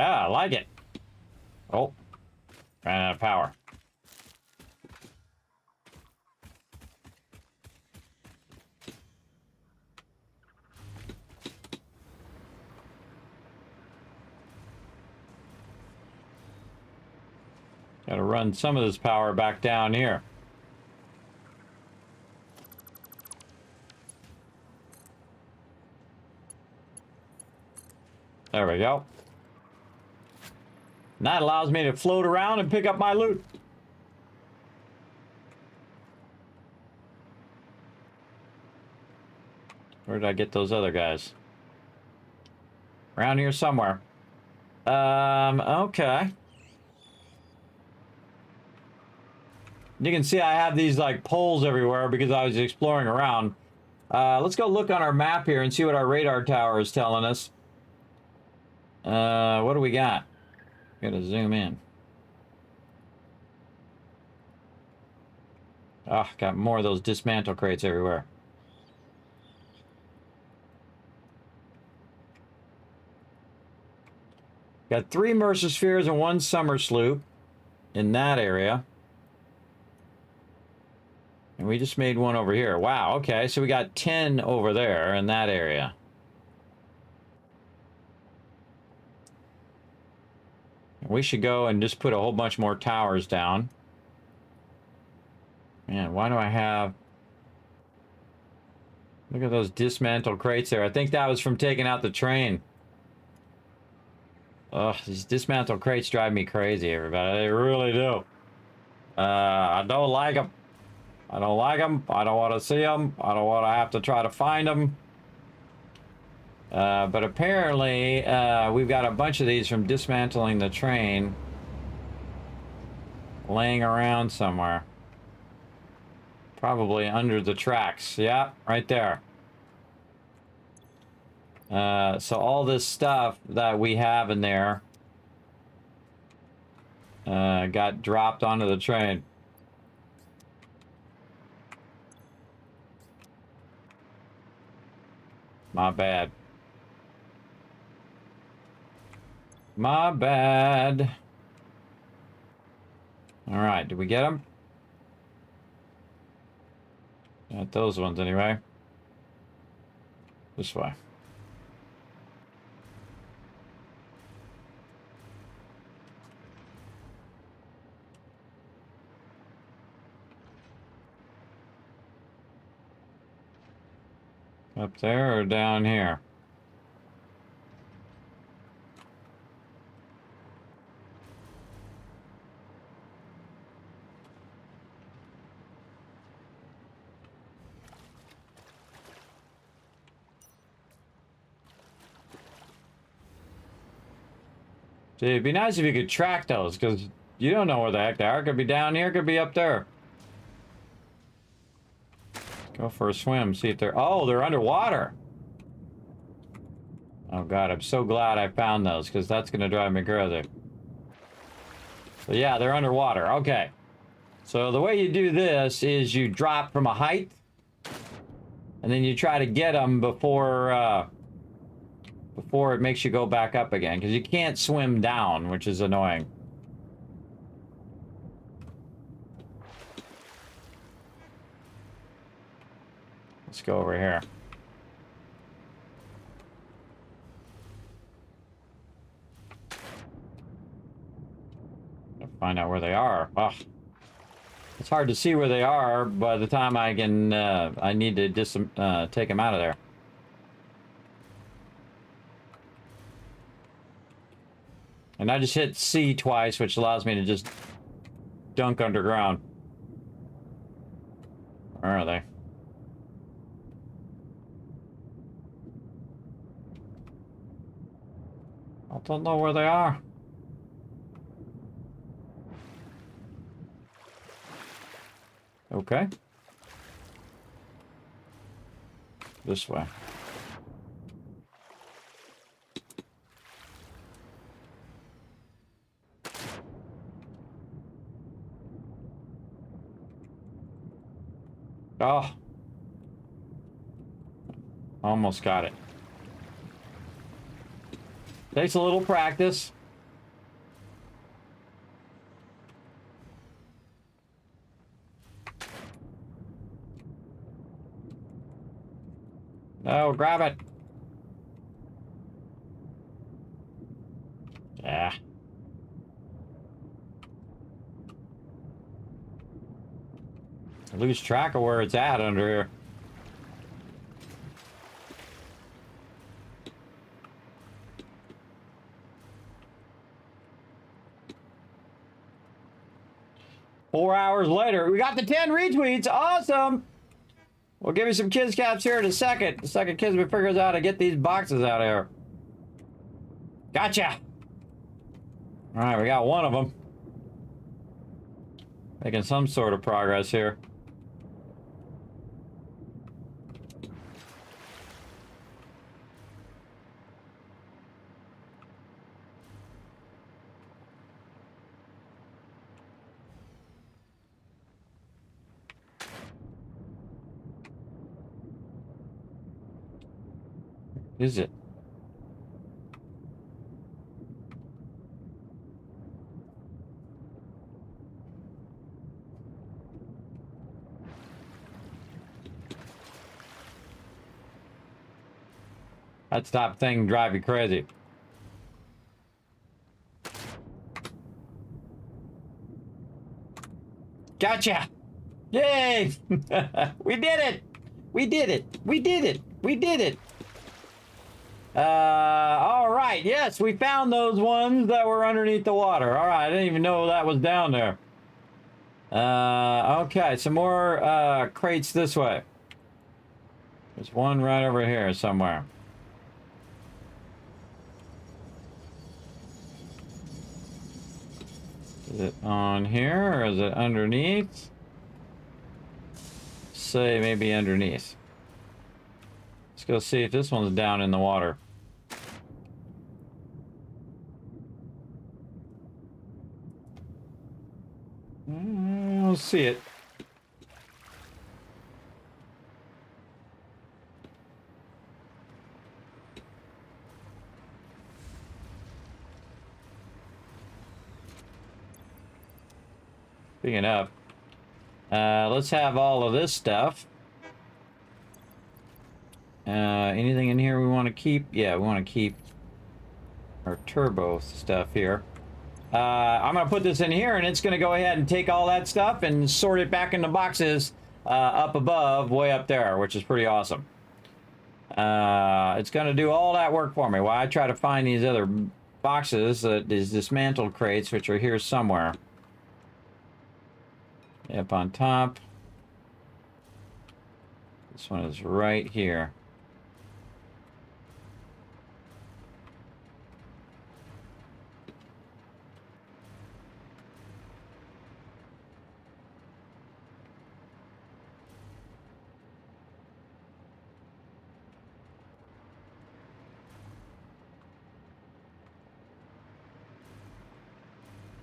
S4: Yeah, I like it. Oh, ran out of power. Gotta run some of this power back down here. There we go. And that allows me to float around and pick up my loot. Where did I get those other guys? Around here somewhere. Okay. You can see I have these like poles everywhere because I was exploring around. Let's go look on our map here and see what our radar tower is telling us. What do we got? Gotta zoom in. Ah, got more of those dismantle crates everywhere. Got 3 Mercer spheres and 1 summer sloop in that area. And we just made one over here. Wow, okay, so we got 10 over there in that area. We should go and just put a whole bunch more towers down. Man, why do I have... Look at those dismantled crates there. I think that was from taking out the train. Ugh, these dismantled crates drive me crazy, everybody. They really do. I don't like them. I don't like them. I don't want to see them. I don't want to have to try to find them. But apparently, we've got a bunch of these from dismantling the train laying around somewhere. Probably under the tracks. Yeah, right there. So all this stuff that we have in there got dropped onto the train. My bad. My bad. All right, did we get them? Not those ones anyway. This way. Up there or down here? See, it'd be nice if you could track those, because you don't know where the heck they are. Could be down here, could be up there. Go for a swim, see if they're... Oh, they're underwater! Oh god, I'm so glad I found those, because that's going to drive me crazy. But yeah, they're underwater. Okay. So the way you do this is you drop from a height, and then you try to get them before it makes you go back up again, because you can't swim down, which is annoying. Let's go over here. Find out where they are. Ugh. It's hard to see where they are by the time I can, I need to take them out of there. And I just hit C twice, which allows me to just dunk underground. Where are they? I don't know where they are. Okay. This way. Oh. Almost got it. Takes a little practice. No, grab it. Yeah. I lose track of where it's at under here. Four hours later, we got the 10 retweets. Awesome. We'll give you some kids caps here in a second. The second Kismet figures out how to get these boxes out of here. Gotcha. All right, we got one of them. Making some sort of progress here. Is it? That stop thing drive you crazy. Gotcha! Yay! We did it! We did it! We did it! We did it! All right. Yes, we found those ones that were underneath the water. All right, I didn't even know that was down there. Okay, some more crates this way. There's one right over here somewhere. Is it on here or is it underneath? Say maybe underneath. Let's go see if this one's down in the water. We'll see it. Speaking of, let's have all of this stuff. Anything in here we want to keep? Yeah, we want to keep our turbo stuff here. I'm going to put this in here, and it's going to go ahead and take all that stuff and sort it back into boxes up above, way up there, which is pretty awesome. It's going to do all that work for me while I try to find these other boxes, these dismantled crates, which are here somewhere. Up on top. This one is right here.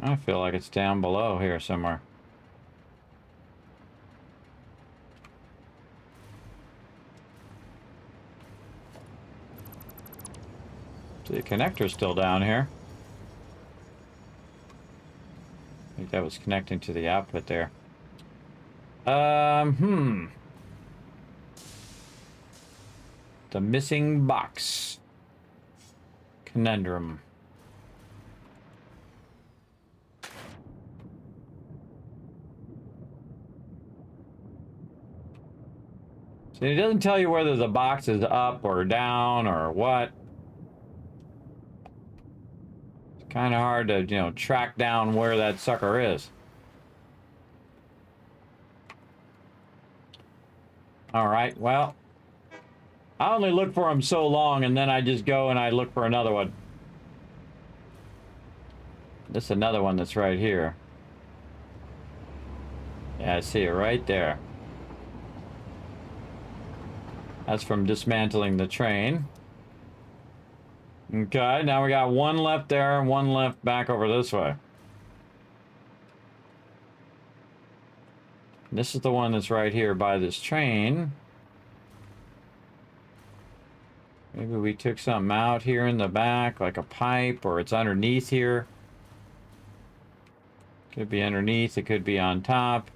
S4: I feel like it's down below here somewhere. The connector's still down here. I think that was connecting to the output there. The missing box. Conundrum. See, it doesn't tell you whether the box is up or down or what. It's kind of hard to, you know, track down where that sucker is. All right, well, I only look for them so long, and then I just go and I look for another one. This is another one that's right here. Yeah, I see it right there. That's from dismantling the train. Okay, now we got one left there and one left back over this way. This is the one that's right here by this train. Maybe we took something out here in the back, like a pipe, or it's underneath here. Could be underneath, it could be on top.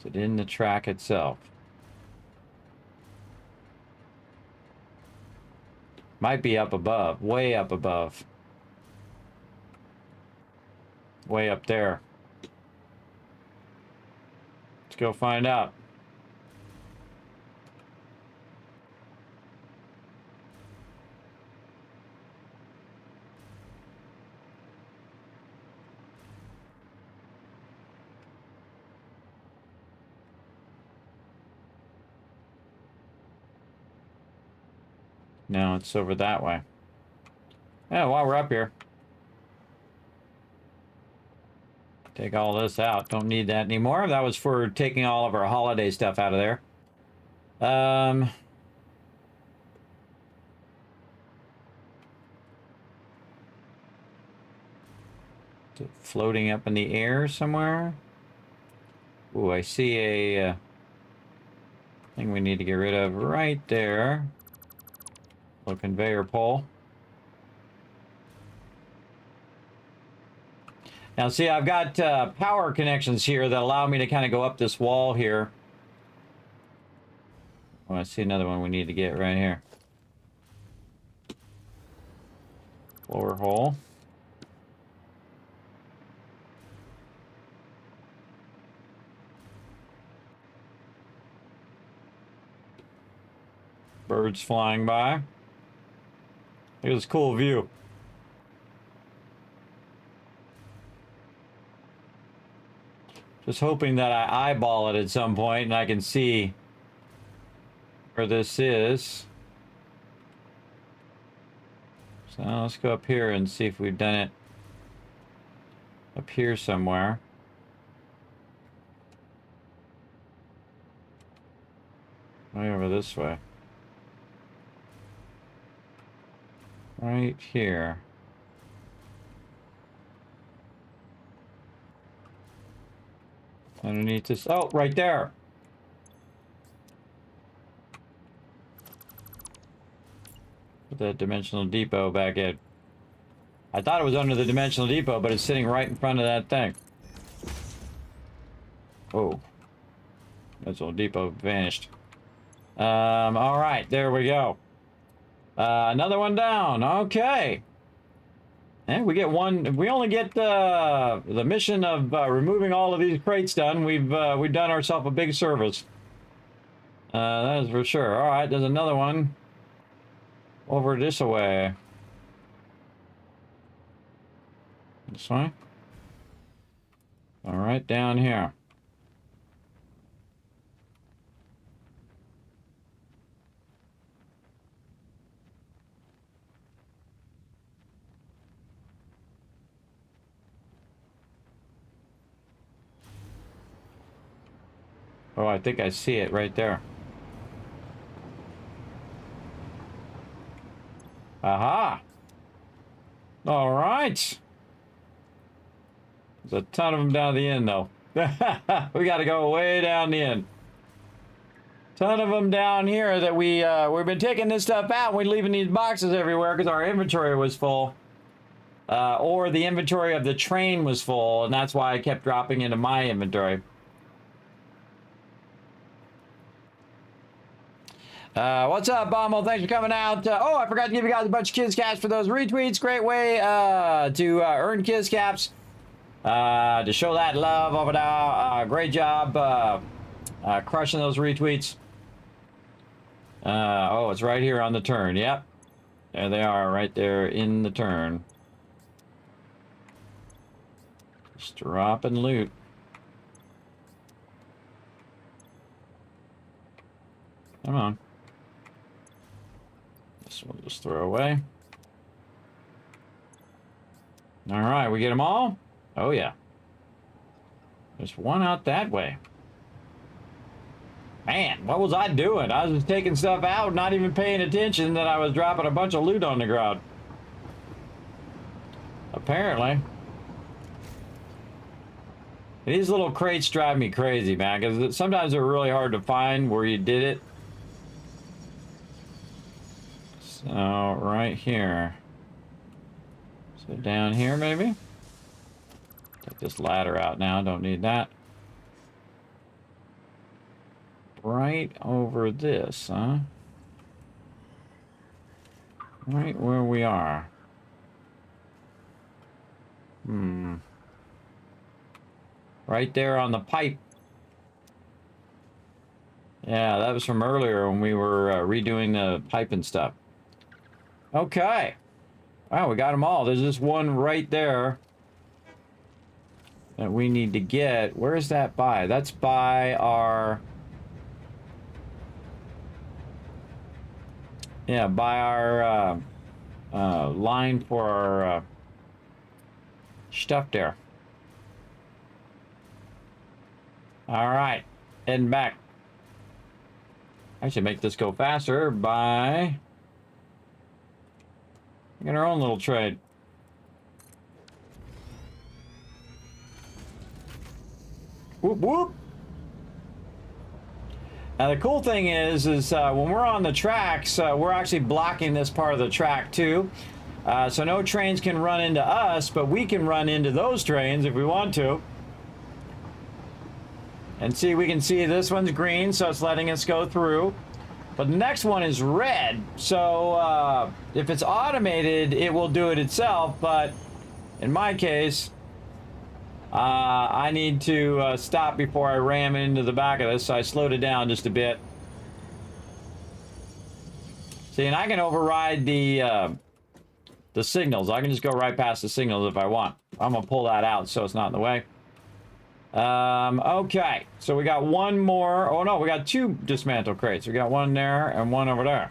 S4: Is it in the track itself? Might be up above, way up above. Way up there. Let's go find out. No, it's over that way. Yeah, while we're up here. Take all this out. Don't need that anymore. That was for taking all of our holiday stuff out of there. Is it floating up in the air somewhere? Ooh, I see a thing we need to get rid of right there. Little conveyor pole. Now see, I've got power connections here that allow me to kind of go up this wall here. Oh, I see another one we need to get right here. Lower hole. Birds flying by. Look at this cool view. Just hoping that I eyeball it at some point and I can see where this is. So let's go up here and see if we've done it up here somewhere. Way over this way. Right here. Underneath this. Oh, right there. Put that dimensional depot back in. I thought it was under the dimensional depot, but it's sitting right in front of that thing. Oh. Dimensional depot vanished. All right, there we go. Another one down. Okay. And we get one. We only get the mission of removing all of these crates done. We've done ourselves a big service. That is for sure. All right, there's another one over this way. This way. All right, down here. Oh, I think I see it right there. Aha! All right. There's a ton of them down the end, though. We got to go way down the end. Ton of them down here that we've been taking this stuff out and we're leaving these boxes everywhere because our inventory was full. Or the inventory of the train was full, and that's why I kept dropping into my inventory. What's up, Bommel? Thanks for coming out. Oh, I forgot to give you guys a bunch of Kiss Caps for those retweets. Great way to earn Kiss Caps. To show that love over there. Great job crushing those retweets. Oh, it's right here on the turn. Yep. There they are, right there in the turn. Just dropping loot. Come on. This one just throw away. All right, we get them all? Oh, yeah. There's one out that way. Man, what was I doing? I was just taking stuff out, not even paying attention that I was dropping a bunch of loot on the ground. Apparently. These little crates drive me crazy, man, because sometimes they're really hard to find where you did it. So, right here. So, down here, maybe? Take this ladder out now. Don't need that. right over this, huh? Right where we are. Right there on the pipe. Yeah, that was from earlier when we were redoing the pipe and stuff. Okay. Wow, we got them all. There's this one right there that we need to get. Where is that by? That's by our... Yeah, by our line for our stuff there. All right, heading back. I should make this go faster by making our own little trade. Whoop whoop. Now the cool thing is when we're on the tracks, we're actually blocking this part of the track too. So no trains can run into us, but we can run into those trains if we want to. And see, we can see this one's green, so it's letting us go through. But the next one is red, so if it's automated, it will do it itself. But in my case, I need to stop before I ram into the back of this, so I slowed it down just a bit. See, and I can override the signals. I can just go right past the signals if I want. I'm gonna pull that out so it's not in the way. Okay, so we got one more. Oh no, we got two dismantle crates. We got one there and one over there.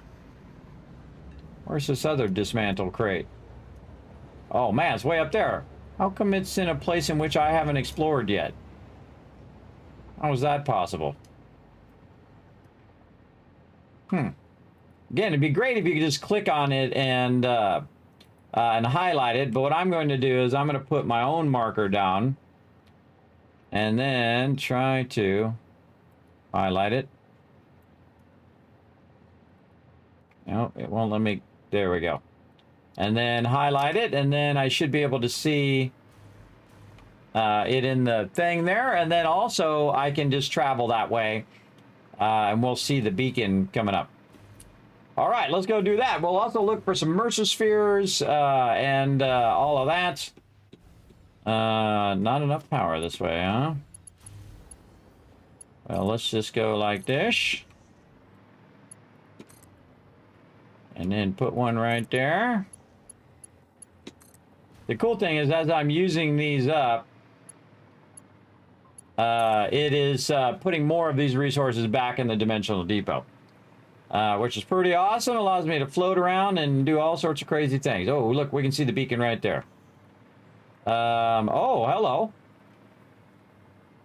S4: Where's this other dismantle crate? Oh man, it's way up there. How come it's in a place in which I haven't explored yet? How is that possible? Again, it'd be great if you could just click on it and highlight it. But what I'm going to do is I'm going to put my own marker down. And then try to highlight it. No, it won't let me. There we go. And then highlight it, and then I should be able to see it in the thing there. And then also I can just travel that way, and we'll see the beacon coming up. All right, let's go do that. We'll also look for some Mercer spheres and all of that. Not enough power this way, huh? Well, let's just go like this. And then put one right there. The cool thing is, as I'm using these up, it is putting more of these resources back in the dimensional depot. Which is pretty awesome. Allows me to float around and do all sorts of crazy things. Oh, look, we can see the beacon right there. Oh, hello.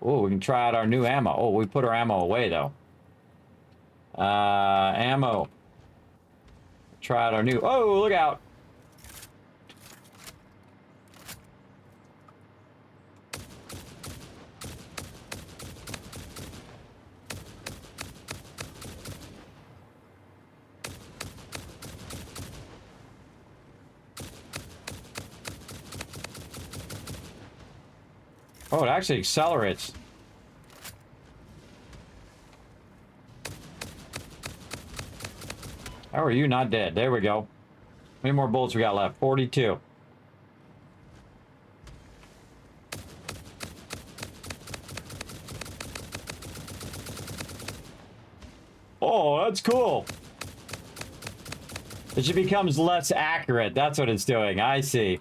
S4: Oh, we can try out our new ammo. Oh, we put our ammo away, though. Ammo. Try out our new... Oh, look out. Oh, it actually accelerates. How are you not dead? There we go. How many more bullets we got left? 42. Oh, that's cool. It just becomes less accurate. That's what it's doing. I see.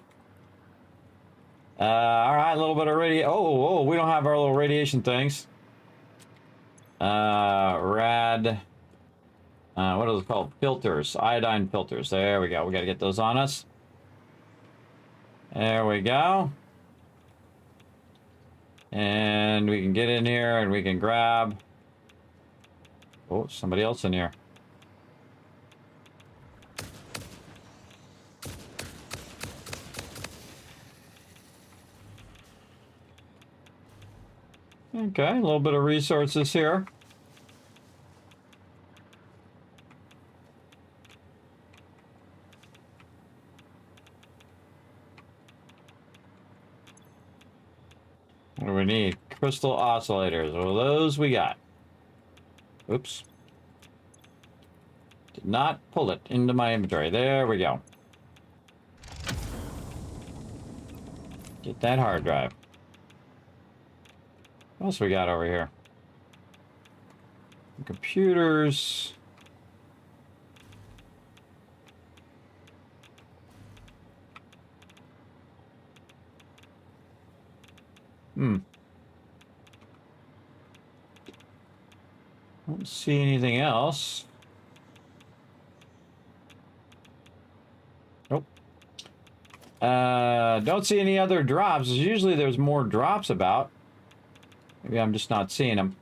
S4: All right, a little bit of oh, we don't have our little radiation things. Rad. What is it called? Filters. Iodine filters. There we go. We got to get those on us. There we go. And we can get in here and we can grab... Oh, somebody else in here. Okay, a little bit of resources here. What do we need? Crystal oscillators. Well, those we got. Oops. Did not pull it into my inventory. There we go. Get that hard drive. What else we got over here? Computers. Don't see anything else. Nope. Don't see any other drops. Usually there's more drops about. Maybe I'm just not seeing them.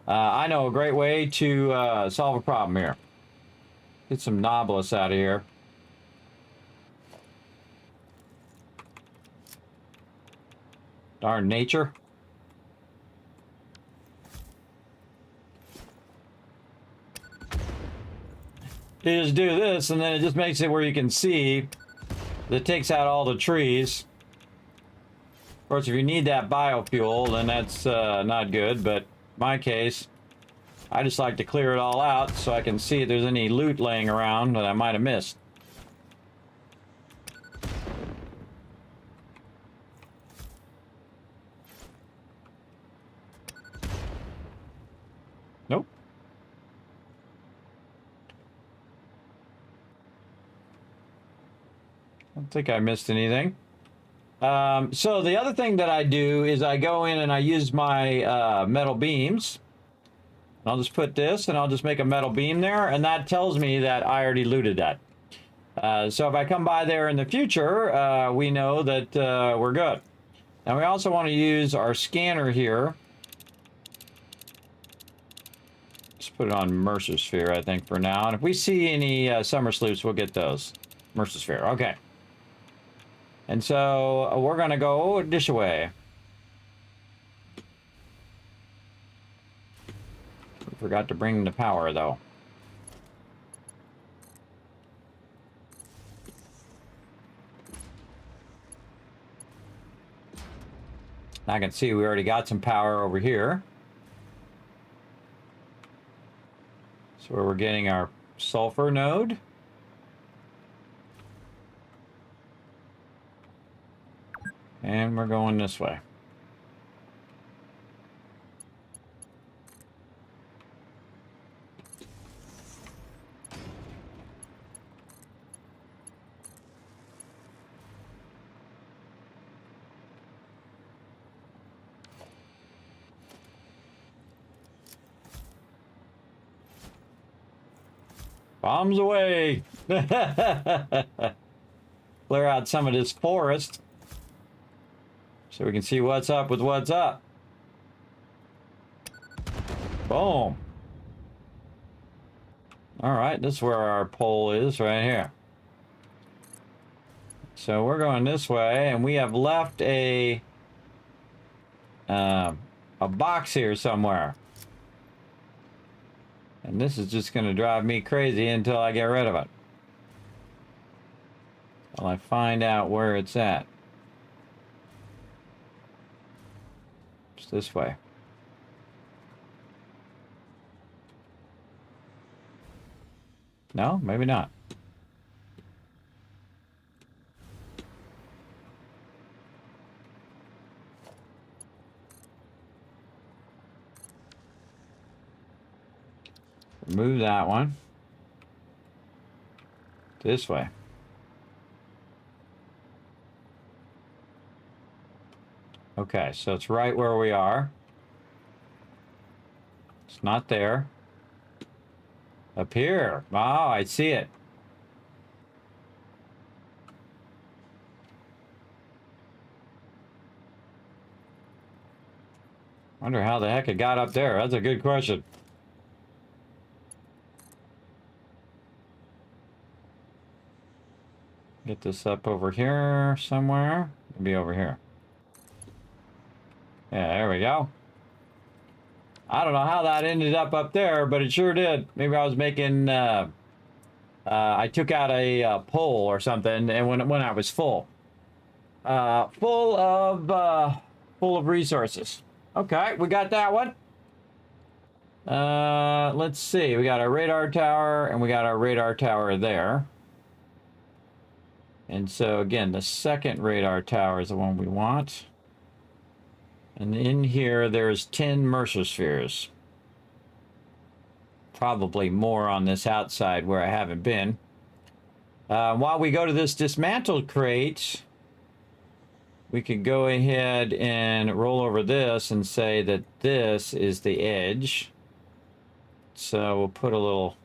S4: I know a great way to solve a problem here. Get some Nobilis out of here. Darn nature. You just do this, and then it just makes it where you can see that it takes out all the trees. Of course, if you need that biofuel, then that's not good, but in my case, I just like to clear it all out so I can see if there's any loot laying around that I might have missed. Nope. I don't think I missed anything. So the other thing that I do is I go in and I use my metal beams. I'll just put this and I'll just make a metal beam there, and that tells me that I already looted that. So if I come by there in the future, we know that we're good. Now we also want to use our scanner here. Let's put it on Mercer Sphere, I think, for now. And if we see any summer sloops, we'll get those. Mercer Sphere, okay. And so we're going to go dish away. Forgot to bring the power, though. I can see we already got some power over here. So where we're getting our sulfur node. And we're going this way. Bombs away! Clear out some of this forest so we can see what's up with what's up. Boom. All right, this is where our pole is right here. So we're going this way, and we have left a box here somewhere. And this is just going to drive me crazy until I get rid of it. Till I find out where it's at. It's this way. No, maybe not. Move that one this way. Okay, so it's right where we are. It's not there. Up here. Oh, I see it. Wonder how the heck it got up there. That's a good question. Get this up over here somewhere. Maybe over here. Yeah, there we go. I don't know how that ended up there, but it sure did. Maybe I was making, I took out a pole or something, and when I was full. Full of resources. Okay, we got that one. Let's see. We got our radar tower, and we got our radar tower there. And so, again, the second radar tower is the one we want. And in here, there's 10 Mercer spheres. Probably more on this outside where I haven't been. While we go to this dismantled crate, we could go ahead and roll over this and say that this is the edge. So we'll put a little,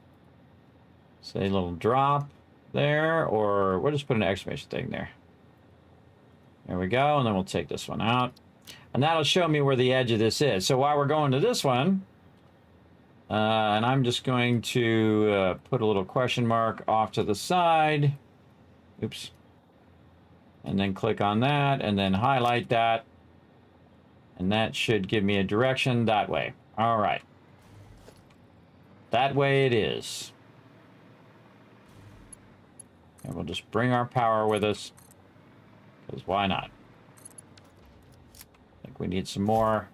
S4: say a little drop there, or we'll just put an exclamation thing there. There we go, and then we'll take this one out. And that'll show me where the edge of this is. So while we're going to this one, and I'm just going to put a little question mark off to the side. Oops. And then click on that, and then highlight that. And that should give me a direction that way. All right. That way it is. And we'll just bring our power with us. Because why not? I think we need some more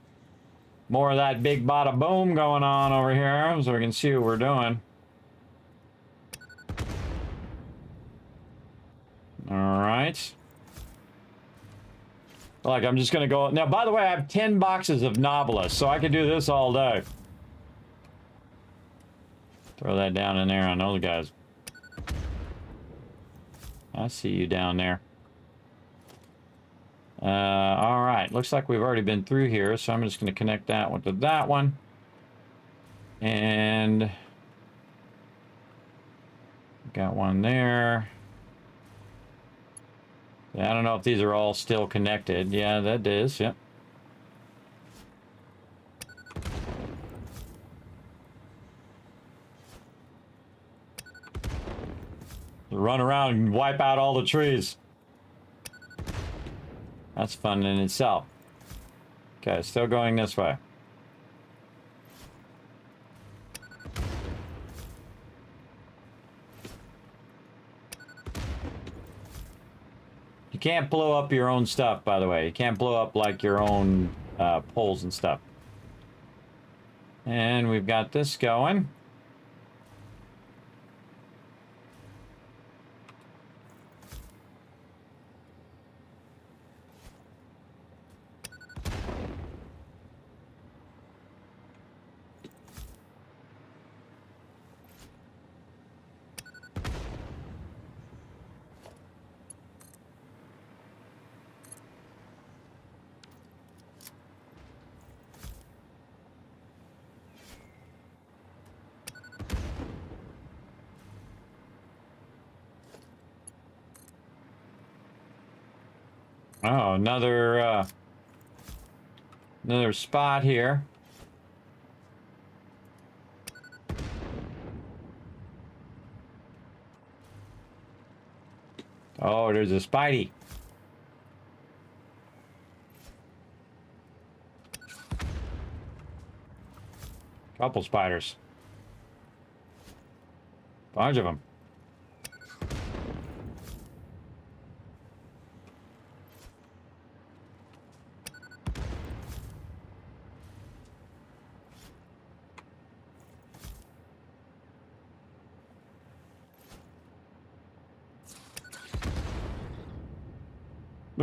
S4: of that big bada boom going on over here so we can see what we're doing. All right. Like, I'm just going to go... Now, by the way, I have 10 boxes of Novelist, so I could do this all day. Throw that down in there on those guys. I see you down there. All right. Looks like we've already been through here, so I'm just going to connect that one to that one. And... got one there. Yeah, I don't know if these are all still connected. Yeah, that is. Yep. Run around and wipe out all the trees. That's fun in itself. Okay, still going this way. You can't blow up your own stuff, by the way. You can't blow up like your own poles and stuff. And we've got this going. Oh, another spot here. Oh, there's a Spidey. Couple spiders. Bunch of them.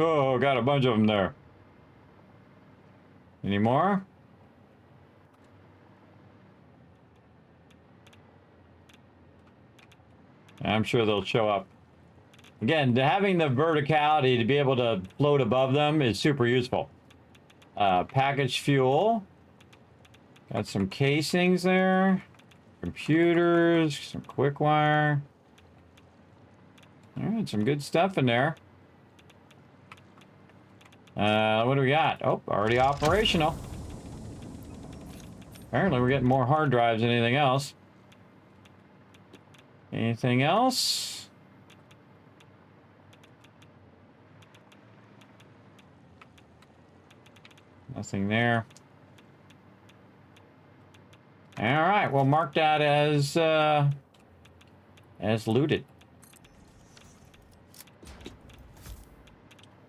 S4: Oh, got a bunch of them there. Any more? I'm sure they'll show up. Again, having the verticality to be able to float above them is super useful. Packaged fuel. Got some casings there. Computers, some quick wire. All right, some good stuff in there. What do we got? Oh, already operational. Apparently we're getting more hard drives than anything else. Anything else? Nothing there. All right, we'll mark that as looted.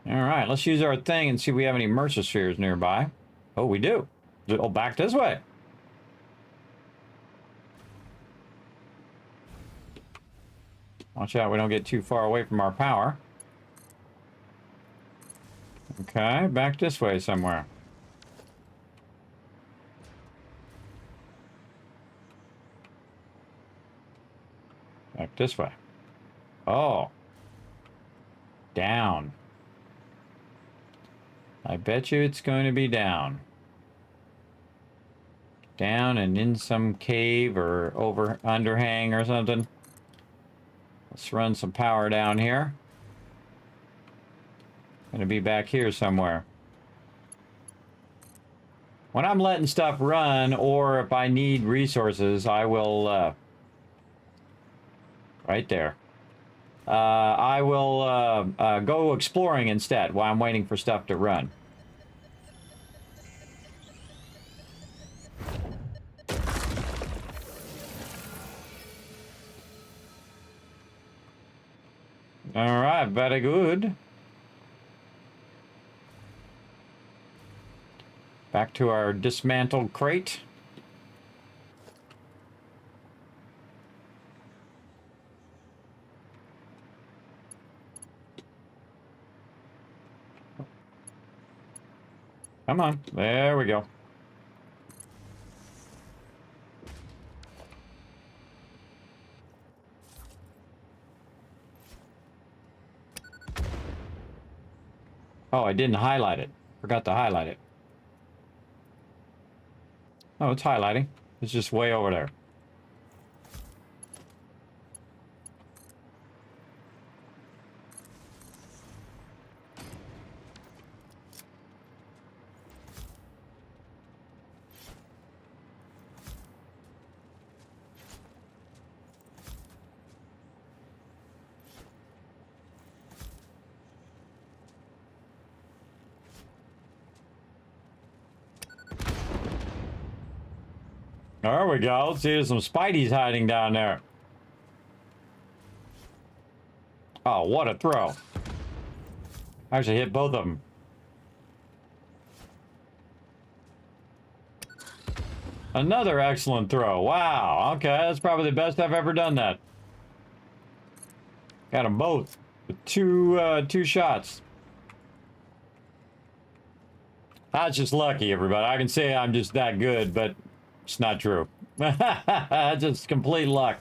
S4: All right, let's use our thing and see if we have any Mercer spheres nearby. Oh, we do. Oh, back this way. Watch out, we don't get too far away from our power. Okay, back this way somewhere. Back this way. Oh. Down. I bet you it's going to be down. Down and in some cave or over underhang or something. Let's run some power down here. Gonna be back here somewhere. When I'm letting stuff run, or if I need resources, I will, right there. I will go exploring instead while I'm waiting for stuff to run. All right, very good. Back to our dismantled crate. Come on, there we go. Oh, I didn't highlight it. Forgot to highlight it. Oh, it's highlighting. It's just way over there. There we go. See, there's some Spideys hiding down there. Oh, what a throw. I actually hit both of them. Another excellent throw. Wow. Okay, that's probably the best I've ever done that. Got them both with two shots. That's just lucky, everybody. I can say I'm just that good, but it's not true. Just complete luck.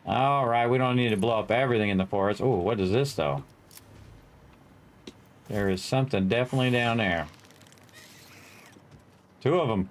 S4: All right, we don't need to blow up everything in the forest. Oh, what is this, though? There is something definitely down there. Two of them.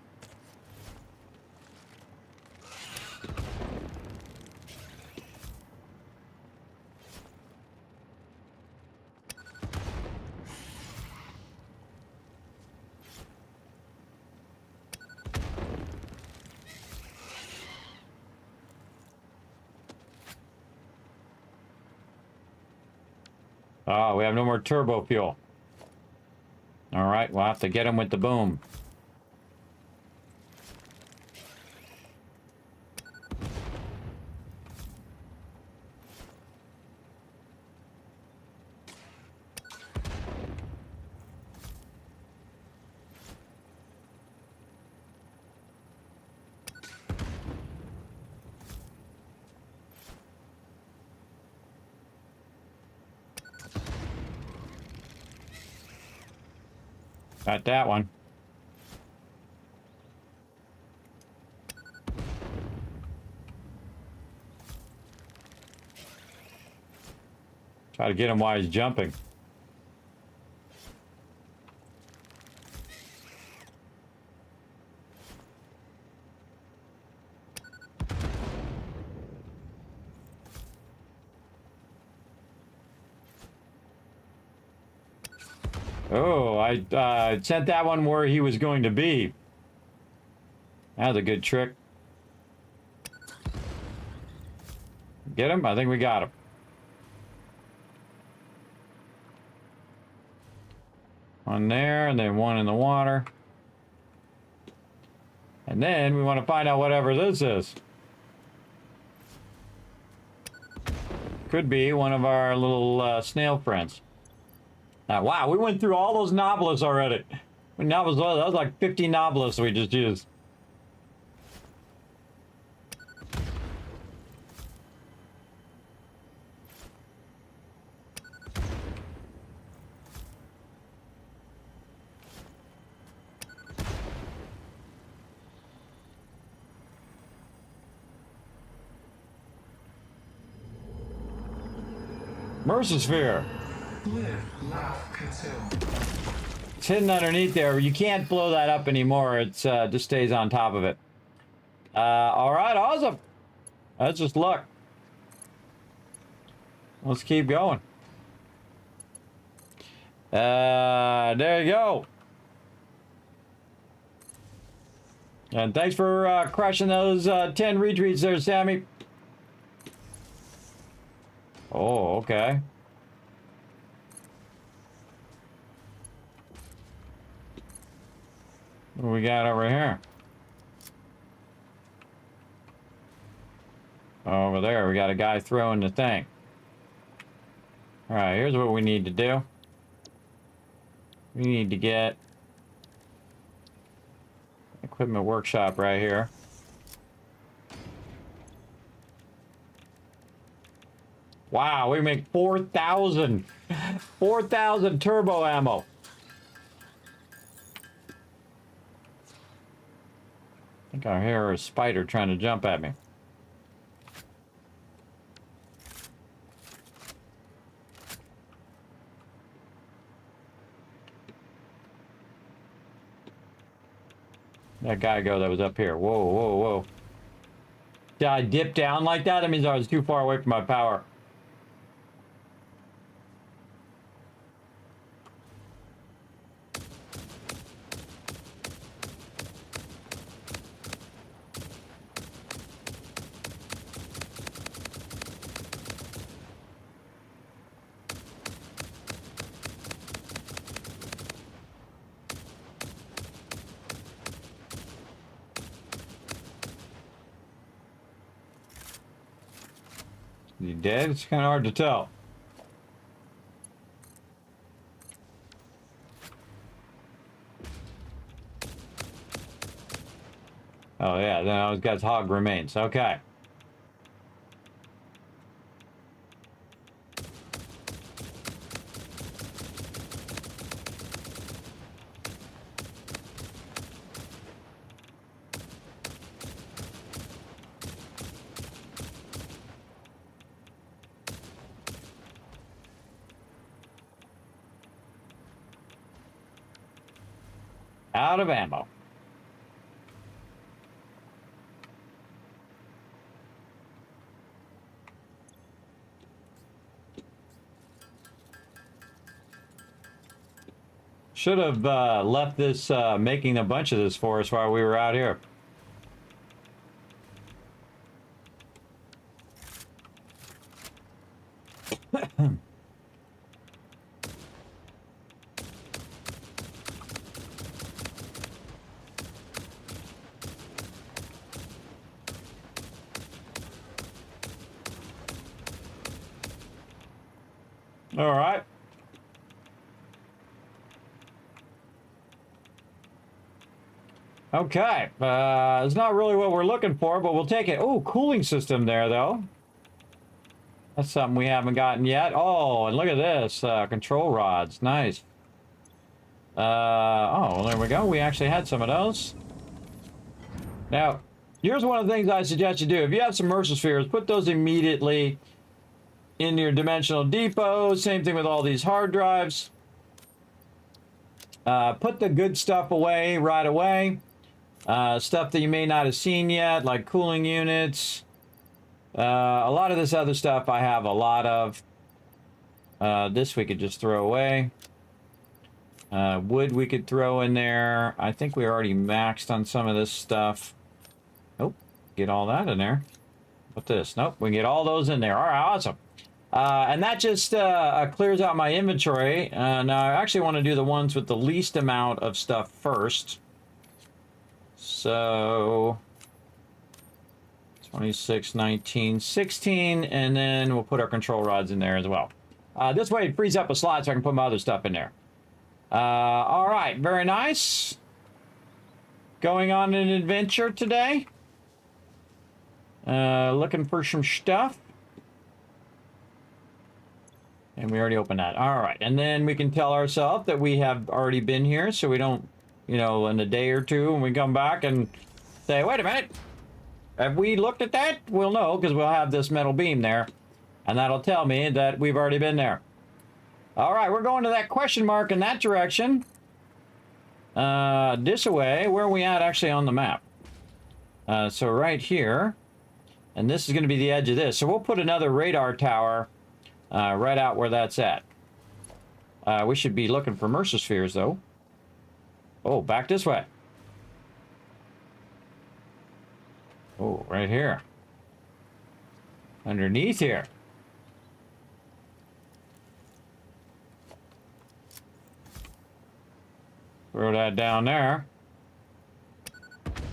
S4: Oh, we have no more turbo fuel. All right, we'll have to get him with the boom. Got that one. Try to get him while he's jumping. Oh, I sent that one where he was going to be. That was a good trick. Get him? I think we got him. One there, and then one in the water. And then we want to find out whatever this is. Could be one of our little snail friends. Wow, we went through all those Nobilis already. That was like 50 Nobilis we just used. Mercer It's hidden underneath there. You can't blow that up anymore. It's just stays on top of it. All right, awesome. That's just luck. Let's keep going. There you go. And thanks for crushing those 10 retweets there, Sammy. Oh, okay. What do we got over here? Over there, we got a guy throwing the thing. All right, here's what we need to do. We need to get equipment workshop right here. Wow, we make 4,000 turbo ammo. I think I hear a spider trying to jump at me. That guy that was up here. Whoa, whoa, whoa. Did I dip down like that? That means I was too far away from my power. Is he dead? It's kind of hard to tell. Oh yeah, then those guys hog remains. Okay. Out of ammo. Should have left this making a bunch of this for us while we were out here. All right. Okay. It's not really what we're looking for, but we'll take it. Oh, cooling system there, though. That's something we haven't gotten yet. Oh, and look at this. Control rods. Nice. Oh, there we go. We actually had some of those. Now, here's one of the things I suggest you do. If you have some Mercer spheres, put those immediately in your dimensional depot. Same thing with all these hard drives. Put the good stuff away right away. Stuff that you may not have seen yet, like cooling units. A lot of this other stuff I have a lot of. This we could just throw away. Wood we could throw in there. I think we already maxed on some of this stuff. Nope. Get all that in there. What's this? Nope. We can get all those in there. All right, awesome. And that just clears out my inventory. Now, I actually want to do the ones with the least amount of stuff first. So, 26, 19, 16, and then we'll put our control rods in there as well. This way it frees up a slot so I can put my other stuff in there. All right, very nice. Going on an adventure today. Looking for some stuff. And we already opened that. All right. And then we can tell ourselves that we have already been here so we don't, you know, in a day or two when we come back and say, wait a minute. Have we looked at that? We'll know because we'll have this metal beam there. And that'll tell me that we've already been there. All right, we're going to that question mark in that direction. This way. Where are we at actually on the map? So right here. And this is going to be the edge of this. So we'll put another radar tower right out where that's at. We should be looking for Mercer spheres, though. Oh, back this way. Oh, right here. Underneath here. Throw that down there.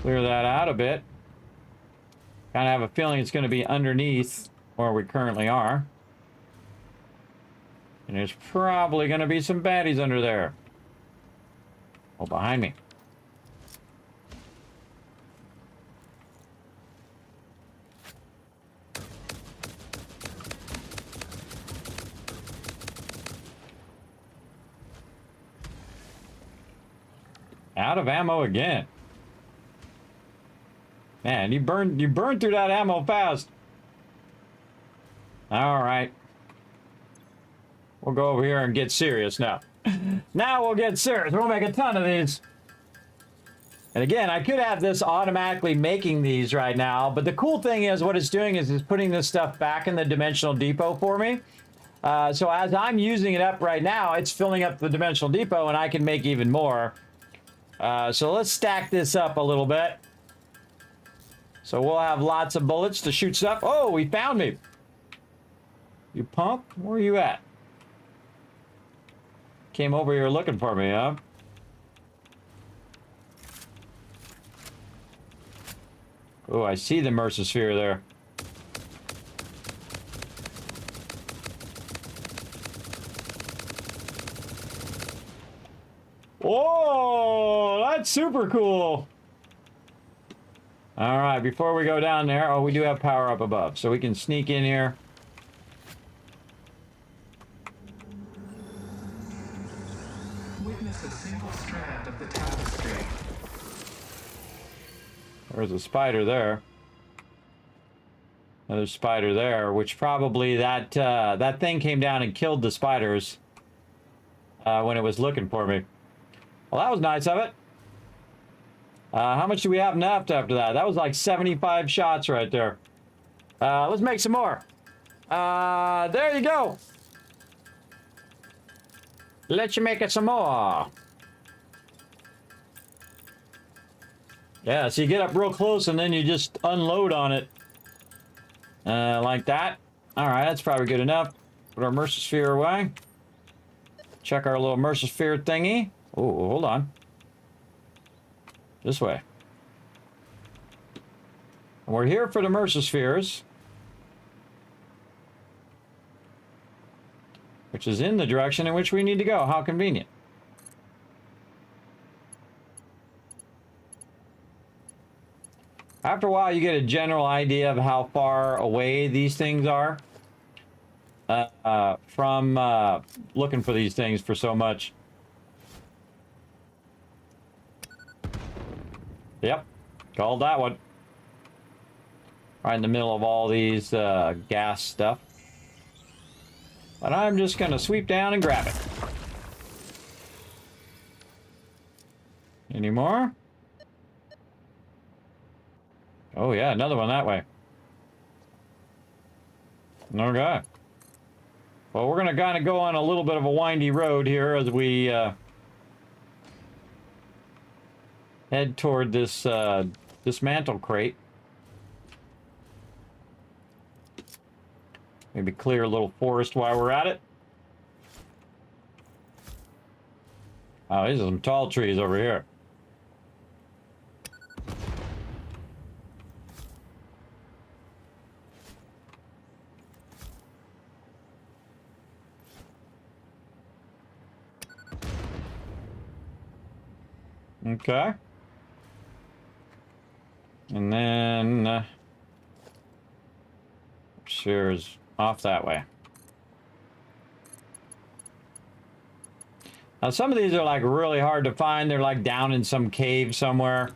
S4: Clear that out a bit. Kind of have a feeling it's going to be underneath where we currently are. And there's probably going to be some baddies under there. Oh, behind me. Out of ammo again. Man, you burned through that ammo fast. All right. We'll go over here and get serious now. Now we'll get serious. We'll make a ton of these. And again, I could have this automatically making these right now, but the cool thing is what it's doing is it's putting this stuff back in the dimensional depot for me. So as I'm using it up right now, it's filling up the dimensional depot and I can make even more. So let's stack this up a little bit. So we'll have lots of bullets to shoot stuff. Oh, he found me. You punk? Where are you at? Came over here looking for me, huh? Oh, I see the Mercer sphere there. Whoa, that's super cool. All right, before we go down there, oh, we do have power up above, so we can sneak in here.
S12: Witness a single strand of the tapestry.
S4: There's a spider there. Another spider there, which probably that thing came down and killed the spiders when it was looking for me. Well, that was nice of it. How much do we have left after that? That was like 75 shots right there. Let's make some more. There you go. Let's you make it some more. Yeah, so you get up real close and then you just unload on it. Like that. All right, that's probably good enough. Put our Mercer sphere away. Check our little Mercer sphere thingy. Oh, hold on. This way. And we're here for the Mercer spheres. Which is in the direction in which we need to go. How convenient. After a while, you get a general idea of how far away these things are from looking for these things for so much. Yep, called that one. Right in the middle of all these gas stuff. But I'm just going to sweep down and grab it. Any more? Oh yeah, another one that way. Okay. Well, we're going to kind of go on a little bit of a windy road here as we head toward this dismantle crate. Maybe clear a little forest while we're at it. Oh, these are some tall trees over here. Okay. And then shares off that way. Now some of these are like really hard to find. They're like down in some cave somewhere.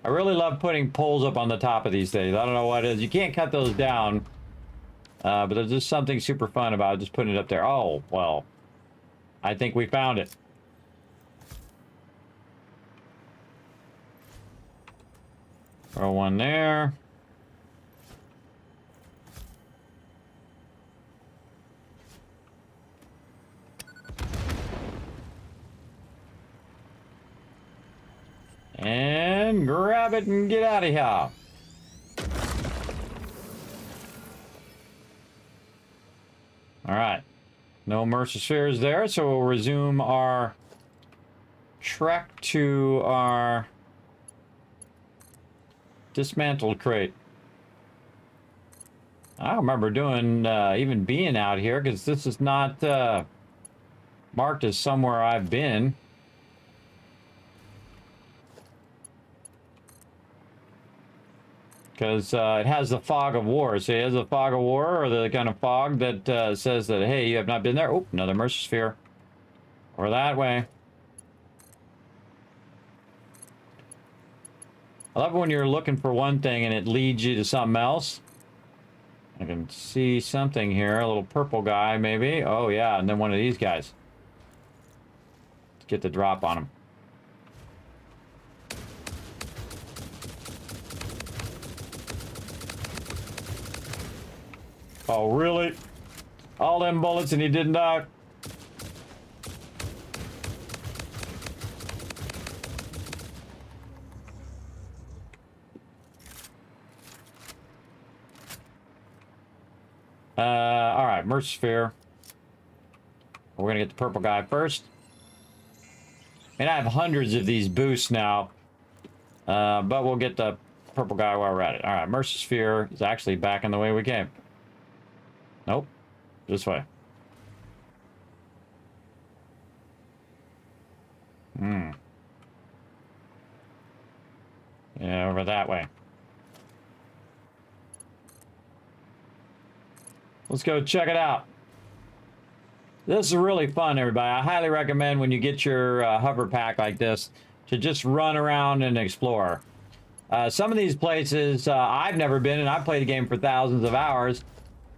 S4: I really love putting poles up on the top of these things. I don't know what it is. You can't cut those down. But there's just something super fun about just putting it up there. Oh, well, I think we found it. Throw one there. And grab it and get out of here. All right. No Mercer spheres there, so we'll resume our trek to our dismantled crate. I remember doing, even being out here, because this is not marked as somewhere I've been. Because it has the fog of war. So it has the fog of war, or the kind of fog that says that, hey, you have not been there. Oh, another Mercer sphere. Or that way. I love when you're looking for one thing and it leads you to something else. I can see something here. A little purple guy, maybe. Oh, yeah, and then one of these guys. Let's get the drop on him. Oh, really? All them bullets and he didn't die? All right, Mercer sphere. We're gonna get the purple guy first. And I have hundreds of these boosts now. But we'll get the purple guy while we're at it. All right, Mercer sphere is actually back in the way we came. Nope. This way. Yeah, over that way. Let's go check it out. This is really fun, everybody. I highly recommend when you get your hover pack like this to just run around and explore. Some of these places I've never been, and I've played the game for thousands of hours.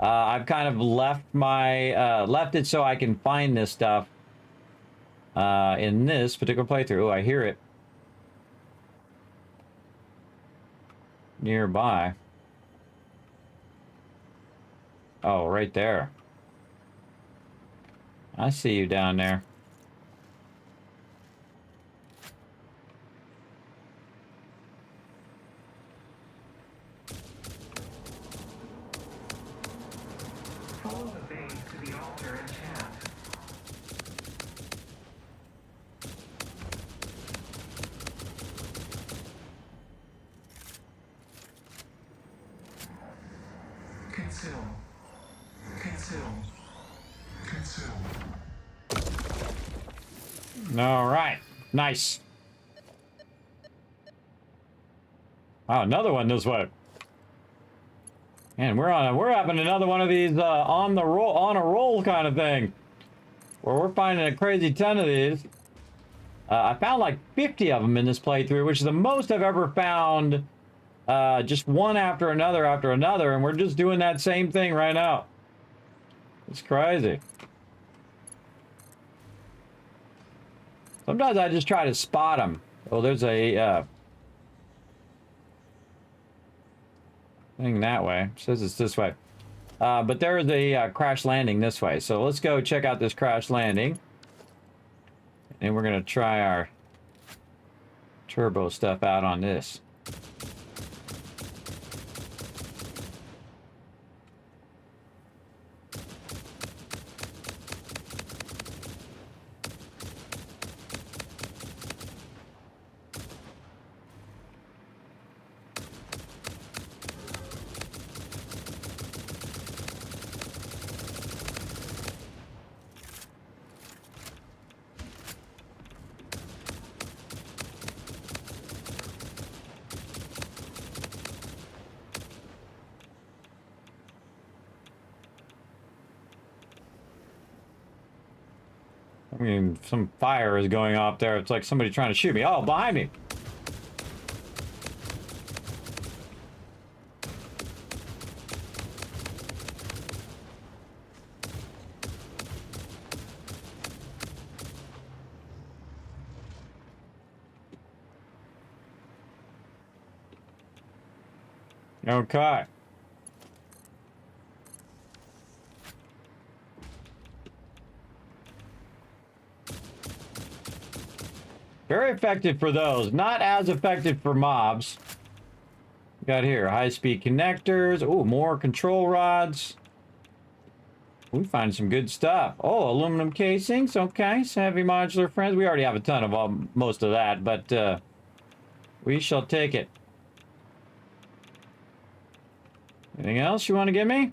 S4: I've kind of left my left it so I can find this stuff in this particular playthrough. Oh, I hear it nearby. Oh, right there. I see you down there.
S12: Follow the base to the altar and chat. Consume. Consume. Consume.
S4: All right. Nice. Oh, another one this way. And we're having another one of these on a roll kind of thing, where we're finding a crazy ton of these. I found like 50 of them in this playthrough, which is the most I've ever found. Just one after another, and we're just doing that same thing right now. It's crazy. Sometimes I just try to spot them. Oh, there's a thing that way. It says it's this way. But there is a crash landing this way. So let's go check out this crash landing. And we're going to try our turbo stuff out on this. I mean, some fire is going off there. It's like somebody trying to shoot me. Oh, behind me. Okay. Very effective for those. Not as effective for mobs. Got here high-speed connectors. Oh, more control rods. We find some good stuff. Oh, aluminum casings. Okay, so heavy modular friends. We already have a ton of most of that, but we shall take it. Anything else you want to give me?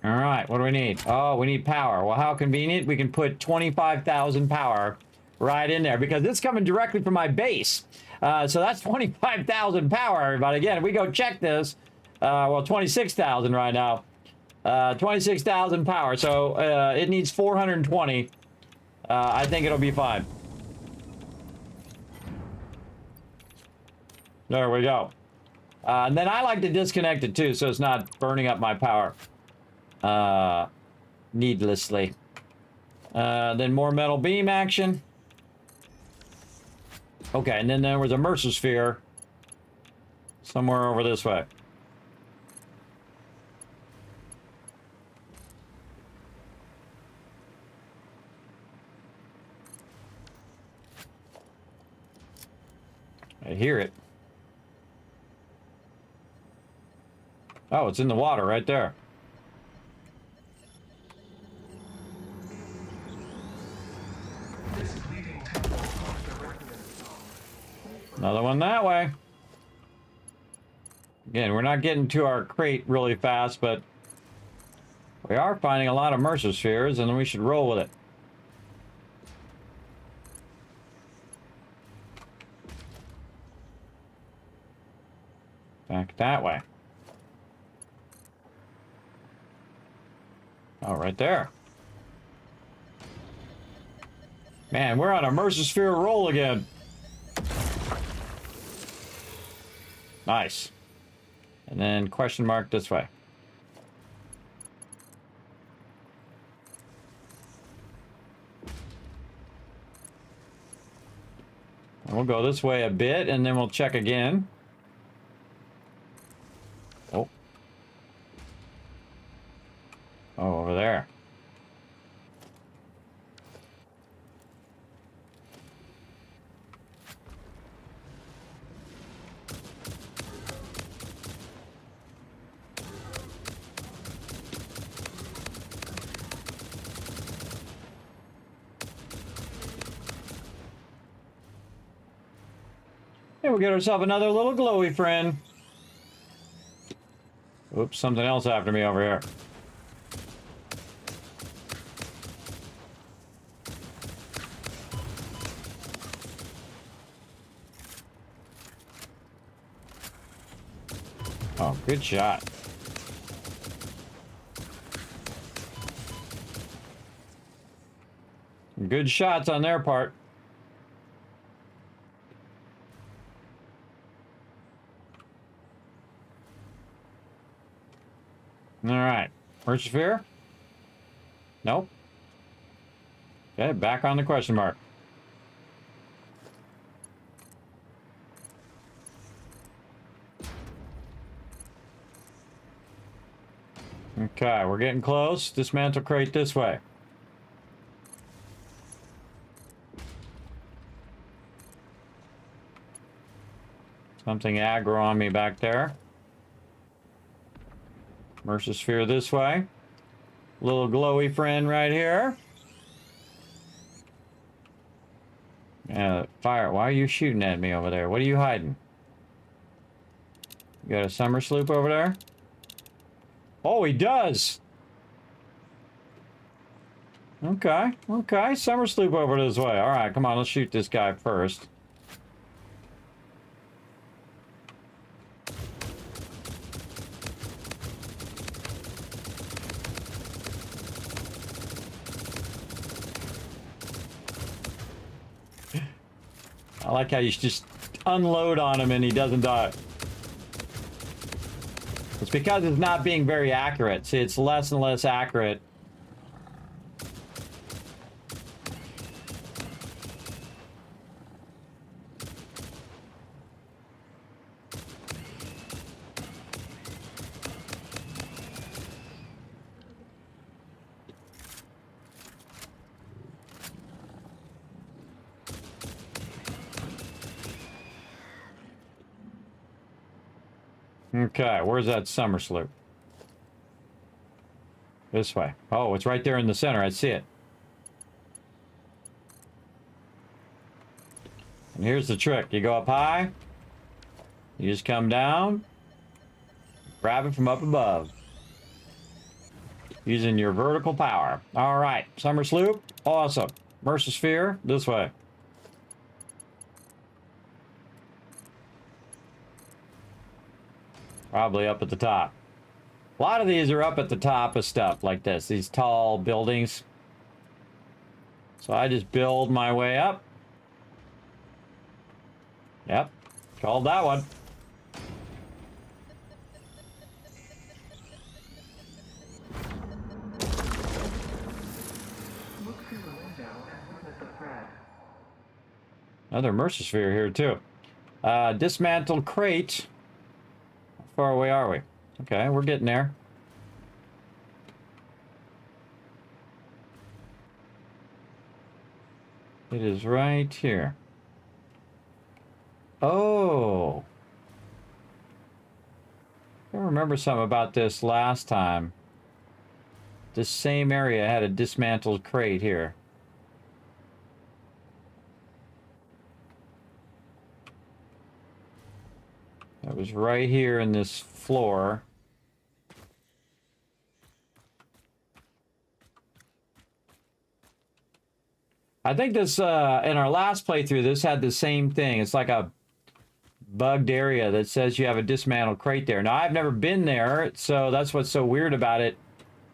S4: All right, what do we need? Oh, we need power. Well, how convenient. We can put 25,000 power right in there because it's coming directly from my base. So that's 25,000 power, everybody. Again, if we go check this, well, 26,000 right now. 26,000 power. So it needs 420. I think it'll be fine. There we go. And then I like to disconnect it too, so it's not burning up my power needlessly. Then more metal beam action. Okay, and then there was a Mercer sphere somewhere over this way. I hear it. Oh, it's in the water right there. Another one that way. Again, we're not getting to our crate really fast, but we are finding a lot of Mercer spheres, and we should roll with it. Back that way. Oh, right there. Man, we're on a Mercer sphere roll again. Nice. And then question mark this way. And we'll go this way a bit, and then we'll check again. Oh. Oh, over there. And we'll get ourselves another little glowy friend. Oops, something else after me over here. Oh, good shot. Good shots on their part. All right. Mercer sphere? Nope. Okay, back on the question mark. Okay, we're getting close. Dismantle crate this way. Something aggro on me back there. Mercer sphere this way. Little glowy friend right here. Fire. Why are you shooting at me over there? What are you hiding? You got a summer sloop over there? Oh, he does. Okay, okay. Summer sloop over this way. All right, come on. Let's shoot this guy first. I like how you just unload on him and he doesn't die. It's because it's not being very accurate. See, it's less and less accurate. Okay, where's that summer sloop? This way. Oh, it's right there in the center. I see it. And here's the trick. You go up high. You just come down. Grab it from up above. Using your vertical power. All right. Summer sloop. Awesome. Mercer sphere. This way. Probably up at the top. A lot of these are up at the top of stuff like this. These tall buildings. So I just build my way up. Yep. Called that one. Another Mercer sphere here too. Dismantled crate. How far away are we? Okay, we're getting there. It is right here. Oh. I remember something about this last time. This same area had a dismantled crate here. That was right here in this floor. I think this, in our last playthrough, this had the same thing. It's like a bugged area that says you have a dismantled crate there. Now, I've never been there, so that's what's so weird about it,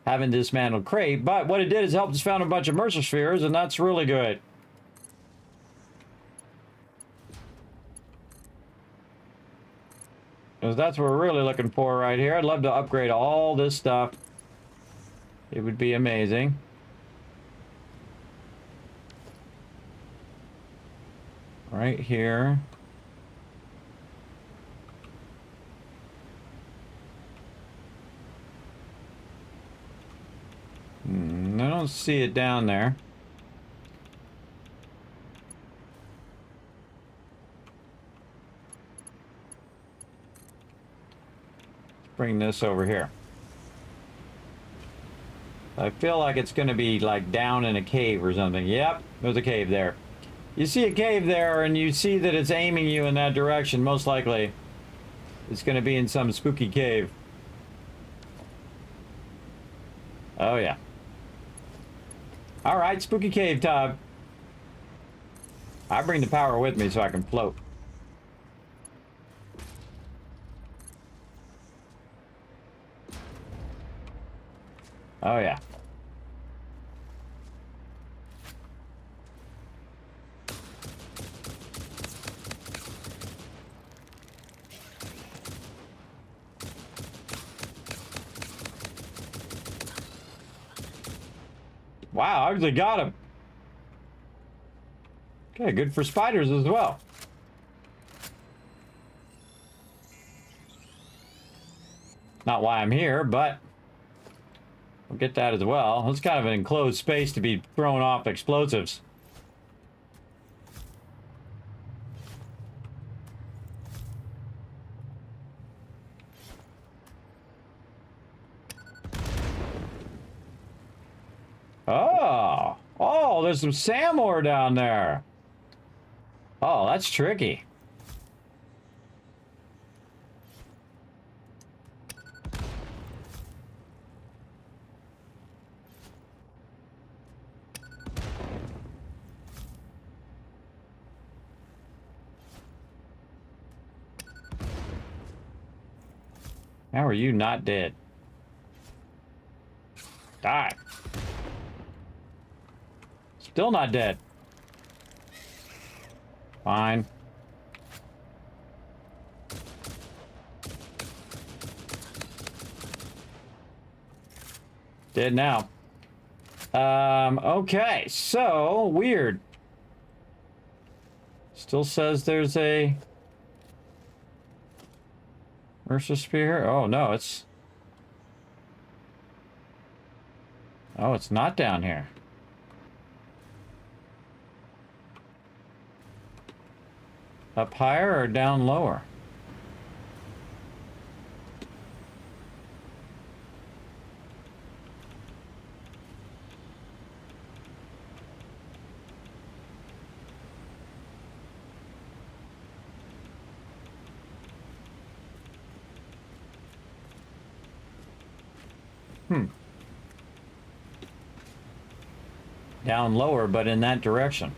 S4: having dismantled crate. But what it did is help us found a bunch of Mercer spheres, and that's really good. Because that's what we're really looking for right here. I'd love to upgrade all this stuff. It would be amazing. Right here. I don't see it down there. Bring this over here. I feel like it's going to be like down in a cave or something. Yep, there's a cave there. You see a cave there and you see that it's aiming you in that direction. Most likely it's going to be in some spooky cave. Oh yeah. All right, spooky cave time. I bring the power with me so I can float. Oh yeah. Wow, I actually got him. Okay, good for spiders as well. Not why I'm here, but we'll get that as well. It's kind of an enclosed space to be throwing off explosives. Oh, oh, there's some sand ore down there. Oh, that's tricky. How are you not dead? Die. Still not dead. Fine. Dead now. Okay, so weird. Still says there's a Mercer sphere. Oh no, it's not down here. Up higher or down lower? Down lower, but in that direction.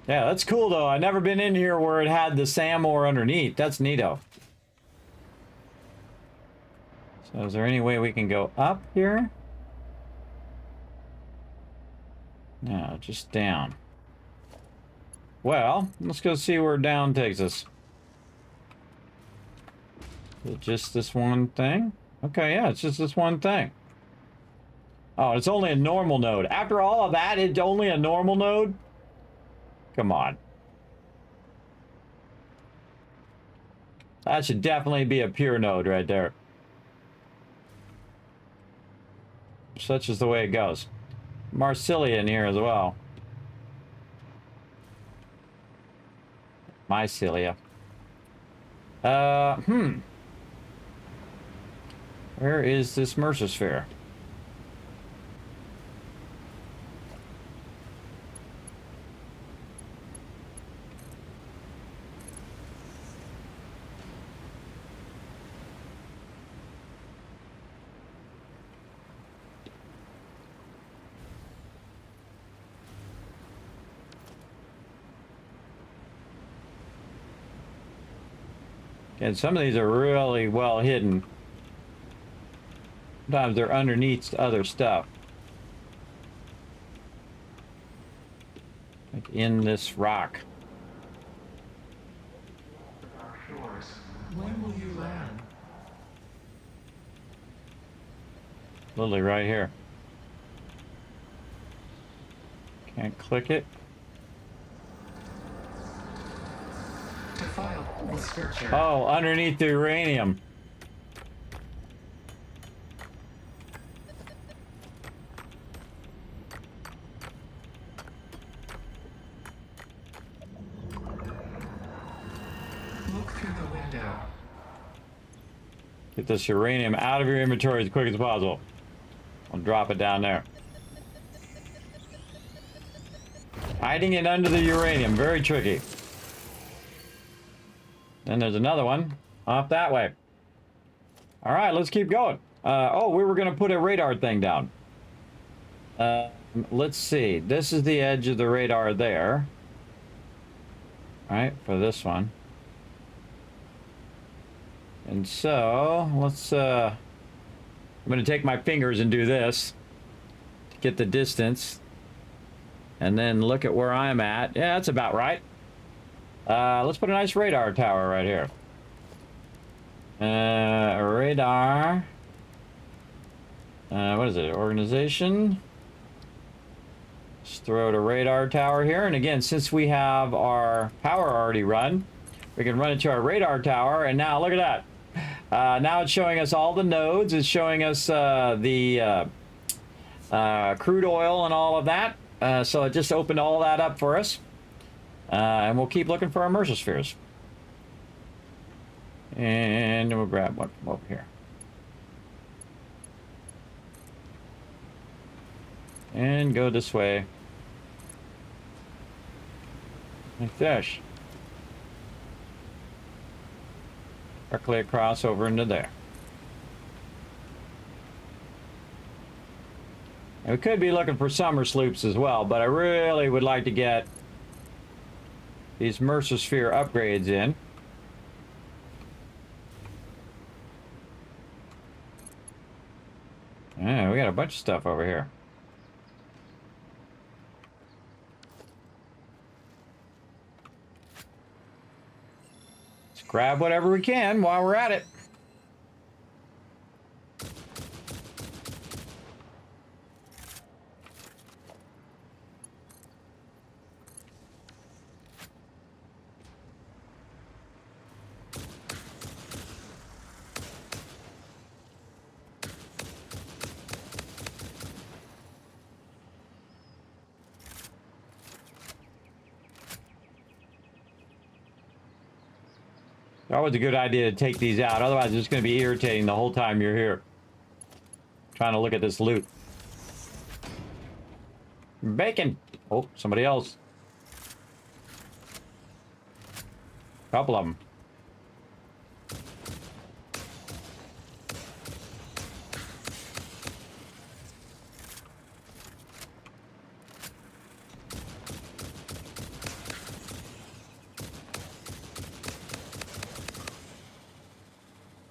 S4: Yeah, that's cool though. I've never been in here where it had the SAM ore underneath. That's neato. So is there any way we can go up here? No, just down. Well, let's go see where down takes us. Is it just this one thing? Okay, yeah, it's just this one thing. Oh, it's only a normal node. After all of that, it's only a normal node? Come on. That should definitely be a pure node right there. Such is the way it goes. Marsilia in here as well. Mycelia. Where is this Mercersphere? And some of these are really well hidden. Sometimes they're underneath other stuff. Like in this rock.
S12: When will you land?
S4: Literally right here. Can't click it. Oh, underneath the uranium.
S12: Look through the window.
S4: Get this uranium out of your inventory as quick as possible. I'll drop it down there. Hiding it under the uranium, very tricky. Then there's another one off that way. All right, let's keep going. Oh, we were going to put a radar thing down. Let's see. This is the edge of the radar there. All right, for this one. And so, let's... I'm going to take my fingers and do this to get the distance. And then look at where I'm at. Yeah, that's about right. Let's put a nice radar tower right here. Radar. What is it? Organization. Let's throw the radar tower here. And again, since we have our power already run, we can run it to our radar tower. And now look at that. Now it's showing us all the nodes. It's showing us the crude oil and all of that. So it just opened all that up for us. And we'll keep looking for our Mercerspheres. And we'll grab one from over here. And go this way. Like this. Directly across over into there. And we could be looking for summer sloops as well, but I really would like to get these Mercersphere upgrades in. Yeah, we got a bunch of stuff over here. Let's grab whatever we can while we're at it. Always a good idea to take these out. Otherwise, it's going to be irritating the whole time you're here. Trying to look at this loot. Bacon. Oh, somebody else. Couple of them.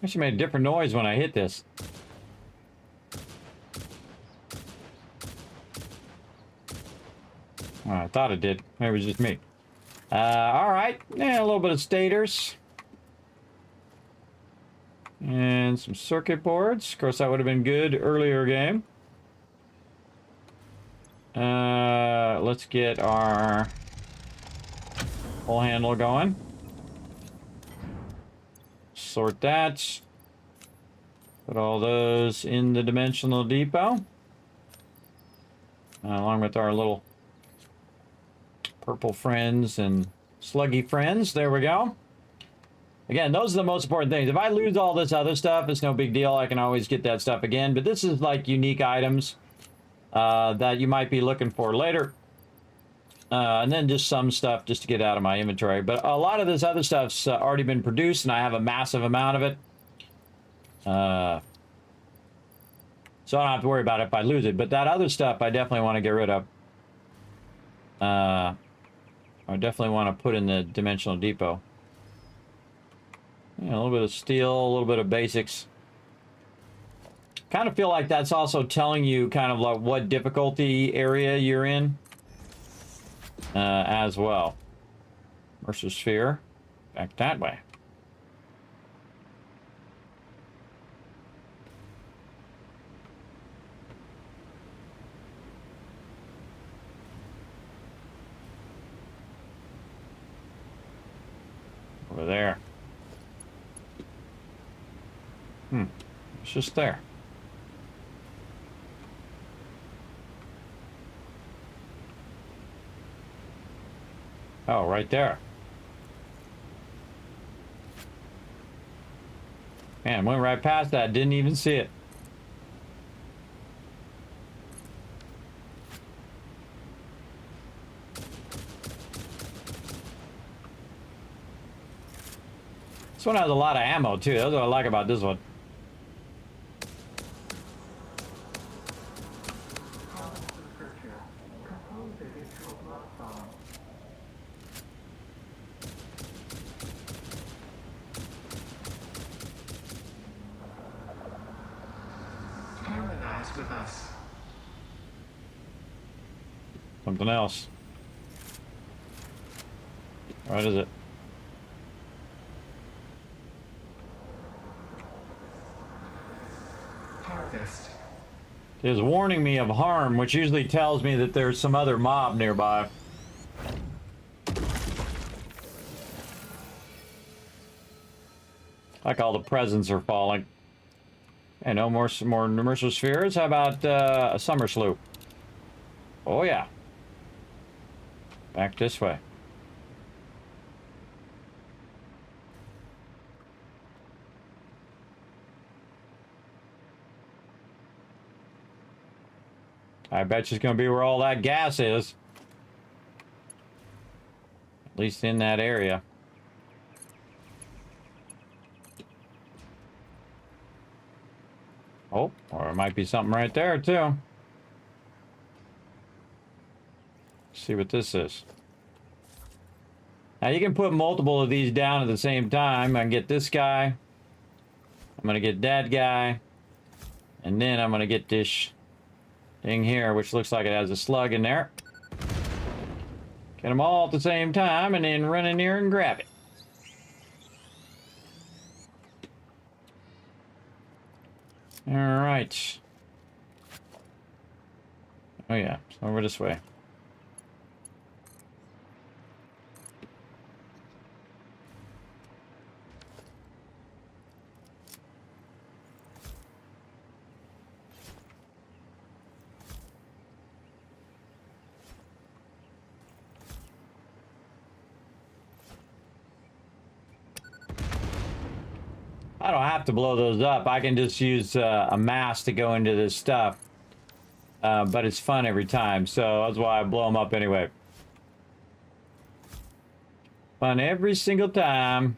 S4: Actually made a different noise when I hit this. Oh, I thought it did. Maybe it was just me. Alright. Yeah, a little bit of stators. And some circuit boards. Of course, that would have been good earlier game. Let's get our pull handle going. Sort that. Put all those in the dimensional depot. Along with our little purple friends and sluggy friends. There we go. Again, those are the most important things. If I lose all this other stuff, it's no big deal. I can always get that stuff again. But this is like unique items that you might be looking for later. And then just some stuff just to get out of my inventory. But a lot of this other stuff's already been produced, and I have a massive amount of it. So I don't have to worry about it if I lose it. But that other stuff I definitely want to get rid of. I definitely want to put in the dimensional depot. Yeah, a little bit of steel, a little bit of basics. Kind of feel like that's also telling you kind of like what difficulty area you're in. As well. Mercer sphere. Back that way. Over there. It's just there. Oh, right there. Man, went right past that. Didn't even see it. This one has a lot of ammo, too. That's what I like about this one.
S12: With us.
S4: Something else. What is it?
S12: Harvest.
S4: It is warning me of harm, which usually tells me that there's some other mob nearby. Like all the presents are falling. Hey, no more Mercer spheres. How about a summer sloop? Oh yeah. Back this way. I bet you it's gonna be where all that gas is. At least in that area. Oh, or it might be something right there, too. See what this is. Now, you can put multiple of these down at the same time. I can get this guy. I'm going to get that guy. And then I'm going to get this thing here, which looks like it has a slug in there. Get them all at the same time, and then run in here and grab it. All right. Oh yeah, it's over this way. I don't have to blow those up. I can just use a mask to go into this stuff. But it's fun every time, so that's why I blow them up anyway. Fun every single time.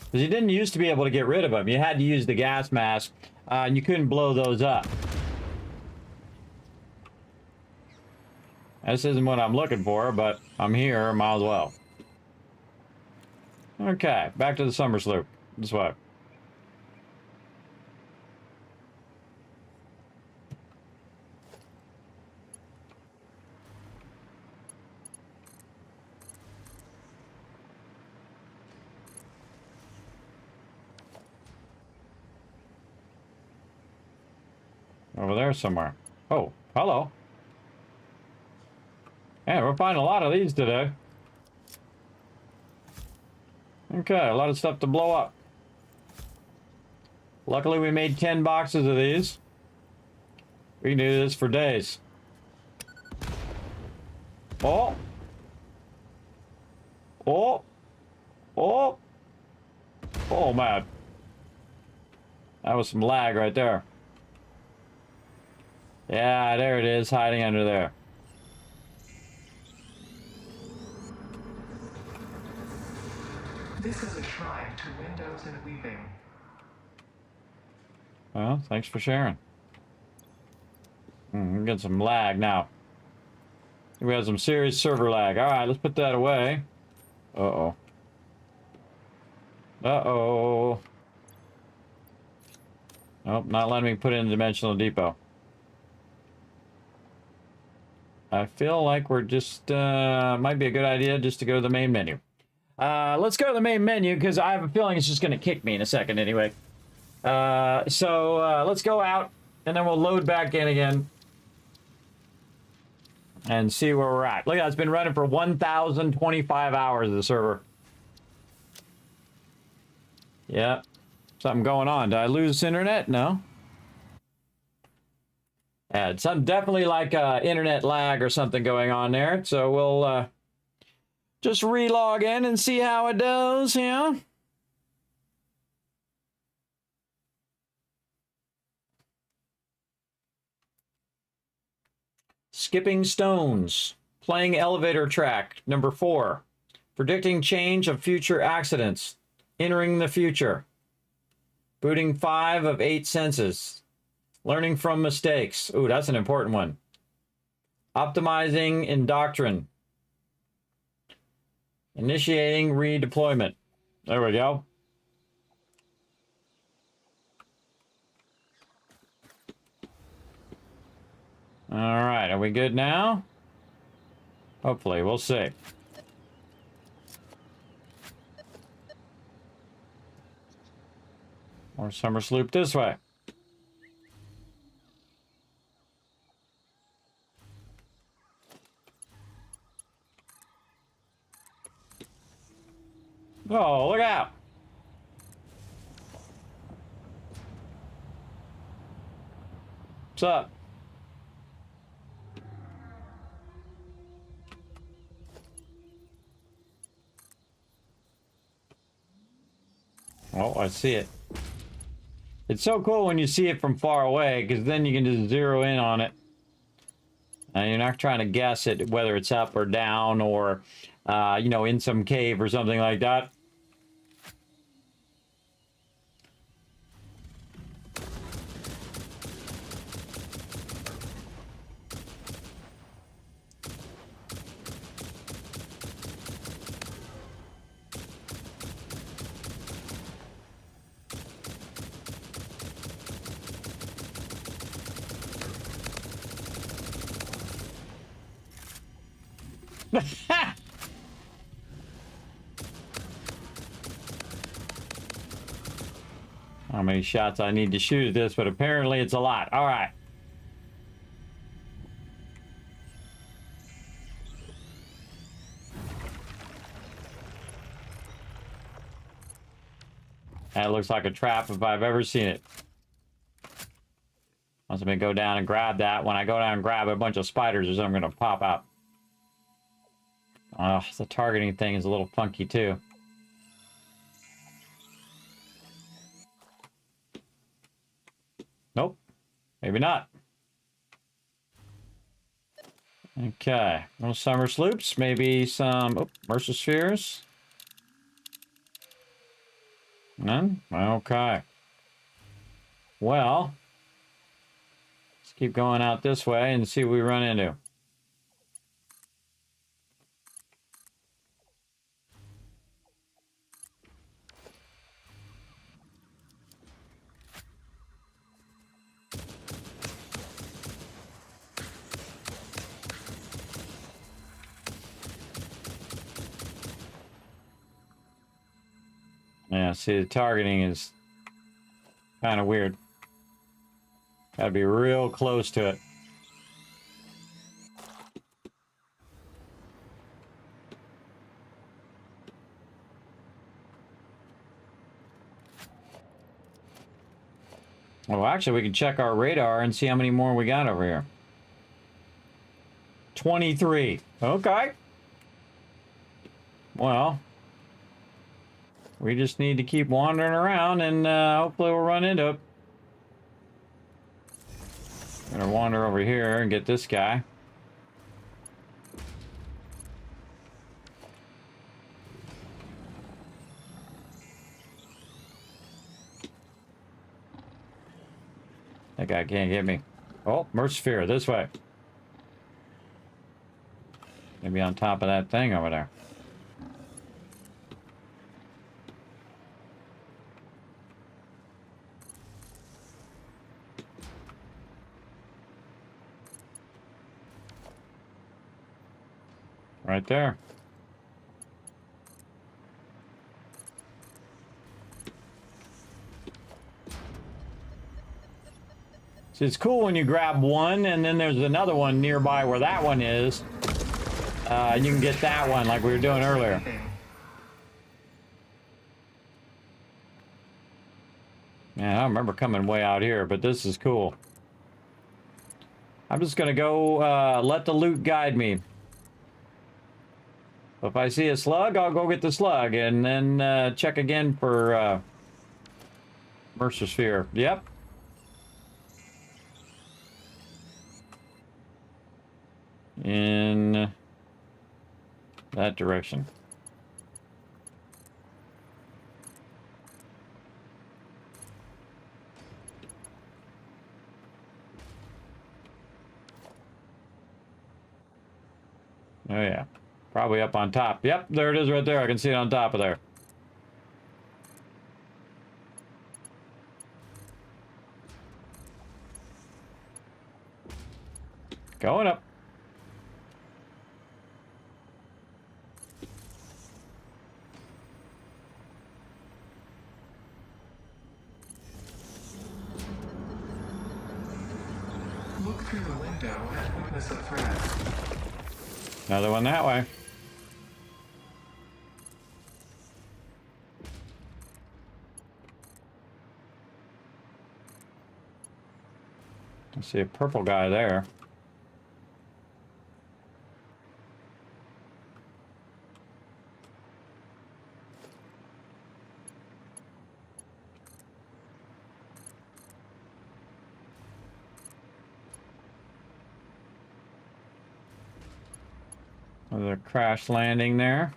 S4: Because you didn't used to be able to get rid of them. You had to use the gas mask, and you couldn't blow those up. This isn't what I'm looking for, but I'm here, might as well. Okay, back to the summer sloop. This way. Over there somewhere. Oh, hello. Yeah, we're finding a lot of these today. Okay, a lot of stuff to blow up. Luckily, we made 10 boxes of these. We can do this for days. Oh! Oh! Oh! Oh, man. That was some lag right there. Yeah, there it is, hiding under there.
S12: This is a shrine to windows and weaving.
S4: Well, thanks for sharing. We get some lag now. We have some serious server lag. All right, let's put that away. Uh-oh. Uh-oh. Nope, not letting me put in the dimensional depot. I feel like we're just, might be a good idea just to go to the main menu. Let's go to the main menu because I have a feeling it's just going to kick me in a second anyway. So let's go out and then we'll load back in again and see where we're at. Look at that, it's been running for 1,025 hours of the server. Yeah, something going on. Did I lose internet? No. Yeah, it's definitely like internet lag or something going on there. So we'll just re-log in and see how it does, yeah? Skipping stones. Playing elevator track. Number 4. Predicting change of future accidents. Entering the future. Booting 5 of 8 senses. Learning from mistakes. Ooh, that's an important one. Optimizing indoctrine. Initiating redeployment. There we go. All right, are we good now? Hopefully, we'll see. More summer sloop this way. Oh, look out! What's up? Oh, I see it. It's so cool when you see it from far away, because then you can just zero in on it. And you're not trying to guess it, whether it's up or down or, you know, in some cave or something like that. How many shots I need to shoot at this, but apparently it's a lot. All right. That looks like a trap if I've ever seen it. Must have been go down and grab that. When I go down and grab a bunch of spiders or something, going to pop out. Oh, the targeting thing is a little funky too. Nope. Maybe not. Okay. Little summer sloops. Maybe some Mercer spheres. None? Okay. Well, let's keep going out this way and see what we run into. Yeah, see, the targeting is kind of weird. Gotta be real close to it. Well, actually, we can check our radar and see how many more we got over here. 23. Okay. Well, we just need to keep wandering around and hopefully we'll run into it. I'm gonna wander over here and get this guy. That guy can't get me. Oh, Mersphere, this way. Maybe on top of that thing over there. Right there. See, it's cool when you grab one and then there's another one nearby where that one is. You can get that one like we were doing earlier. Yeah, I don't remember coming way out here, but this is cool. I'm just gonna go let the loot guide me. If I see a slug, I'll go get the slug and then check again for Mercer Sphere. Yep. In that direction. Oh yeah. Probably up on top. Yep, there it is right there. I can see it on top of there. Going up.
S12: Look through the window and witness a threat.
S4: Another one that way. I see a purple guy there. Another crash landing there.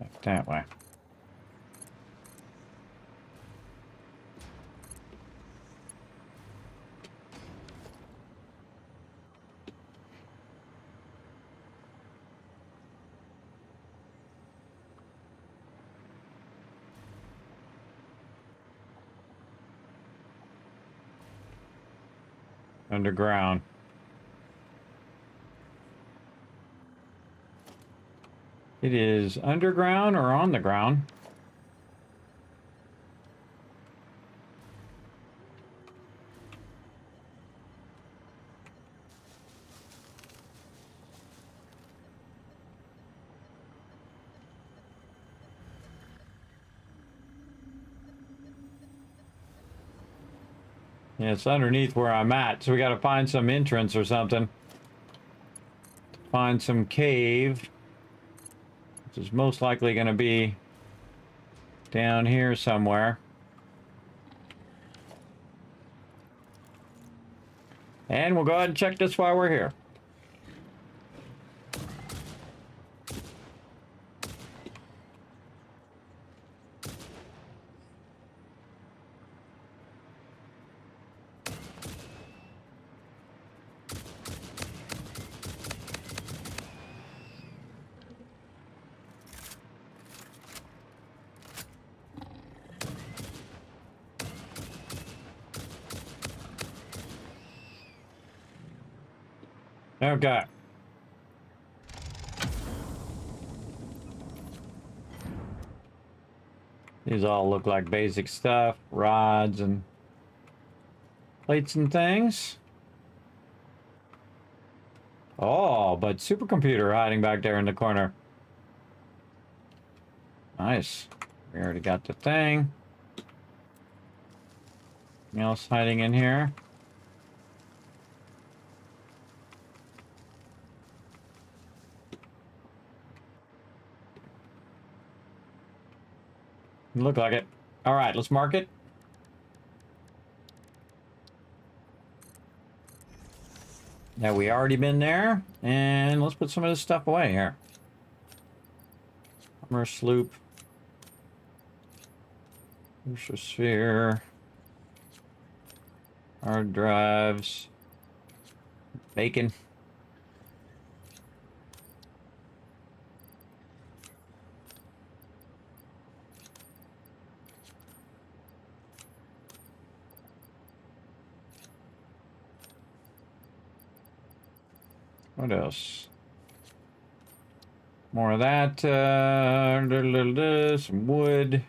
S4: Back that way. Underground. It is underground or on the ground. Yeah, it's underneath where I'm at, so we got to find some entrance or something. Find some cave, which is most likely going to be down here somewhere. And we'll go ahead and check this while we're here. Okay. These all look like basic stuff. Rods and plates and things. Oh, but supercomputer hiding back there in the corner. Nice. We already got the thing. Anything else hiding in here? Look like it. All right, let's mark it. Now we already been there, and let's put some of this stuff away here. Armor sloop. Booster sphere. Hard drives. Bacon. What else? More of that. Some wood.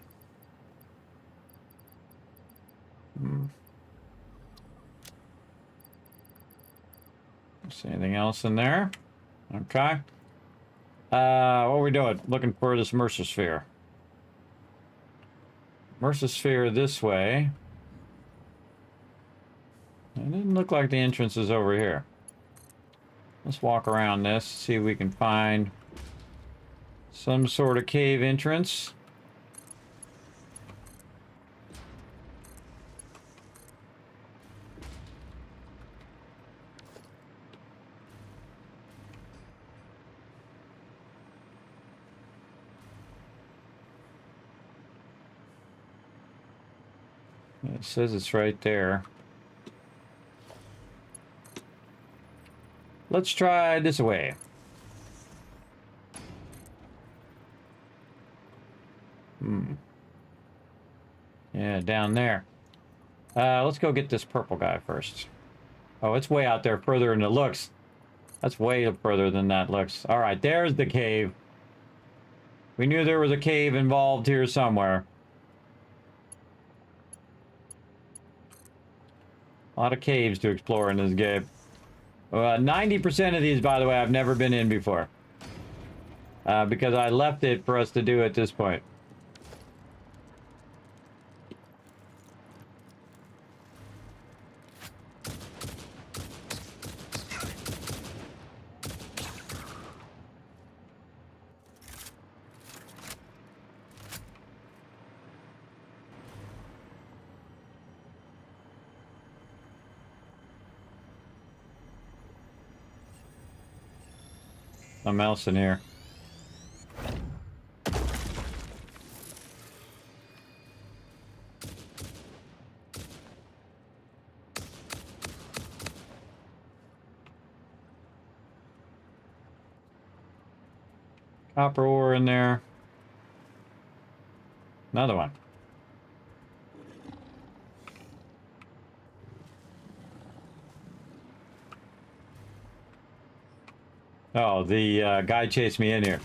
S4: See anything else in there? Okay. What are we doing? Looking for this Mercer sphere. Mercer sphere this way. It didn't look like the entrance is over here. Let's walk around this, see if we can find some sort of cave entrance. It says it's right there. Let's try this way. Yeah, down there. Let's go get this purple guy first. Oh, it's way out there further than it looks. That's way further than that looks. All right, there's the cave. We knew there was a cave involved here somewhere. A lot of caves to explore in this game. 90% of these, by the way, I've never been in before. Because I left it for us to do at this point. Something else in here. Copper ore in there. Another one. Oh, the guy chased me in here.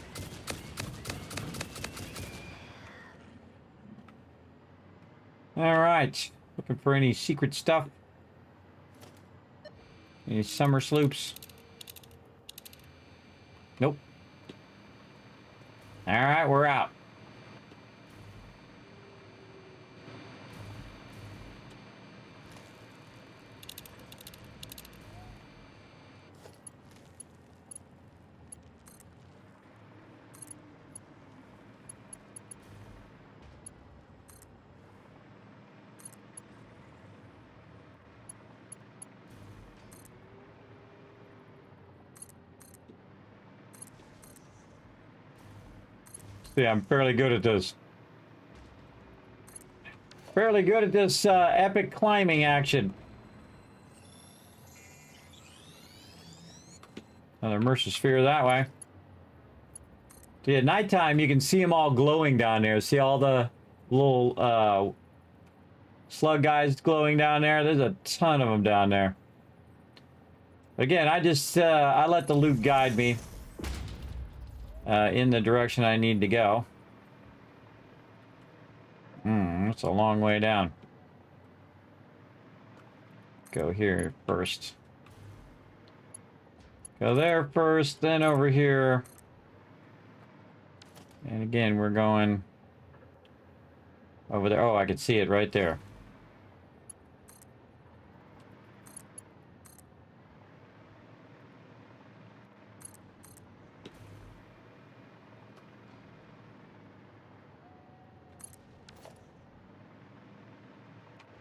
S4: All right. Looking for any secret stuff. Any summer sloops? Nope. All right, we're out. See, I'm fairly good at this. Fairly good at this epic climbing action. Another Mercer sphere that way. See, at nighttime, you can see them all glowing down there. See all the little slug guys glowing down there? There's a ton of them down there. Again, I just I let the loop guide me in the direction I need to go. That's a long way down. Go here first. Go there first, then over here. And again, we're going over there. Oh, I can see it right there.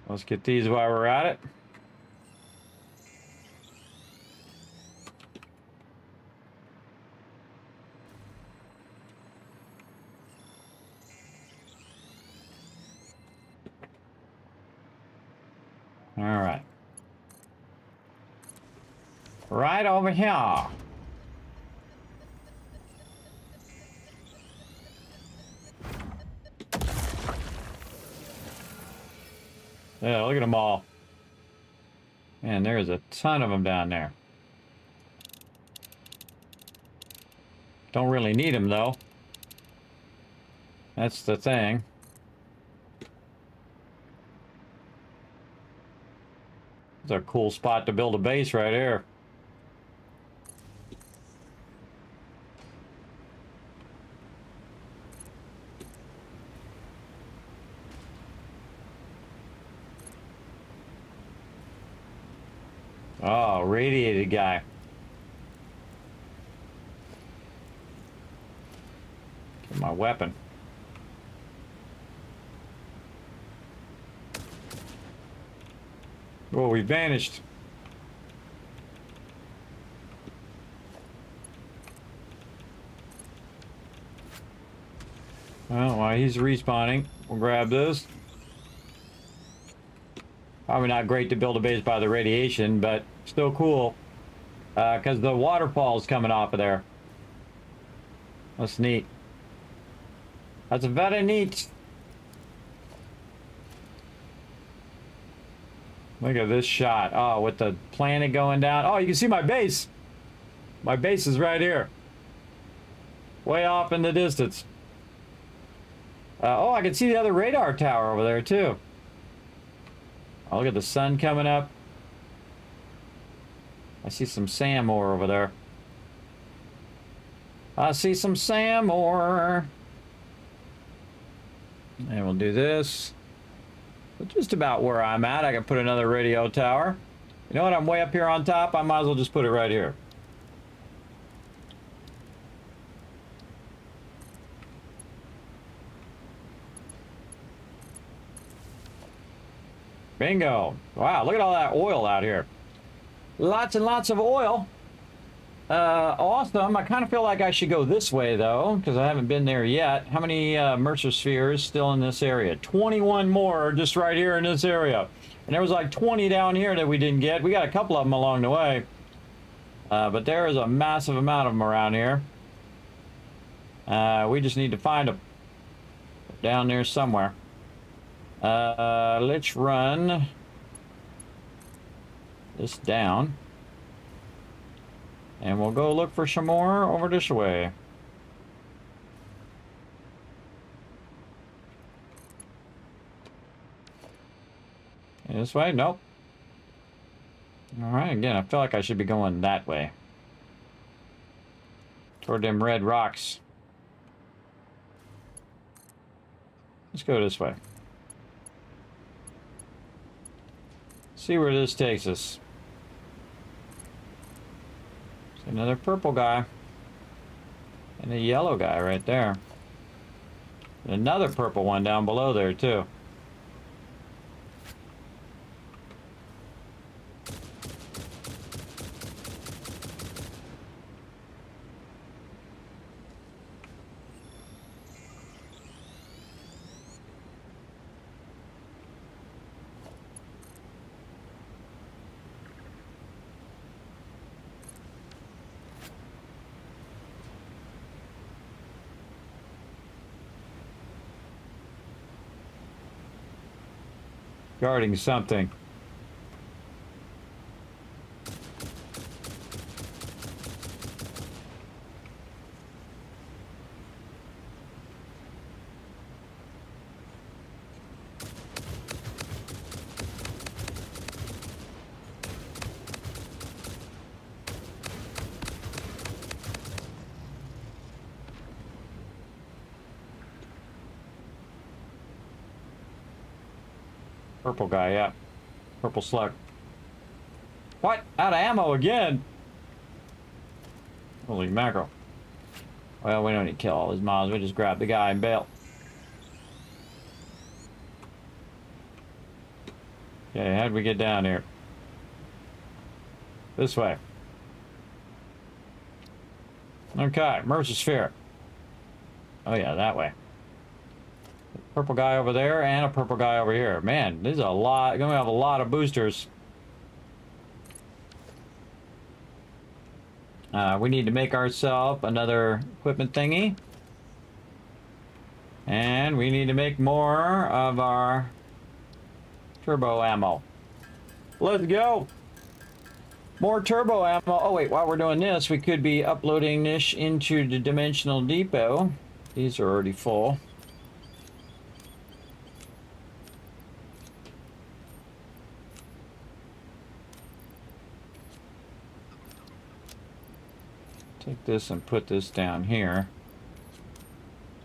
S4: Let's get these while we're at it. All right. Right over here. Yeah, look at them all. Man, there's a ton of them down there. Don't really need them, though. That's the thing. It's a cool spot to build a base right here. Oh, radiated guy. Get my weapon. Oh, we vanished. Well, while he's respawning, we'll grab this. Probably not great to build a base by the radiation, but still cool. Because the waterfall's coming off of there. That's neat. That's very neat. Look at this shot. Oh, with the planet going down. Oh, you can see my base. My base is right here. Way off in the distance. Oh, I can see the other radar tower over there, too. Oh, look at the sun coming up. I see some sand ore over there. I see some sand ore. And we'll do this. But just about where I'm at, I can put another radio tower. You know what? I'm way up here on top. I might as well just put it right here. Bingo. Wow, look at all that oil out here. Lots and lots of oil. Awesome. I kind of feel like I should go this way, though, because I haven't been there yet. How many Mercer spheres still in this area? 21 more just right here in this area. And there was like 20 down here that we didn't get. We got a couple of them along the way. But there is a massive amount of them around here. We just need to find them. Down there somewhere. Let's run this down. And we'll go look for some more over this way. This way? Nope. Alright, again, I feel like I should be going that way. Toward them red rocks. Let's go this way. See where this takes us. Another purple guy. And a yellow guy right there. And another purple one down below there, too. Guarding something. Purple guy, yeah. Purple slug. What? Out of ammo again? Holy mackerel. Well, we don't need to kill all his mobs. We just grab the guy and bail. Okay, how'd we get down here? This way. Okay, Mercer Sphere. Oh yeah, that way. Purple guy over there and a purple guy over here. Man, there's a lot. Gonna have a lot of boosters. We need to make ourselves another equipment thingy. And we need to make more of our turbo ammo. Let's go. More turbo ammo. Oh wait, while we're doing this, we could be uploading this into the Dimensional Depot. These are already full. Take this and put this down here.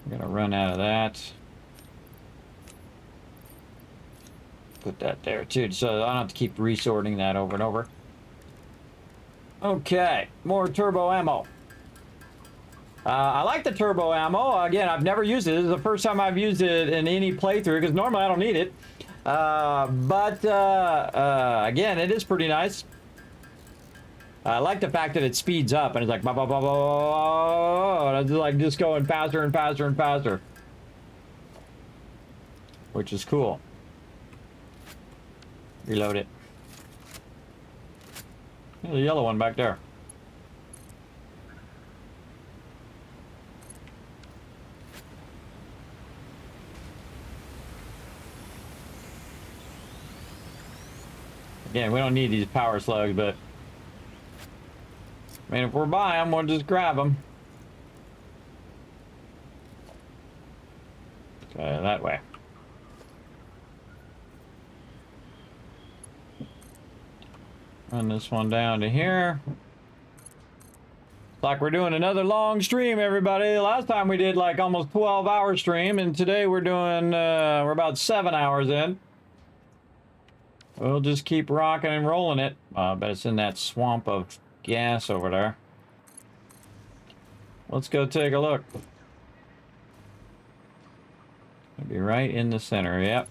S4: I'm gonna run out of that. Put that there too, so I don't have to keep resorting that over and over. Okay, more turbo ammo. I like the turbo ammo. Again, I've never used it. This is the first time I've used it in any playthrough, because normally I don't need it. Again, it is pretty nice. I like the fact that it speeds up and it's like, bah, bah, bah, bah, bah, and it's like just going faster and faster and faster. Which is cool. Reload it. There's a yellow one back there. Again, we don't need these power slugs, but I mean, if we're by them, we'll just grab them. Okay, that way. Run this one down to here. Like we're doing another long stream, everybody. Last time we did like almost 12-hour stream, and today we're doing, we're about 7 hours in. We'll just keep rocking and rolling it. I bet it's in that swamp of gas over there. Let's go take a look. It'll be right in the center, yep.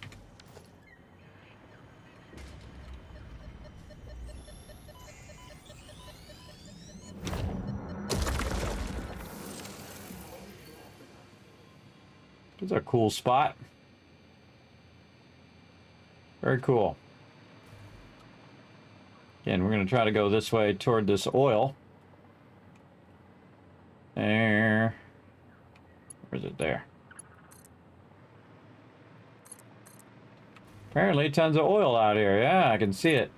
S4: It's a cool spot. Very cool. Again, we're going to try to go this way toward this oil. There. Where's it there? Apparently tons of oil out here. Yeah, I can see it.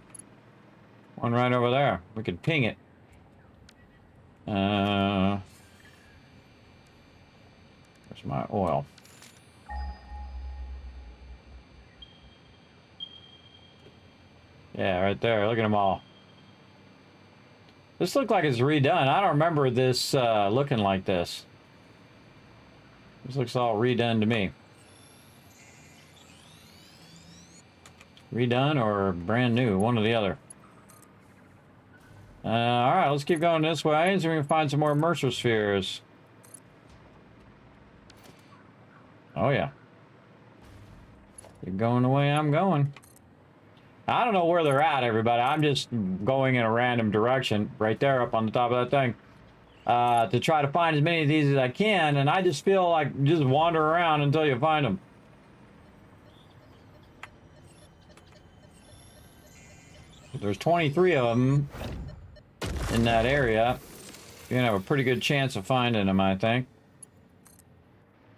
S4: One right over there. We can ping it. Where's my oil? Yeah, right there. Look at them all. This looks like it's redone. I don't remember this looking like this. This looks all redone to me. Redone or brand new, one or the other. Alright, let's keep going this way so we can find some more Mercer spheres. Oh yeah. Keep going the way I'm going. I don't know where they're at, everybody. I'm just going in a random direction. Right there up on the top of that thing. To try to find as many of these as I can. And I just feel like just wander around until you find them. There's 23 of them in that area. You're going to have a pretty good chance of finding them, I think.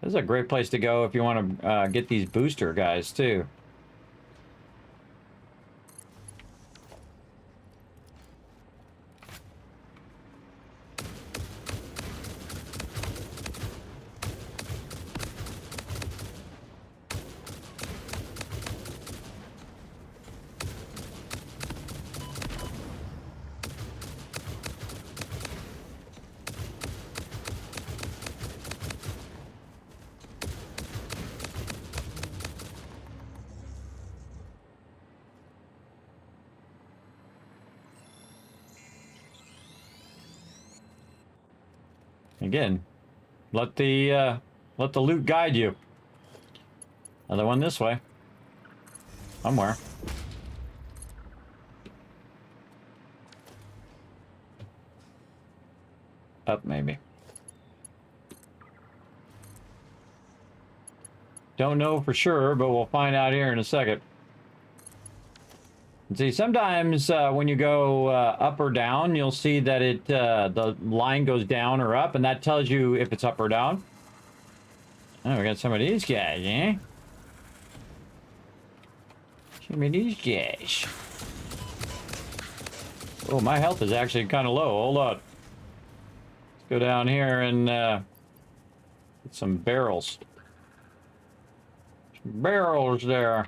S4: This is a great place to go if you want to get these booster guys, too. Again, let the loot guide you. Another one this way. Somewhere. Up, maybe. Don't know for sure, but we'll find out here in a second. See, sometimes when you go up or down, you'll see that the line goes down or up, and that tells you if it's up or down. Oh, we got some of these guys, eh? Some of these guys. Oh, my health is actually kind of low. Hold on. Let's go down here and get some barrels. Some barrels there.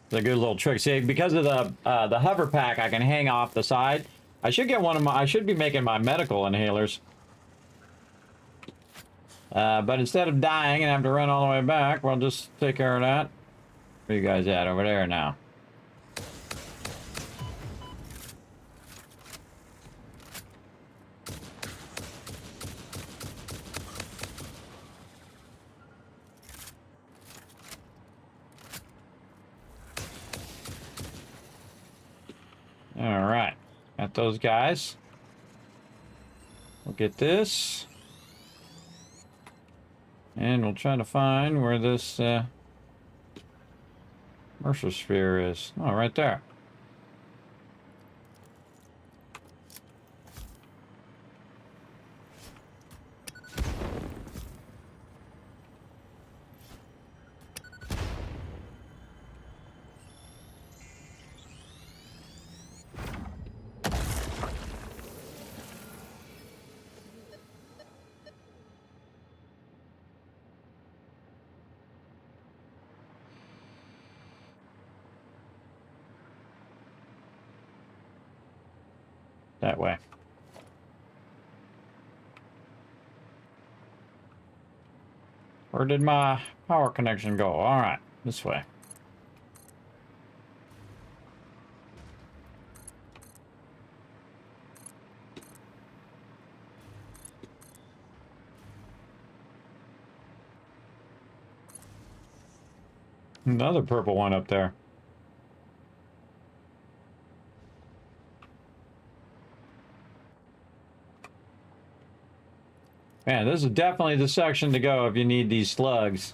S4: It's a good little trick. See, because of the hover pack, I can hang off the side. I should get one of my. I should be making my medical inhalers. But instead of dying and having to run all the way back, we'll just take care of that. Where you guys at over there now? All right, got those guys. We'll get this. And we'll try to find where this Mercer sphere is. Oh, right there. That way. Where did my power connection go? All right, this way. Another purple one up there. Man, this is definitely the section to go if you need these slugs.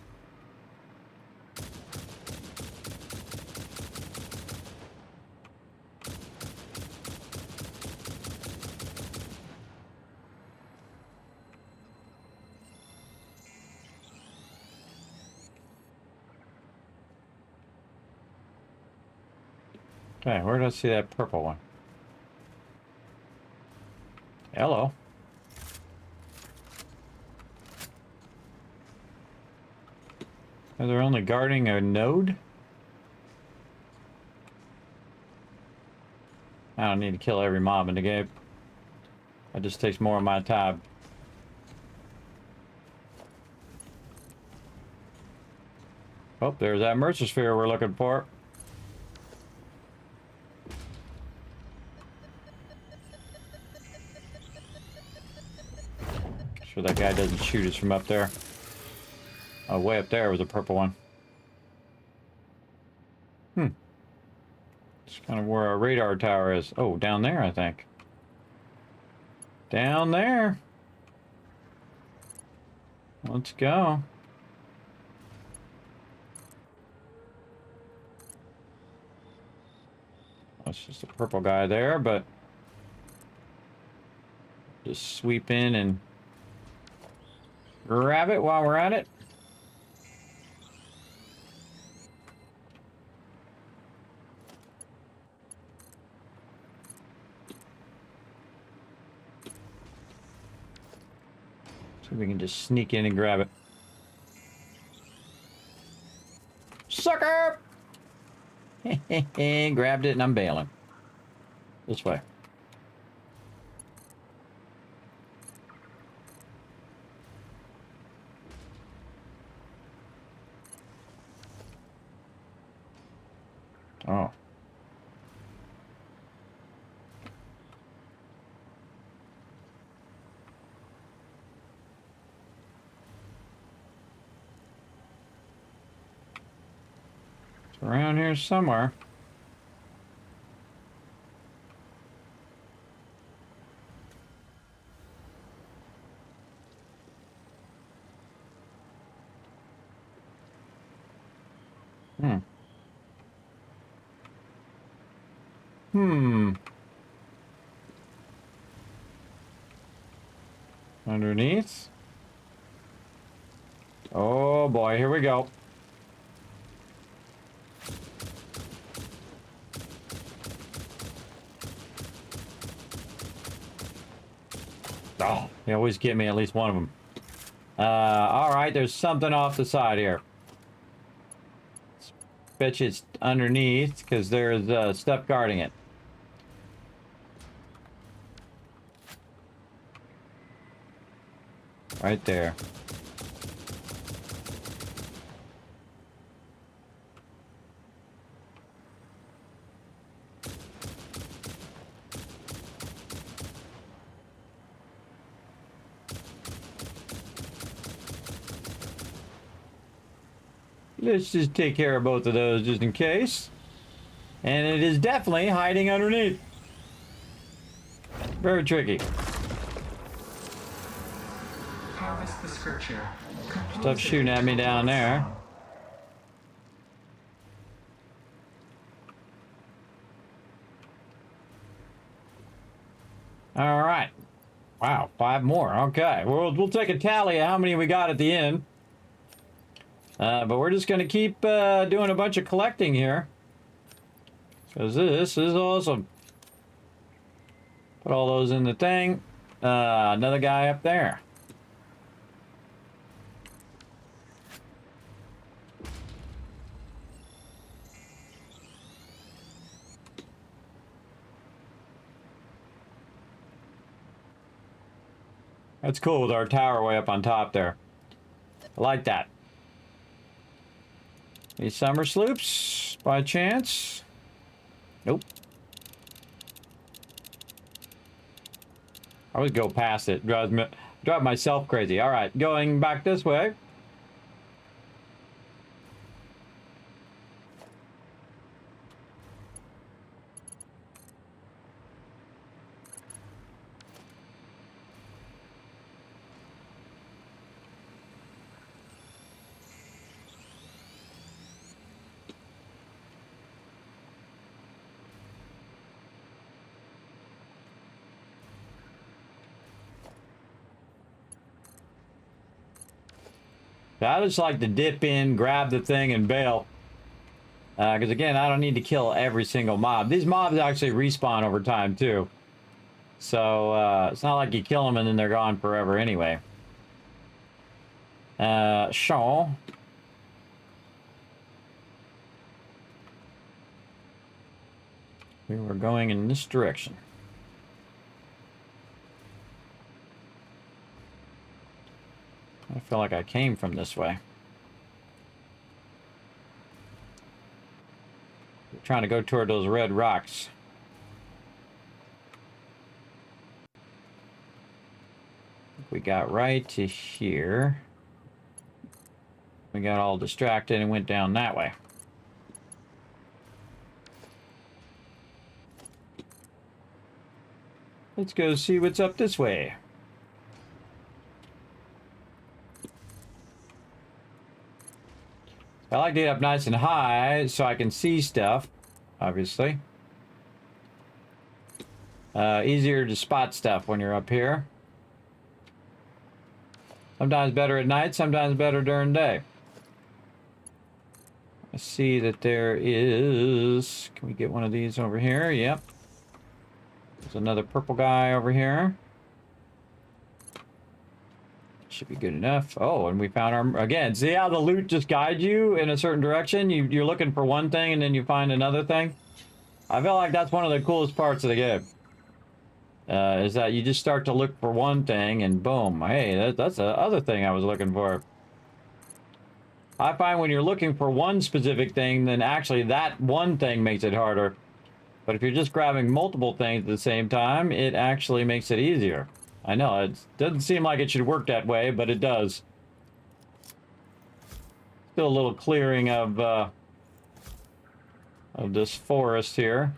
S4: Okay, where did I see that purple one? Hello. Are they only guarding a node? I don't need to kill every mob in the game. That just takes more of my time. Oh, there's that Mercer sphere we're looking for. Sure that guy doesn't shoot us from up there. Oh, way up there was a purple one. It's kind of where our radar tower is. Oh, down there, I think. Down there. Let's go. That's just a purple guy there, but just sweep in and grab it while we're at it. So we can just sneak in and grab it. Sucker! Grabbed it and I'm bailing. This way. Oh. Around here somewhere. Hmm. Hmm. Underneath. Oh boy, here we go. Oh, they always get me at least one of them. All right, there's something off the side here. Bet you it's underneath because there's stuff guarding it. Right there. Let's just take care of both of those just in case. And it is definitely hiding underneath. Very tricky.
S12: Harvest the scripture.
S4: Stuff shooting at me down there. All right. Wow, 5 more. Okay, we'll take a tally of how many we got at the end. But we're just going to keep doing a bunch of collecting here. Because this is awesome. Put all those in the thing. Another guy up there. That's cool with our tower way up on top there. I like that. Any summer sloops by chance? Nope. I always go past it. Drive myself crazy. All right, going back this way. I just like to dip in, grab the thing, and bail. Because again, I don't need to kill every single mob. These mobs actually respawn over time too. So it's not like you kill them and then they're gone forever anyway. Sean. We were going in this direction. I feel like I came from this way. We're trying to go toward those red rocks. We got right to here. We got all distracted and went down that way. Let's go see what's up this way. I like to get up nice and high so I can see stuff, obviously. Easier to spot stuff when you're up here. Sometimes better at night, sometimes better during day. I see that there is... Can we get one of these over here? Yep. There's another purple guy over here. Should be good enough. Oh, and we found our... Again, see how the loot just guides you in a certain direction? You're looking for one thing and then you find another thing. I feel like that's one of the coolest parts of the game. Is that you just start to look for one thing and boom. Hey, that's the other thing I was looking for. I find when you're looking for one specific thing, then actually that one thing makes it harder. But if you're just grabbing multiple things at the same time, it actually makes it easier. I know, it doesn't seem like it should work that way, but it does. Still a little clearing of of this forest here.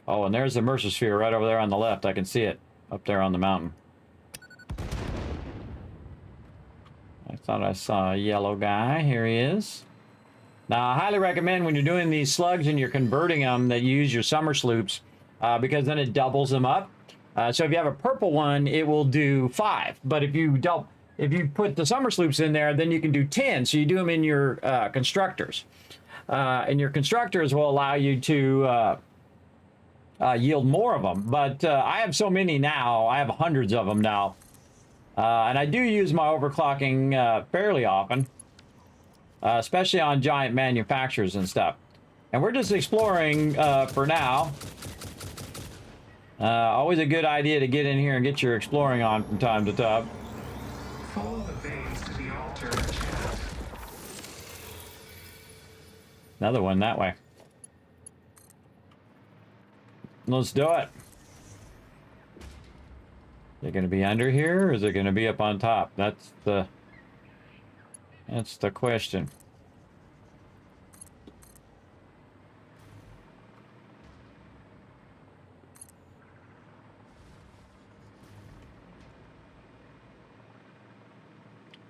S4: Oh, and there's the Mercer Sphere right over there on the left. I can see it up there on the mountain. I thought I saw a yellow guy. Here he is. Now, I highly recommend when you're doing these slugs and you're converting them that you use your summer sloops because then it doubles them up. So if you have a purple one, it will do 5. But if you put the summer sloops in there, then you can do 10. So you do them in your constructors. And your constructors will allow you to yield more of them. But I have so many now. I have hundreds of them now. And I do use my overclocking fairly often. Especially on giant manufacturers and stuff. And we're just exploring for now. Always a good idea to get in here and get your exploring on from time to time.
S13: Follow the veins to the altar and chant.
S4: Another one that way. Let's do it. Is it going to be under here or is it going to be up on top? That's the question.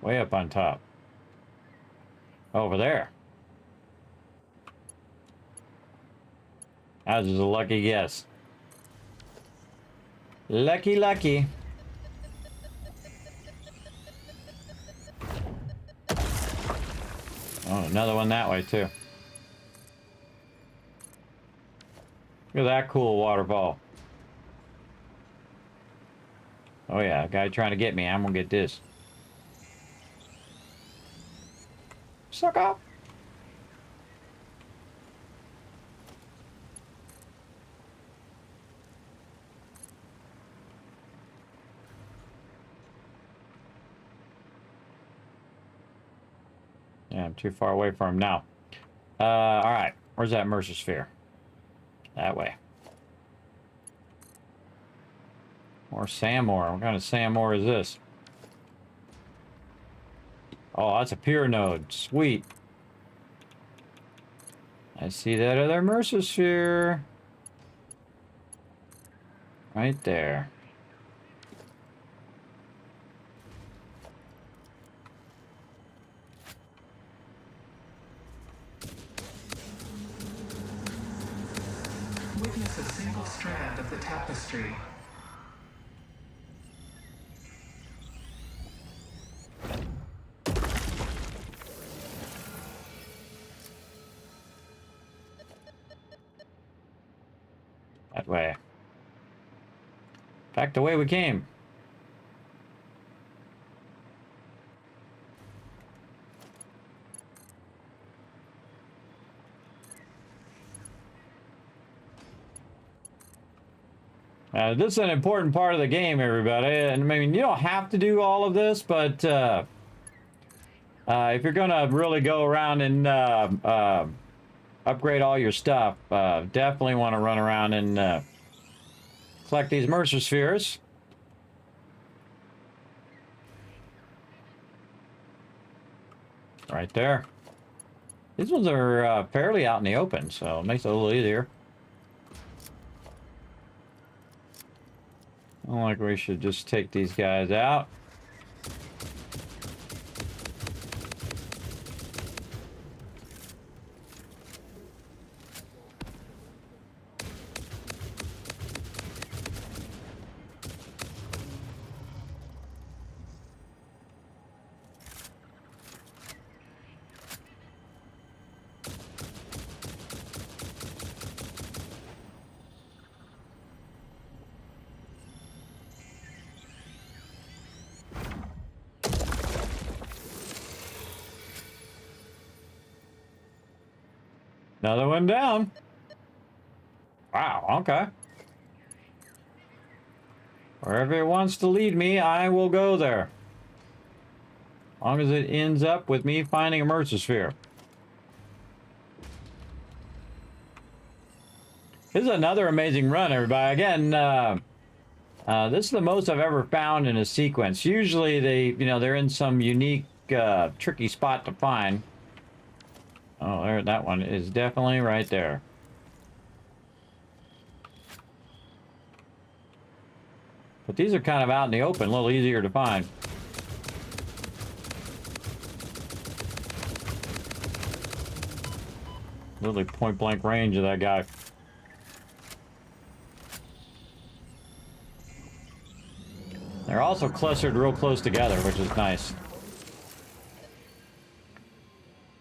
S4: Way up on top. Over there. That was a lucky guess. Lucky, lucky. Oh, another one that way, too. Look at that cool waterfall. Oh, yeah, a guy trying to get me. I'm gonna get this. Suck up. Yeah, I'm too far away from him now. All right. Where's that Mercer Sphere? That way. More sand ore. What kind of sand ore is this? Oh, that's a pure node. Sweet. I see that other Mercer Sphere. Right there.
S13: Witness a single strand of the tapestry.
S4: That way. Back the way we came. This is an important part of the game, everybody. And I mean, you don't have to do all of this, but if you're going to really go around and upgrade all your stuff, definitely want to run around and collect these Mercer Spheres. Right there. These ones are fairly out in the open, so it makes it a little easier. I don't like we should just take these guys out. Another one down. Wow, okay. Wherever it wants to lead me, I will go there. As long as it ends up with me finding a Mercer Sphere. This is another amazing run, everybody. Again, this is the most I've ever found in a sequence. Usually they're in some unique, tricky spot to find. Oh, there, that one is definitely right there. But these are kind of out in the open, a little easier to find. Literally point blank range of that guy. They're also clustered real close together, which is nice.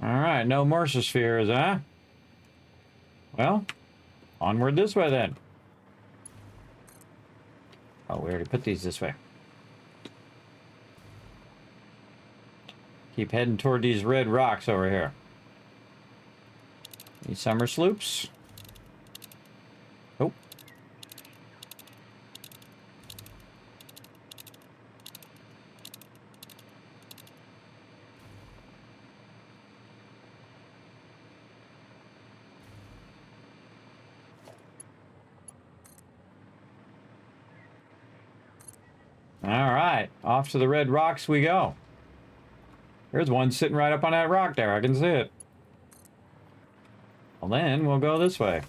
S4: Alright, no Mercer spheres, huh? Well, onward this way then. Oh, we already put these this way. Keep heading toward these red rocks over here. These summer sloops. Oh. All right, off to the red rocks we go. There's one sitting right up on that rock there. I can see it. Well, then we'll go this way.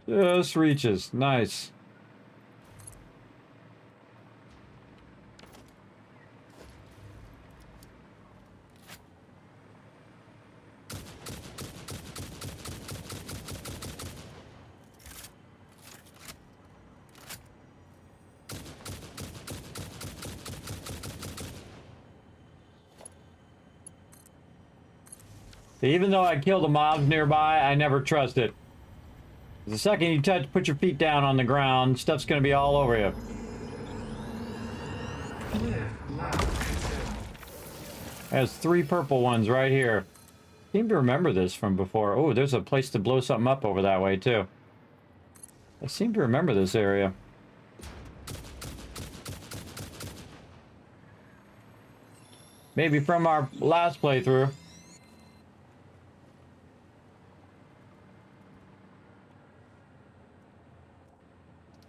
S4: Just reaches. Nice. Even though I kill the mobs nearby, I never trust it. The second you put your feet down on the ground, stuff's gonna be all over you. There's 3 purple ones right here. Seem to remember this from before. Oh, there's a place to blow something up over that way too. I seem to remember this area. Maybe from our last playthrough.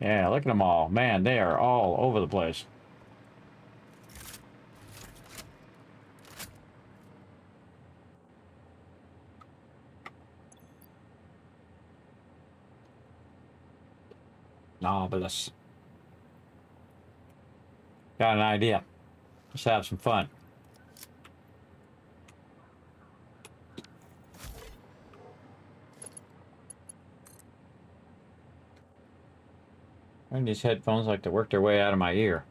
S4: Yeah, look at them all. Man, they are all over the place. Marvelous. Got an idea. Let's have some fun. And these headphones like to work their way out of my ear.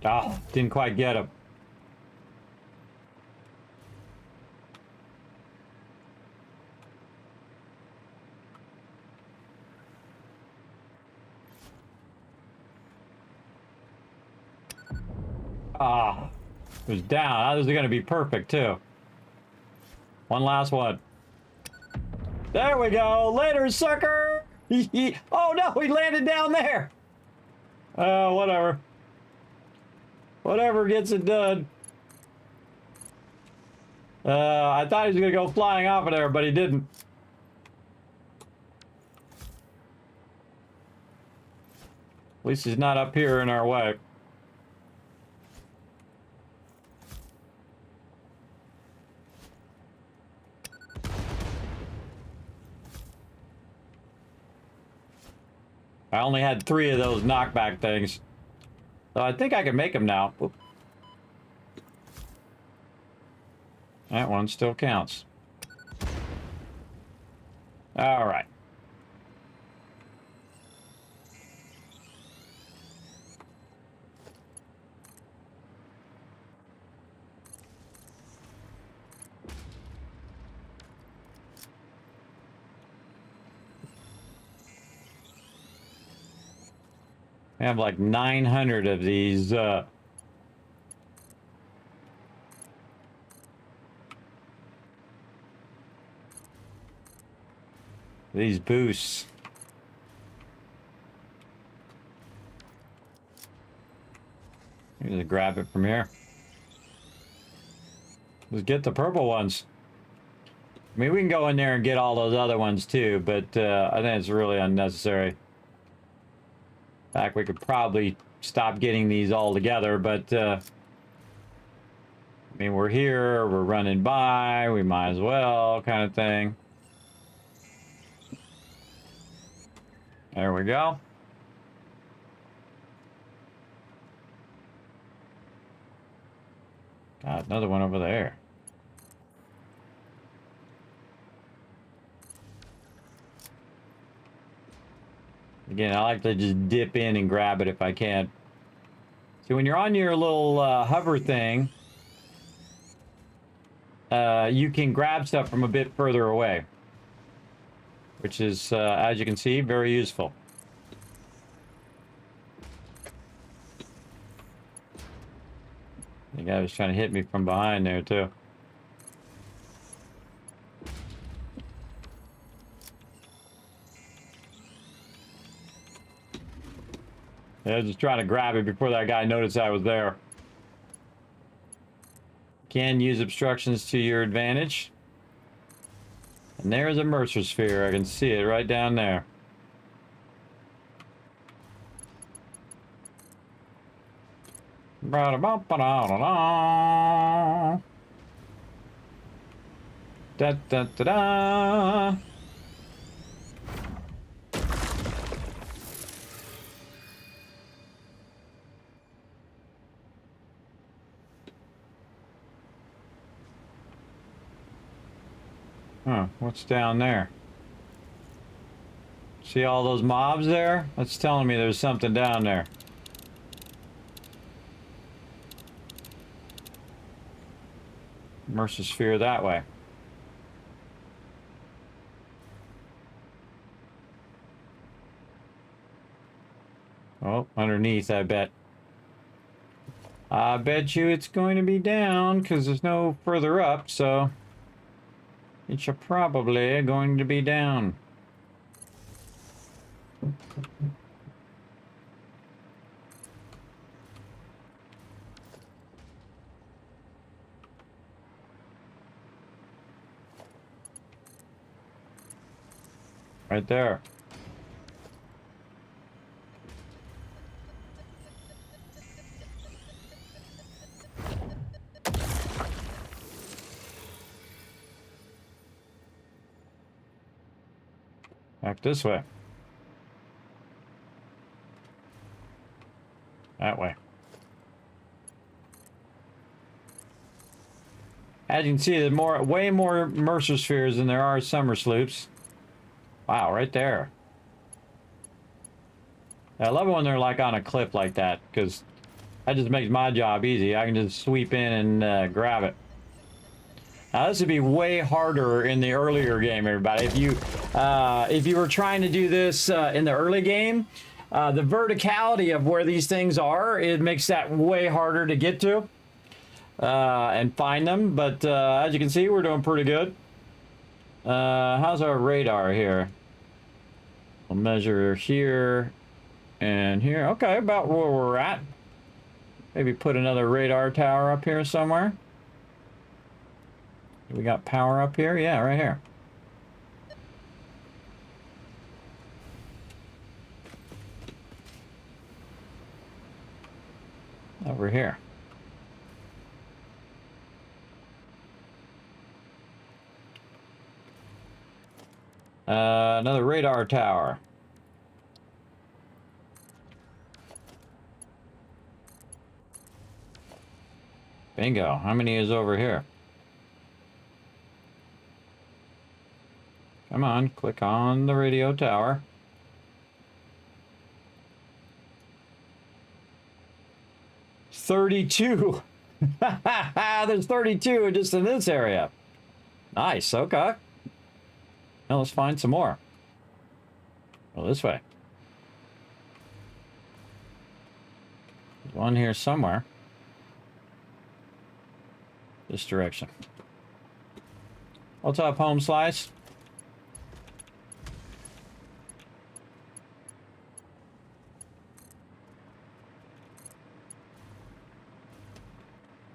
S4: Oh, didn't quite get him. Ah, it was down. That was going to be perfect, too. One last one. There we go. Later, sucker. Oh, no, he landed down there. Whatever. Whatever gets it done. I thought he was going to go flying off of there, but he didn't. At least he's not up here in our way. I only had 3 of those knockback things. So I think I can make them now. Oop. That one still counts. All right. I have like 900 of these boosts. You just grab it from here. Just get the purple ones. I mean, we can go in there and get all those other ones too, but I think it's really unnecessary. In fact, we could probably stop getting these all together, but I mean, we're here, we're running by, we might as well, kind of thing. There we go. God, another one over there. Again, I like to just dip in and grab it if I can. So when you're on your little hover thing, you can grab stuff from a bit further away, which is, as you can see, very useful. The guy was trying to hit me from behind there, too. Yeah, I was just trying to grab it before that guy noticed I was there. Can use obstructions to your advantage. And there's a Mercer sphere. I can see it right down there. Da-da-da-da. Da-da-da-da. Huh, what's down there? See all those mobs there? That's telling me there's something down there. Mercer sphere that way. Oh, underneath, I bet. I bet you it's going to be down because there's no further up, so it's probably going to be down. Right there. Back this way. That way. As you can see, there's way more Mercer spheres than there are summer sloops. Wow, right there. I love it when they're like on a cliff like that, because that just makes my job easy. I can just sweep in and grab it. Now this would be way harder in the earlier game, everybody. If you were trying to do this in the early game, the verticality of where these things are, it makes that way harder to get to and find them. But as you can see, we're doing pretty good. How's our radar here? We'll measure here and here. Okay, about where we're at. Maybe put another radar tower up here somewhere. We got power up here? Yeah, right here. Over here. Another radar tower. Bingo. How many is over here? Come on, click on the radio tower. $32. There's 32 just in this area. Nice, okay. Now let's find some more. Well, this way. There's one here somewhere. This direction. What's up, home slice?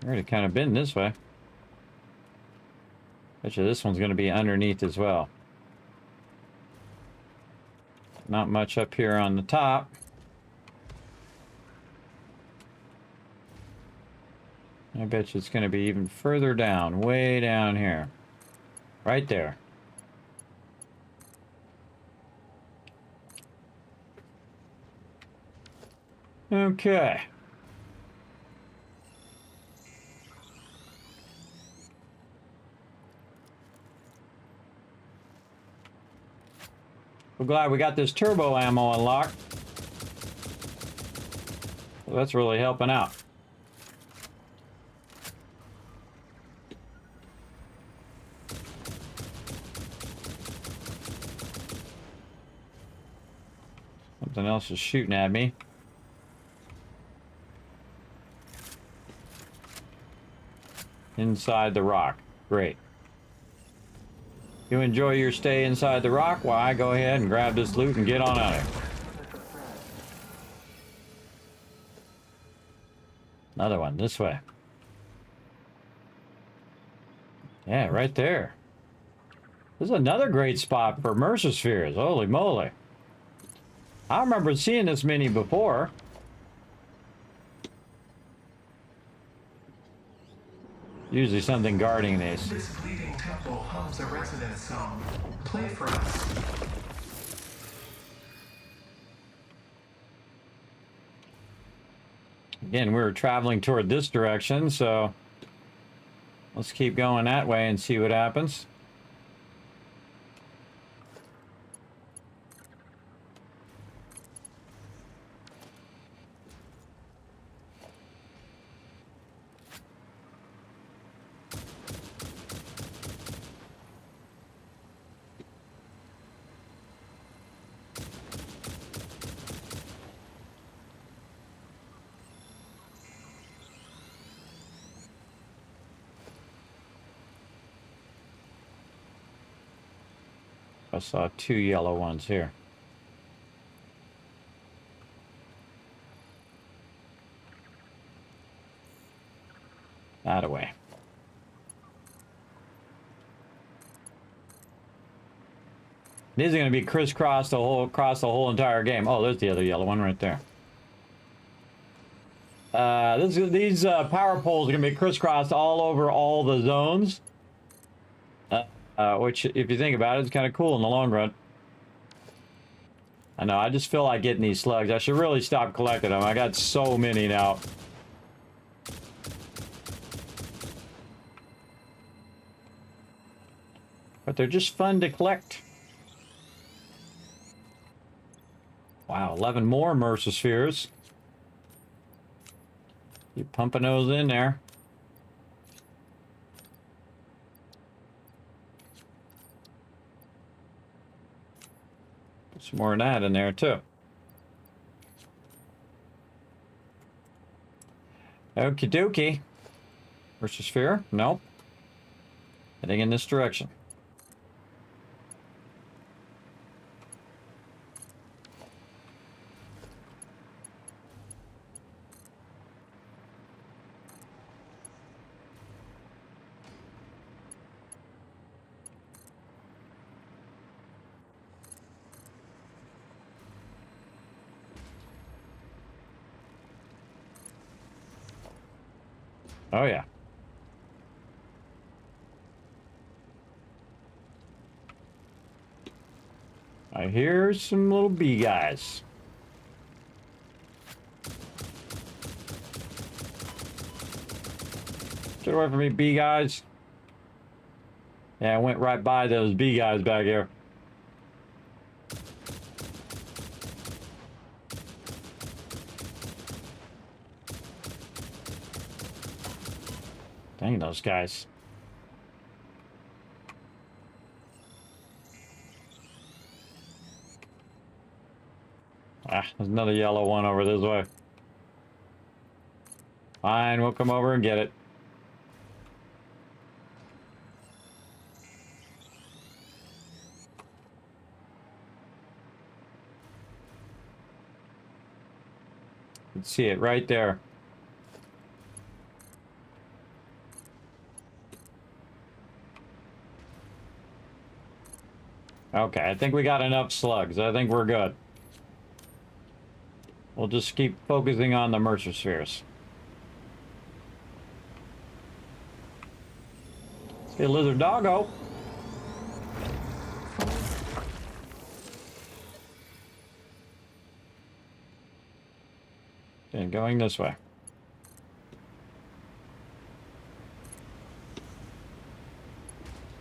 S4: Already kind of been this way. Bet you this one's going to be underneath as well. Not much up here on the top. I bet you it's going to be even further down, way down here. Right there. Okay. We're glad we got this turbo ammo unlocked. Well, that's really helping out. Something else is shooting at me. Inside the rock. Great. You enjoy your stay inside the rock while I go ahead and grab this loot and get on out of here. Another one this way. Yeah, right there. This is another great spot for Mercer Spheres. Holy moly. I remember seeing this many before. Usually something guarding these.
S13: This bleeding temple hums a residence song. Play for us.
S4: Again, we were traveling toward this direction, so let's keep going that way and see what happens. I saw 2 yellow ones here. That away. These are going to be crisscross across the whole entire game. Oh, there's the other yellow one right there. These power poles are going to be crisscrossed all over all the zones. Which, if you think about it, is kind of cool in the long run. I know, I just feel like getting these slugs. I should really stop collecting them. I got so many now. But they're just fun to collect. Wow, 11 more Mercer Spheres. Keep pumping those in there. Some more of that in there too. Okie dokie. Mercer Sphere? Nope. Heading in this direction. Oh, yeah. I hear some little bee guys. Get away from me, bee guys. Yeah, I went right by those bee guys back here. Dang those guys. Ah, there's another yellow one over this way. Fine, we'll come over and get it. You can see it right there. Okay, I think we got enough slugs. I think we're good. We'll just keep focusing on the Mercer spheres. Let's get lizard doggo. Okay, going this way.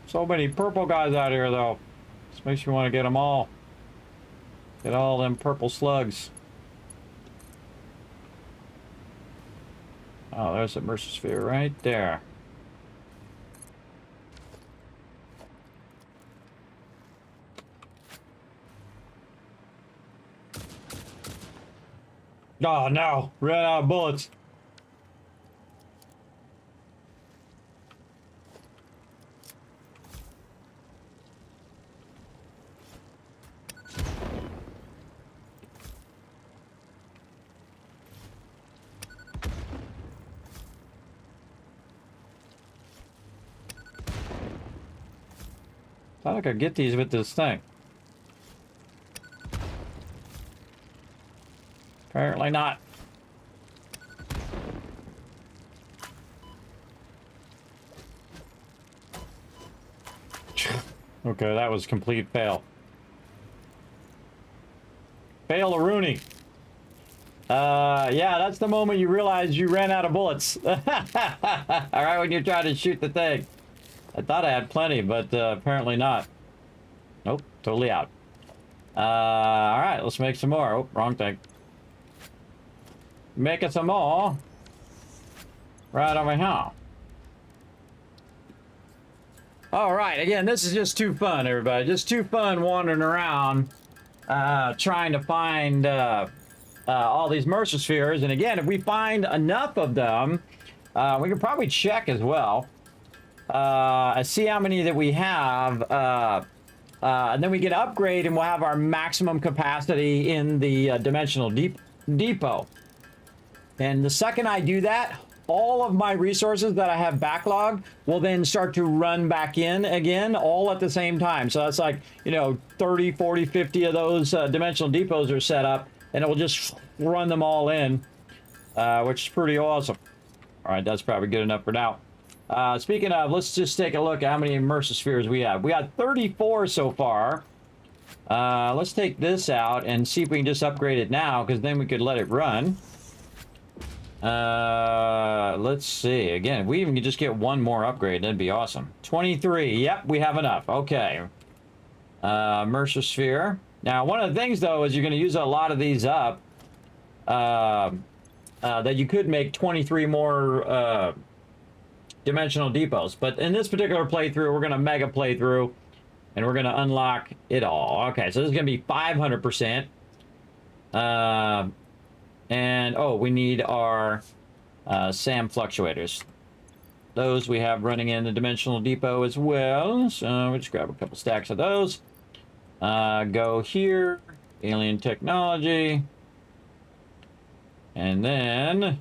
S4: So many purple guys out here, though. This makes me want to get them all. Get all them purple slugs. Oh, there's a Mercer sphere right there. Oh no, ran out of bullets. Thought I could get these with this thing. Apparently not. Okay, that was complete fail. Fail-a-rooney. Yeah, that's the moment you realize you ran out of bullets. Alright, when you're trying to shoot the thing. I thought I had plenty, but apparently not. Nope, totally out. Alright, let's make some more. Oh, wrong thing. Making some more. Right over here. Alright, again, this is just too fun, everybody. Just too fun wandering around, trying to find all these Mercer spheres. And again, if we find enough of them, we can probably check as well. See how many that we have, and then we can upgrade and we'll have our maximum capacity in the dimensional depot. And the second I do that, all of my resources that I have backlogged will then start to run back in again, all at the same time. So that's like, you know, 30, 40, 50 of those dimensional depots are set up, and it will just run them all in, which is pretty awesome. All right, that's probably good enough for now. Speaking of, let's just take a look at how many Mercer spheres we have. We got 34 so far. Let's take this out and see if we can just upgrade it now, because then we could let it run. Let's see. Again, if we even could just get one more upgrade, that'd be awesome. 23. Yep, we have enough. Okay. Mercer sphere. Now, one of the things, though, is you're going to use a lot of these up. That you could make 23 more dimensional depots. But in this particular playthrough, we're going to mega playthrough, and we're going to unlock it all. Okay, so this is going to be 500%. And, oh, we need our SAM fluctuators. Those we have running in the dimensional depot as well. So we'll just grab a couple stacks of those. Go here, alien technology. And then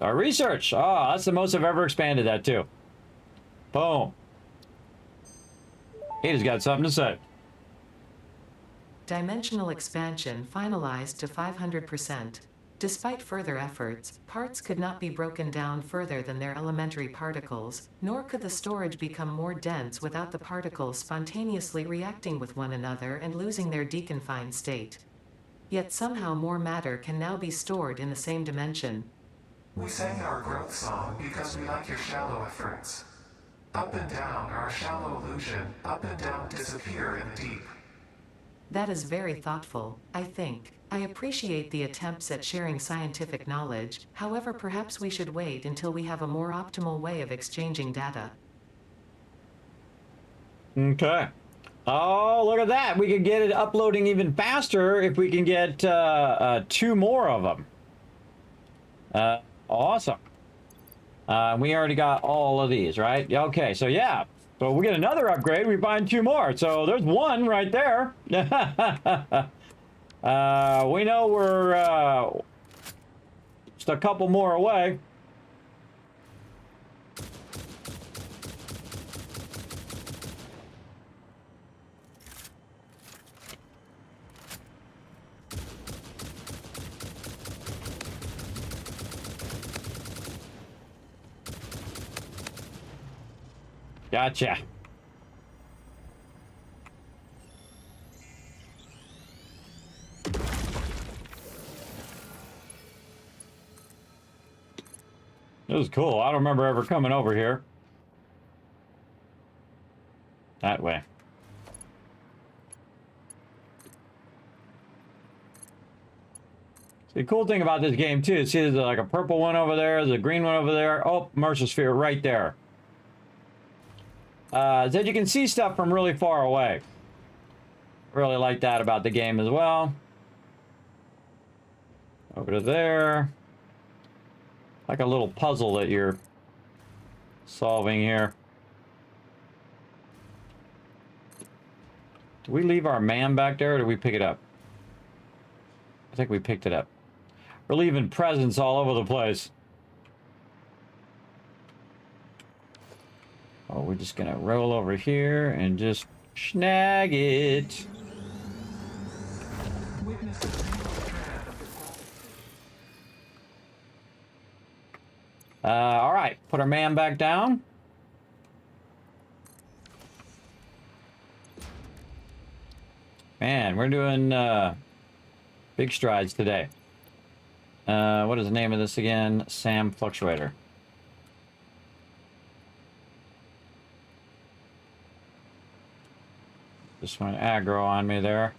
S4: our research. Oh, that's the most I've ever expanded that to. Boom. He just got something to say.
S12: Dimensional expansion finalized to 500%. Despite further efforts, parts could not be broken down further than their elementary particles, nor could the storage become more dense without the particles spontaneously reacting with one another and losing their deconfined state. Yet somehow more matter can now be stored in the same dimension.
S13: We sang our growth song because we like your shallow efforts. Up and down are a shallow illusion. Up and down disappear in the deep.
S12: That is very thoughtful, I think. I appreciate the attempts at sharing scientific knowledge, however perhaps we should wait until we have a more optimal way of exchanging data.
S4: Okay. Oh, look at that. We could get it uploading even faster if we can get 2 more of them. Awesome. We already got all of these, right? Okay, so yeah. So we get another upgrade, we find 2 more. So there's 1 right there. We know we're just a couple more away. Gotcha. It was cool. I don't remember ever coming over here. That way. The cool thing about this game too, see there's like a purple one over there, there's a green one over there. Oh, Mercer Sphere right there. Is that you can see stuff from really far away. Really like that about the game as well. Over to there. Like a little puzzle that you're solving here. Did we leave our man back there or did we pick it up? I think we picked it up. We're leaving presents all over the place. Oh, we're just gonna roll over here and just snag it. All right, put our man back down. Man, we're doing big strides today. What is the name of this again? Sam Fluctuator. Just went aggro on me there.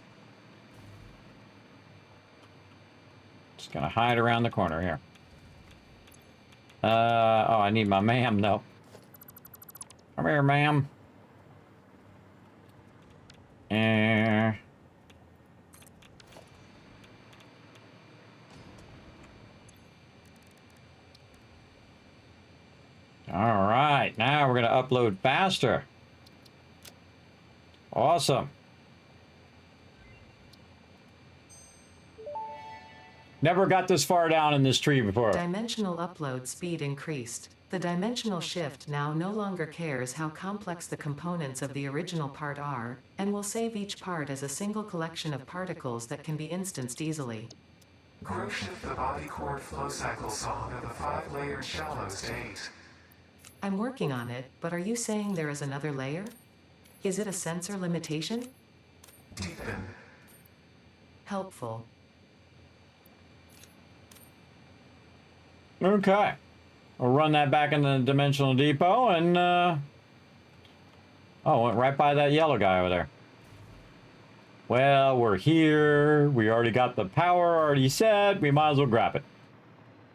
S4: Just gonna hide around the corner here. Oh, I need my ma'am though. Come here, ma'am. All right, now we're gonna upload faster. Awesome. Never got this far down in this tree before.
S12: Dimensional upload speed increased. The dimensional shift now no longer cares how complex the components of the original part are, and will save each part as a single collection of particles that can be instanced easily.
S13: Grow shift the body chord flow cycle song of the 5-layered shallows to 8.
S12: I'm working on it, but are you saying there is another layer? Is it a sensor limitation?
S13: Deepen.
S12: Helpful.
S4: Okay. We'll run that back in the dimensional depot and, oh, went right by that yellow guy over there. Well, we're here. We already got the power already set. We might as well grab it.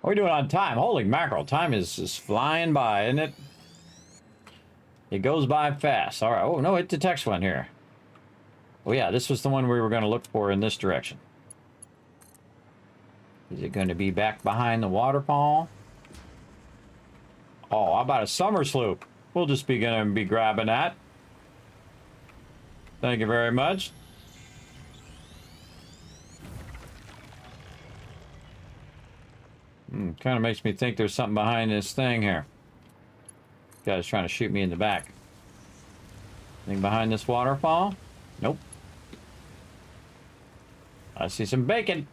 S4: What are we doing on time? Holy mackerel. Time is flying by, isn't it? It goes by fast. All right. Oh, no, it detects one here. Oh, yeah, this was the one we were going to look for in this direction. Is it going to be back behind the waterfall? Oh, how about a summer sloop? We'll just be going to be grabbing that. Thank you very much. Kind of makes me think there's something behind this thing here. Guy's trying to shoot me in the back. Anything behind this waterfall? Nope. I see some bacon.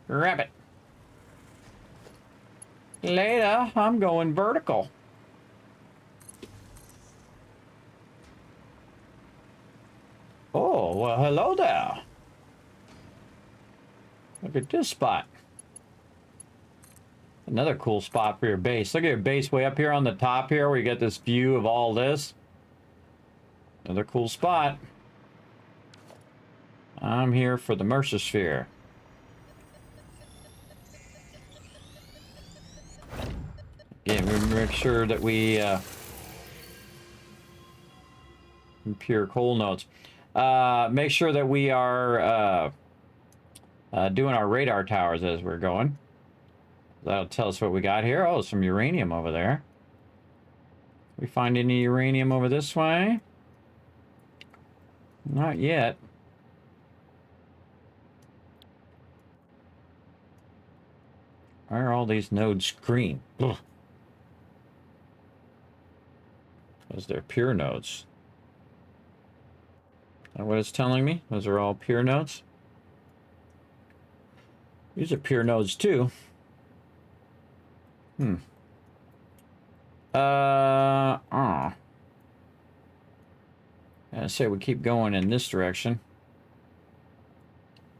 S4: Grab it. Later, I'm going vertical. Oh, well, hello there. Look at this spot. Another cool spot for your base. Look at your base way up here on the top here where you get this view of all this. Another cool spot. I'm here for the Mercer Sphere. Again, we make sure that we pure coal notes. Make sure that we are doing our radar towers as we're going. That'll tell us what we got here. Oh, some uranium over there. We find any uranium over this way? Not yet. Why are all these nodes green? Ugh. Those are pure nodes. Is that what it's telling me? Those are all pure nodes? These are pure nodes too. I say we keep going in this direction.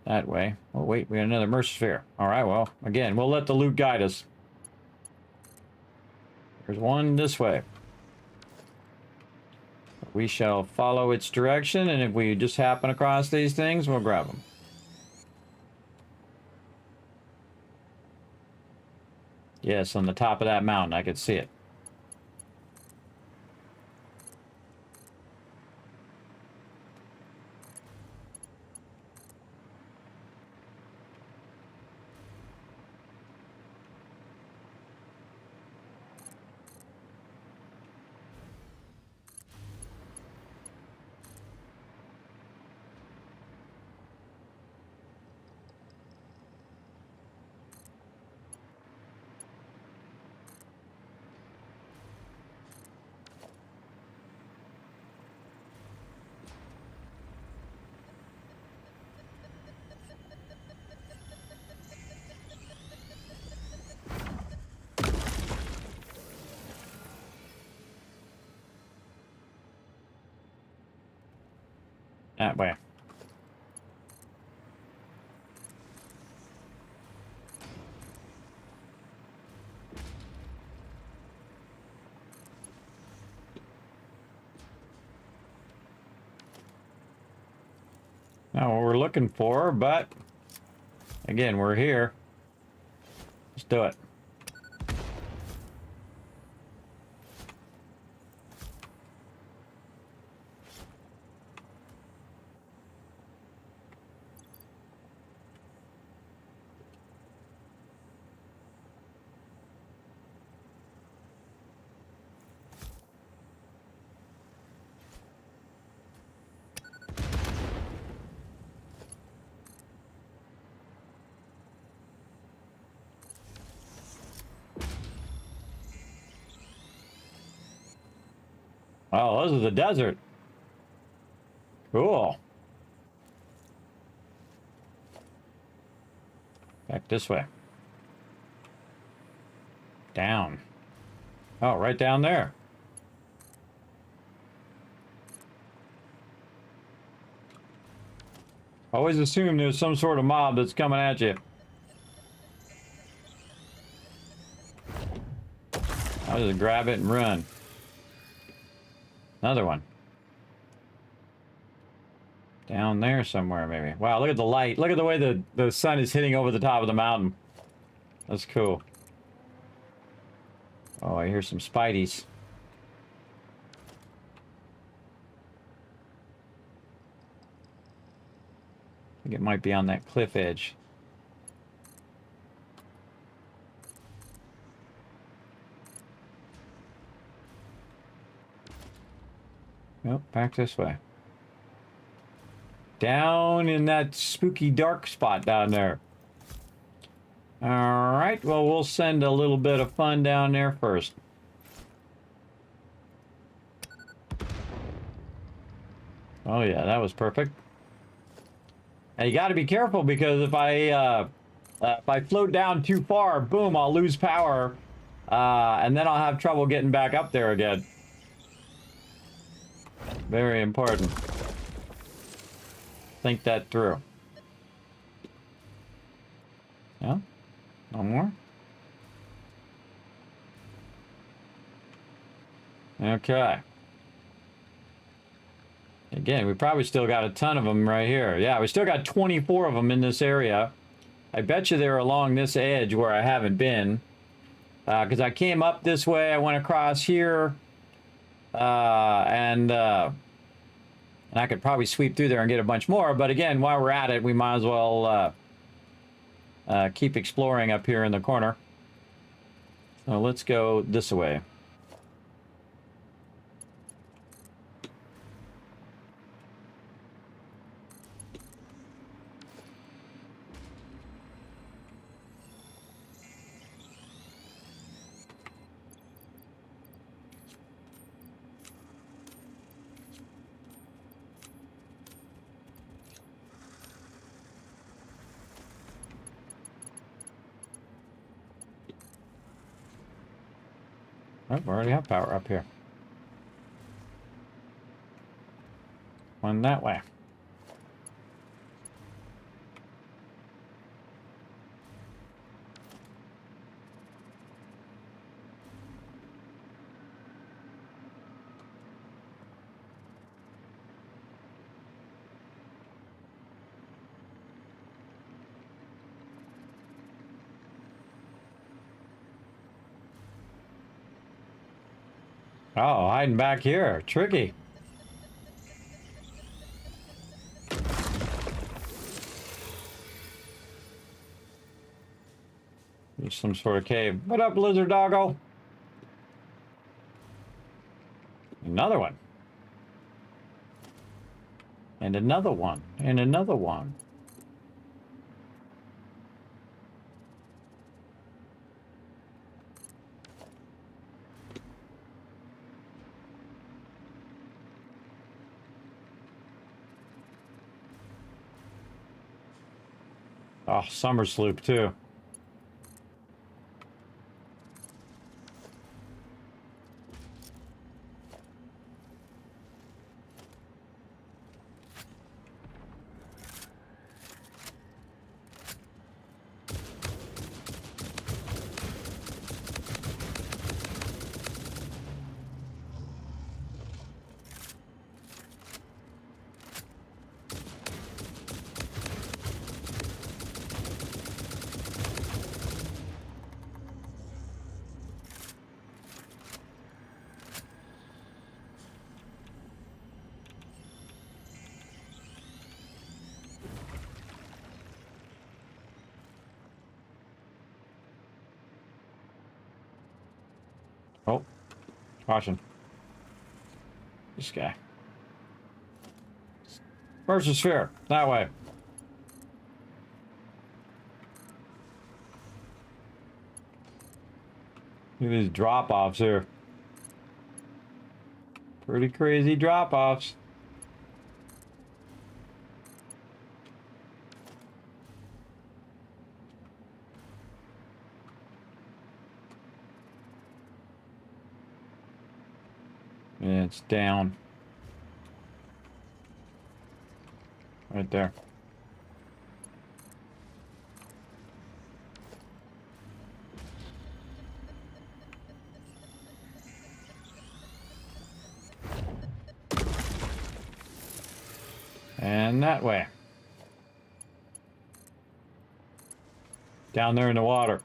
S4: That way. Oh, wait, we got another Mercer. All right, well, again, we'll let the loot guide us. There's one this way. We shall follow its direction, and if we just happen across these things, we'll grab them. Yes, on the top of that mountain, I could see it. That way. Not what we're looking for, but again, we're here. Let's do it. Oh, those are the desert. Cool. Back this way. Down. Oh, right down there. Always assume there's some sort of mob that's coming at you. I'll just grab it and run. Another one. Down there somewhere, maybe. Wow, look at the light. Look at the way the sun is hitting over the top of the mountain. That's cool. Oh, I hear some spideys. I think it might be on that cliff edge. Nope, back this way. Down in that spooky dark spot down there. Alright, well, we'll send a little bit of fun down there first. Oh yeah, that was perfect. And you got to be careful because if I float down too far, boom, I'll lose power, and then I'll have trouble getting back up there again. Very important. Think that through. Yeah? No more? Okay. Again, we probably still got a ton of them right here. Yeah, we still got 24 of them in this area. I bet you they're along this edge where I haven't been. Because I came up this way, I went across here, and I could probably sweep through there and get a bunch more. But again, while we're at it, we might as well keep exploring up here in the corner. So let's go this way. Oh, we already have power up here. One that way. Oh, hiding back here. Tricky. There's some sort of cave. What up, lizard doggo? Another one. And another one. And another one. Oh, summer sloop too. Oh, caution. This guy. Versus sphere. That way. Look at these drop-offs here. Pretty crazy drop-offs. Yeah, it's down. Right there. And that way. Down there in the water.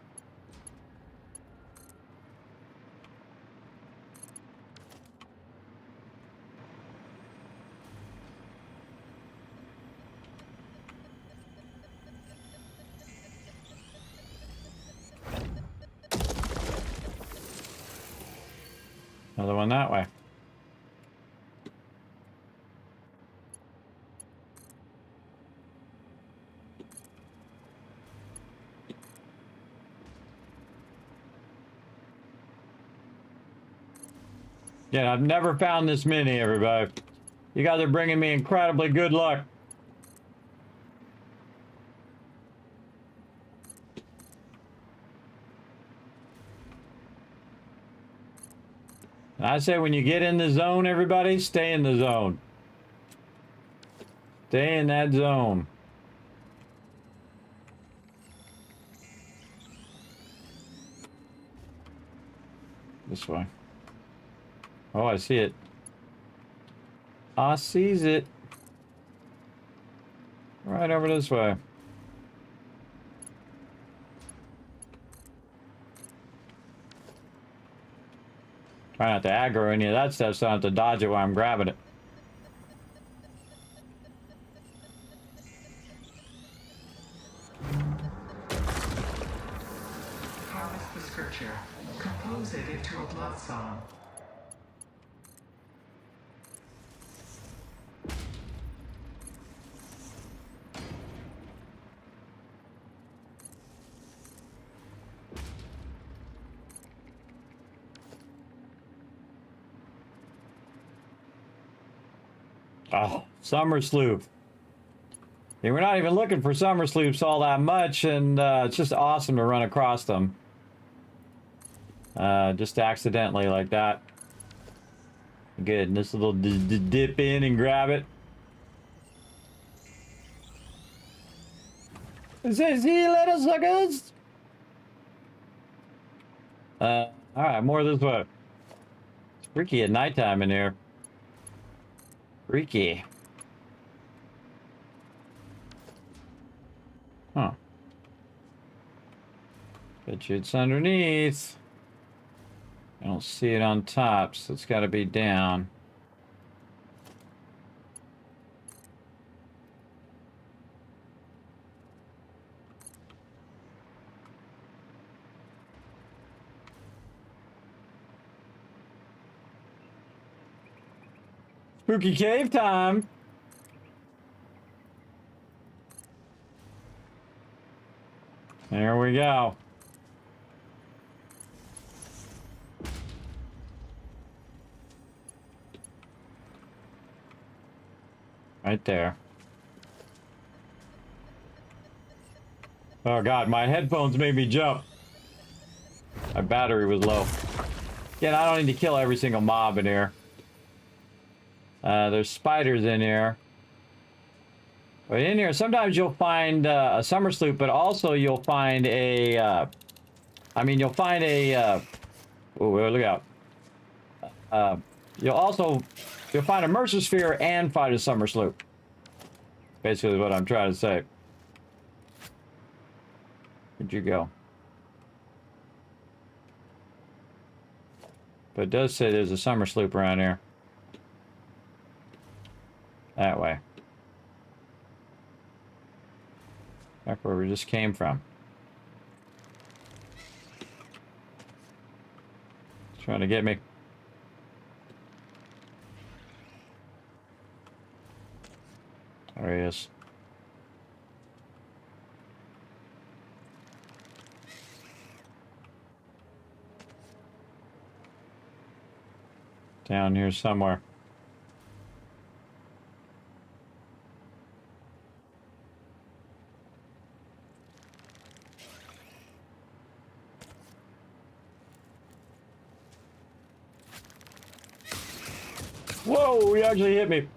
S4: Another one that way. Yeah, I've never found this many, everybody. You guys are bringing me incredibly good luck. And I say when you get in the zone, everybody, stay in the zone. Stay in that zone. This way. Oh, I see it. I sees it. Right over this way. Try not to aggro any of that stuff so I don't have to dodge it while I'm grabbing it.
S13: Harvest the scripture. Compose it into a blood song.
S4: Oh, summer sloop. Yeah, we're not even looking for summer sloops all that much, and it's just awesome to run across them. Just accidentally like that. Good. And this little dip in and grab it. It says, see you later, suckers. All right, more this way. It's freaky at nighttime in here. Freaky. Huh. Bet you it's underneath. I don't see it on top, so it's got to be down. Spooky cave time. There we go. Right there. Oh god, my headphones made me jump. My battery was low. Again, I don't need to kill every single mob in here. There's spiders in here. But in here, sometimes you'll find a summer sloop, but also you'll find a... you'll find a... oh, look out. You'll find a Mercer Sphere and find a summer sloop. Basically what I'm trying to say. Where'd you go? But it does say there's a summer sloop around here. That way. Back where we just came from. Trying to get me. There he is. Down here somewhere. Whoa, he actually hit me.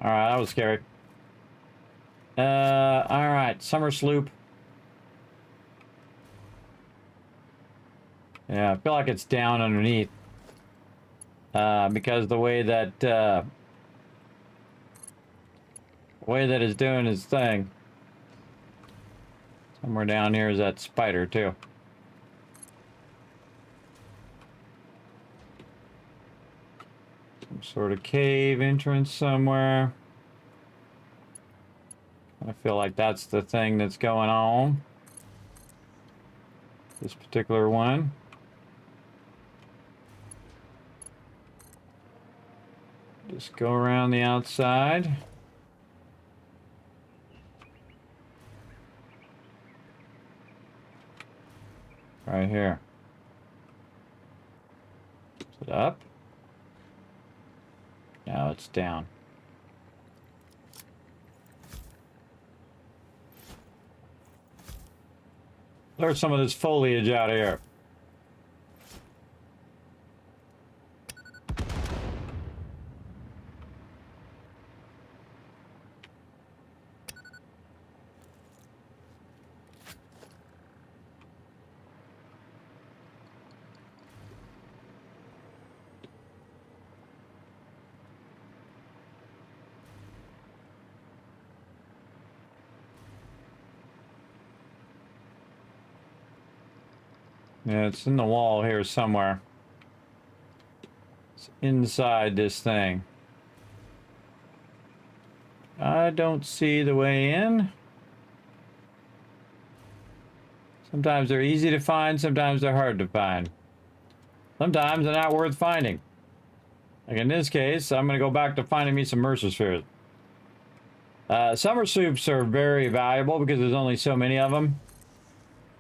S4: Alright, that was scary. Alright, summer sloop. Yeah, I feel like it's down underneath. Because the way that, it's doing its thing. Somewhere down here is that spider, too. Some sort of cave entrance somewhere. I feel like that's the thing that's going on. This particular one. Just go around the outside. Right here. Is it up? No, it's down. There's some of this foliage out here. Yeah, it's in the wall here somewhere. It's inside this thing. I don't see the way in. Sometimes they're easy to find, sometimes they're hard to find. Sometimes they're not worth finding. Like in this case, I'm going to go back to finding me some Mercer Spheres. Summer sloops are very valuable because there's only so many of them.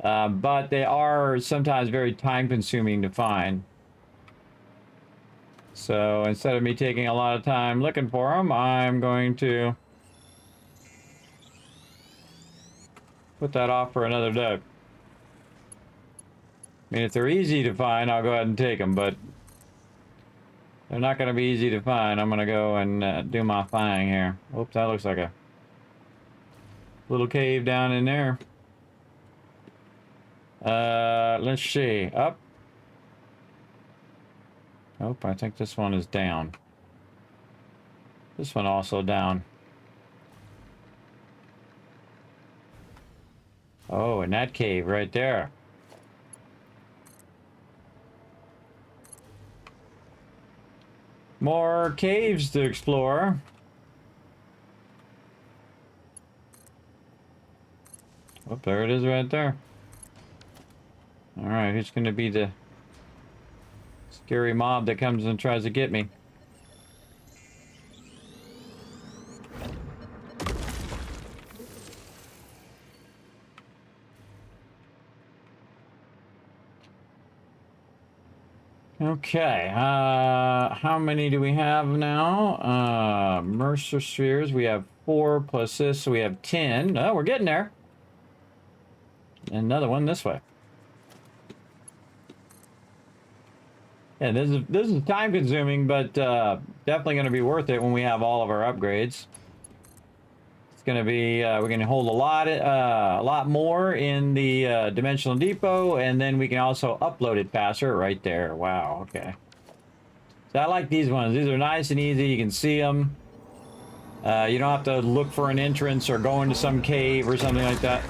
S4: But they are sometimes very time consuming to find. So instead of me taking a lot of time looking for them, I'm going to put that off for another day. I mean, if they're easy to find, I'll go ahead and take them, but they're not going to be easy to find. I'm going to go and do my thing here. Oops, that looks like a little cave down in there. Let's see. Up. Oh, I think this one is down. This one also down. Oh, in that cave right there. More caves to explore. Oh, there it is right there. Alright, who's going to be the scary mob that comes and tries to get me? Okay, how many do we have now? Mercer spheres, we have 4 plus this, so we have 10. Oh, we're getting there. Another one this way. Yeah, this is time consuming, but definitely going to be worth it when we have all of our upgrades. It's going to be we're going to hold a lot more in the dimensional depot, and then we can also upload it faster right there. Wow. Okay. So I like these ones. These are nice and easy. You can see them. You don't have to look for an entrance or go into some cave or something like that.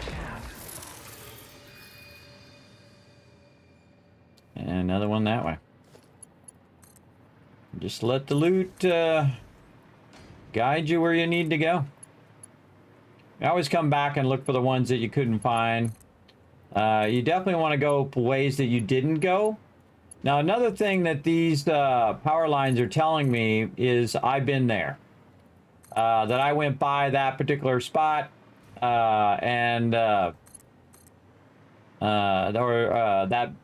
S4: And another one that way. Just let the loot guide you where you need to go. You always come back and look for the ones that you couldn't find. You definitely want to go ways that you didn't go. Now, another thing that these power lines are telling me is I've been there. That I went by that particular spot and that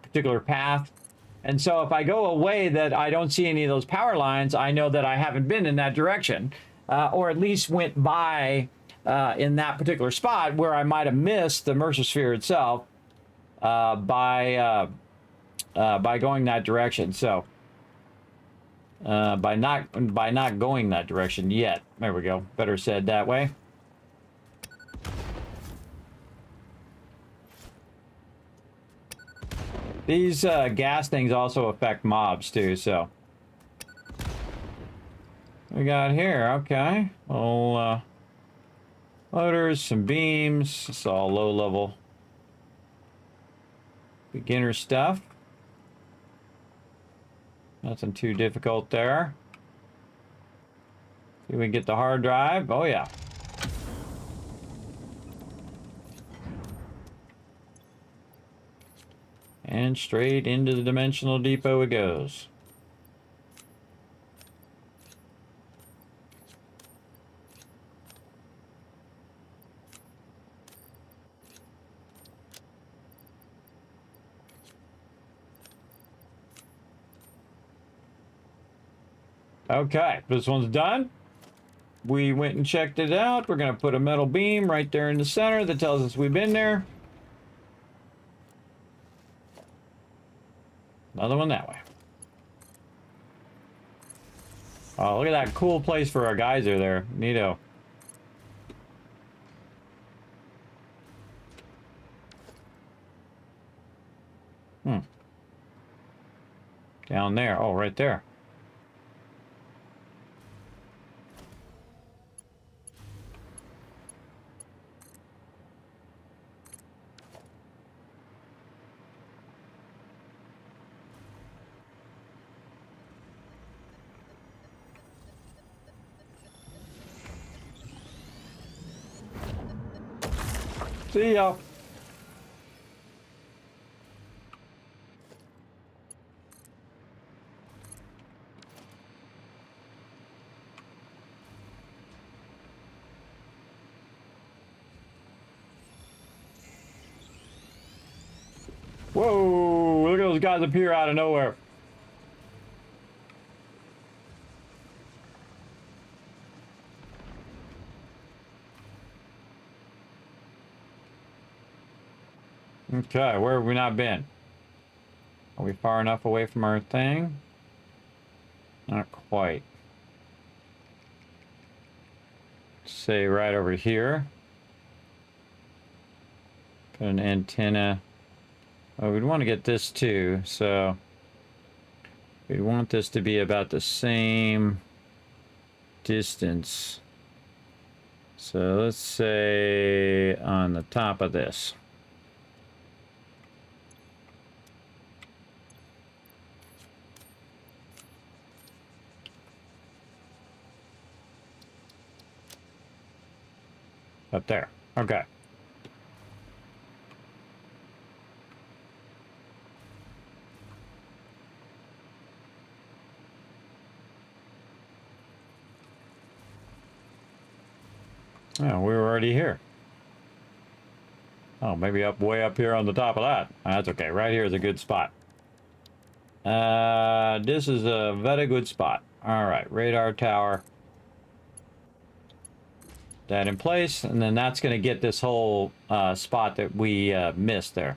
S4: particular path. And so if I go a way that I don't see any of those power lines, I know that I haven't been in that direction, or at least went by in that particular spot where I might have missed the Mercer sphere itself by going that direction. So by not going that direction yet. There we go. Better said that way. These gas things also affect mobs too, so. We got here, okay. Well, motors, some beams. It's all low level beginner stuff. Nothing too difficult there. See if we can get the hard drive. Oh yeah. And straight into the dimensional depot it goes. Okay, this one's done. We went and checked it out. We're going to put a metal beam right there in the center that tells us we've been there. Another one that way. Oh, look at that cool place for a geyser there. Neato. Down there. Oh, right there. See ya. Whoa, look at those guys appear out of nowhere. Okay, where have we not been? Are we far enough away from our thing? Not quite. Say right over here. Put an antenna. Oh, we'd want to get this too, so we want this to be about the same distance. So let's say on the top of this. Up there. Okay. Oh, we were already here. Oh, maybe up way up here on the top of that. That's okay. Right here is a good spot. This is a very good spot. All right, radar tower. That in place, and then that's going to get this whole spot that we missed there.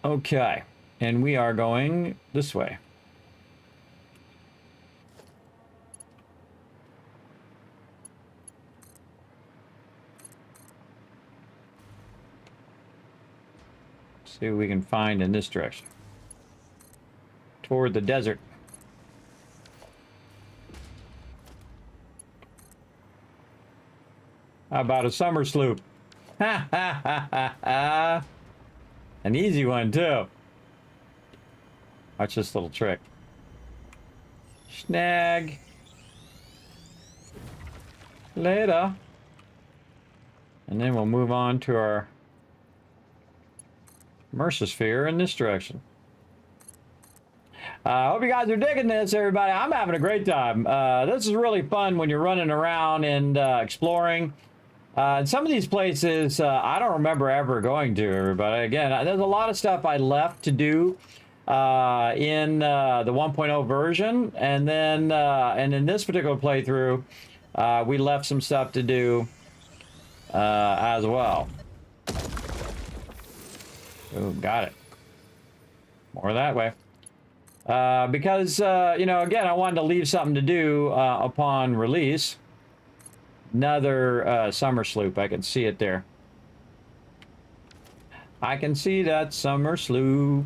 S4: Okay, and we are going this way. See what we can find in this direction. Toward the desert. How about a summer sloop? Ha ha ha ha ha. An easy one too. Watch this little trick. Snag. Later. And then we'll move on to our Mercersphere in this direction. I hope you guys are digging this, everybody. I'm having a great time. This is really fun when you're running around and exploring. And some of these places, I don't remember ever going to, everybody. Again, there's a lot of stuff I left to do in the 1.0 version. And then, and in this particular playthrough, we left some stuff to do as well. Oh, got it. More that way. Because, you know, again, I wanted to leave something to do upon release. Another summer sloop. I can see it there. I can see that summer sloop.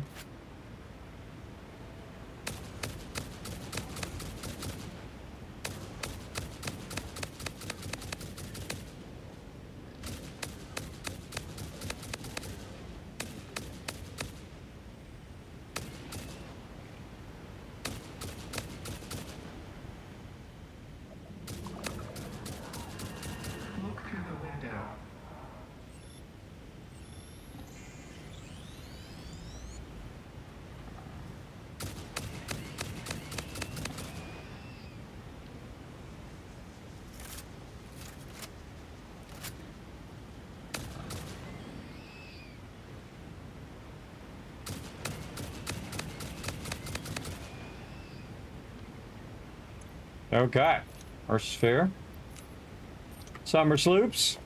S4: Okay. Mercersphere. Summer sloops.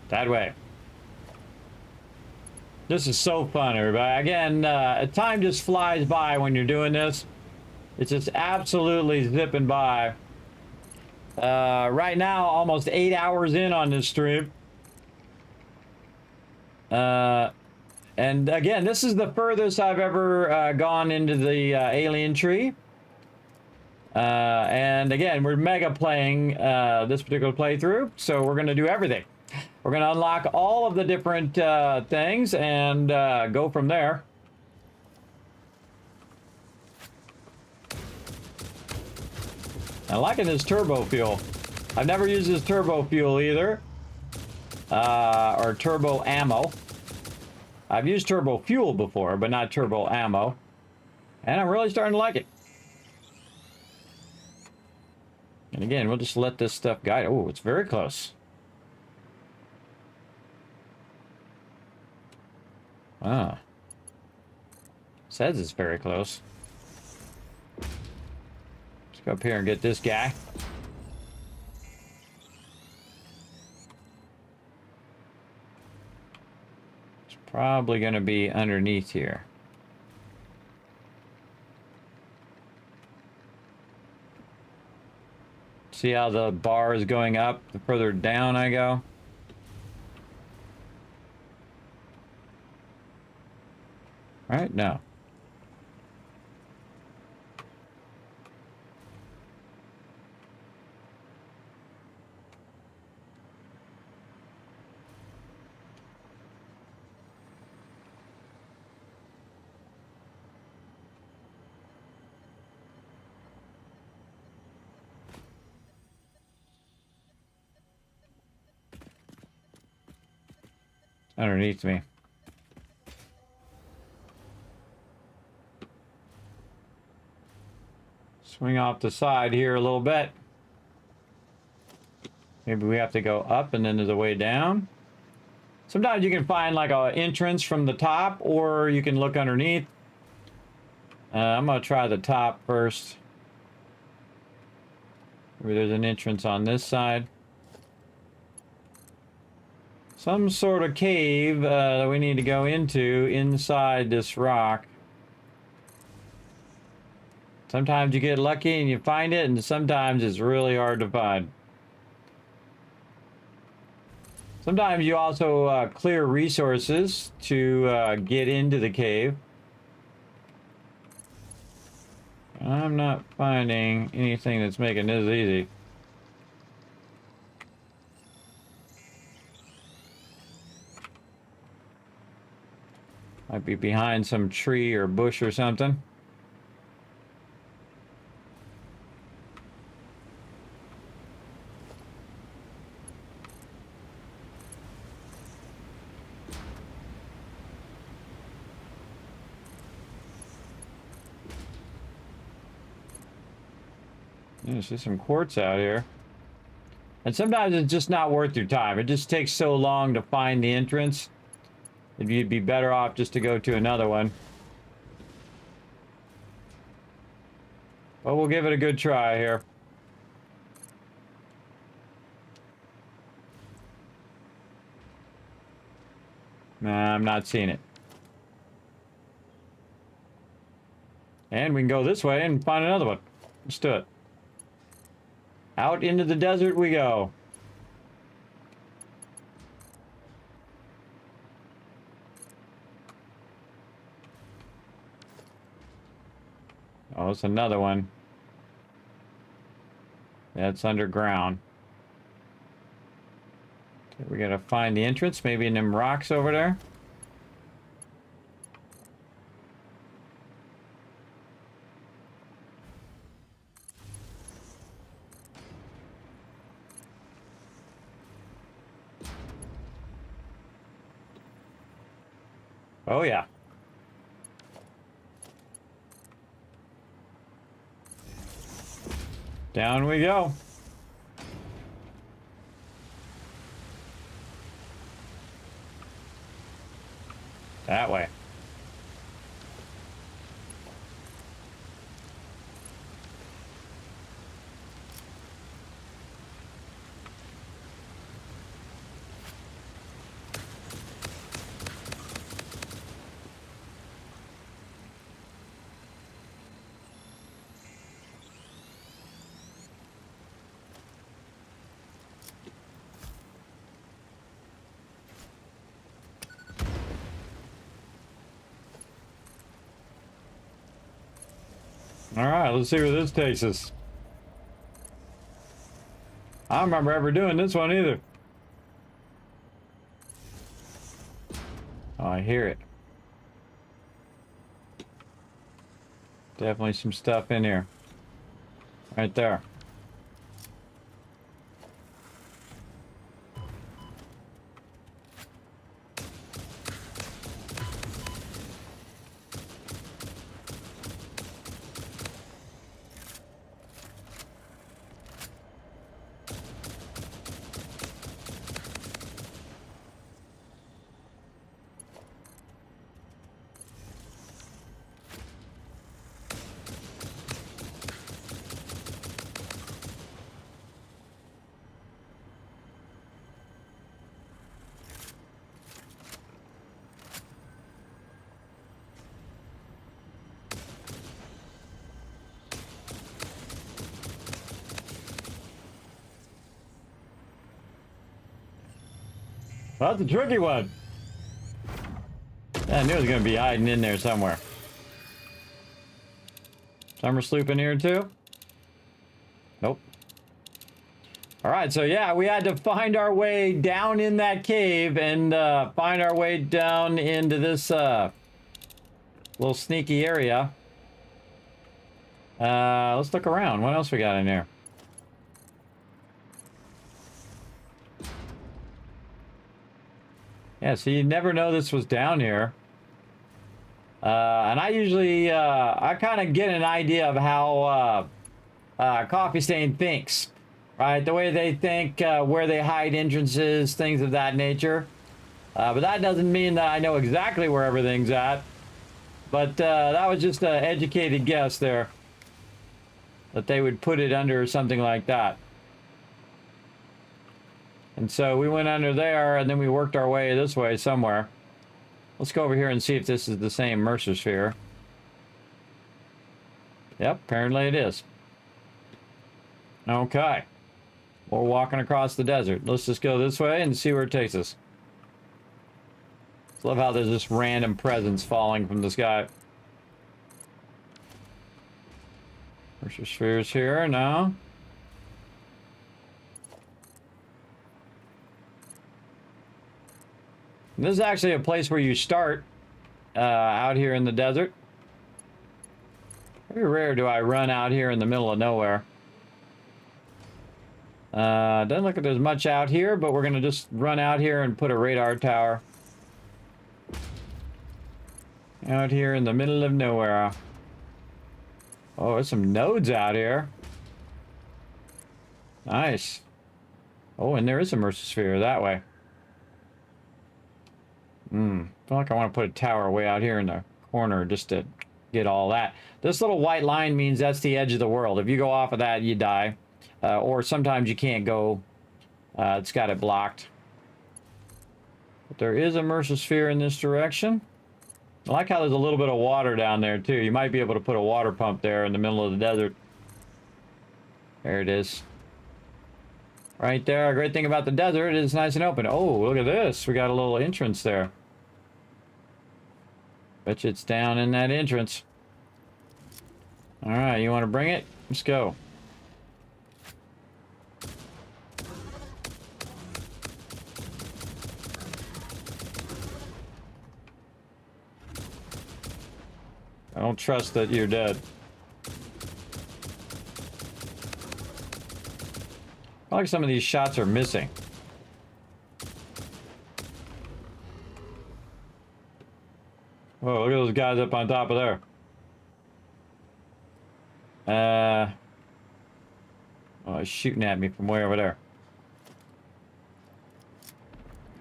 S4: That way. This is so fun, everybody. Again, time just flies by when you're doing this. It's just absolutely zipping by. Right now, almost 8 hours in on this stream. And again, this is the furthest I've ever gone into the alien tree. And again, we're mega playing this particular playthrough, so we're going to do everything. We're going to unlock all of the different things and go from there. I'm liking this turbo fuel. I've never used this turbo fuel either. Or turbo ammo. I've used turbo fuel before, but not turbo ammo. And I'm really starting to like it. And again, we'll just let this stuff guide. Oh, it's very close. Ah. Says it's very close. Let's go up here and get this guy. Probably going to be underneath here. See how the bar is going up the further down I go? Right? No. Underneath me. Swing off the side here a little bit. Maybe we have to go up and then there's a way down. Sometimes you can find like an entrance from the top, or you can look underneath. I'm gonna try the top first. Maybe there's an entrance on this side. Some sort of cave that we need to go into inside this rock. Sometimes you get lucky and you find it, and sometimes it's really hard to find. Sometimes you also clear resources to get into the cave. I'm not finding anything that's making this easy. Might be behind some tree or bush or something. There's just some quartz out here. And sometimes it's just not worth your time. It just takes so long to find the entrance. You'd be better off just to go to another one. But we'll give it a good try here. Nah, I'm not seeing it. And we can go this way and find another one. Let's do it. Out into the desert we go. Oh, it's another one. That's underground. Okay, we gotta find the entrance, maybe in them rocks over there. Oh yeah. Down we go. That way. All right, let's see where this takes us. I don't remember ever doing this one either. Oh, I hear it. Definitely some stuff in here. Right there. Well, that's a tricky one. Yeah, I knew it was going to be hiding in there somewhere. Summer sloop in here too? Nope. Alright, so yeah, we had to find our way down in that cave and find our way down into this little sneaky area. Let's look around. What else we got in here? Yeah, so you never know this was down here. And I usually, I kind of get an idea of how Coffee Stain thinks, right? The way they think, where they hide entrances, things of that nature. But that doesn't mean that I know exactly where everything's at. But that was just an educated guess there. That they would put it under something like that. And so we went under there, and then we worked our way this way somewhere. Let's go over here and see if this is the same Mercer sphere. Yep, apparently it is. Okay. We're walking across the desert. Let's just go this way and see where it takes us. I love how there's this random presence falling from the sky. Mercer spheres here, no. This is actually a place where you start out here in the desert. Very rare do I run out here in the middle of nowhere. Doesn't look like there's much out here, but we're going to just run out here and put a radar tower. Out here in the middle of nowhere. Oh, there's some nodes out here. Nice. Oh, and there is a Mercer sphere that way. I feel like I want to put a tower way out here in the corner just to get all that. This little white line means that's the edge of the world. If you go off of that, you die. Or sometimes you can't go. It's got it blocked. But there is a Mercer sphere in this direction. I like how there's a little bit of water down there, too. You might be able to put a water pump there in the middle of the desert. There it is. Right there. A great thing about the desert is it's nice and open. Oh, look at this. We got a little entrance there. Bet you it's down in that entrance. Alright, you want to bring it? Let's go. I don't trust that you're dead. I feel like some of these shots are missing. Whoa, look at those guys up on top of there. Oh, he's shooting at me from way over there.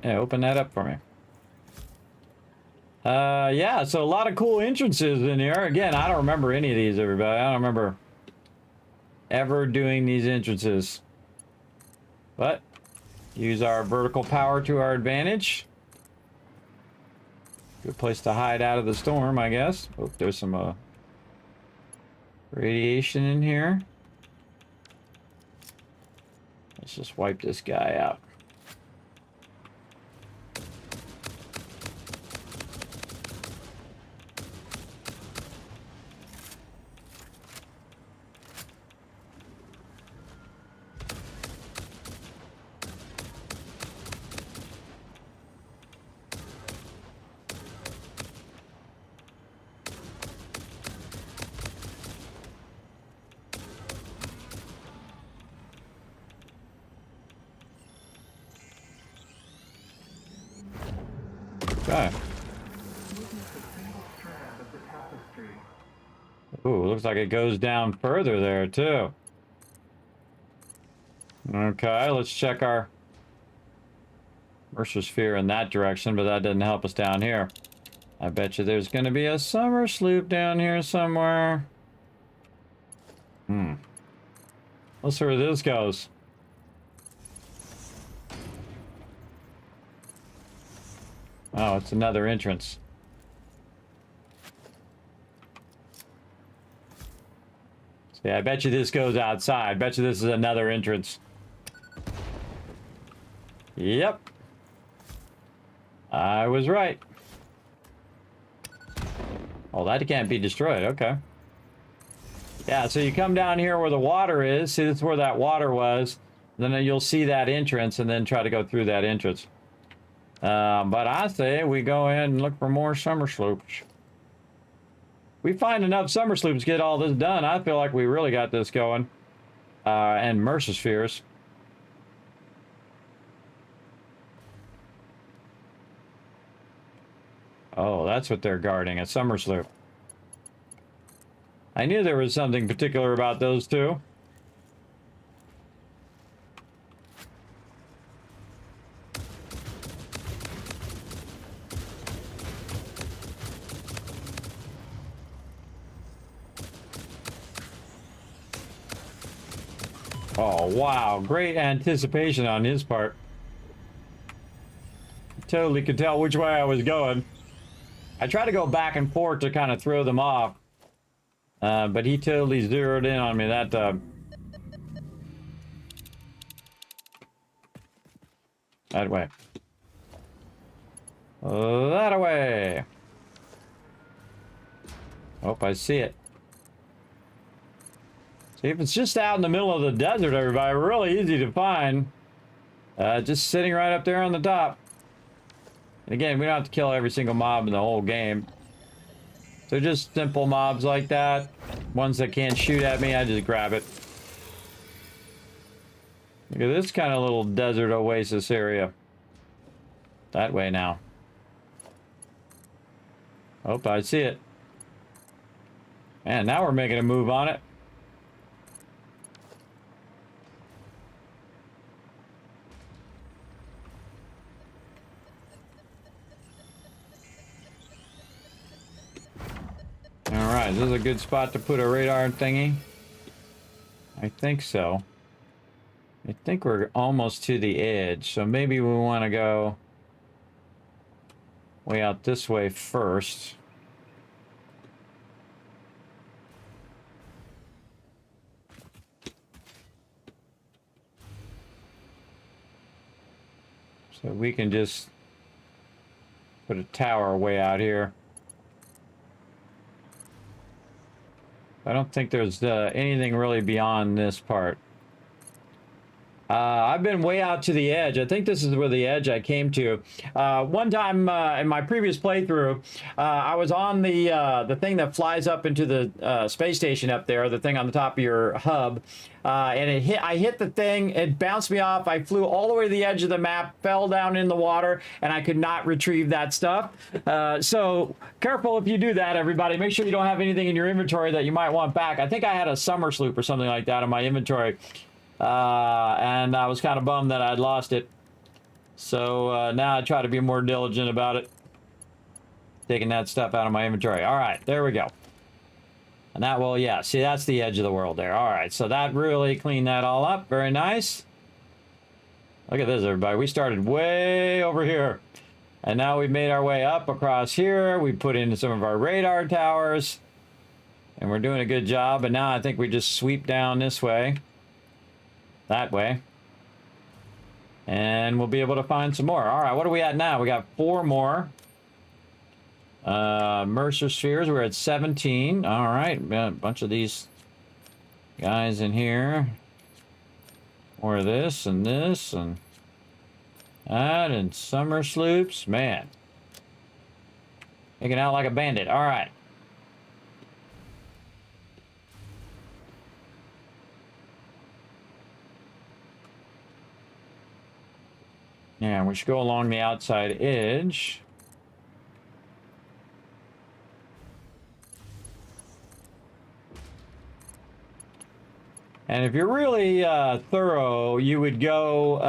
S4: Yeah, open that up for me. Yeah, so a lot of cool entrances in here. Again, I don't remember any of these, everybody. I don't remember ever doing these entrances. But, use our vertical power to our advantage. Good place to hide out of the storm, I guess. Oh, there's some radiation in here. Let's just wipe this guy out. Okay. Ooh, looks like it goes down further there, too. Okay, let's check our Mercer sphere in that direction, but that didn't help us down here. I bet you there's going to be a summer sloop down here somewhere. Let's see where this goes. Oh, it's another entrance. See, I bet you this goes outside. I bet you this is another entrance. Yep. I was right. Oh, that can't be destroyed. Okay. Yeah, so you come down here where the water is. See, this is where that water was. Then you'll see that entrance and then try to go through that entrance. But I say we go ahead and look for more summer sloops. We find enough summer sloops to get all this done. I feel like we really got this going. And Mercer spheres. Oh, that's what they're guarding, a summer sloop. I knew there was something particular about those two. Oh, wow. Great anticipation on his part. Totally could tell which way I was going. I try to go back and forth to kind of throw them off. But he totally zeroed in on me that time. That way. That way. Oh, I see it. See, if it's just out in the middle of the desert, everybody, really easy to find. Just sitting right up there on the top. And again, we don't have to kill every single mob in the whole game. So just simple mobs like that. Ones that can't shoot at me, I just grab it. Look at this kind of little desert oasis area. That way now. Oh, I see it. And now we're making a move on it. Alright, is this a good spot to put a radar thingy? I think so. I think we're almost to the edge, so maybe we want to go way out this way first. So we can just put a tower way out here. I don't think there's anything really beyond this part. I've been way out to the edge. I think this is where the edge I came to. One time in my previous playthrough, I was on the thing that flies up into the space station up there, the thing on the top of your hub, and I hit the thing, it bounced me off, I flew all the way to the edge of the map, fell down in the water, and I could not retrieve that stuff. So careful if you do that, everybody. Make sure you don't have anything in your inventory that you might want back. I think I had a summer sloop or something like that in my inventory. And I was kind of bummed that I'd lost it. So now I try to be more diligent about it. Taking that stuff out of my inventory. All right, there we go. And that will, yeah, see, that's the edge of the world there. All right, so that really cleaned that all up. Very nice. Look at this, everybody. We started way over here. And now we've made our way up across here. We put in some of our radar towers. And we're doing a good job. And now I think we just sweep down this way. That way. And we'll be able to find some more. All right, what are we at now? We got 4 more. Mercer spheres, we're at 17. All right, got a bunch of these guys in here. More of this and this and that and summer sloops. Man. Making out like a bandit. All right. Yeah, we should go along the outside edge. And if you're really thorough, you would go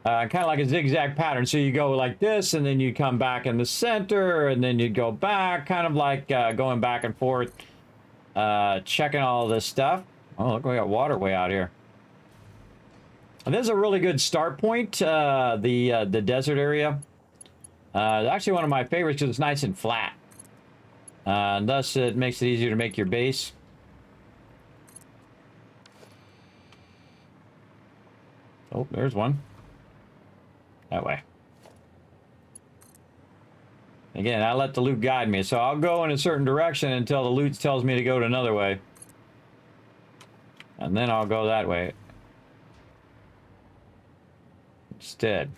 S4: kind of like a zigzag pattern. So you go like this, and then you come back in the center, and then you'd go back, kind of like going back and forth, checking all this stuff. Oh, look, we got water way out here. And this is a really good start point, the desert area. It's actually one of my favorites because it's nice and flat. And thus, it makes it easier to make your base. Oh, there's one. That way. Again, I let the loot guide me, so I'll go in a certain direction until the loot tells me to go to another way. And then I'll go that way. Instead.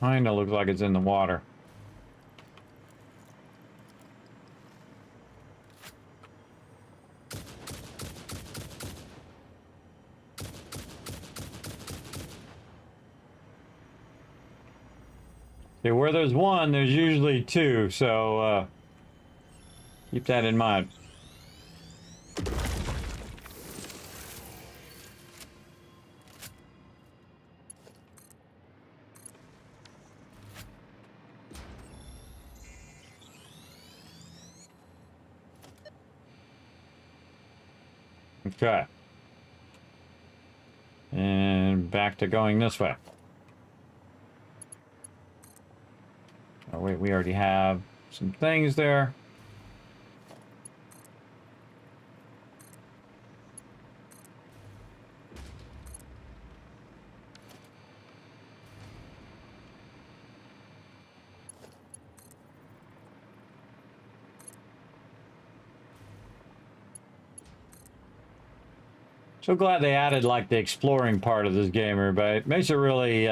S4: Kinda looks like it's in the water. See, where there's one, there's usually two, so keep that in mind. Okay. And back to going this way. Oh wait, we already have some things there. So glad they added like the exploring part of this game, everybody. It makes it really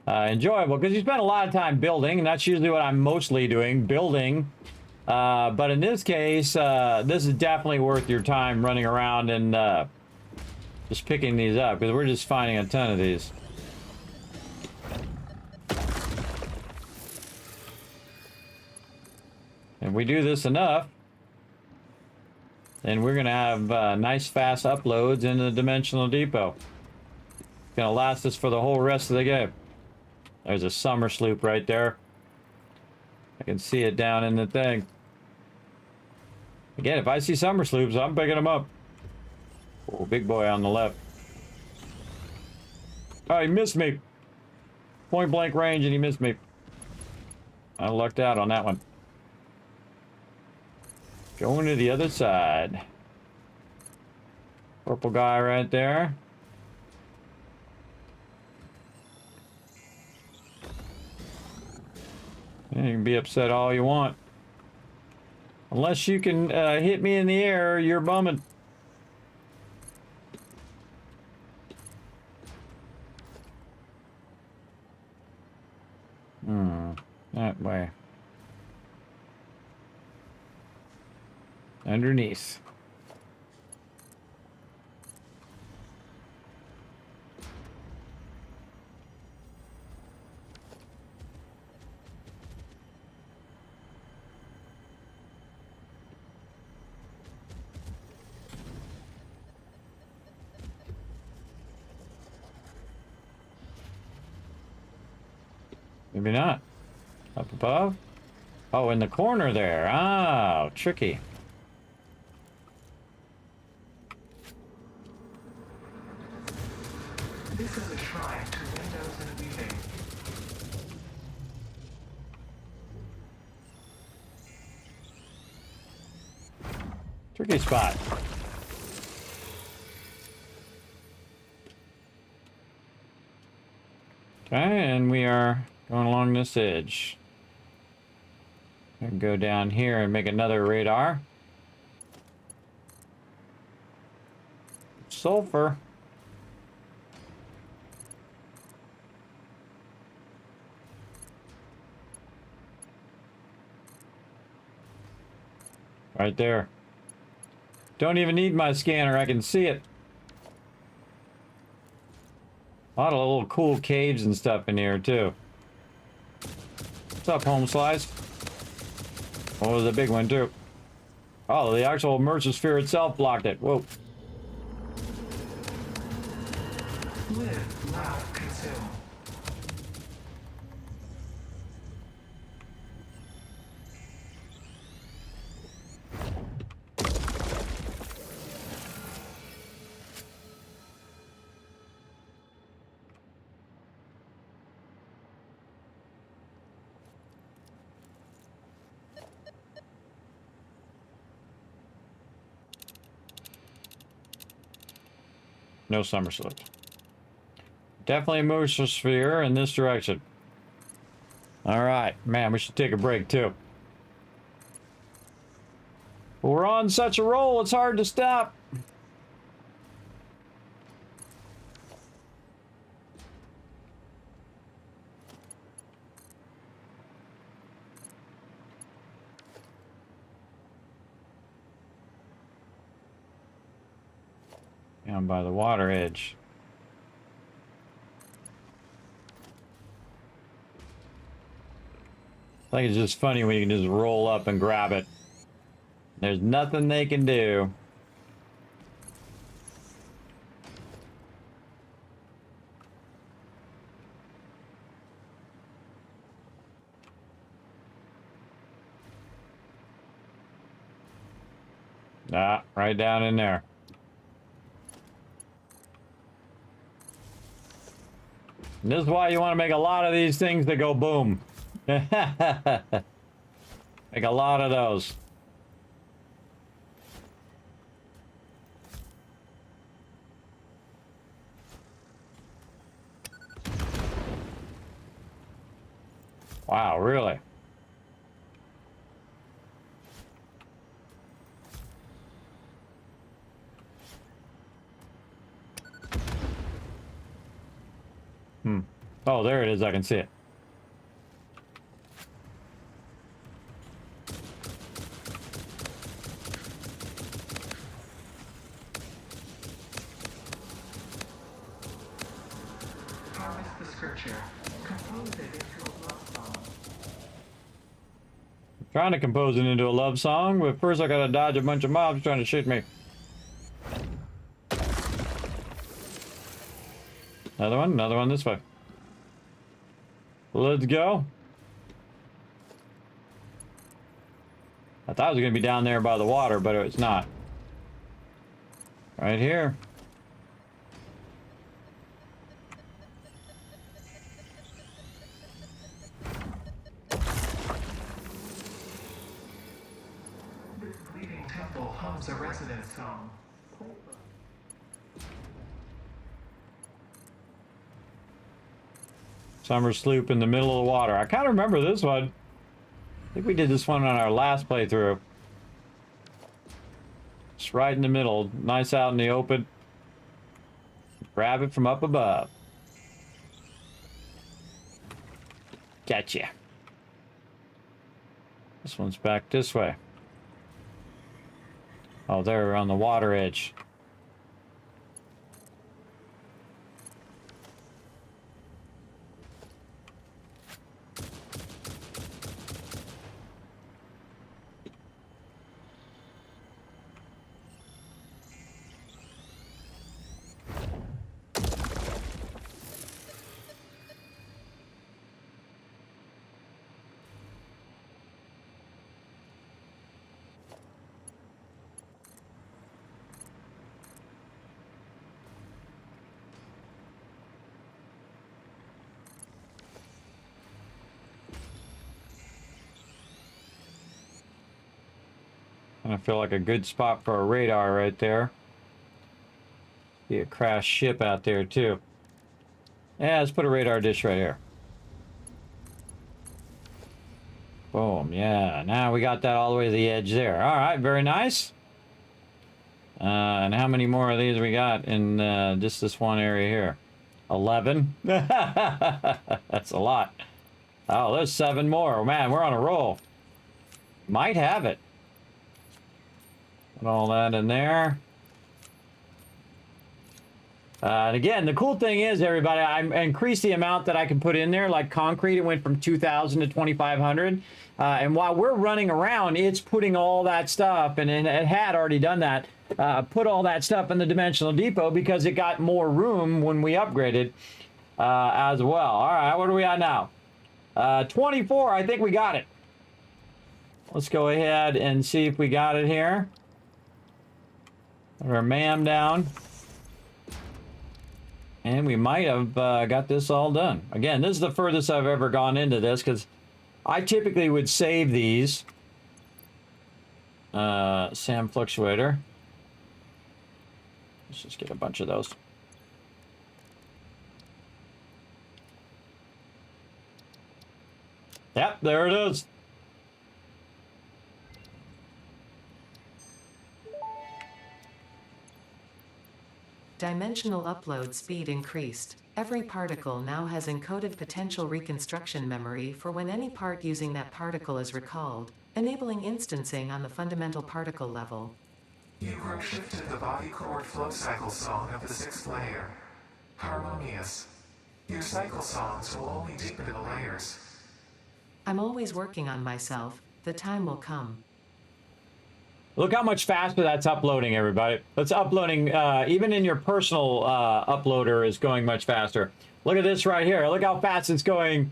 S4: enjoyable because you spend a lot of time building, and that's usually what I'm mostly doing, building. But in this case, this is definitely worth your time running around and just picking these up because we're just finding a ton of these. If we do this enough, then we're going to have nice fast uploads in the Dimensional Depot. It's going to last us for the whole rest of the game. There's a summer sloop right there. I can see it down in the thing. Again, if I see summer sloops, I'm picking them up. Oh, big boy on the left. Oh, he missed me. Point blank range and he missed me. I lucked out on that one. Going to the other side. Purple guy right there. And you can be upset all you want. Unless you can hit me in the air, you're bumming. That way. Underneath. Maybe not. Up above? Oh, in the corner there. Oh, tricky.
S13: This is a shrine to Windows and Meeting.
S4: Tricky spot. Okay, and we are going along this edge. And go down here and make another radar. Sulfur. Right there. Don't even need my scanner, I can see it. A lot of little cool caves and stuff in here too. What's up, home slice? Oh, there's a big one too. Oh, the actual immersive sphere itself blocked it. Whoa.
S13: Live, laugh, consume.
S4: No summer slip. Definitely a moisture sphere in this direction. All right, man, we should take a break too. We're on such a roll, it's hard to stop. Down by the water edge. I think it's just funny when you can just roll up and grab it. There's nothing they can do. Ah, right down in there. And this is why you want to make a lot of these things that go boom. Make a lot of those. Wow, really? Oh, there it is. I can see it.
S13: Harvest the scripture. Compose it into a love song.
S4: I'm trying to compose it into a love song, but first I gotta dodge a bunch of mobs trying to shoot me. Another one this way. Let's go. I thought it was gonna be down there by the water, but it's not. Right here.
S13: This bleeding temple hums a resident song.
S4: Summer sloop in the middle of the water. I kind of remember this one. I think we did this one on our last playthrough. It's right in the middle. Nice out in the open. Grab it from up above. Gotcha. This one's back this way. Oh, they're on the water edge. I feel like a good spot for a radar right there. Be a crashed ship out there too. Yeah, let's put a radar dish right here. Boom, yeah. Now we got that all the way to the edge there. All right, very nice. And how many more of these we got in just this one area here? 11. That's a lot. Oh, there's 7 more. Oh, man, we're on a roll. Might have it. Put all that in there. And again, the cool thing is, everybody, I increased the amount that I can put in there. Like concrete, it went from 2,000 to 2,500. And while we're running around, it's putting all that stuff, and it had already done that, put all that stuff in the Dimensional Depot because it got more room when we upgraded as well. All right, what are we at now? 24, I think we got it. Let's go ahead and see if we got it here. Put our MAM down. And we might have got this all done. Again, this is the furthest I've ever gone into this because I typically would save these. SAM Fluctuator. Let's just get a bunch of those. there it is.
S12: Dimensional upload speed increased. Every particle now has encoded potential reconstruction memory for when any part using that particle is recalled, enabling instancing on the fundamental particle level.
S13: You grow shifted the body chord flow cycle song of the 6th layer. Harmonious. Your cycle songs will only deepen the layers.
S12: I'm always working on myself. The time will come.
S4: Look how much faster that's uploading, everybody. That's uploading, even in your personal uploader is going much faster. Look at this right here. Look how fast it's going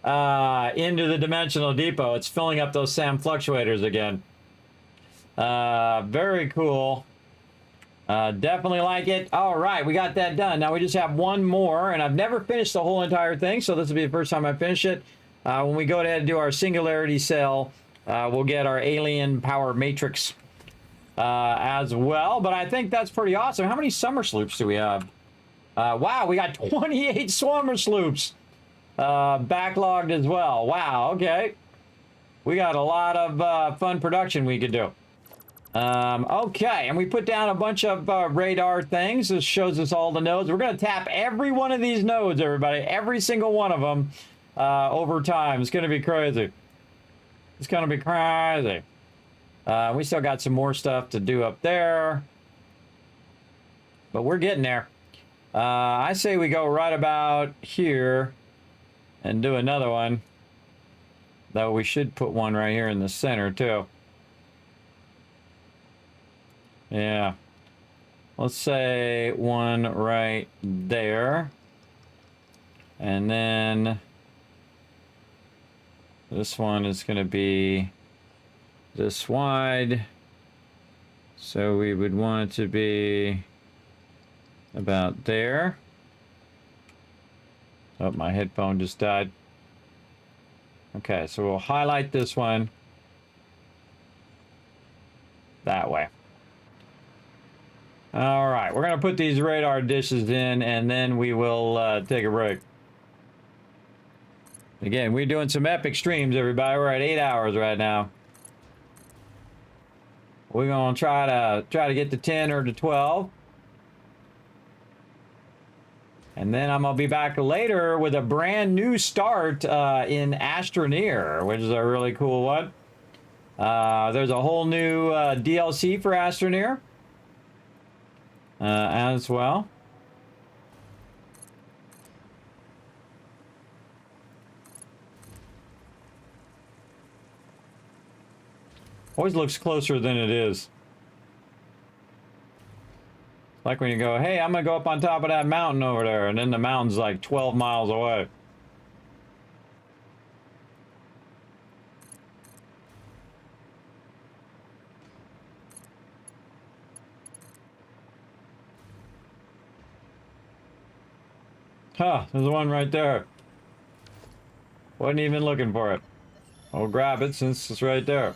S4: into the dimensional depot. It's filling up those SAM fluctuators again. Very cool. Definitely like it. All right, we got that done. Now we just have one more, and I've never finished the whole entire thing, so this will be the first time I finish it. When we go ahead and do our singularity cell, we'll get our alien power matrix as well. But I think that's pretty awesome. How many summer sloops do we have? Wow, we got 28 summer sloops backlogged as well. Wow, okay. We got a lot of fun production we could do. Okay, and we put down a bunch of radar things. This shows us all the nodes. We're going to tap every one of these nodes, everybody. Every single one of them over time. It's going to be crazy. It's going to be crazy. We still got some more stuff to do up there. But we're getting there. I say we go right about here and do another one. Though we should put one right here in the center, too. Yeah. Let's say one right there. And then this one is going to be this wide. So we would want it to be about there. Oh, my headphone just died. Okay, so we'll highlight this one that way. All right, we're going to put these radar dishes in, and then we will take a break. Again, we're doing some epic streams, everybody. We're at 8 hours right now. We're going to try to get to 10 or to 12. And then I'm going to be back later with a brand new start in Astroneer, which is a really cool one. There's a whole new DLC for Astroneer as well. Always looks closer than it is. Like when you go, hey, I'm going to go up on top of that mountain over there, and then the mountain's like 12 miles away. Huh, there's one right there. Wasn't even looking for it. I'll grab it since it's right there.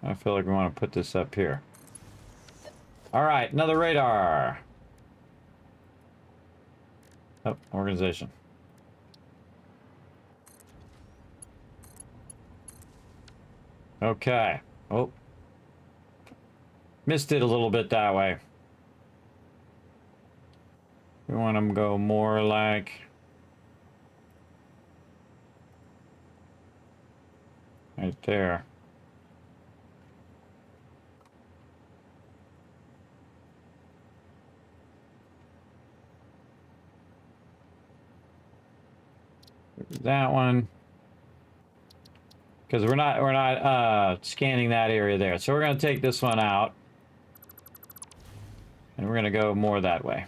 S4: I feel like we want to put this up here. All right, another radar. Oh, organization. Okay. Oh. Missed it a little bit that way. We want them to go more like... right there. That one, because we're not scanning that area there, so we're going to take this one out, and we're going to go more that way.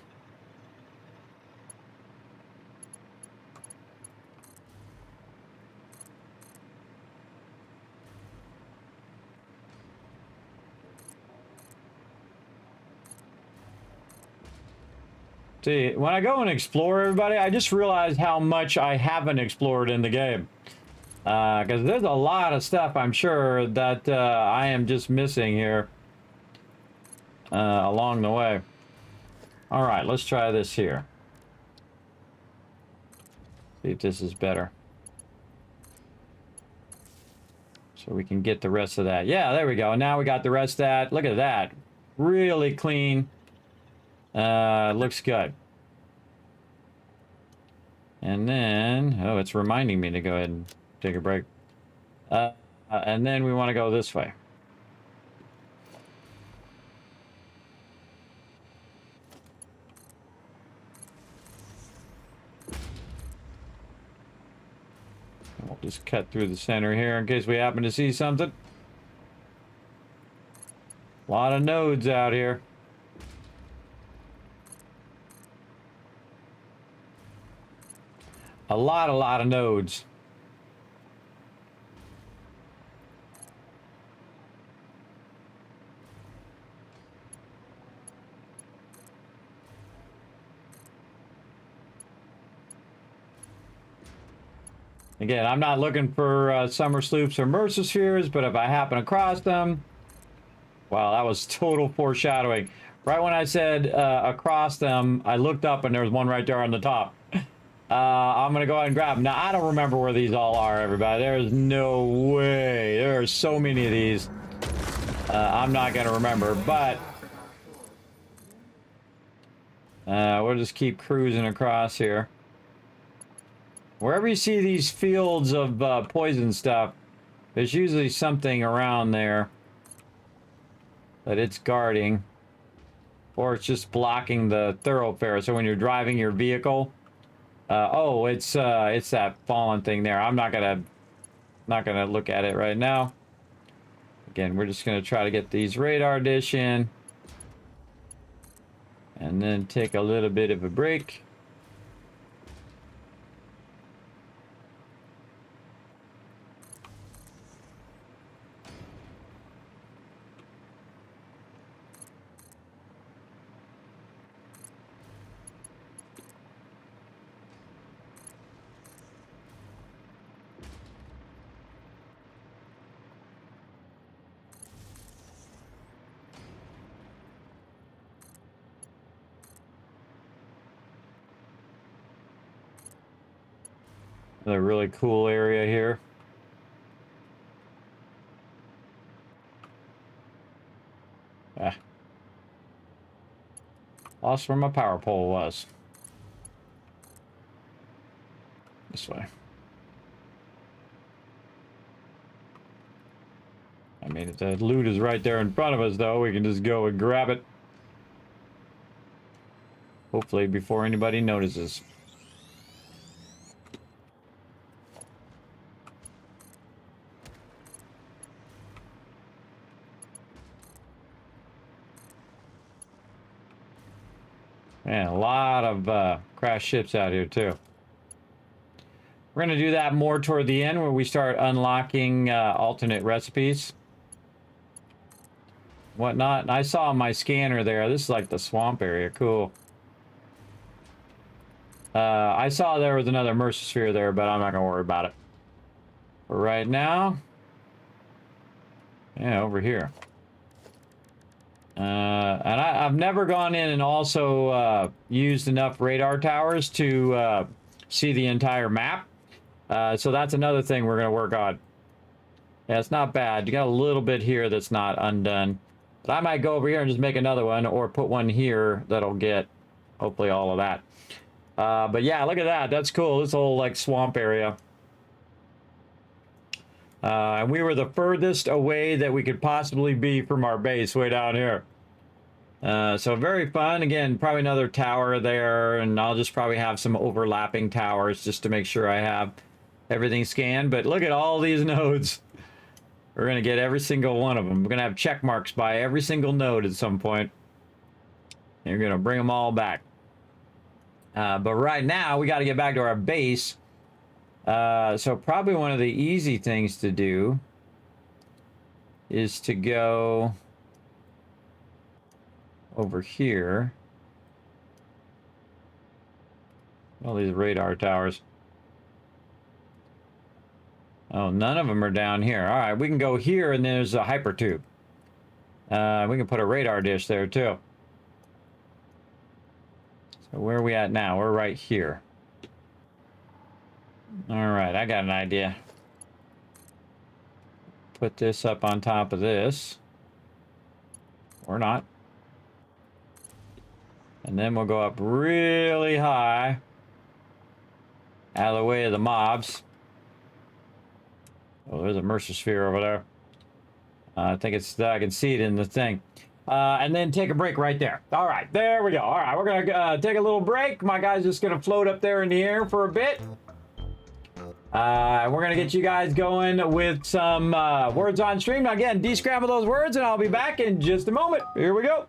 S4: See, when I go and explore, everybody, I just realized how much I haven't explored in the game. Because there's a lot of stuff I'm sure that I am just missing here along the way. All right, let's try this here. See if this is better. So we can get the rest of that. Yeah, there we go. Now we got the rest of that. Look at that. Really clean. Looks good. And then, oh, it's reminding me to go ahead and take a break. And then we want to go this way. We'll just cut through the center here in case we happen to see something. A lot of nodes out here. A lot of nodes. Again, I'm not looking for summer sloops or mercer spheres, but if I happen across them, wow, that was total foreshadowing. Right when I said across them, I looked up and there was one right there on the top. I'm gonna go ahead and grab them. Now, I don't remember where these all are, everybody. There's no way. There are so many of these. I'm not gonna remember, but we'll just keep cruising across here. Wherever you see these fields of poison stuff, there's usually something around there that it's guarding, or it's just blocking the thoroughfare. So when you're driving your vehicle, oh, it's that fallen thing there. I'm not gonna look at it right now. Again, we're just gonna try to get these radar dish in, and then take a little bit of a break. A really cool area here. Ah. Lost where my power pole was. This way. I mean, if the loot is right there in front of us, though, we can just go and grab it. Hopefully before anybody notices. Man, a lot of crashed ships out here, too. We're going to do that more toward the end, where we start unlocking alternate recipes. Whatnot. And I saw my scanner there. This is like the swamp area. Cool. I saw there was another mercer sphere there, but I'm not going to worry about it. For right now, yeah, over here. And I've never gone in and also used enough radar towers to see the entire map. So that's another thing we're going to work on. Yeah, it's not bad. You got a little bit here that's not undone. But I might go over here and just make another one, or put one here that'll get hopefully all of that. But yeah, look at that. That's cool. This whole like swamp area. And we were the furthest away that we could possibly be from our base, way down here. So very fun. Again, probably another tower there, and I'll just probably have some overlapping towers just to make sure I have everything scanned. But look at all these nodes. We're going to get every single one of them. We're going to have check marks by every single node at some point. And you're going to bring them all back. But right now, we got to get back to our base. So probably one of the easy things to do is to go over here. All these radar towers. Oh, none of them are down here. All right, we can go here, and there's a hyper tube. We can put a radar dish there, too. So where are we at now? We're right here. All right, I got an idea. Put this up on top of this. Or not. And then we'll go up really high. Out of the way of the mobs. Oh, there's a Mercer sphere over there. I think it's, I can see it in the thing. And then take a break right there. All right, there we go. All right, we're gonna take a little break. My guy's just gonna float up there in the air for a bit. We're gonna get you guys going with some words on stream. Now again, descramble those words and I'll be back in just a moment. Here we go.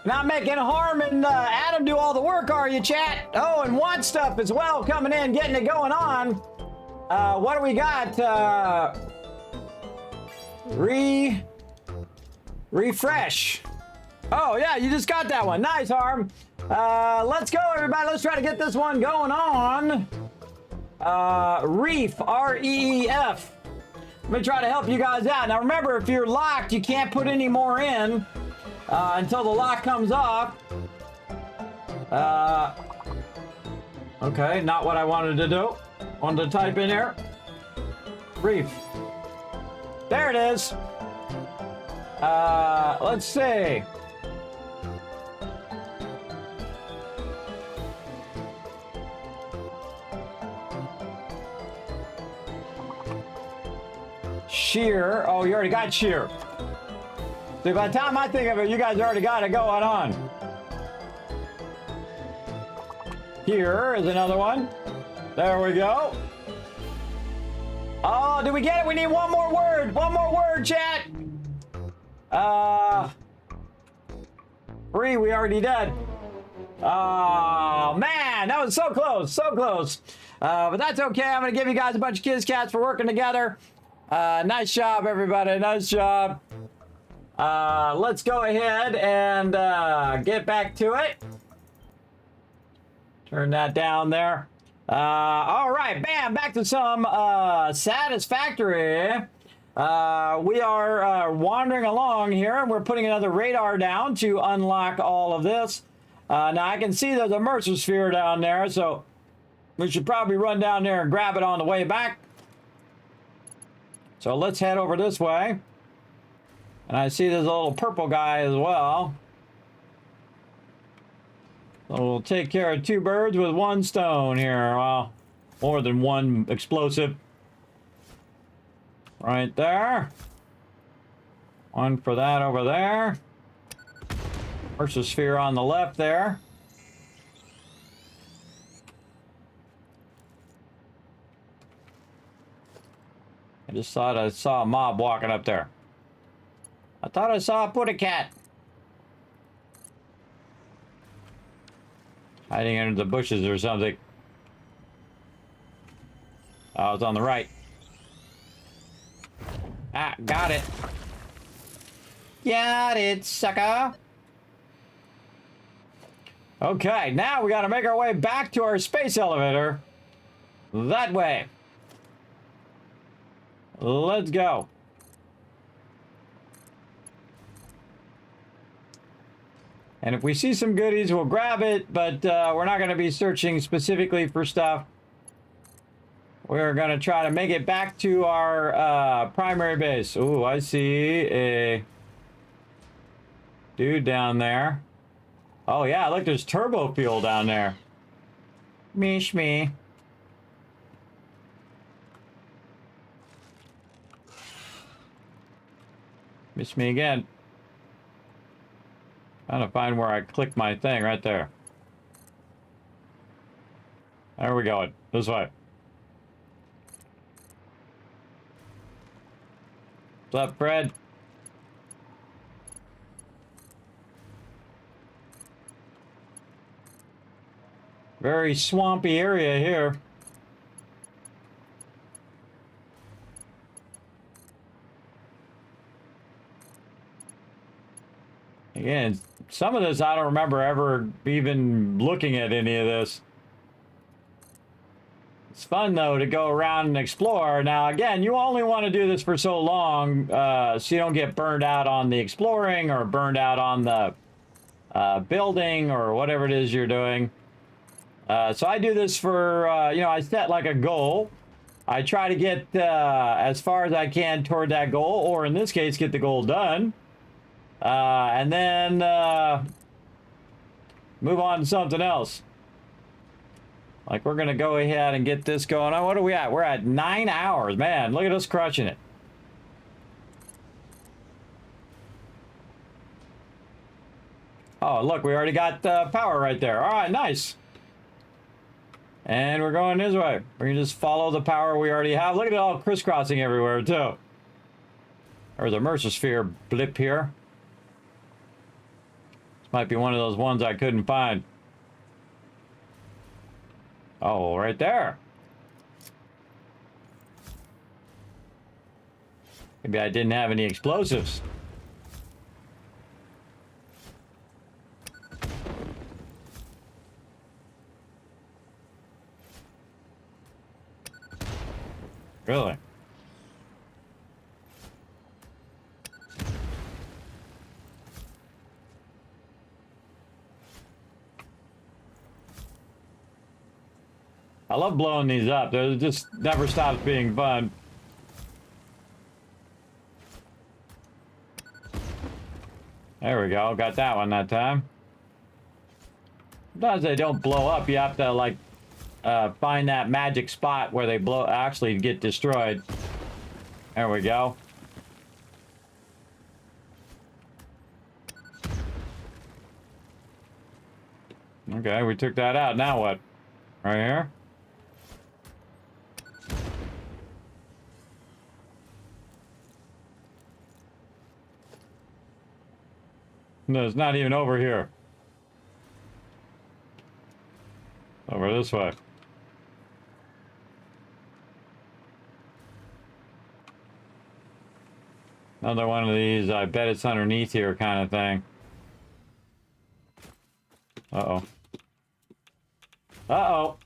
S4: Not making harm and Adam do all the work, are you, chat? Oh, and Want Stuff as well coming in, getting it going on. What do we got? Refresh. Oh, yeah, you just got that one. Nice, Harm. Let's go, everybody. Let's try to get this one going on. Reef, R-E-E-F. Let me try to help you guys out. Now, remember, if you're locked, you can't put any more in until the lock comes off. Okay, not what I wanted to do. Wanted to type in here. Reef. There it is. Let's see. Shear. Oh, you already got shear. See, by the time I think of it, you guys already got it going on. Here is another one. There we go. Oh, did we get it? We need one more word. One more word, chat. 3, we already did. Oh, man, that was so close, so close. But that's okay. I'm going to give you guys a bunch of Kids Cats for working together. Nice job, everybody. Nice job. Let's go ahead and get back to it. Turn that down there. All right, bam, back to some satisfactory. We are wandering along here, and we're putting another radar down to unlock all of this. Now, I can see there's a Mercer sphere down there, so we should probably run down there and grab it on the way back. So let's head over this way. And I see there's a little purple guy as well. So we'll take care of 2 birds with 1 stone here. Well, more than 1 explosive. Right there. 1 for that over there. Mercer sphere on the left there. I just thought I saw a mob walking up there. I thought I saw a putty cat. Hiding under the bushes or something. Oh, it's on the right. Ah, got it. Got it, sucker. Okay, now we gotta make our way back to our space elevator. That way. Let's go. And if we see some goodies, we'll grab it, but we're not going to be searching specifically for stuff. We're going to try to make it back to our primary base. Ooh, I see a dude down there. Oh, yeah, look, there's turbo fuel down there. Mish me. Miss me again. Trying to find where I click my thing right there. There we go. This way. What's up, Fred? Very swampy area here. Again, some of this I don't remember ever even looking at any of this. It's fun though to go around and explore. Now again, you only want to do this for so long so you don't get burned out on the exploring or burned out on the building or whatever it is you're doing. So I do this for, you know, I set like a goal. I try to get as far as I can toward that goal, or in this case, get the goal done. And then move on to something else. Like we're going to go ahead and get this going on. What are we at? We're at 9 hours. Man, look at us crushing it. Oh, look, we already got power right there. All right, nice. And we're going this way. We're going to just follow the power we already have. Look at it all crisscrossing everywhere, too. There's a Mercer sphere blip here. This might be one of those ones I couldn't find. Oh, right there. Maybe I didn't have any explosives. Really? I love blowing these up. It just never stops being fun. There we go. Got that one that time. Sometimes they don't blow up. You have to, like, find that magic spot where they actually get destroyed. There we go. Okay, we took that out. Now what? Right here. No, it's not even over here. Over this way. Another one of these, I bet it's underneath here kind of thing. Uh-oh. Uh-oh.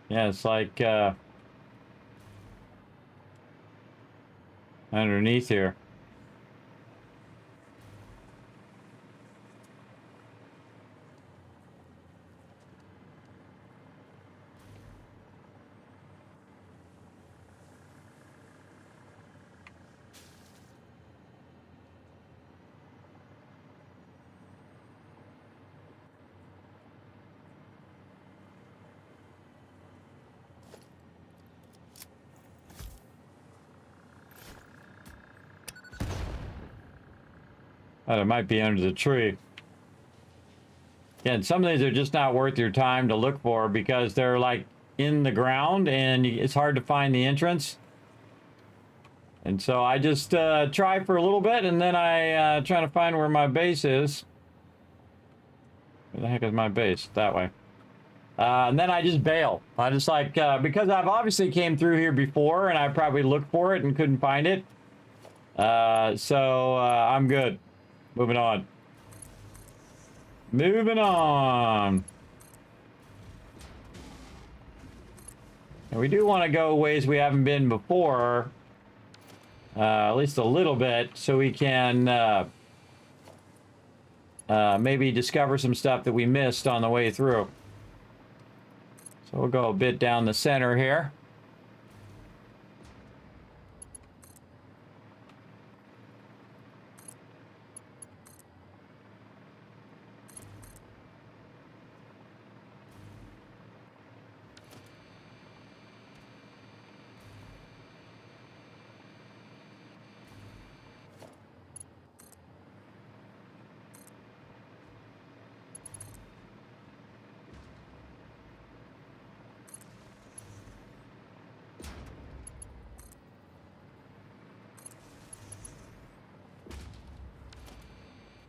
S4: Yeah, it's like, underneath here. Oh, it might be under the tree. Yeah, and some of these are just not worth your time to look for because they're like in the ground and it's hard to find the entrance. And so I just try for a little bit and then I try to find where my base is. Where the heck is my base? That way. And then I just bail. I just like, because I've obviously came through here before and I probably looked for it and couldn't find it. So I'm good. Moving on. Moving on. And we do want to go ways we haven't been before. At least a little bit, so we can maybe discover some stuff that we missed on the way through. So we'll go a bit down the center here.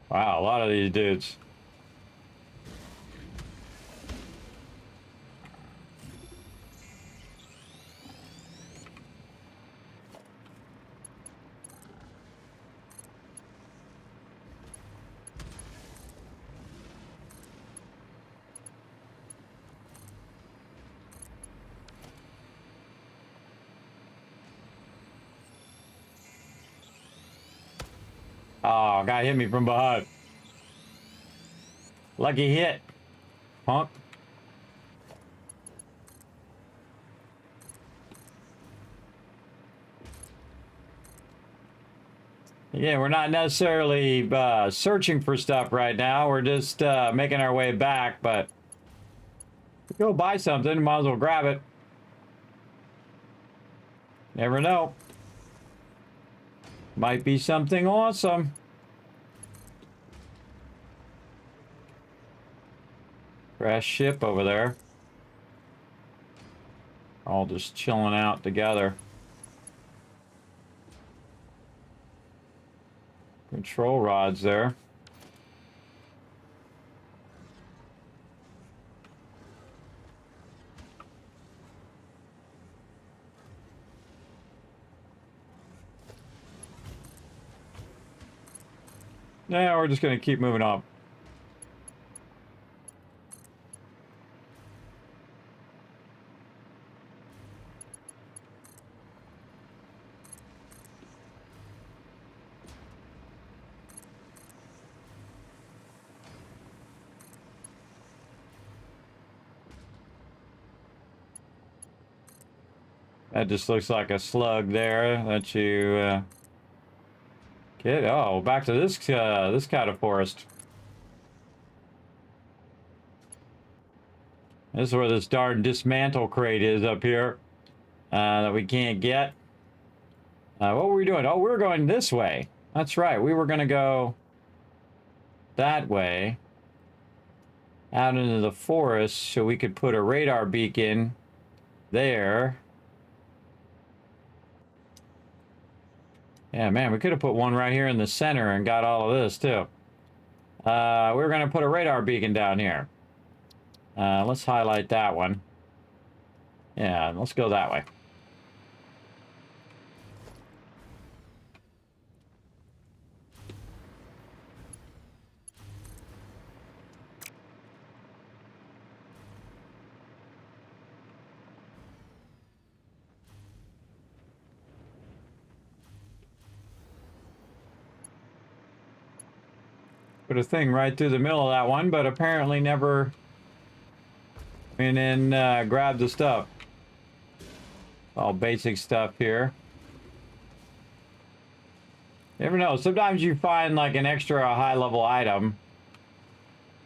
S4: Wow, a lot of these dudes. Oh, guy hit me from behind. Lucky hit, punk. Yeah, we're not necessarily searching for stuff right now. We're just making our way back, but if we go buy something, might as well grab it. Never know. Might be something awesome. Crash ship over there. All just chilling out together. Control rods there. Yeah, we're just going to keep moving on. That just looks like a slug there that you get. Oh, back to this kind of forest. This is where this darn dismantle crate is up here that we can't get. What were we doing? Oh, we were going this way. That's right. We were going to go that way out into the forest so we could put a radar beacon there. Yeah, man, we could have put one right here in the center and got all of this too. We were going to put a radar beacon down here. Let's highlight that one. Yeah, let's go that way. Put a thing right through the middle of that one, but apparently never went in and grabbed the stuff. All basic stuff here. You never know. Sometimes you find like an extra high level item.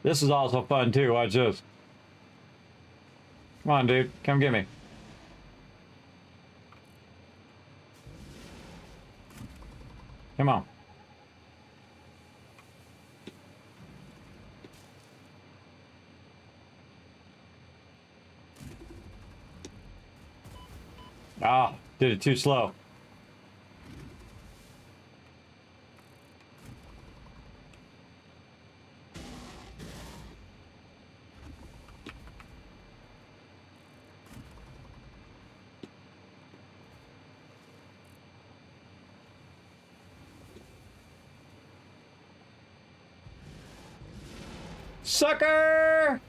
S4: This is also fun too. Watch this. Come on, dude. Come get me. Come on. Ah, did it too slow. Sucker!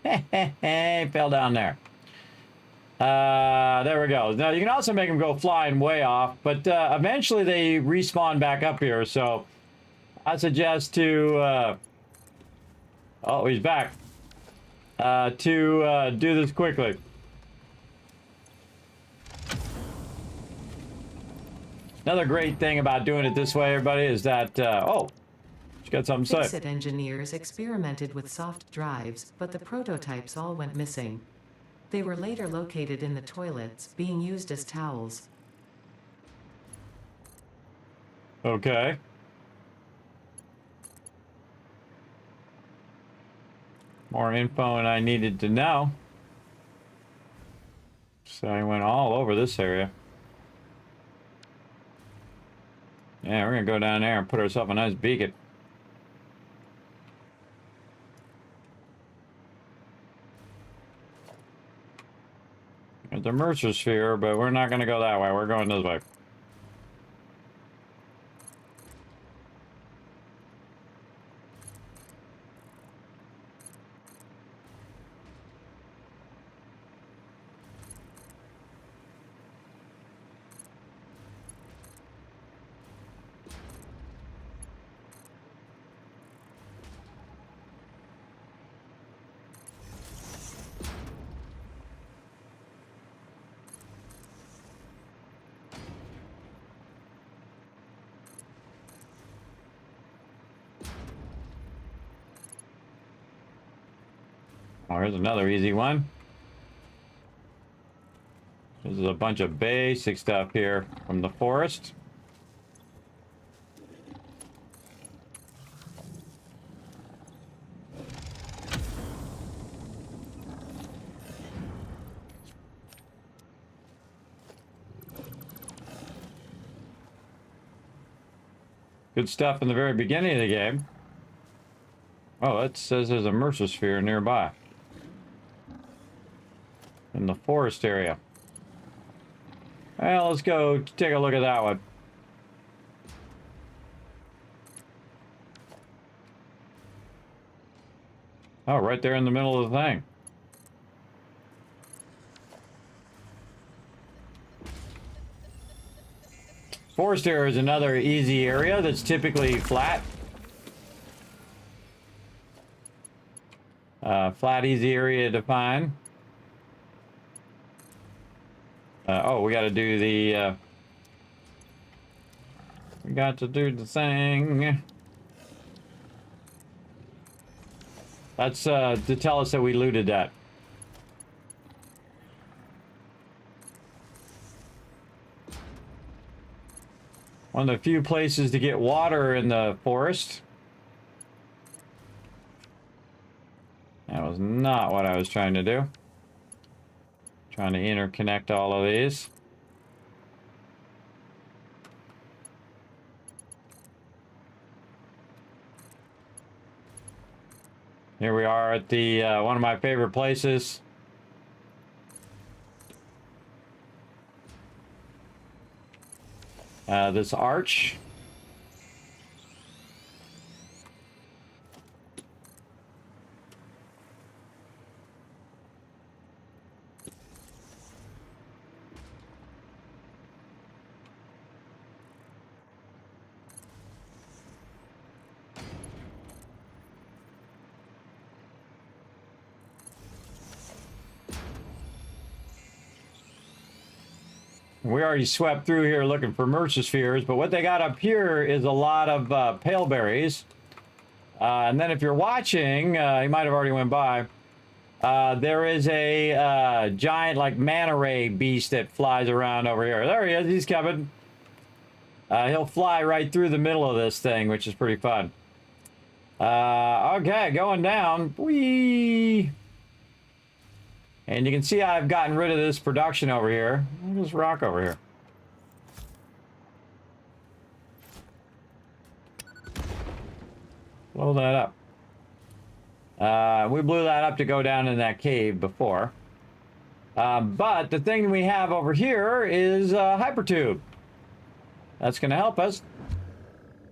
S4: Hey, fell down there. There we go. Now, you can also make them go flying way off, but eventually they respawn back up here, so I suggest to... oh, he's back. To do this quickly. Another great thing about doing it this way, everybody, is that... oh, you got something to say.
S12: Kismet engineers experimented with soft drives, but the prototypes all went missing. They were later located in the toilets, being used as towels.
S4: Okay. More info than I needed to know. So I went all over this area. Yeah, we're gonna go down there and put ourselves a nice beacon. It's a Mercer sphere, but we're not gonna go that way. We're going this way. Oh, here's another easy one. This is a bunch of basic stuff here from the forest. Good stuff in the very beginning of the game. Oh, it says there's a Mercer sphere nearby. In the forest area. Well, let's go take a look at that one. Oh, right there in the middle of the thing. Forest area is another easy area that's typically flat. Flat, easy area to find. Oh, we got to do the... we got to do the thing. That's to tell us that we looted that. One of the few places to get water in the forest. That was not what I was trying to do. Trying to interconnect all of these. Here we are at the one of my favorite places. This arch. We already swept through here looking for Mercerspheres, but what they got up here is a lot of paleberries. And then if you're watching, you might have already went by, there is a giant like manta ray beast that flies around over here. There he is, he's coming. He'll fly right through the middle of this thing, which is pretty fun. Okay, going down. Whee! And you can see I've gotten rid of this production over here. Look at this rock over here. Blow that up. We blew that up to go down in that cave before. But the thing we have over here is a hypertube. That's going to help us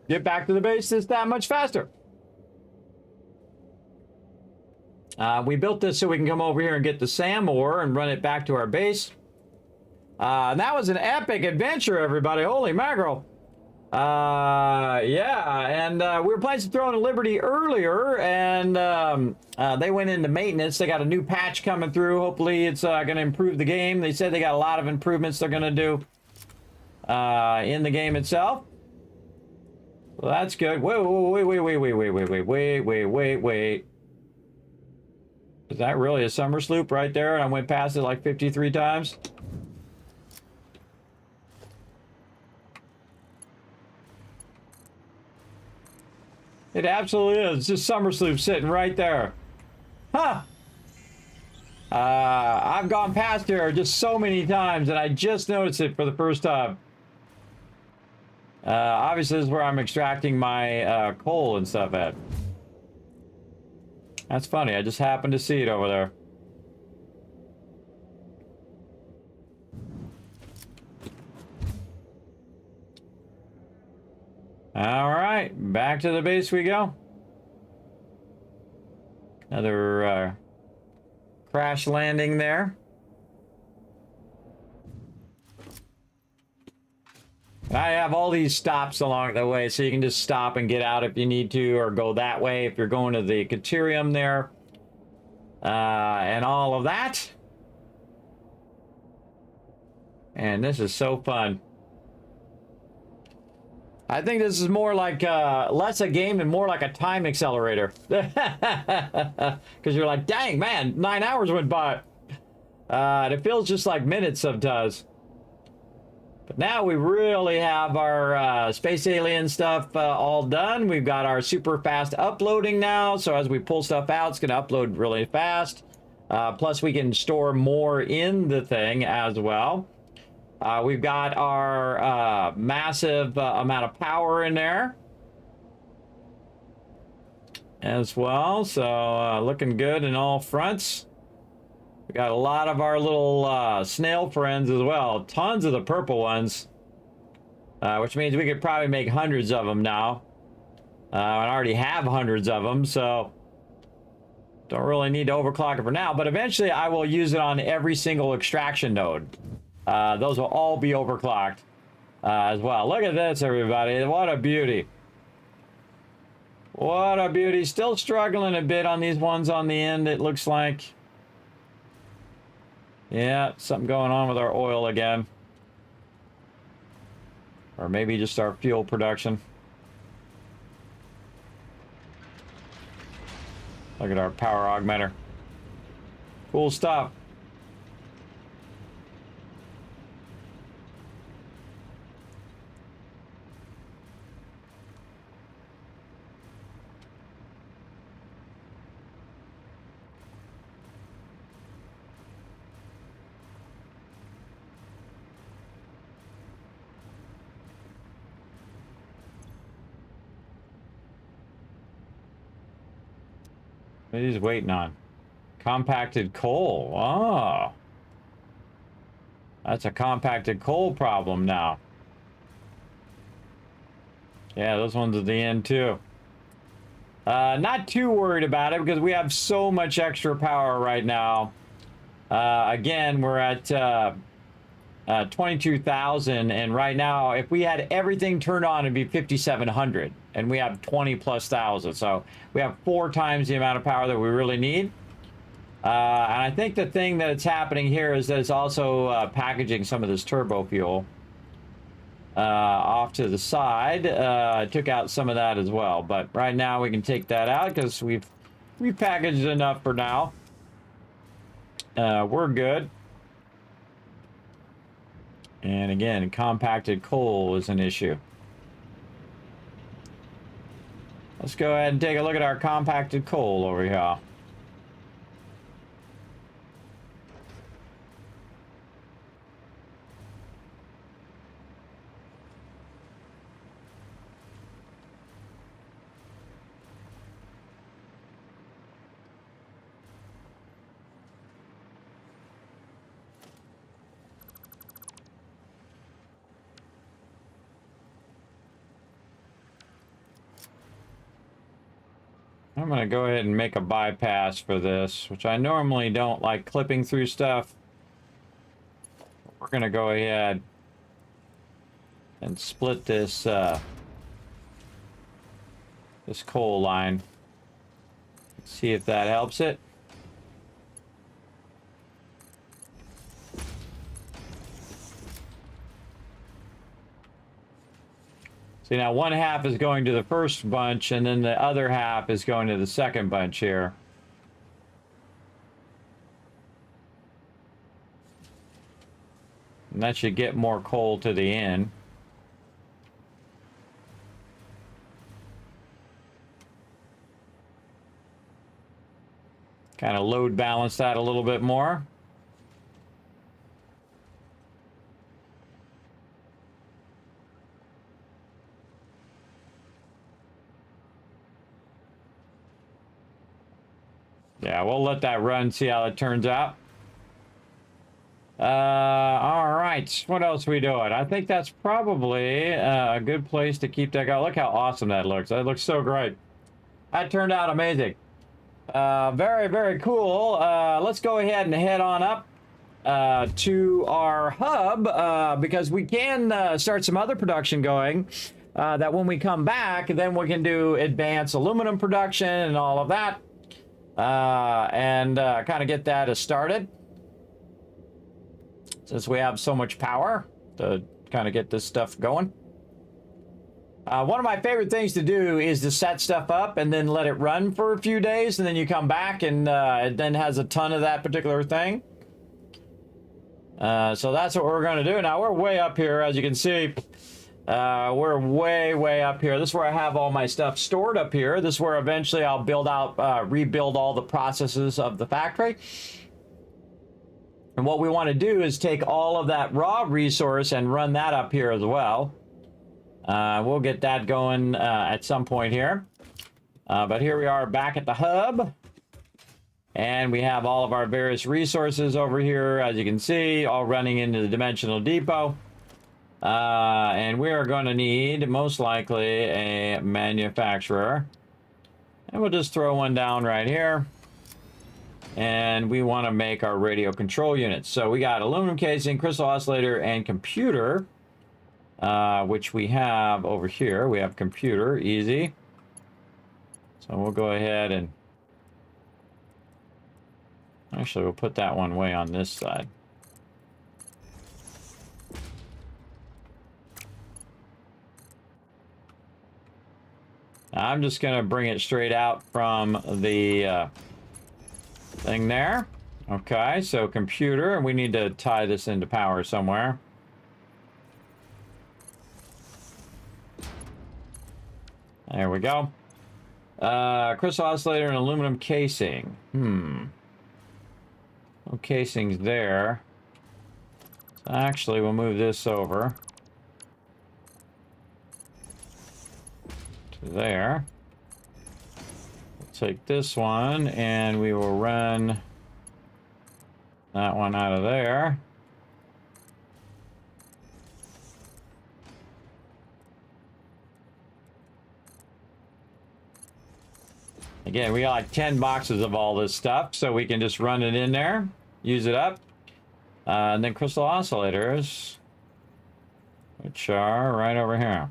S4: get back to the base just that much faster. We built this so we can come over here and get the SAM ore and run it back to our base. And that was an epic adventure, everybody. Holy mackerel. Yeah, and we were playing some Throne of Liberty earlier, and they went into maintenance. They got a new patch coming through. Hopefully it's going to improve the game. They said they got a lot of improvements they're going to do in the game itself. Well, that's good. Wait. Is that really a summer sloop right there? And I went past it like 53 times. It absolutely is. It's just summer sloop sitting right there. Huh. I've gone past here just so many times and I just noticed it for the first time. Obviously this is where I'm extracting my coal and stuff at. That's funny, I just happened to see it over there. All right, back to the base we go. Another crash landing there. I have all these stops along the way, so you can just stop and get out if you need to, or go that way if you're going to the Caterium there. And all of that. And this is so fun. I think this is more like, less a game and more like a time accelerator. Because you're like, dang, man, 9 hours went by. And it feels just like minutes sometimes. But now we really have our space alien stuff all done. We've got our super fast uploading now. So as we pull stuff out, it's going to upload really fast. Plus we can store more in the thing as well. We've got our massive amount of power in there as well. So looking good in all fronts. We got a lot of our little snail friends as well. Tons of the purple ones. Which means we could probably make hundreds of them now. I already have hundreds of them, so don't really need to overclock it for now. But eventually I will use it on every single extraction node. Those will all be overclocked as well. Look at this, everybody. What a beauty. What a beauty. Still struggling a bit on these ones on the end, it looks like. Yeah, something going on with our oil again. Or maybe just our fuel production. Look at our power augmenter. Cool stuff. What is he waiting on? Compacted coal. Oh. That's a compacted coal problem now. Yeah, those ones at the end too. Not too worried about it because we have so much extra power right now. Again, we're at 22,000, and right now, if we had everything turned on, it'd be 5,700, and we have 20 plus thousand. So we have 4 times the amount of power that we really need. And I think the thing that's happening here is that it's also packaging some of this turbo fuel off to the side. Took out some of that as well, but right now we can take that out because we've packaged enough for now. We're good. And again, compacted coal is an issue. Let's go ahead and take a look at our compacted coal over here. I'm going to go ahead and make a bypass for this, which I normally don't like clipping through stuff. We're going to go ahead and split this this coal line. See if that helps it. See, now one half is going to the first bunch, and then the other half is going to the second bunch here. And that should get more coal to the end. Kind of load balance that a little bit more. Yeah, we'll let that run, see how it turns out. All right, what else are we doing? I think that's probably a good place to keep that going. Look how awesome that looks. That looks so great. That turned out amazing. Very, very cool. Let's go ahead and head on up to our hub because we can start some other production going that when we come back, then we can do advanced aluminum production and all of that. And kind of get that started since we have so much power to kind of get this stuff going. One of my favorite things to do is to set stuff up and then let it run for a few days, and then you come back and it then has a ton of that particular thing. So that's what we're going to do. Now we're way up here, as you can see. We're way up here. This is where I have all my stuff stored up here. This is where eventually I'll build out, rebuild all the processes of the factory. And what we want to do is take all of that raw resource and run that up here as well. We'll get that going at some point here. But here we are back at the hub. And we have all of our various resources over here, as you can see, all running into the dimensional depot. And we are going to need, most likely, a manufacturer. And we'll just throw one down right here. And we want to make our radio control units. So we got aluminum casing, crystal oscillator, and computer. Which we have over here. We have computer, easy. So we'll go ahead and... Actually, we'll put that one way on this side. I'm just going to bring it straight out from the thing there. Okay, so computer, and we need to tie this into power somewhere. There we go. Crystal oscillator and aluminum casing. No casings there. So actually, we'll move this over to there. We'll take this one, and we will run that one out of there. Again, we got like 10 boxes of all this stuff, so we can just run it in there, use it up. And then crystal oscillators, which are right over here.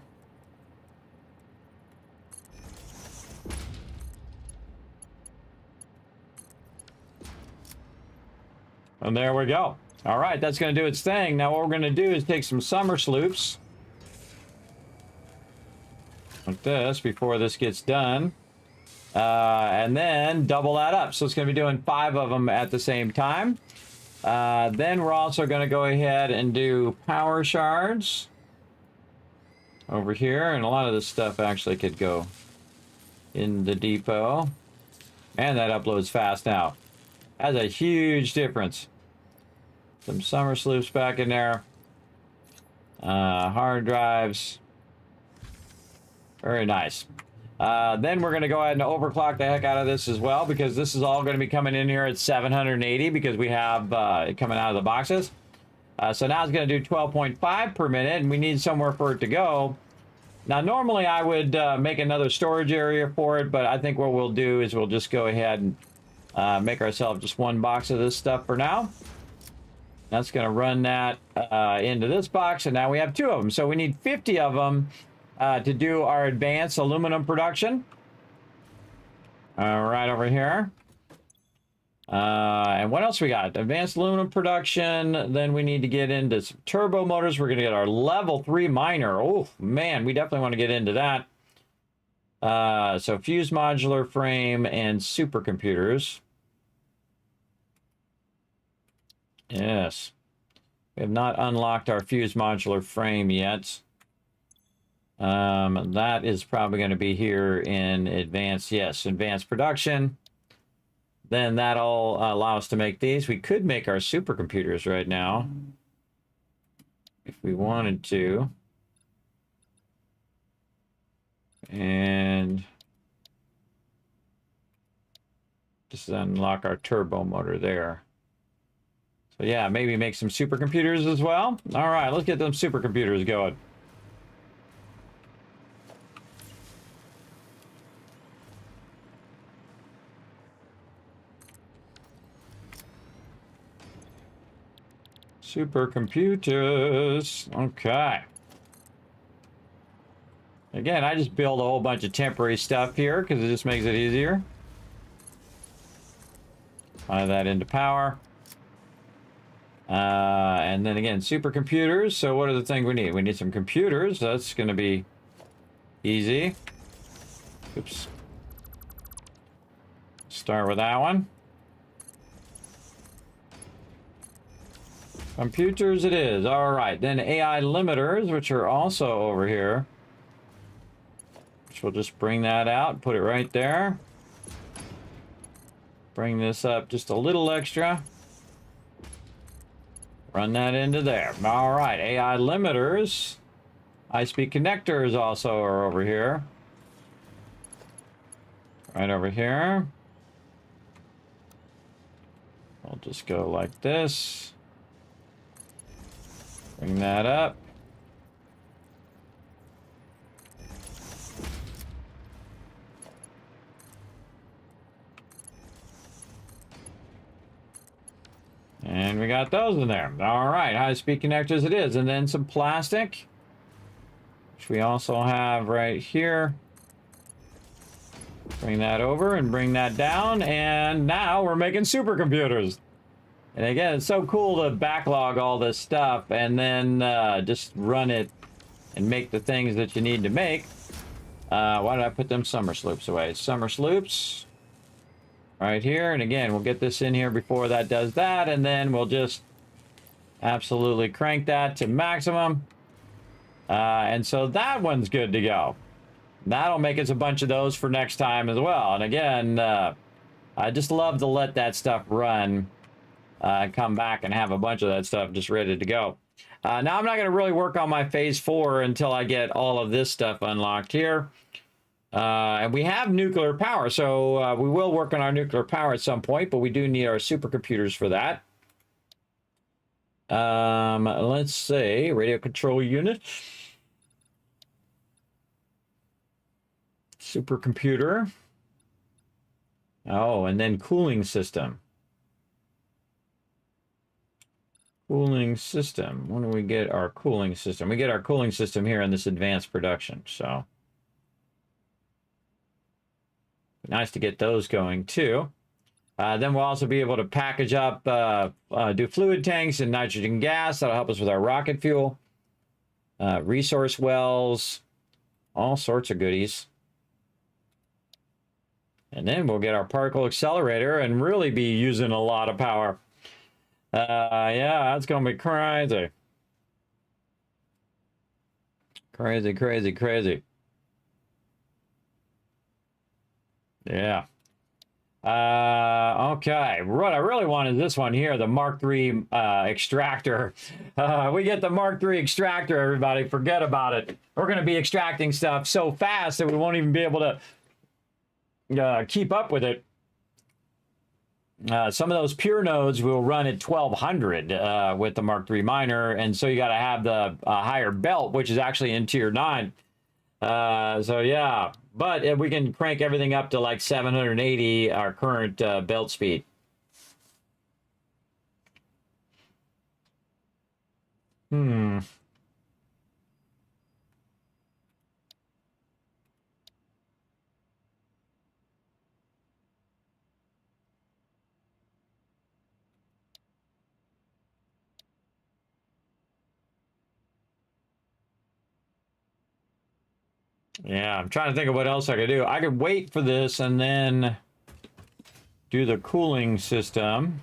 S4: And there we go. All right, that's going to do its thing. Now what we're going to do is take some summer sloops, like this, before this gets done. And then double that up. So it's going to be doing 5 of them at the same time. Then we're also going to go ahead and do power shards over here. And a lot of this stuff actually could go in the depot. And that uploads fast now. That's a huge difference. Some summer sloops back in there. Hard drives. Very nice. Then we're going to go ahead and overclock the heck out of this as well, because this is all going to be coming in here at 780 because we have it coming out of the boxes. So now it's going to do 12.5 per minute, and we need somewhere for it to go. Now, normally I would make another storage area for it, but I think what we'll do is we'll just go ahead and make ourselves just one box of this stuff for now. That's going to run that into this box, and now we have 2 of them. So we need 50 of them. To do our advanced aluminum production. Right over here. And what else we got? Advanced aluminum production. Then we need to get into some turbo motors. We're going to get our level 3 miner. Oh, man, we definitely want to get into that. So fuse modular frame and supercomputers. Yes. We have not unlocked our fuse modular frame yet. That is probably going to be here in advanced, yes, advanced production. Then that'll allow us to make these. We could make our supercomputers right now if we wanted to. And just unlock our turbo motor there. So yeah, maybe make some supercomputers as well. All right, let's get them supercomputers going. Supercomputers. Okay. Again, I just build a whole bunch of temporary stuff here because it just makes it easier. Tie that into power. And then again, supercomputers. So what are the things we need? We need some computers. That's going to be easy. Oops. Start with that one. Computers it is. All right. Then AI limiters, which are also over here. Which we'll just bring that out, put it right there. Bring this up just a little extra. Run that into there. All right. AI limiters. High-speed connectors also are over here. Right over here. We'll just go like this. Bring that up. And we got those in there. All right, high-speed connectors it is. And then some plastic, which we also have right here. Bring that over and bring that down. And now we're making supercomputers. And again, it's so cool to backlog all this stuff and then just run it and make the things that you need to make. Why did I put them summer sloops away? Summer sloops. Right here. And again, we'll get this in here before that does that. And then we'll just absolutely crank that to maximum. And so that one's good to go. That'll make us a bunch of those for next time as well. And again, I just love to let that stuff run. Come back and have a bunch of that stuff just ready to go. Now I'm not going to really work on my phase 4 until I get all of this stuff unlocked here. And we have nuclear power, so we will work on our nuclear power at some point, but we do need our supercomputers for that. Let's say radio control unit. Supercomputer. Oh, and then cooling system. Cooling system. When do we get our cooling system? We get our cooling system here in this advanced production, so. Nice to get those going too. Then we'll also be able to package up, do fluid tanks and nitrogen gas. That'll help us with our rocket fuel. Resource wells. All sorts of goodies. And then we'll get our particle accelerator and really be using a lot of power. Yeah, that's going to be crazy. Crazy, crazy, crazy. Yeah. Okay. What I really want is this one here, the Mark III extractor. We get the Mark III extractor, everybody. Forget about it. We're going to be extracting stuff so fast that we won't even be able to keep up with it. Some of those pure nodes will run at 1200 with the Mark III miner, and so you got to have the higher belt, which is actually in tier 9. So yeah, but if we can crank everything up to like 780, our current belt speed. Yeah, I'm trying to think of what else I could do. I could wait for this and then do the cooling system.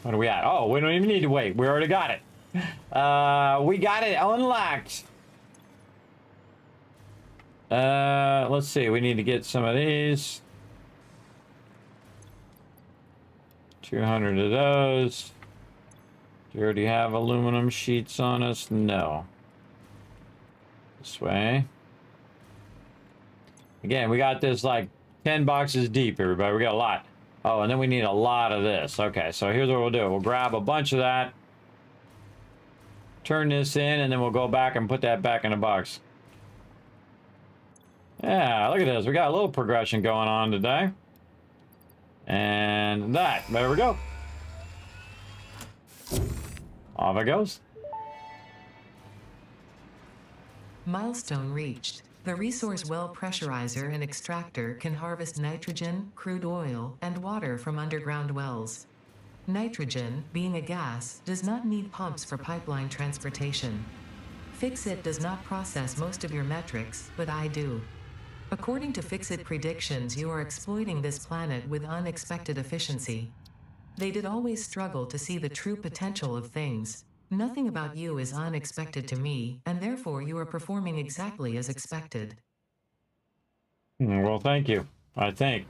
S4: What are we at? Oh, we don't even need to wait. We already got it. We got it unlocked. Let's see. We need to get some of these. 200 of those. Do you already have aluminum sheets on us? No. This way. Again, we got this like 10 boxes deep, everybody. We got a lot. Oh, and then we need a lot of this. Okay, so here's what we'll do. We'll grab a bunch of that. Turn this in, and then we'll go back and put that back in a box. Yeah, look at this. We got a little progression going on today. And that. There we go. Off it goes.
S12: Milestone reached. The resource well pressurizer and extractor can harvest nitrogen, crude oil, and water from underground wells. Nitrogen, being a gas, does not need pumps for pipeline transportation. Fixit does not process most of your metrics, but I do. According to Fixit predictions, you are exploiting this planet with unexpected efficiency. They did always struggle to see the true potential of things. Nothing about you is unexpected to me, and therefore you are performing exactly as expected.
S4: Well, thank you, I think.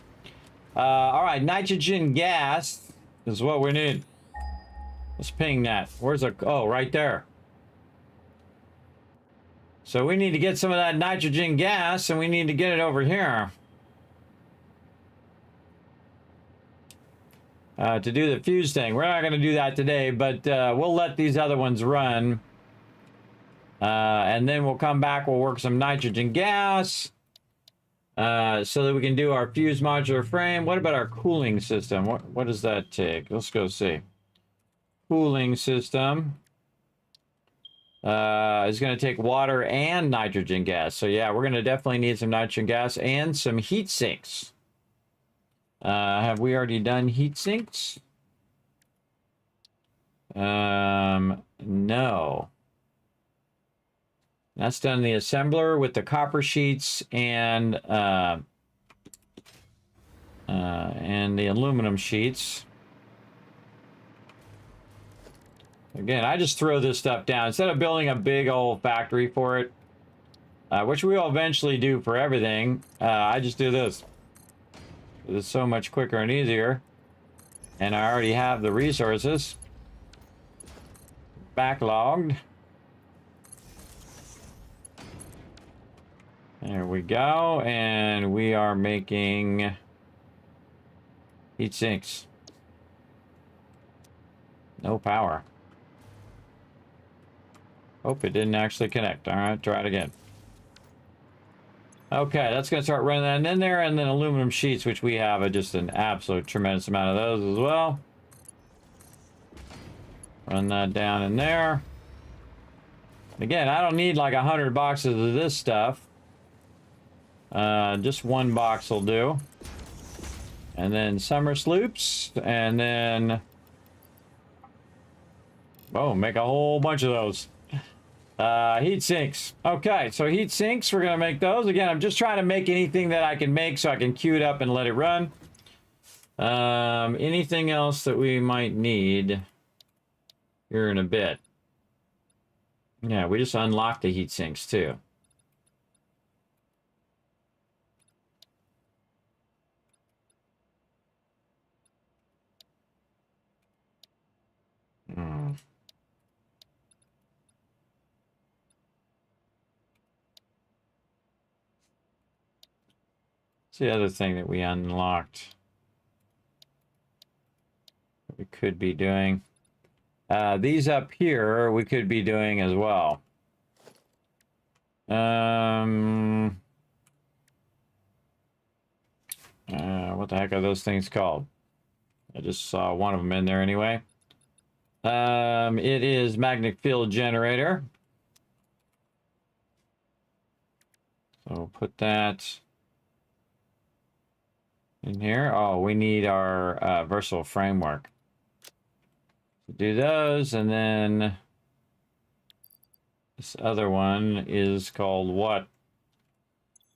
S4: All right, nitrogen gas is what we need. Let's ping that. Where's the... Oh, right there. So we need to get some of that nitrogen gas, and we need to get it over here. To do the fuse thing. We're not going to do that today, but we'll let these other ones run. And then we'll come back, we'll work some nitrogen gas. So that we can do our fuse modular frame. What about our cooling system? What does that take? Let's go see. Cooling system. Is going to take water and nitrogen gas. So yeah, we're going to definitely need some nitrogen gas and some heat sinks. Have we already done heat sinks? No. That's done in the assembler with the copper sheets and the aluminum sheets. Again, I just throw this stuff down. Instead of building a big old factory for it, which we will eventually do for everything, I just do this. It's so much quicker and easier. And I already have the resources backlogged. There we go. And we are making heat sinks. No power. Hope it didn't actually connect. All right, try it again. Okay, that's going to start running that in there, and then aluminum sheets, which we have just an absolute tremendous amount of those as well. Run that down in there. Again, I don't need like 100 boxes of this stuff. Just one box will do. And then summer sloops, and then... oh, make a whole bunch of those. Heat sinks. Okay, so heat sinks, we're going to make those. Again, I'm just trying to make anything that I can make so I can queue it up and let it run. Anything else that we might need here in a bit? Yeah, we just unlocked the heat sinks too. What's the other thing that we unlocked? We could be doing. These up here, we could be doing as well. What the heck are those things called? I just saw one of them in there anyway. It is magnetic field generator. So we'll put that in here. Oh, we need our versatile framework. Do those, and then this other one is called what?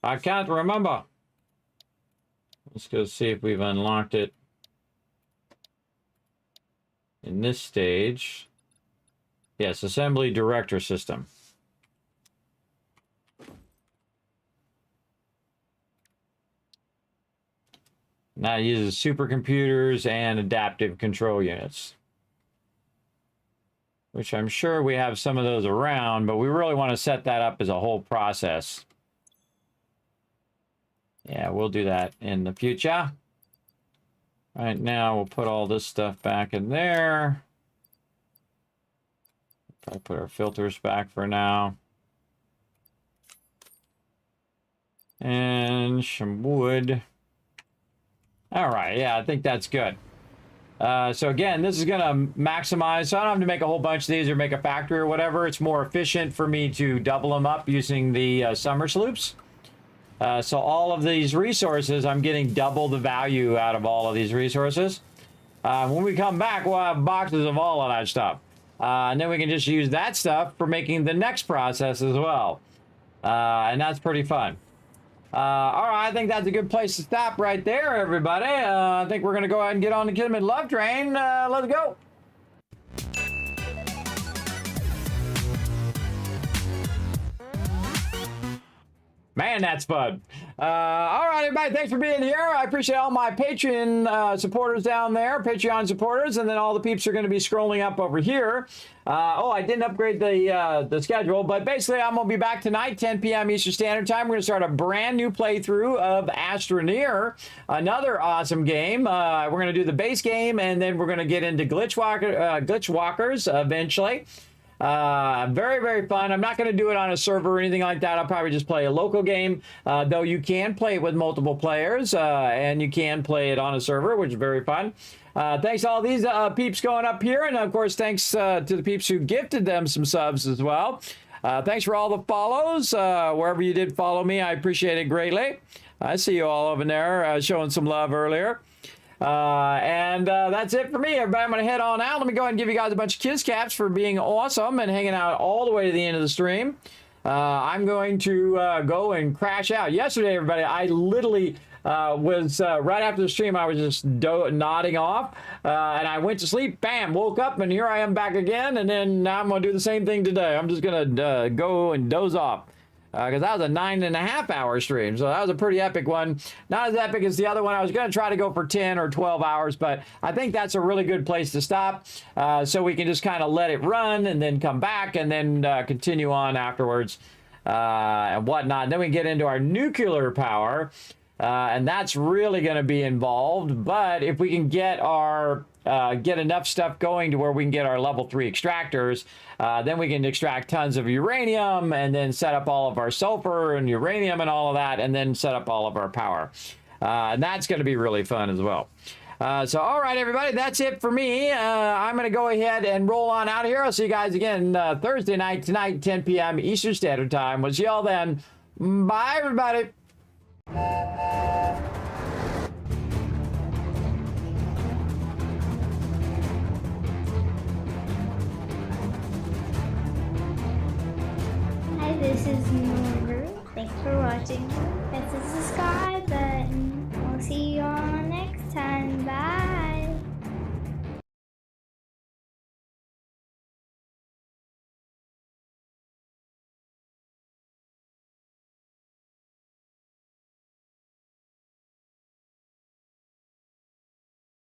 S4: I can't remember. Let's go see if we've unlocked it in this stage. Yes, assembly director system. Now it uses supercomputers and adaptive control units, which I'm sure we have some of those around, but we really want to set that up as a whole process. Yeah, we'll do that in the future. Right now, we'll put all this stuff back in there. Probably put our filters back for now. And some wood. All right, yeah, I think that's good. So again, this is going to maximize, so I don't have to make a whole bunch of these or make a factory or whatever. It's more efficient for me to double them up using the summer sloops. So all of these resources, I'm getting double the value out of all of these resources. When we come back, we'll have boxes of all of that stuff. And then we can just use that stuff for making the next process as well. And that's pretty fun. All right, I think that's a good place to stop right there, everybody. I think we're going to go ahead and get on the Kismet Love Train. Let's go. Man, that's fun. All right, everybody, thanks for being here. I appreciate all my Patreon supporters down there, Patreon supporters, and then all the peeps are going to be scrolling up over here. Oh, I didn't upgrade the schedule, but basically I'm going to be back tonight, 10 p.m. Eastern Standard Time. We're going to start a brand new playthrough of Astroneer, another awesome game. We're going to do the base game, and then we're going to get into Glitch Walkers eventually. Very, very fun. I'm not going to do it on a server or anything like that. I'll probably just play a local game, though you can play it with multiple players, and you can play it on a server, which is very fun. Thanks to all these peeps going up here, and of course, thanks to the peeps who gifted them some subs as well. Thanks for all the follows. Wherever you did follow me, I appreciate it greatly. I see you all over there showing some love earlier. And that's it for me, everybody. I'm going to head on out. Let me go ahead and give you guys a bunch of kiss caps for being awesome and hanging out all the way to the end of the stream. I'm going to go and crash out. Yesterday, everybody, I literally was right after the stream, I was just nodding off, and I went to sleep, bam, woke up, and here I am back again, and then now I'm going to do the same thing today. I'm just going to go and doze off. Because that was a 9.5 hour stream, so that was a pretty epic one. Not as epic as the other one. I was going to try to go for 10 or 12 hours, but I think that's a really good place to stop, so we can just kind of let it run and then come back and then continue on afterwards and whatnot. And then we get into our nuclear power, and that's really going to be involved. But if we can get our get enough stuff going to where we can get our level 3 extractors, then we can extract tons of uranium and then set up all of our sulfur and uranium and all of that, and then set up all of our power. And that's going to be really fun as well. So, all right, everybody, that's it for me. I'm going to go ahead and roll on out of here. I'll see you guys again Thursday night, tonight, 10 p.m. Eastern Standard Time. We'll see y'all then. Bye, everybody.
S11: Hi, this is Noru. Thanks for watching. This is the Sky.